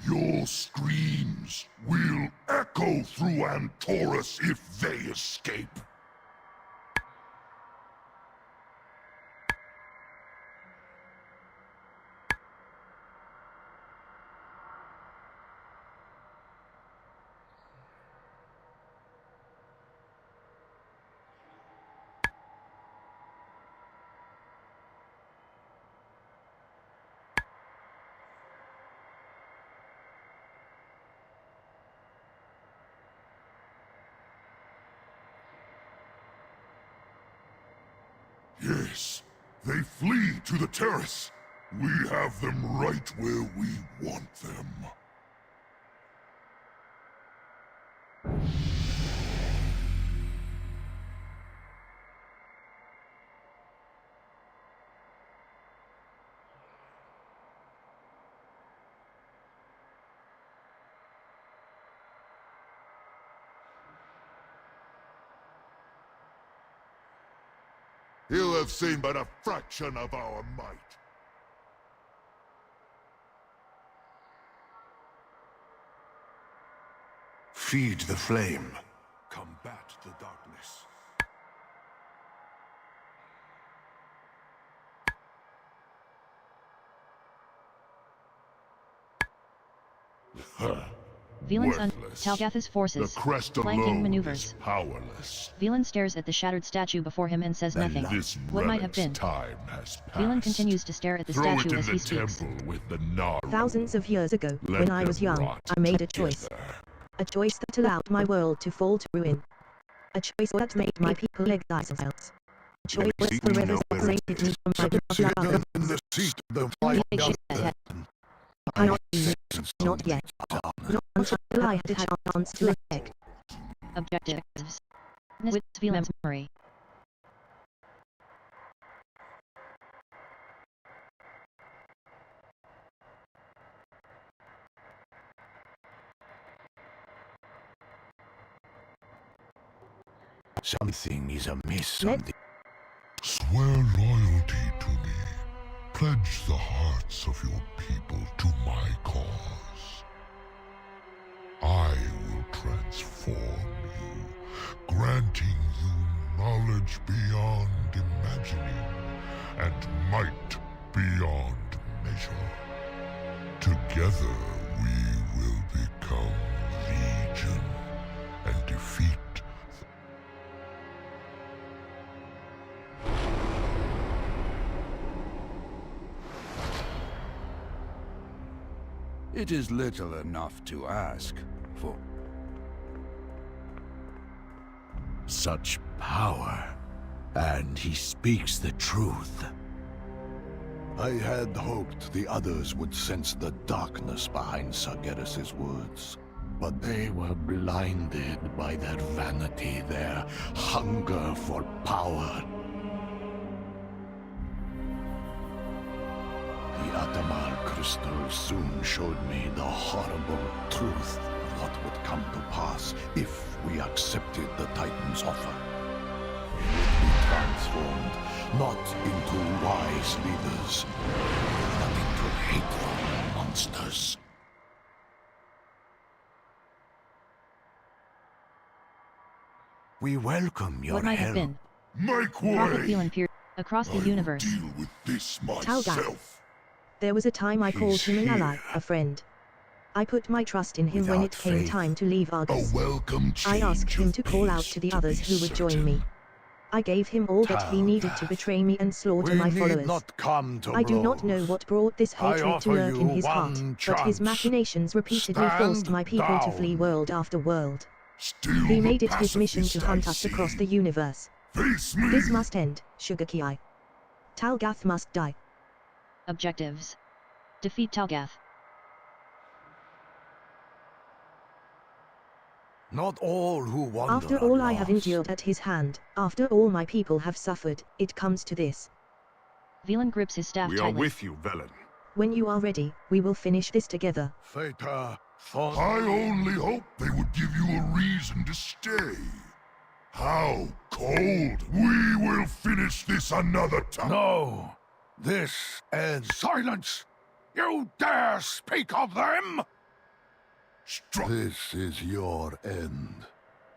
Your screams will echo through Antorus if they escape. Yes, they flee to the terrace. We have them right where we want them. You have seen but a fraction of our might. Feed the flame. Combat the darkness. Velan's Worthless. Talgath's forces. The crest Flanking alone maneuvers. is powerless. Velan stares at the shattered statue before him and says nothing. This What might have relic's been? time has passed. Velan continues to stare at the Throw statue it in as the he speaks. temple with the Naru. Thousands of years ago, Let when I was them young, rot I made a choice. together. A choice that allowed my world to fall to ruin. A choice that made my people exile themselves. A choice that forever separated me from my beloved others. In the seat of the Only flying shake his head. I not not yet. Not until I had had a chance to reflect. Objectives. With Velan's memory. Something is amiss on the... Swear loyalty to me. Pledge the hearts of your people to my cause. I will transform you, granting you knowledge beyond imagining, and might beyond measure. Together we will become Legion and defeat It is little enough to ask for such power, and he speaks the truth. I had hoped the others would sense the darkness behind Sargeras' words. But they were blinded by their vanity, their hunger for power. The Atamar crystal soon showed me the horrible truth of what would come to pass if we accepted the Titan's offer. We would be transformed, not into wise leaders, but into hateful monsters. We welcome your What might have help. been? Make Prophet way! Phelan peered across the universe. Deal with this Talgath. myself. There was a time I called He's him an ally, here. a friend. I put my trust in him when Without it came faith, time to leave A Argus. welcome I change asked him of to call out pace to the to others be who would join certain. me. I gave him all that he needed to Talgath. betray me and slaughter We my need followers. not come to I do not know blows. what brought this I hatred to offer lurk in you his heart, one but his chance. machinations repeatedly forced Stand my people to down. flee world after world. Still He the made it his mission to pacifist hunt I us across see. the universe. Face me! This must end, Sugaki. Talgath must die. Objectives. Defeat Talgath. Not all who wander After are all I have lost. endured at his hand, after all my people have suffered, it comes to this. Velan grips his staff We are tightly. with you, Velen. When you are ready, we will finish this together. Fata thought I only hoped they would give you a reason to stay. How cold! We will finish this another time! No! This ends. Silence! You dare speak of them? This is your end.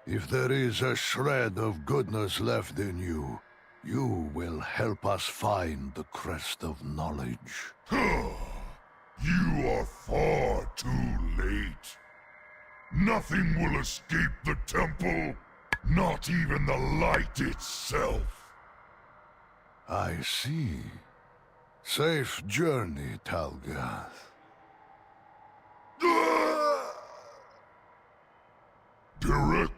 If there is a shred of goodness left in you, you will help us find the crest of knowledge. You are far too late. Nothing will escape the temple, not even the light itself. I see. Safe journey, Talgath. Derek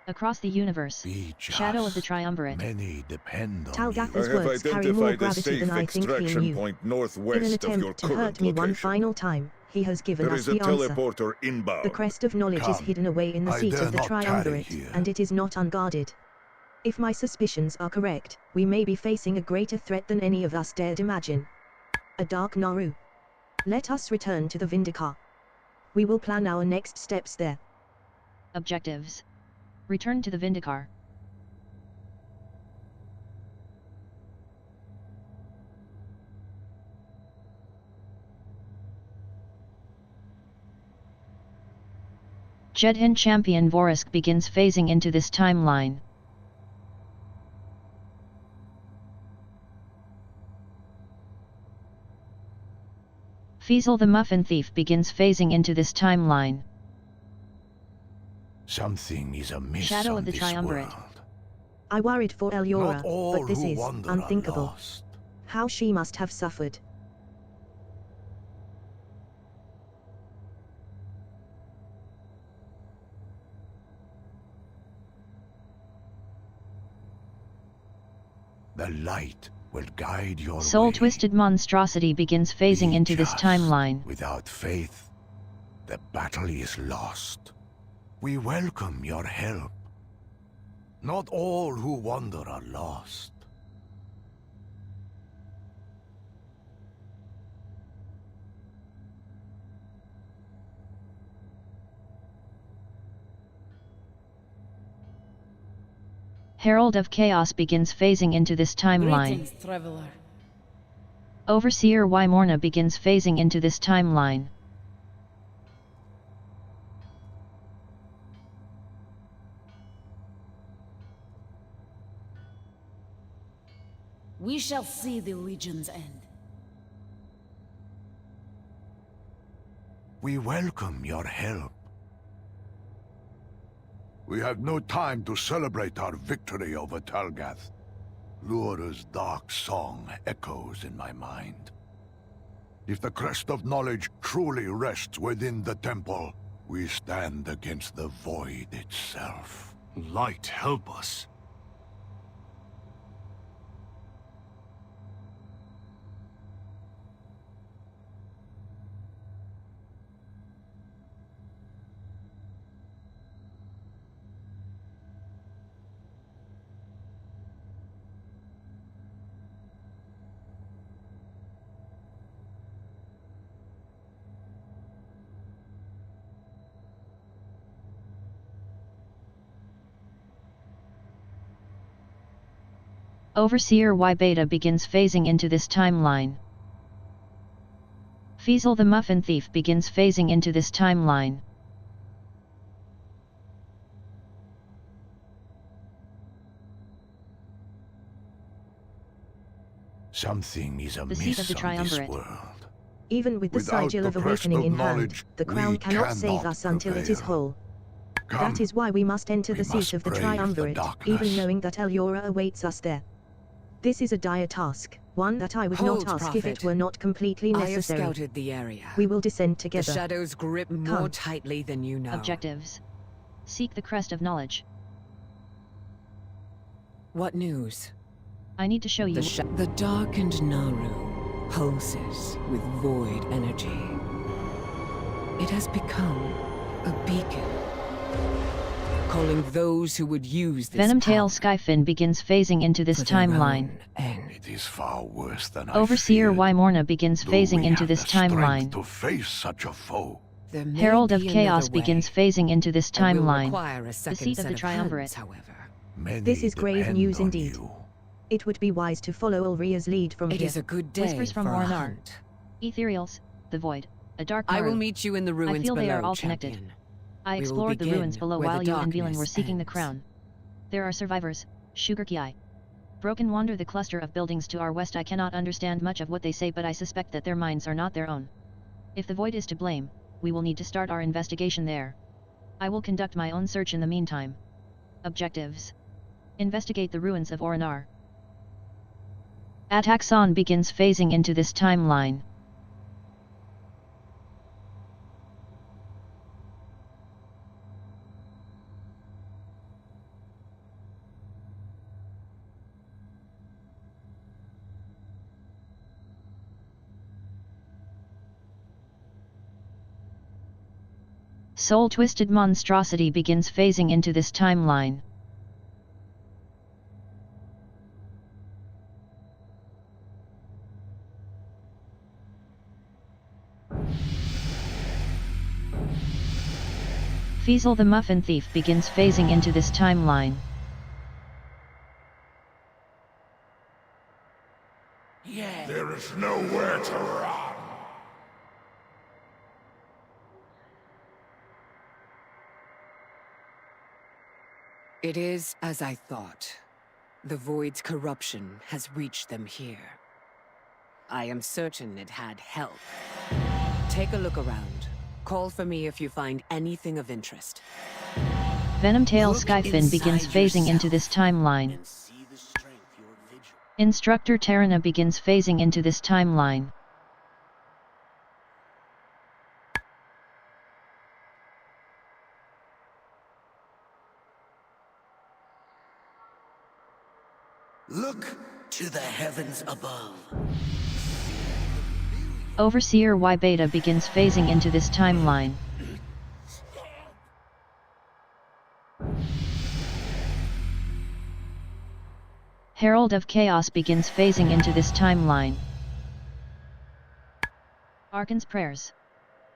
Across the universe. Shadow of the Triumvirate. Many depend on Talgath's words carry more gravity than I think he knew. In an attempt to hurt me one final time, he has given us the answer. Inbound. The crest of knowledge is hidden away in the I seat dare of the not tarry Triumvirate, here. and it is not unguarded. If my suspicions are correct, we may be facing a greater threat than any of us dared imagine. A dark Naru. Let us return to the Vindikar. We will plan our next steps there. Objectives. Return to the Vindikar. Jedhin champion Vorisk begins phasing into this timeline. Fiesel the Muffin Thief begins phasing into this timeline. Something is amiss Shadow on of the this Triumvirate. world. I worried for Eliora, Not all but this who is wander are unthinkable. lost. How she must have suffered. The light will guide your Soul way. Twisted Monstrosity begins phasing into this Just timeline. Without faith, the battle is lost. We welcome your help. Not all who wander are lost. Herald of Chaos begins phasing into this timeline. Greetings, traveler. Overseer Wymorna begins phasing into this timeline. We shall see the Legion's end. We welcome your help. We have no time to celebrate our victory over Talgath. Luora's dark song echoes in my mind. If the crest of knowledge truly rests within the temple, we stand against the void itself. Light, help us. Overseer Y Beta begins phasing into this timeline. Feasel the Muffin Thief begins phasing into this timeline. Something is The seat of amiss the on this Triumvirate. world. Even with the Without sigil the of crest awakening of in hand, knowledge, the crown we cannot save cannot us until it is prevail. whole. Come, That is why we must enter we the seat must of the brave the Triumvirate, darkness. even knowing that Elora awaits us there. This is a dire task, one that I would Hold, not ask if it Prophet. were not completely I have necessary. scouted the area. We will descend The together. shadows grip more Come. tightly than you know. Objectives. Seek the crest of knowledge. What news? I need to show you. The darkened Naru pulses with void energy. It has become a beacon, calling those who would use this Venomtail Skyfin begins phasing into this timeline. It is far worse than Overseer I Y Morna begins feared. phasing We into have this the strength timeline. to face such a foe. There may Herald of be Chaos another way. begins phasing into this It will timeline. require a The second seat of set the of Triumvirate. hands, however. Many This is grave depend news on indeed. you. It would be wise to follow Ulria's lead from It here. is a good day Whispers from for a Ornar. hunt. Ethereals, the Void, a dark I will Naru. meet you in the ruins I feel they are below, all connected. champion. I We will explored the ruins begin below where while the you and Velan were darkness seeking the ends. crown. There are survivors, Sugarki. Broken wander the cluster of buildings to our west. I cannot understand much of what they say, but I suspect that their minds are not their own. If the Void is to blame, we will need to start our investigation there. I will conduct my own search in the meantime. Objectives. Investigate the ruins of Oranar. Ataxon begins phasing into this timeline. Soul-twisted monstrosity begins phasing into this timeline. Feasel the Muffin Thief begins phasing into this timeline. There is nowhere to run. It is as I thought. The Void's corruption has reached them here. I am certain it had help. Take a look around. Call for me if you find anything of interest. Venomtail Skyfin begins phasing into this timeline. Instructor Terrana begins phasing into this timeline. Look to the heavens above. Overseer Y Beta begins phasing into this timeline. Herald of Chaos begins phasing into this timeline. Arkan's prayers.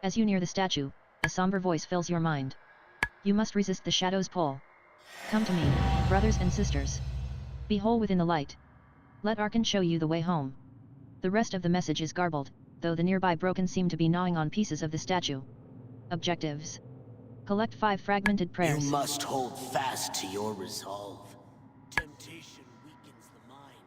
As you near the statue, a somber voice fills your mind. You must resist the shadow's pull. Come to me, brothers and sisters. Be whole within the light. Let Arkan show you the way home. The rest of the message is garbled, though the nearby broken seem to be gnawing on pieces of the statue. Objectives. Collect 5 fragmented prayers. You must hold fast to your resolve. Temptation weakens the mind.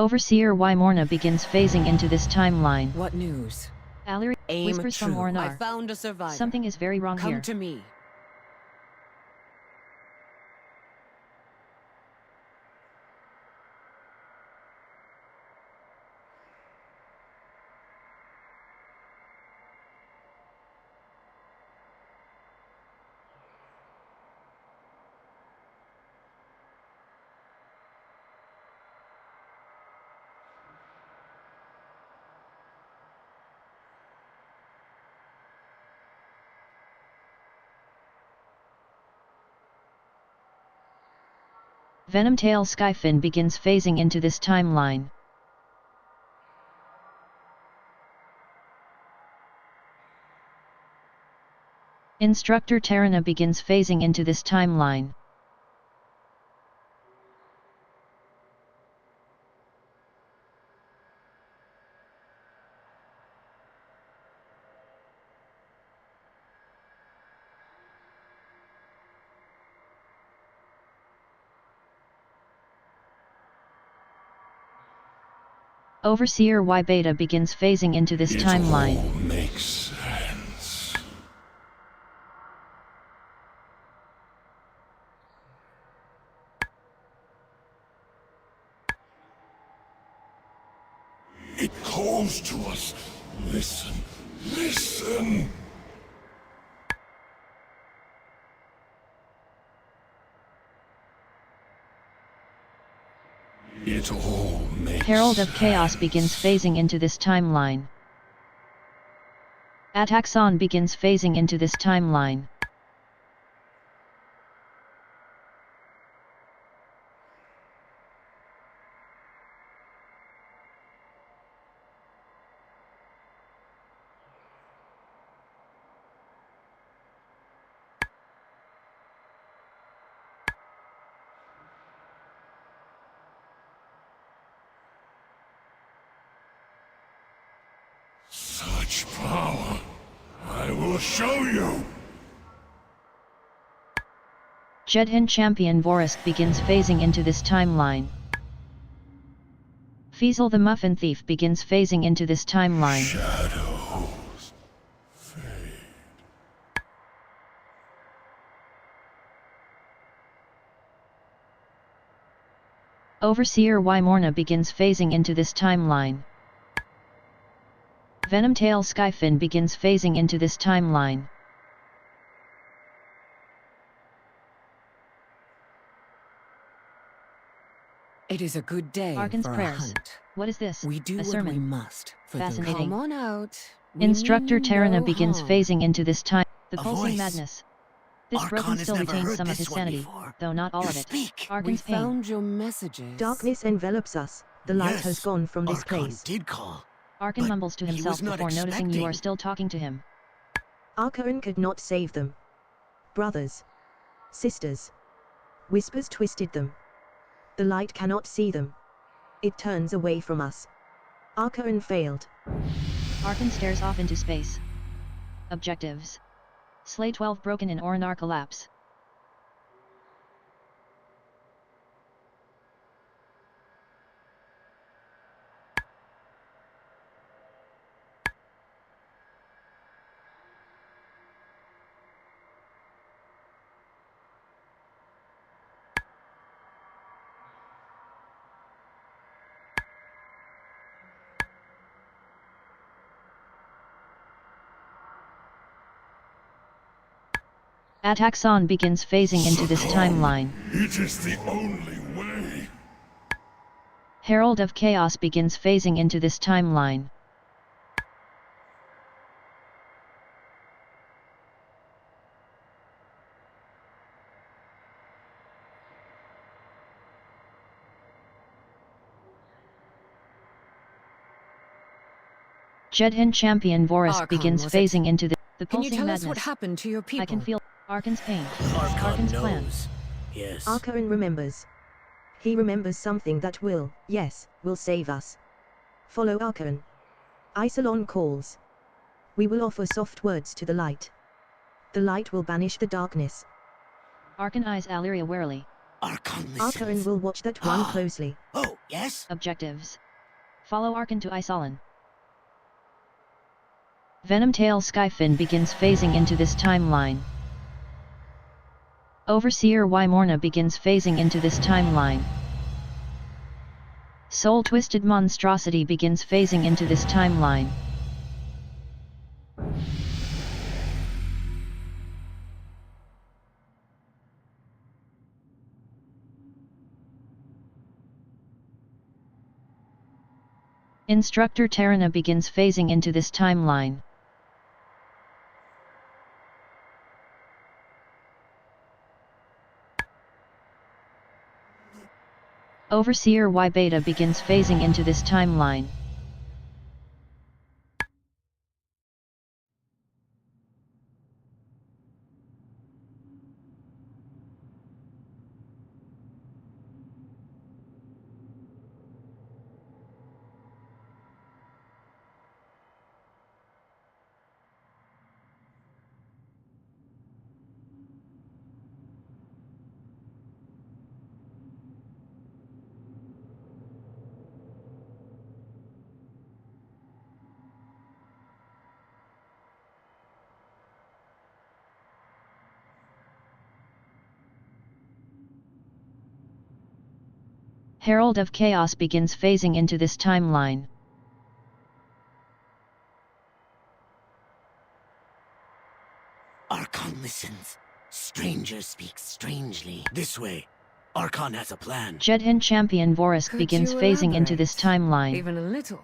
Overseer Wymorna begins phasing into this timeline. What news? Allery whispers from true. I Ornar. found a survivor. Something is very wrong here. Come to me. Venomtail Skyfin begins phasing into this timeline. Instructor Terrana begins phasing into this timeline. Overseer Y Beta begins phasing into this timeline. It all makes sense. It calls to us. Listen, listen. It all makes Herald of Chaos begins phasing into this timeline. Ataxon begins phasing into this timeline. Such power. I will show you. Jedhin Champion Vorist begins phasing into this timeline. Fiesel the Muffin Thief begins phasing into this timeline. Shadows fade. Overseer Wymorna begins phasing into this timeline. Venomtail Skyfin begins phasing into this timeline. It is a good day Argan's for prayers. a hunt. What is this? We do a what sermon. we must. For Fascinating. Come on out. We Instructor mean you Terrana no begins harm. phasing into this time. The A pulsing voice. madness. This Archon broken has still never retains heard some of this his one sanity, before. though not all You of it. speak. We Argan's pain. found your messages. Darkness envelops us. The light Yes, has gone from this Archon place. did call. Arkan but mumbles to he himself was not before noticing you are expecting- still talking to him. Archaon could not save them. Brothers. Sisters. Whispers twisted them. The light cannot see them. It turns away from us. Archaon failed. Arkan stares off into space. Objectives. Slay 12 broken in Oranar collapse. Ataxon begins phasing into this timeline. It is the only way. Herald of Chaos begins phasing into this timeline. Jedhin Champion Vorist Archon, begins was it? phasing into the Can you pulsing tell madness. us what happened to your people? I can feel Arkan's pain. Archon Arkan's plan. knows. Yes. Archaon remembers. He remembers something that will, yes, will save us. Follow Archaon. Isolon calls. We will offer soft words to the light. The light will banish the darkness. Arkan eyes Alleria warily. Archon Archon listens. will watch that one closely. Oh, yes? Objectives. Follow Archon to Isolin. Venomtail Skyfin begins phasing into this timeline. Overseer Ymorna begins phasing into this timeline. Soul Twisted Monstrosity begins phasing into this timeline. Instructor Terrana begins phasing into this timeline. Overseer Y Beta begins phasing into this timeline. Herald of Chaos begins phasing into this timeline. Archon listens. Stranger speaks strangely. This way. Archon has a plan. Jedhin Champion Vorisk begins phasing into this timeline. Even a little.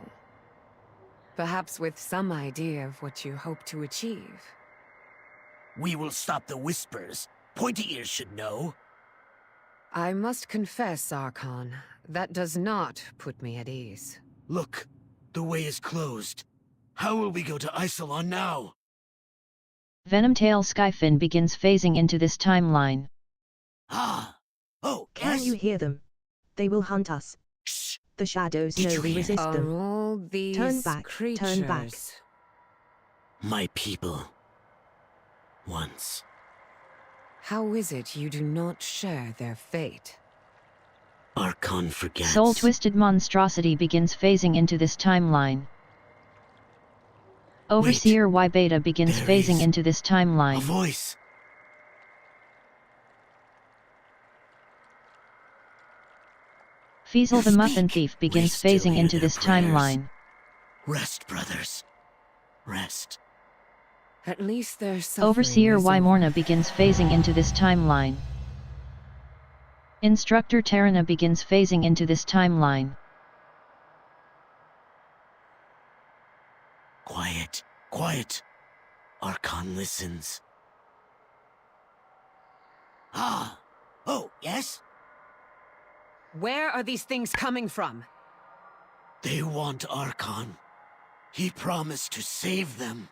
Perhaps with some idea of what you hope to achieve. We will stop the whispers. Pointy ears should know. I must confess, Archon, that does not put me at ease. Look, the way is closed. How will we go to Isolon now? Venomtail Skyfin begins phasing into this timeline. Ah! Oh, Can you hear them? They will hunt us. Shh! The shadows know we resist them. Are all these Turn back, creatures... turn back. My people. Once. How is it you do not share their fate? Archon forgets. Soul Twisted Monstrosity begins phasing into this timeline. Overseer Y Beta begins phasing into this timeline. A voice. Fiesel the Muffin Thief begins phasing into this timeline. Rest, brothers. Rest. At least their suffering Overseer is Ymorna begins phasing into this timeline. Instructor Terrana begins phasing into this timeline. Quiet, quiet. Archon listens. Ah! Oh, yes? Where are these things coming from? They want Archon. He promised to save them.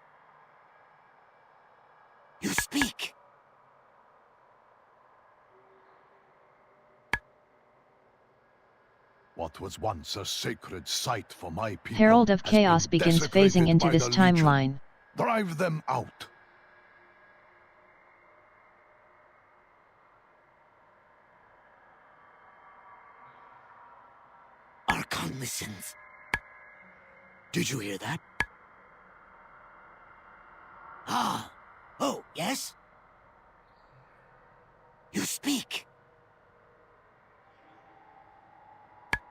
You speak! What was once a sacred site for my people Herald of has Chaos been begins desecrated phasing into by this the Legion. timeline. Drive them out. Archon listens. Did you hear that? Ah! Oh, yes? You speak!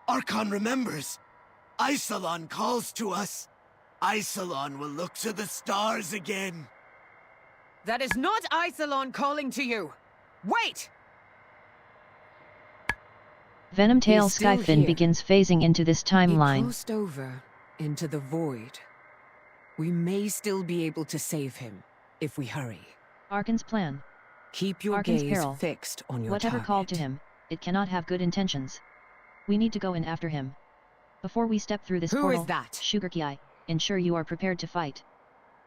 Archon remembers! Isolon calls to us! Isolon will look to the stars again! That is not Isolon calling to you! Wait! Venomtail He's still Skyfin here. begins phasing into this He timeline. crossed over into the void. We may still be able to save him, if we hurry. Archon's plan. Keep your Archon's gaze peril. fixed on your Whatever target. called to him, it cannot have good intentions. We need to go in after him. Before we step through this Who portal, is that? Sugarkey, ensure you are prepared to fight.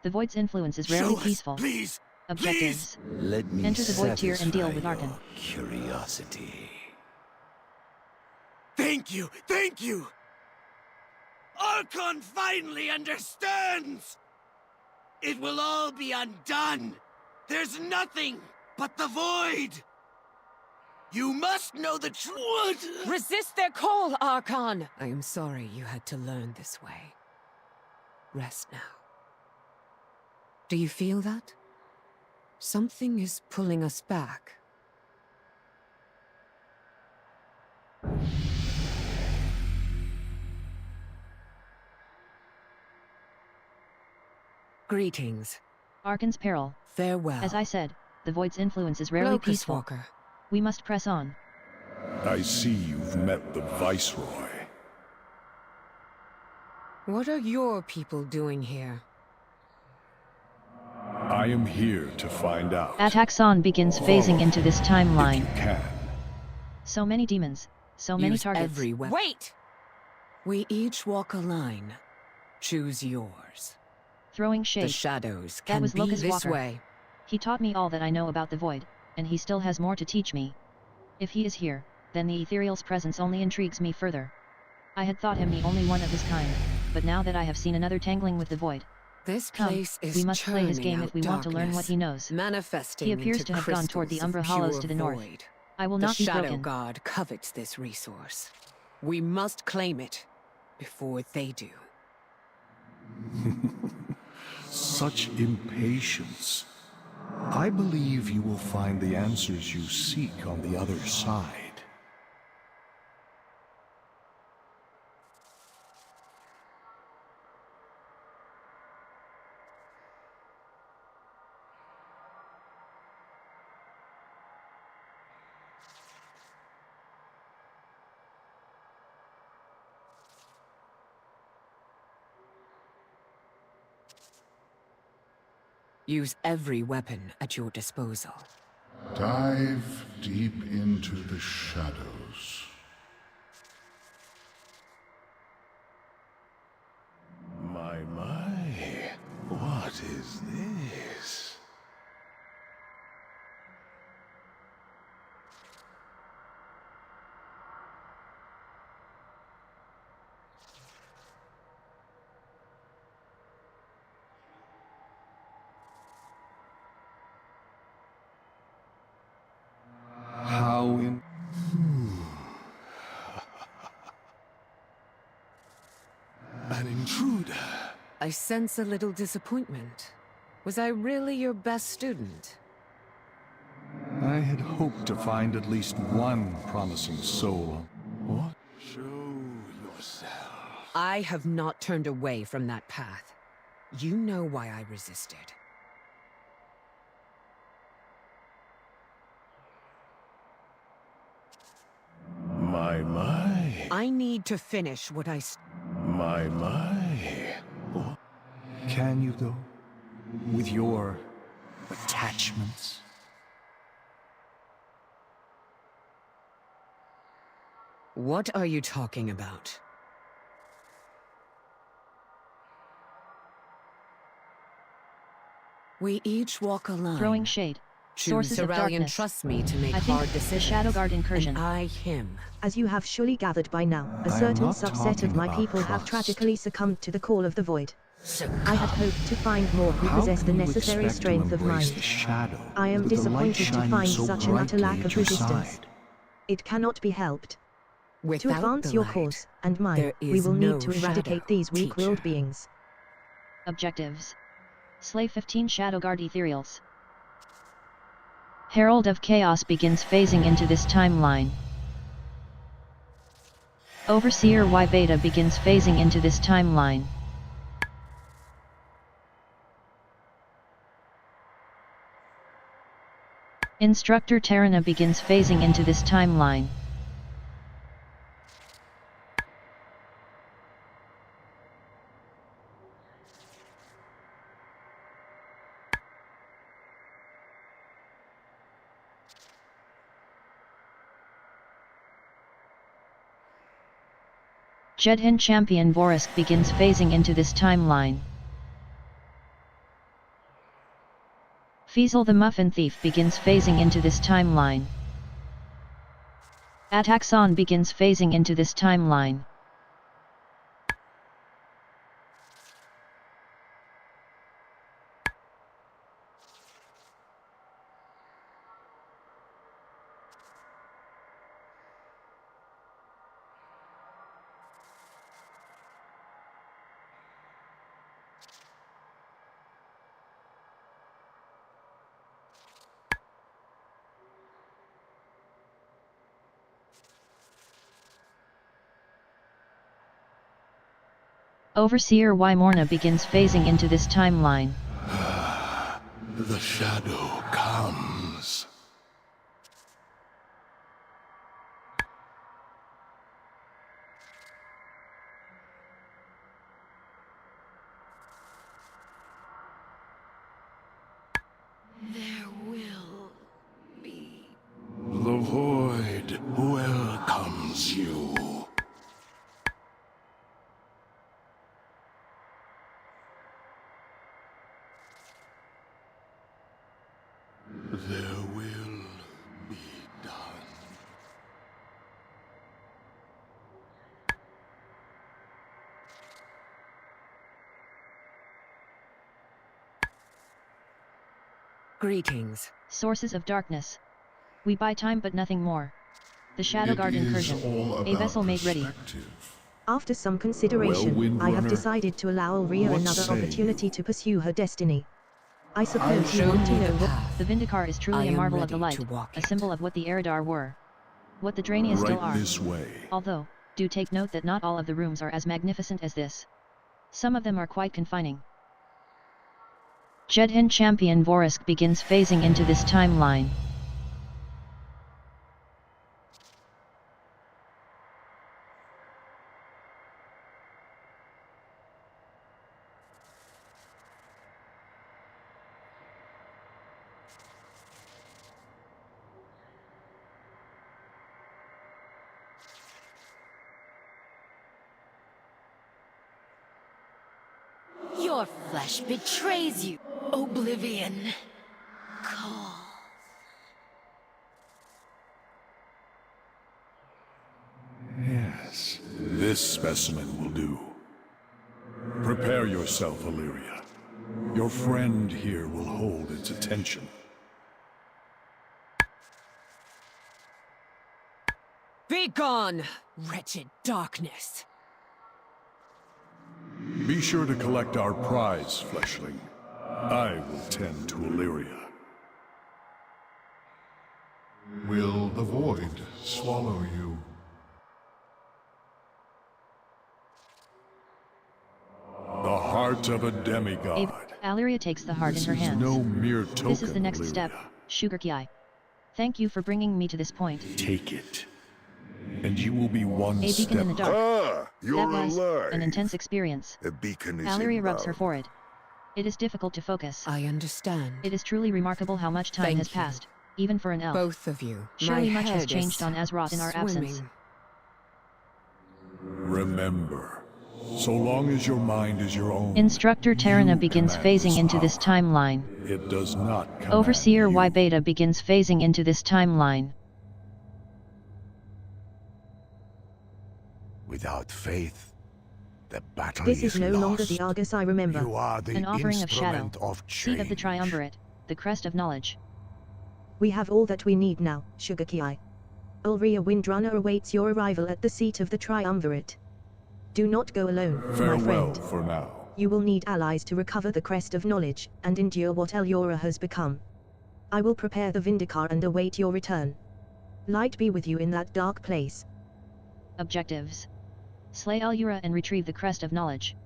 The Void's influence is rarely Show us, peaceful. please! Objectives. Let me Enter the Void tier and deal with Archon. curiosity. Thank you! Thank you! Archon finally understands! It will all be undone! There's nothing but the void! You must know the truth! Resist their call, Archon! I am sorry you had to learn this way. Rest now. Do you feel that? Something is pulling us back. Greetings. Archon's peril. Farewell. As I said, the Void's influence is rarely Locust peaceful. Walker. We must press on. I see you've met the Viceroy. What are your people doing here? I am here to find out. Ataxon begins phasing into this timeline. If you can. So many demons, so many Use targets. every weapon. Wait! We each walk a line. Choose yours. Throwing shade. The shadows That can was be Locust this Walker. way. He taught me all that I know about the Void, and he still has more to teach me. If he is here, then the Ethereal's presence only intrigues me further. I had thought him the only one of his kind, but now that I have seen another tangling with the Void. This Come, place is we must play his game if we want to learn darkness, what he knows. Manifesting He appears into to have gone toward the crystals Umbra of Hollows pure to the north. void. I will The not be Shadow broken. God covets this resource. We must claim it before they do. Such impatience. I believe you will find the answers you seek on the other side. Use every weapon at your disposal. Dive deep into the shadows. My, what is this? How in... An intruder. I sense a little disappointment. Was I really your best student? I had hoped to find at least one promising soul. What? Show yourself. I have not turned away from that path. You know why I resisted. My. I need to finish what I... My. Can you go? With your attachments? What are you talking about? We each walk a line. Throwing shade. Choose Sources of Aurelian darkness. trusts me to make I think hard decisions. the Shadow Guard incursion. And I him. As you have surely gathered by now, a I am certain not subset of talking my about people have trust. tragically succumbed to the call of the Void. I had hoped to find more who How possess the can you necessary expect to strength of embrace mind. the shadow I am with the light disappointed to shining find so such an utter brightly lack at of your resistance. side? It cannot be helped. To Without advance the your light, cause, and mine, there we is will no need to eradicate shadow, these weak-willed teacher. beings. Objectives. Slay 15 Shadow Guard Ethereals. Herald of Chaos begins phasing into this timeline. Overseer Y Beta begins phasing into this timeline. Instructor Terrana begins phasing into this timeline. Jedhin Champion Vorisk begins phasing into this timeline. Fiesel the Muffin Thief begins phasing into this timeline. Ataxon begins phasing into this timeline. Overseer Wymorna begins phasing into this timeline. The shadow comes. There will be. The void welcomes you. There will be done. Greetings. Sources of darkness. We buy time but nothing more. The Shadow Guard incursion. A vessel made ready. After some consideration, I have decided to allow Ulria another opportunity to pursue her destiny. I suppose you want to know what... The Vindicar is truly a marvel of the light, a symbol of what the Eridar were. What the Drania still are. This way. Although, do take note that not all of the rooms are as magnificent as this. Some of them are quite confining. Jedhin champion Vorisk begins phasing into this timeline. Your flesh betrays you. Oblivion. Call. Yes, this specimen will do. Prepare yourself, Illyria. Your friend here will hold its attention. Be gone, wretched darkness. Be sure to collect our prize, fleshling. I will tend to Illyria. Will the void swallow you? The heart of a demigod. Illyria takes the heart in her hands. No mere token, this is the next Illyria. step, Sugarki. Thank you for bringing me to this point. Take it, and you will be one A beacon in the step. dark. You're That was alive. an intense experience. A beacon is Illyria rubs her inbound. forehead. It is difficult to focus. I understand. It is truly remarkable how much time Thank has you. passed, even for an elf. Both of you. Surely My much has head changed is on Azeroth in our absence. swimming. Remember, so long as your mind is your own, Instructor Terrana begins command phasing this into this power. timeline. It does not command Overseer you. Y Beta begins phasing into this timeline. Without faith, the battle This is no lost. longer the Argus I remember. You are the An offering of shadow, instrument of seed of the change. triumvirate, the crest of knowledge. We have all that we need now, Sugarki. Ulria Windrunner awaits your arrival at the seat of the triumvirate. Do not go alone, my Farewell friend. for now. You will need allies to recover the crest of knowledge, and endure what Elura has become. I will prepare the Vindicar and await your return. Light be with you in that dark place. Objectives: slay Elura and retrieve the crest of knowledge.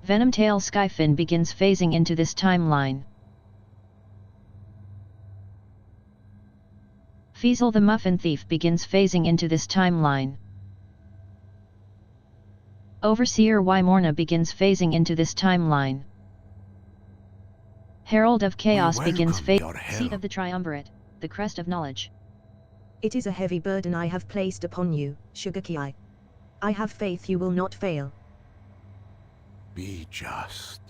Venomtail Skyfin begins phasing into this timeline. Feasel the Muffin Thief begins phasing into this timeline. Overseer Wymorna begins phasing into this timeline. Herald of Chaos begins phasing. Seat of the Triumvirate, the crest of knowledge. It is a heavy burden I have placed upon you, Sugarki. I have faith you will not fail. Be just.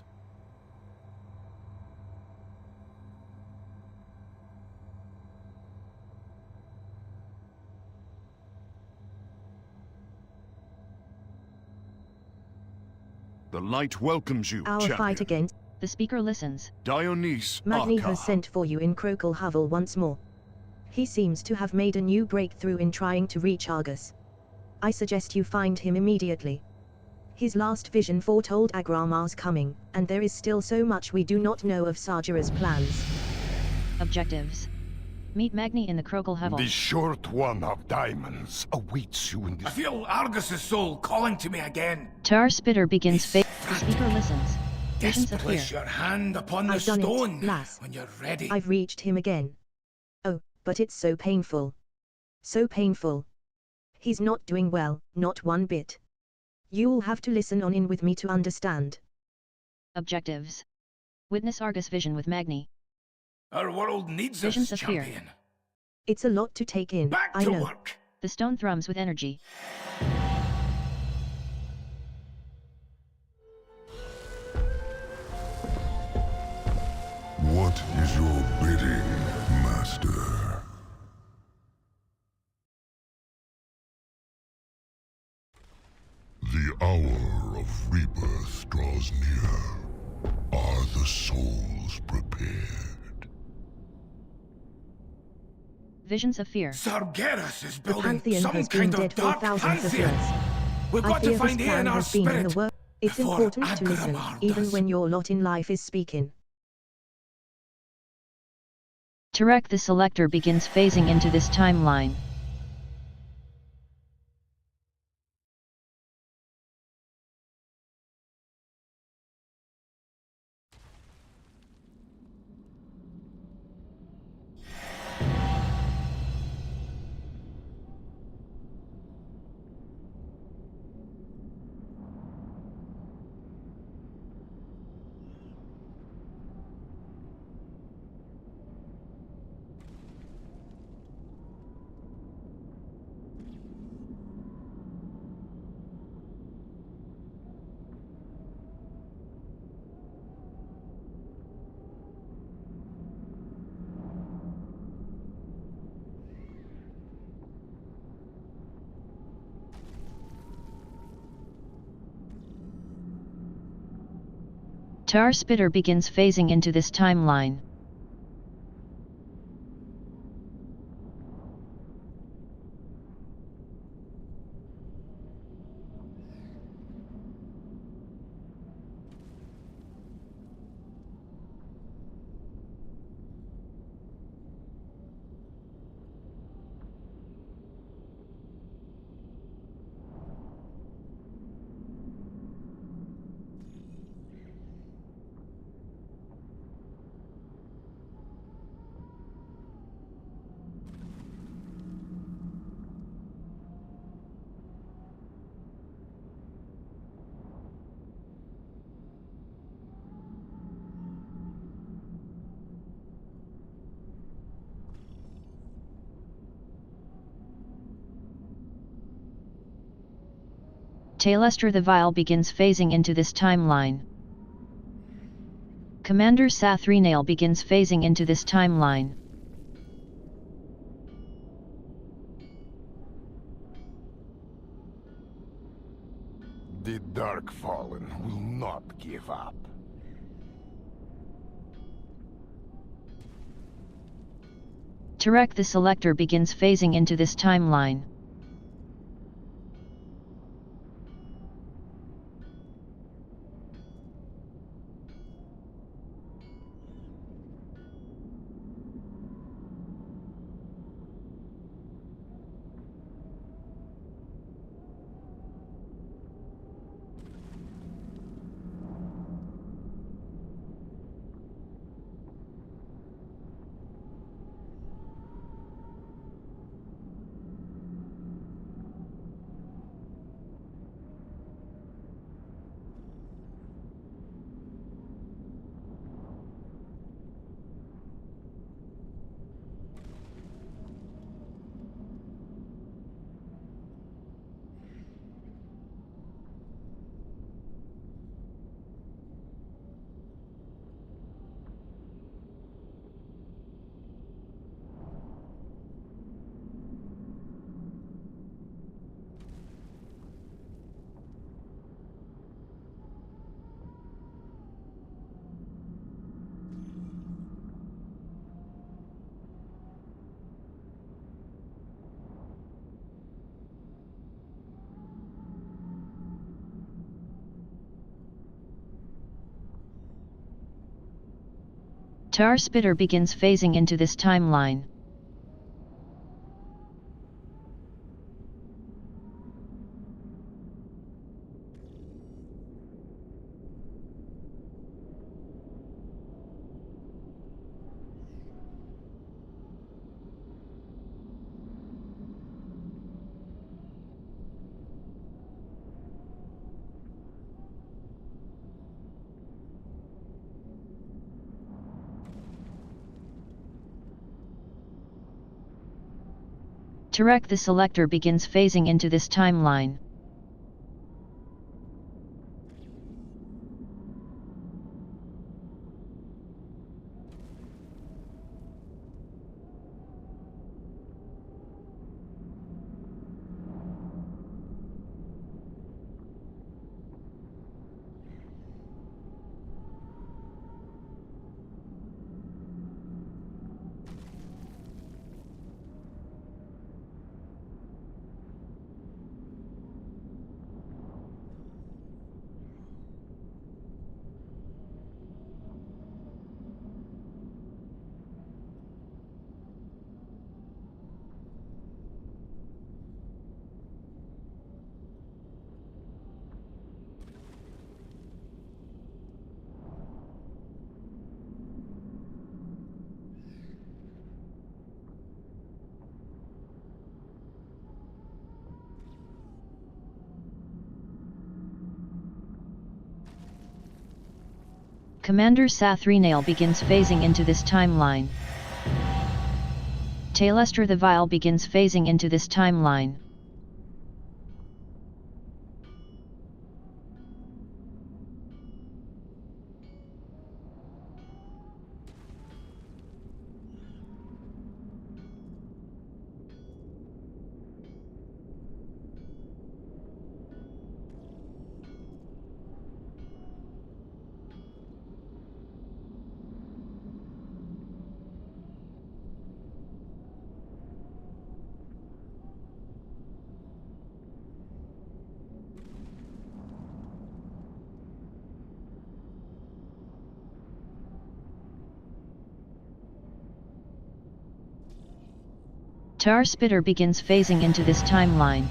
The light welcomes you, Our champion. fight against The speaker listens. Dionyse Magni Arca. has sent for you in Crokle Hovel once more. He seems to have made a new breakthrough in trying to reach Argus. I suggest you find him immediately. His last vision foretold Agramar's coming, and there is still so much we do not know of Sajara's plans. Objectives. Meet Magni in the Krogel Hovel. The short one of diamonds awaits you in I this... feel Argus's soul calling to me again. Tar Spitter begins The speaker listens. Visions appear. Place your hand upon the I've done stone it, lass. when you're ready. I've reached him again. Oh, but it's so painful. So painful. He's not doing well, not one bit. You'll have to listen on in with me to understand. Objectives. Witness Argus vision with Magni. Our world needs Visions us, appear. champion. It's a lot to take in, Back I to know. work. The stone thrums with energy. What is your bidding, Master? The hour of rebirth draws near. Are the souls prepared? Visions of fear. Sargeras is The building Pantheon some has been kind of dead for dark thousands of pantheon. years. We've I got fear to find this plan Ian, our has been in spirit, the work. It's before important to listen, Agramar even does. when your lot in life is speaking. Tarek the Selector begins phasing into this timeline. Tar Spitter begins phasing into this timeline. Tailestra the Vile begins phasing into this timeline. Commander Sathrenail begins phasing into this timeline. The Dark Fallen will not give up. Tarek the Selector begins phasing into this timeline. Tar Spitter begins phasing into this timeline. Tarek the Selector begins phasing into this timeline. Commander Sathrenail begins phasing into this timeline. Tailestra the Vile begins phasing into this timeline. Tar Spitter begins phasing into this timeline.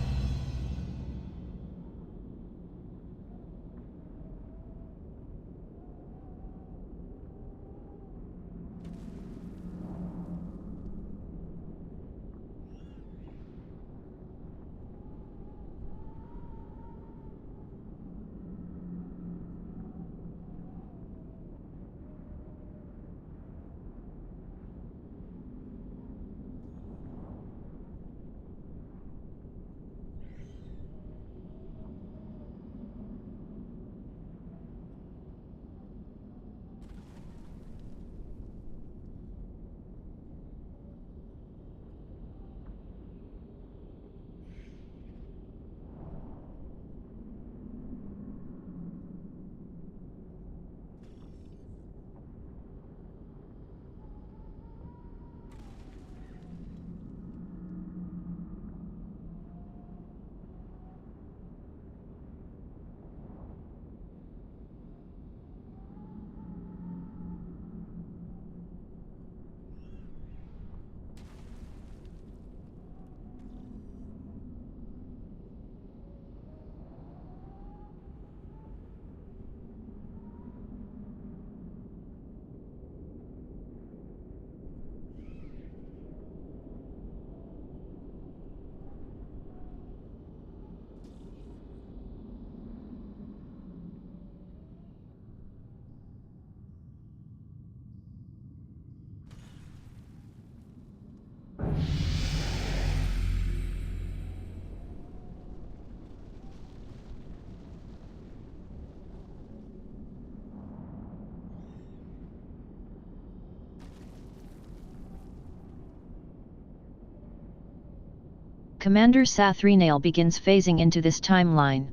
Commander Sathrenail begins phasing into this timeline.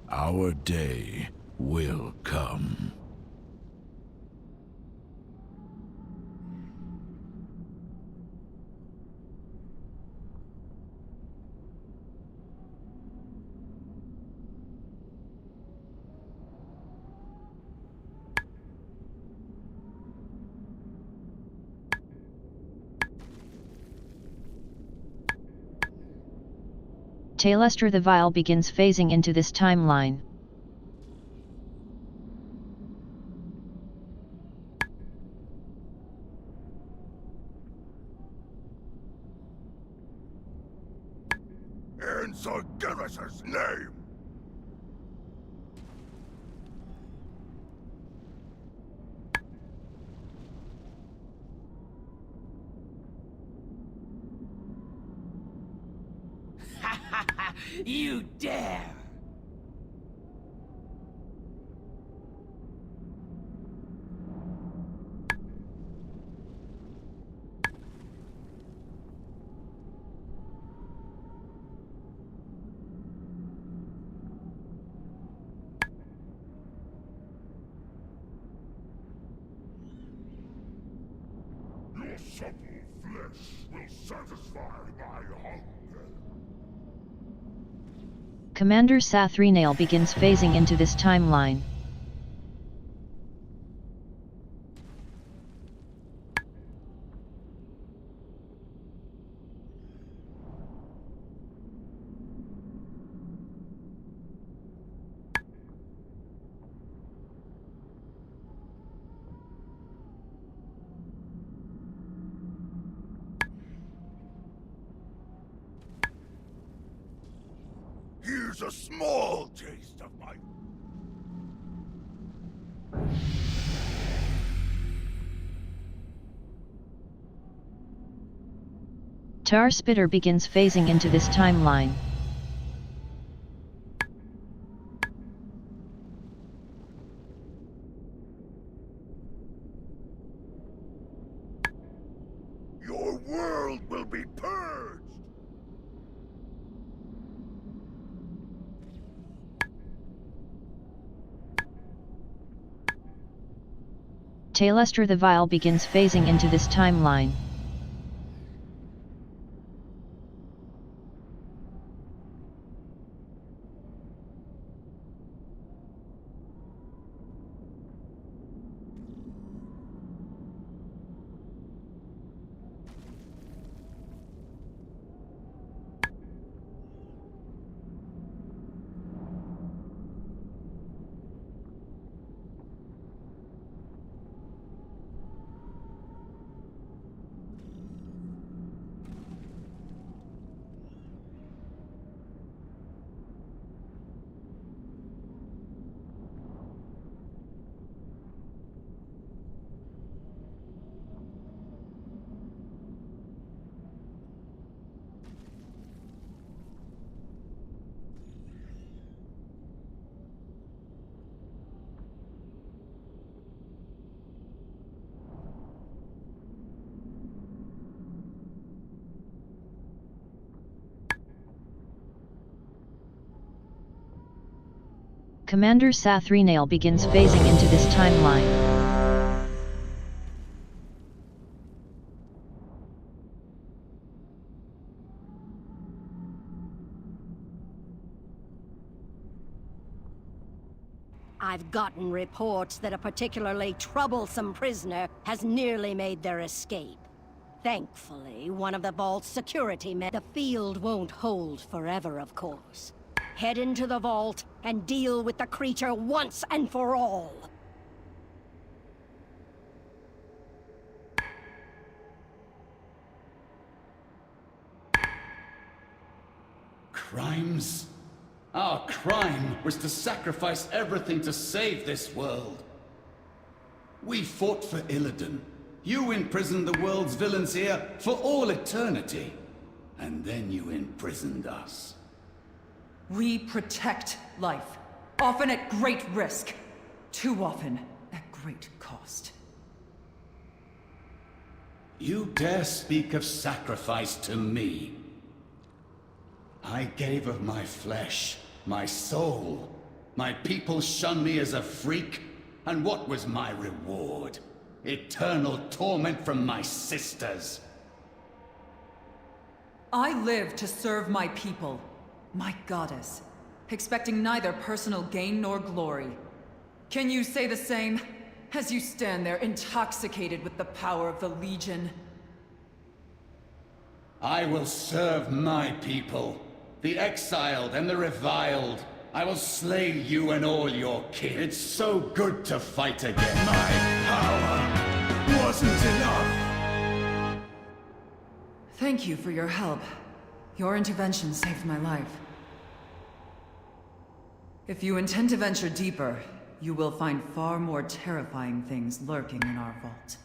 Our day will come. Tailluster the Vile begins phasing into this timeline. In Sir Garrus's name! You dare! Your supple flesh will satisfy my hunger. Commander Sathrenail begins phasing into this timeline. Here's a small taste of my... Tar Spitter begins phasing into this timeline. Your world will be purged! Tailluster the Vile begins phasing into this timeline. Commander Sathrenail begins phasing into this timeline. I've gotten reports that a particularly troublesome prisoner has nearly made their escape. Thankfully, one of the vault's security men... The field won't hold forever, of course. Head into the vault and deal with the creature once and for all. Crimes? Our crime was to sacrifice everything to save this world. We fought for Illidan. You imprisoned the world's villains here for all eternity. And then you imprisoned us. We protect life, often at great risk. Too often, at great cost. You dare speak of sacrifice to me? I gave of my flesh, my soul, My people shun me as a freak, and what was my reward? Eternal torment from my sisters. I live to serve my people, my goddess, expecting neither personal gain nor glory. Can you say the same, as you stand there intoxicated with the power of the Legion? I will serve my people, the exiled and the reviled. I will slay you and all your kin. It's so good to fight again. My power wasn't enough. Thank you for your help. Your intervention saved my life. If you intend to venture deeper, you will find far more terrifying things lurking in our vault.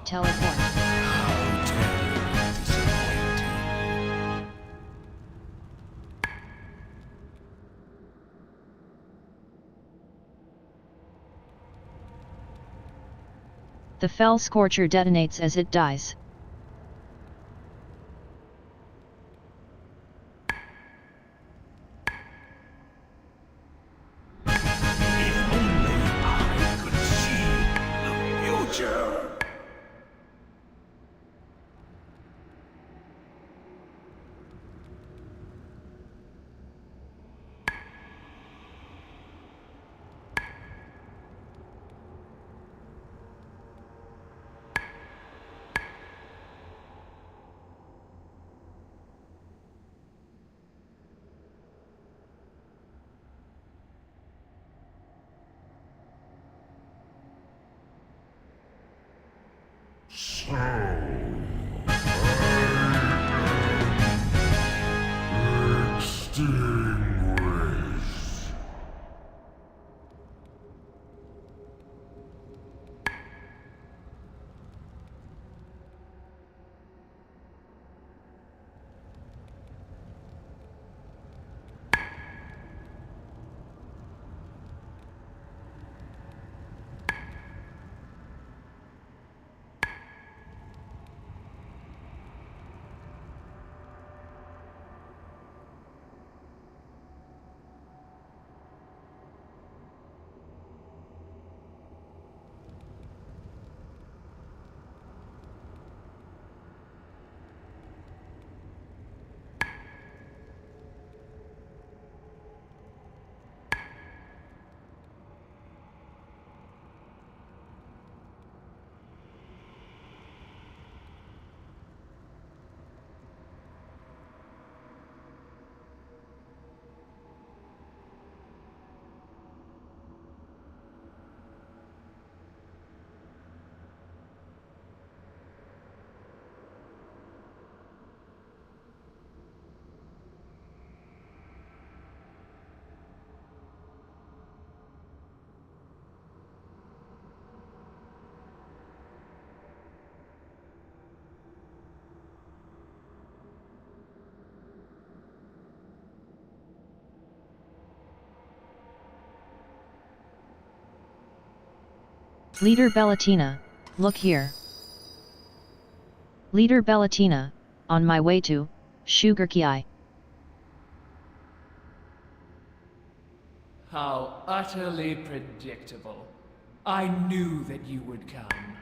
Teleport. The Fell Scorcher detonates as it dies. So, I am extinguished. Leader Bellatina, look here. Leader Bellatina, on my way to Sugarkey. How utterly predictable. I knew that you would come.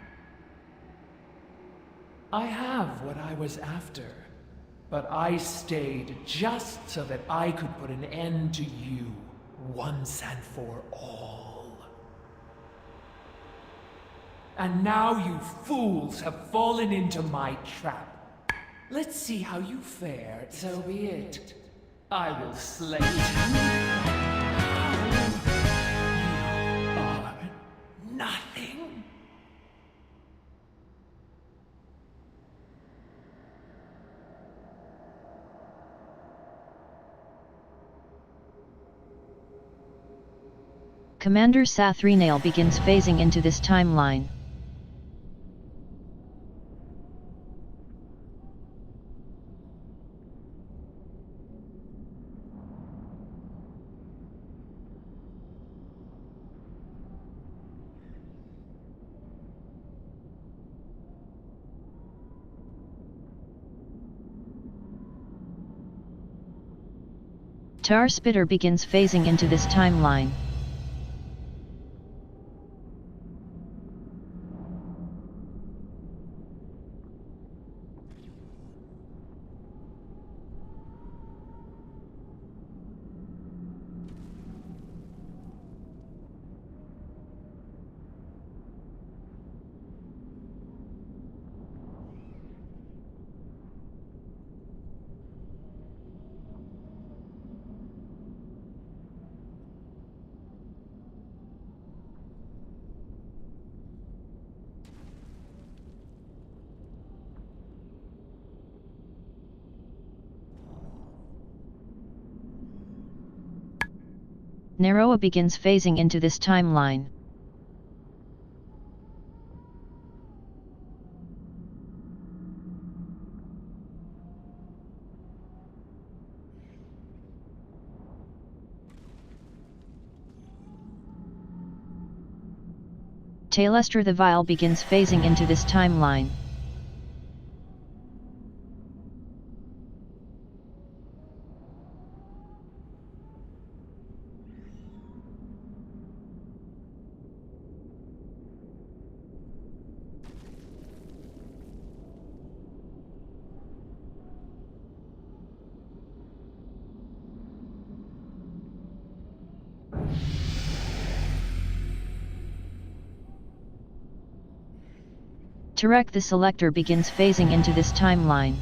I have what I was after, but I stayed just so that I could put an end to you once and for all. And now you fools have fallen into my trap. Let's see how you fare, so be it. I will slay you. Nothing. Commander Sathrenail begins phasing into this timeline. Tar Spitter begins phasing into this timeline. Naroa begins phasing into this timeline. Tailestra the Vile begins phasing into this timeline. Tarek the Selector begins phasing into this timeline.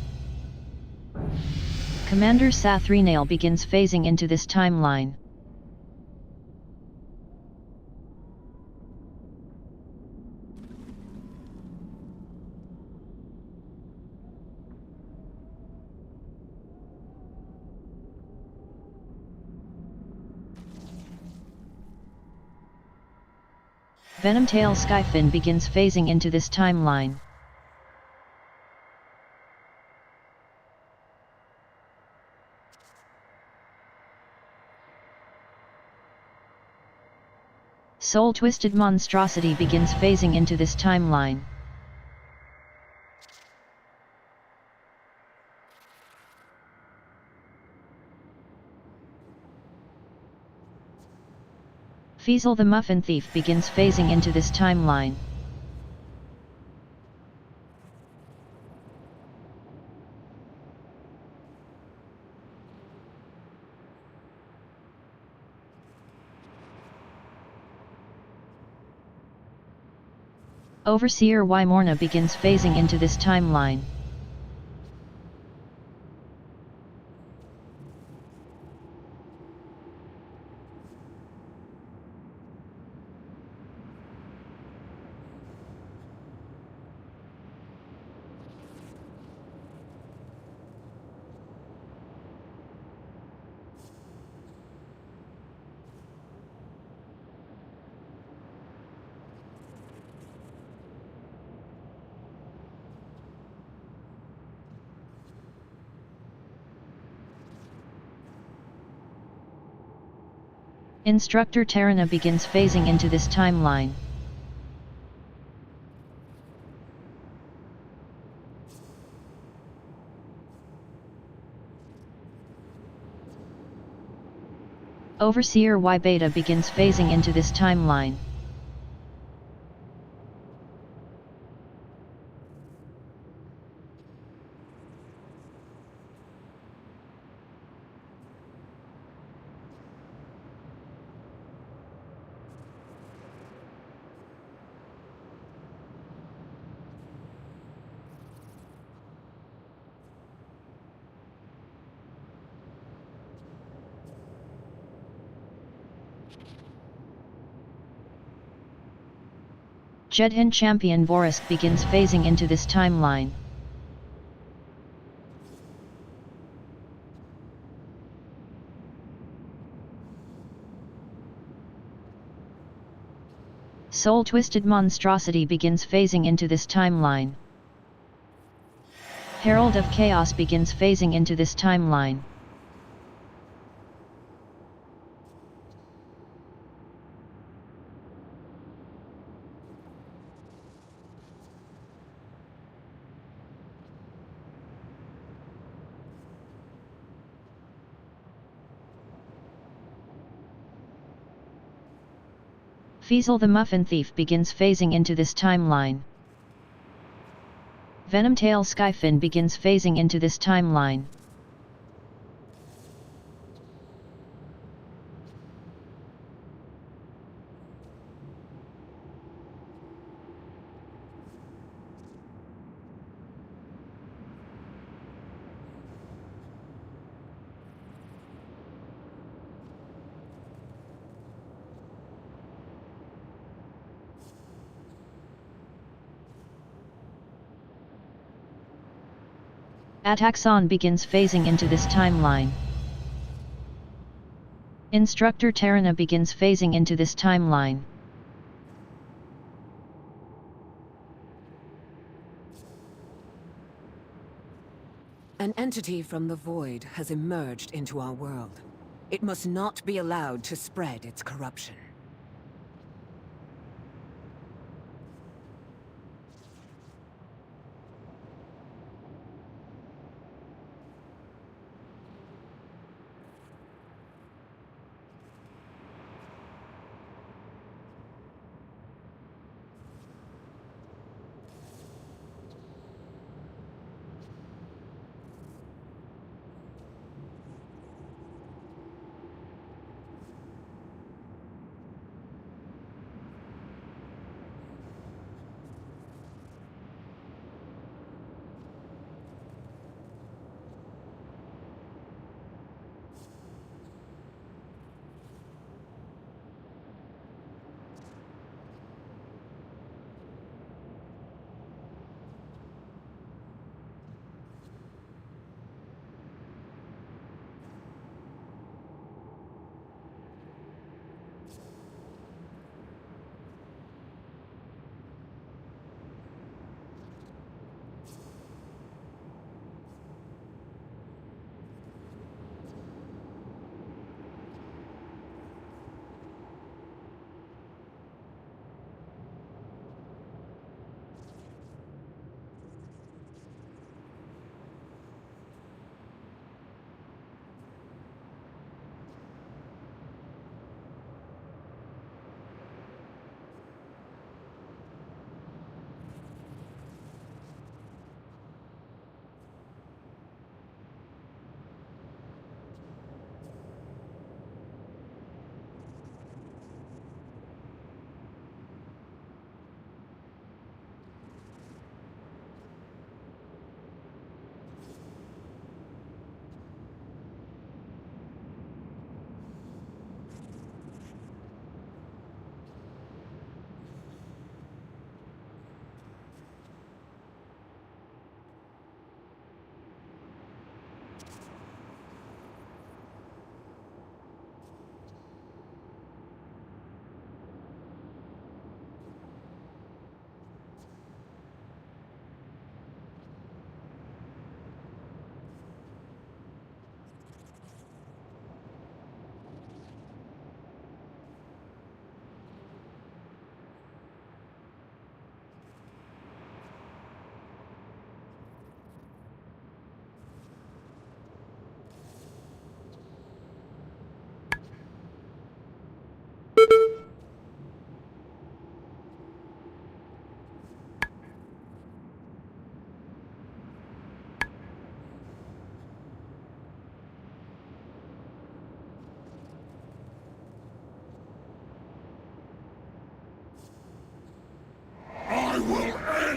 Commander Sathrenail begins phasing into this timeline. Venomtail Skyfin begins phasing into this timeline. Soul Twisted Monstrosity begins phasing into this timeline. Feasel the Muffin Thief begins phasing into this timeline. Overseer Wymorna begins phasing into this timeline. Instructor Terrana begins phasing into this timeline. Overseer Y Beta begins phasing into this timeline. Jedhin champion Vorisk begins phasing into this timeline. Soul Twisted Monstrosity begins phasing into this timeline. Herald of Chaos begins phasing into this timeline. Feasel the Muffin Thief begins phasing into this timeline. Venomtail Skyfin begins phasing into this timeline. Ataxon begins phasing into this timeline. Instructor Terrana begins phasing into this timeline. An entity from the void has emerged into our world. It must not be allowed to spread its corruption.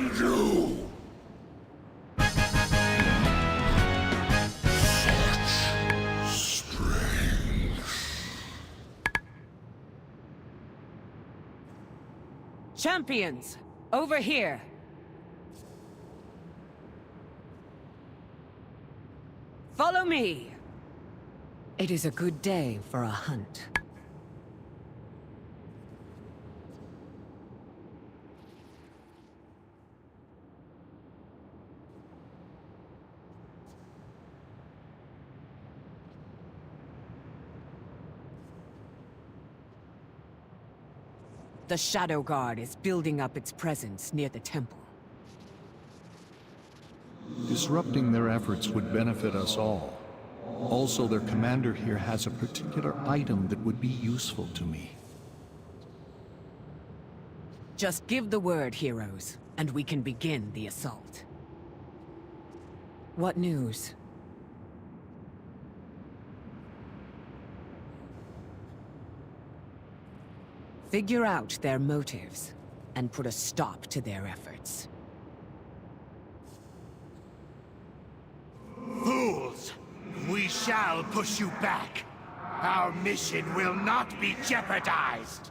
command you! Such strength. Champions, over here. Follow me. It is a good day for a hunt. The Shadow Guard is building up its presence near the temple. Disrupting their efforts would benefit us all. Also, their commander here has a particular item that would be useful to me. Just give the word, heroes, and we can begin the assault. What news? Figure out their motives, and put a stop to their efforts. Fools! We shall push you back. Our mission will not be jeopardized.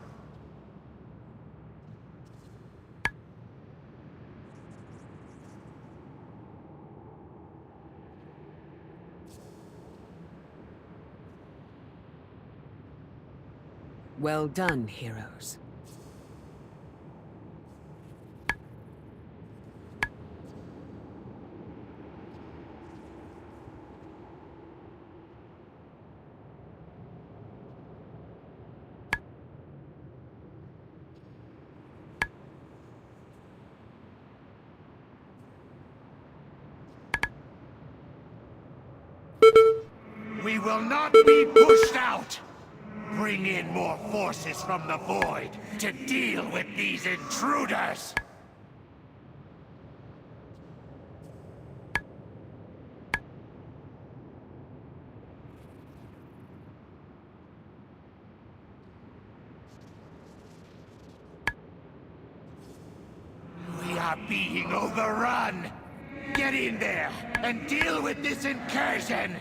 Well done, heroes. We will not be pushed out! Bring in more forces from the Void to deal with these intruders! We are being overrun! Get in there and deal with this incursion!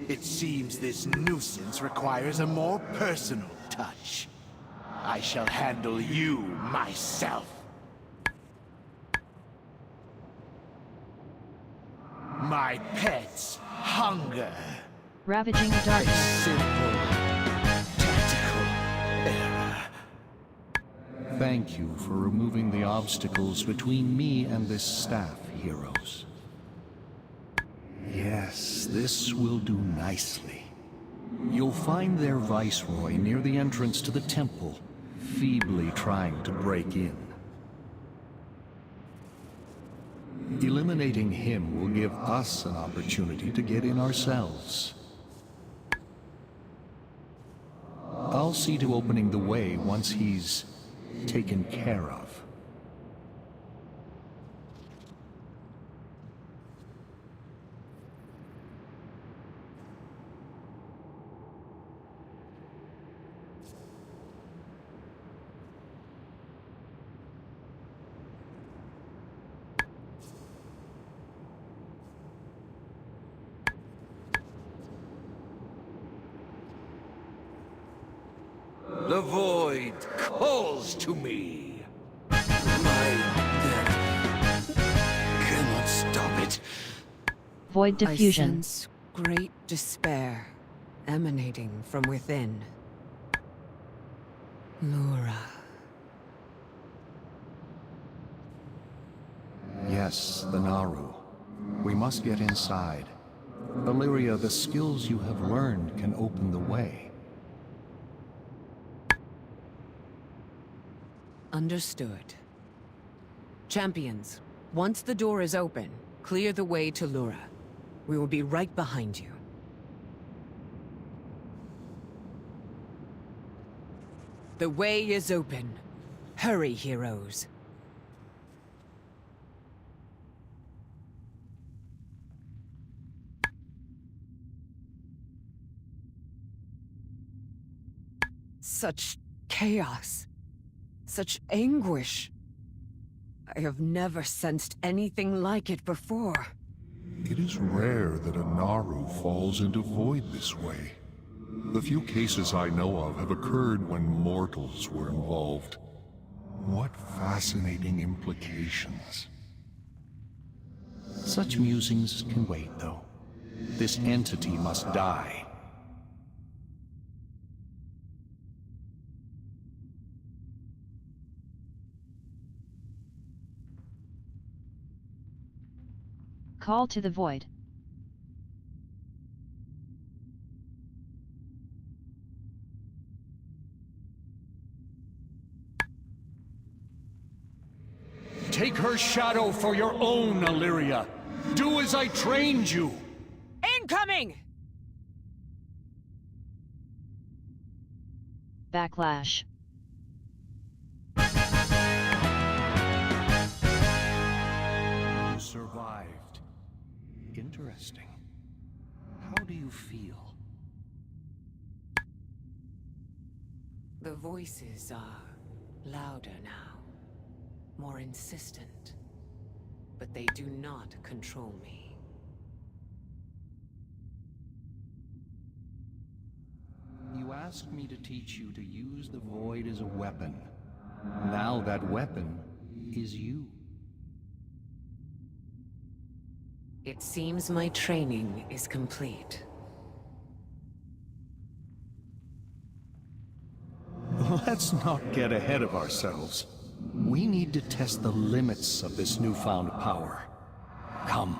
It seems this nuisance requires a more personal touch. I shall handle you myself. My pet's hunger. Ravaging darkness. Simple tactical error. Thank you for removing the obstacles between me and this staff, heroes. Yes, this will do nicely. You'll find their viceroy near the entrance to the temple, feebly trying to break in. Eliminating him will give us an opportunity to get in ourselves. I'll see to opening the way once he's taken care of. The Void calls to me. My death cannot stop it. Void diffusion. I sense great despair emanating from within. Lura. Yes, the Naru. We must get inside. Illyria, the skills you have learned can open the way. Understood. Champions, once the door is open, clear the way to Lura. We will be right behind you. The way is open. Hurry, heroes. Such chaos. Such anguish. I have never sensed anything like it before. It is rare that a Naru falls into void this way. The few cases I know of have occurred when mortals were involved. What fascinating implications. Such musings can wait, though. This entity must die. Call to the void. Take her shadow for your own, Illyria. Do as I trained you. Incoming! Backlash. You survived. Interesting. How do you feel? The voices are louder now, more insistent, but they do not control me. You asked me to teach you to use the void as a weapon. Now that weapon is you. It seems my training is complete. Let's not get ahead of ourselves. We need to test the limits of this newfound power. Come.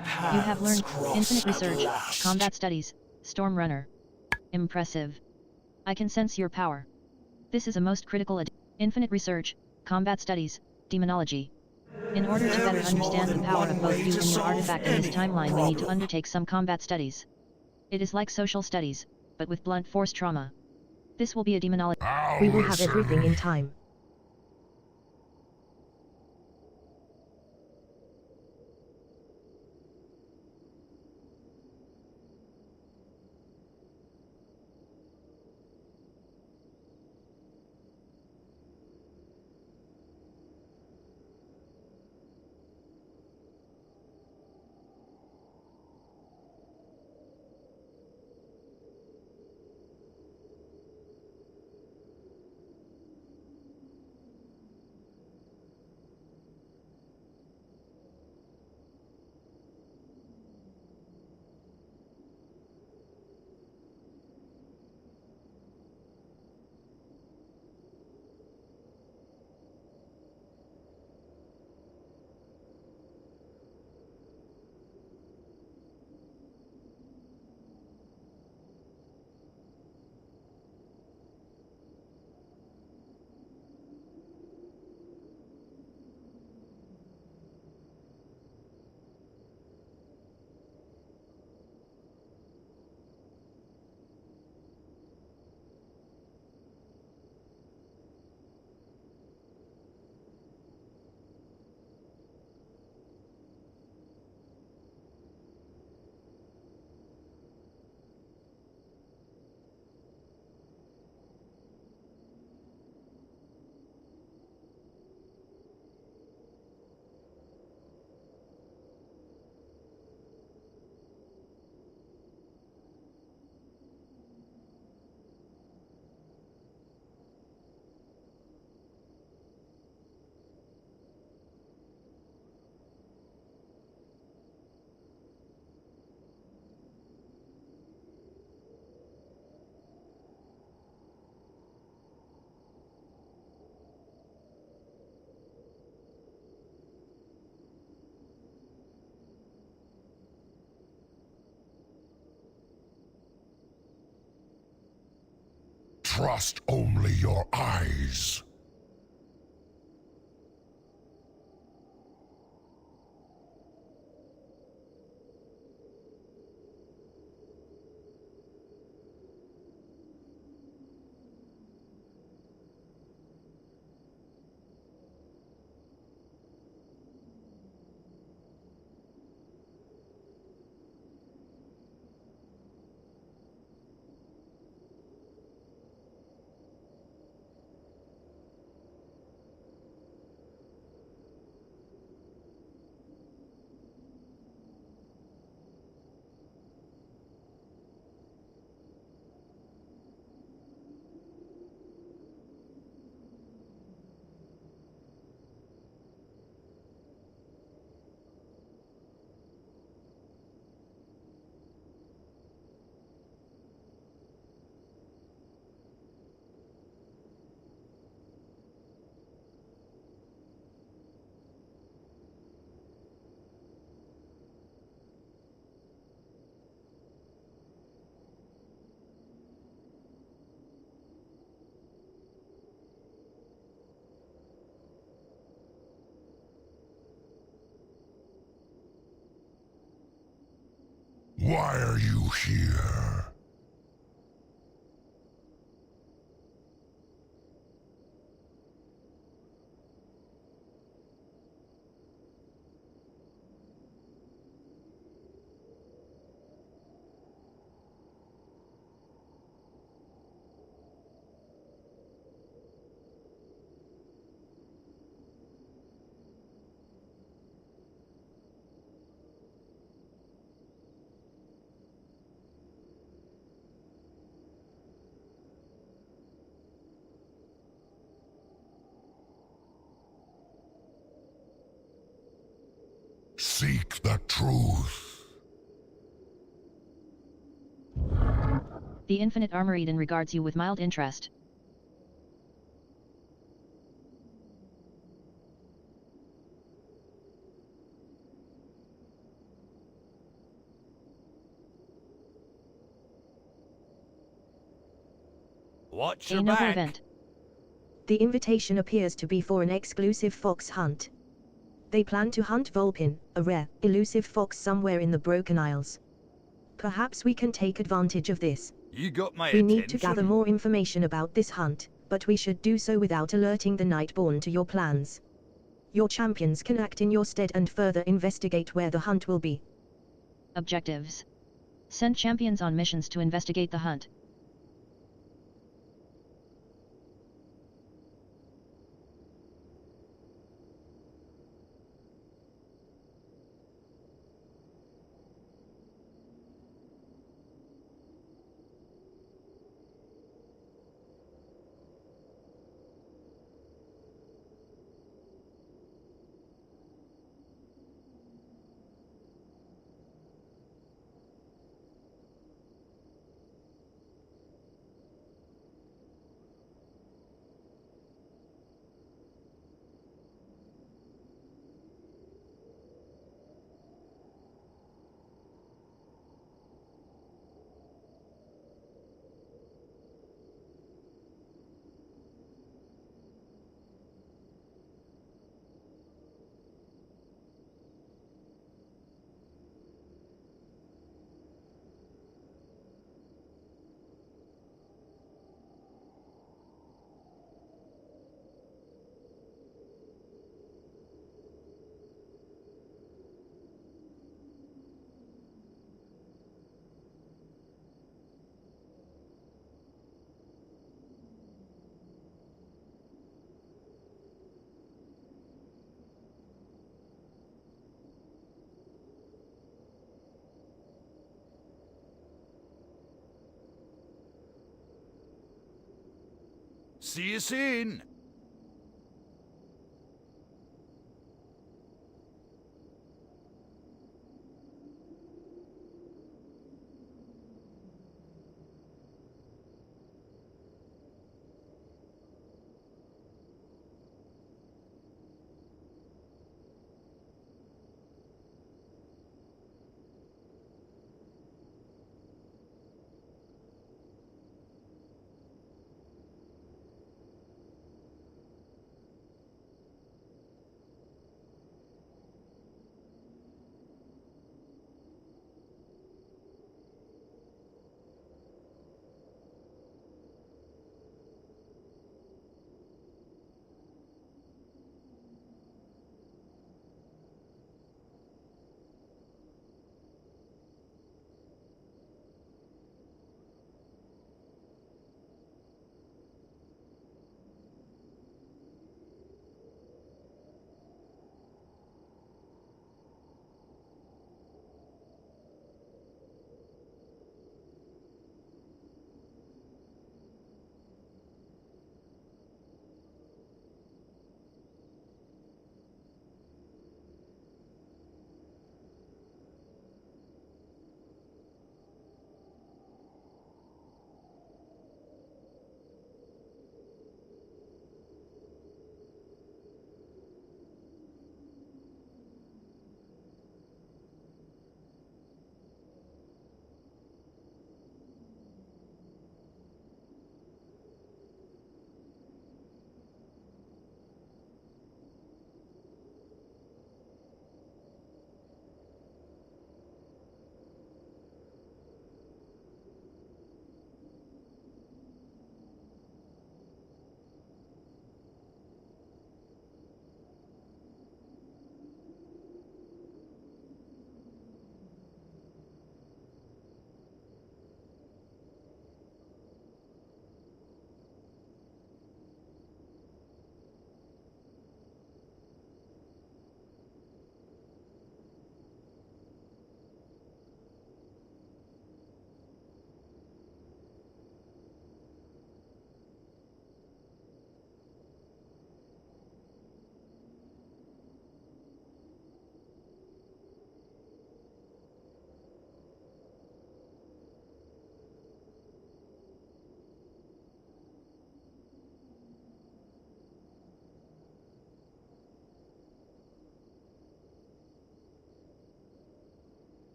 You have learned Infinite Research, Combat Studies, Storm Runner. Impressive. I can sense your power. This is a most critical Infinite Research, Combat Studies, Demonology. In order to better understand the power of both you and your artifact in this timeline, we need to undertake some combat studies. It is like social studies, but with blunt force trauma. This will be a demonology. We will have everything in time. Trust only your eyes. Why are you here? Seek the truth. The Infinite Armor Eden regards you with mild interest. Watch A your noble back. event. The invitation appears to be for an exclusive fox hunt. They plan to hunt Vulpin, a rare, elusive fox somewhere in the Broken Isles. Perhaps we can take advantage of this. You got my We attention. need to gather more information about this hunt, but we should do so without alerting the Nightborn to your plans. Your champions can act in your stead and further investigate where the hunt will be. Objectives. Send champions on missions to investigate the hunt. See you soon.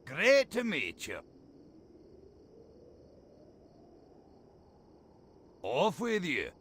Great to meet you. Off with you.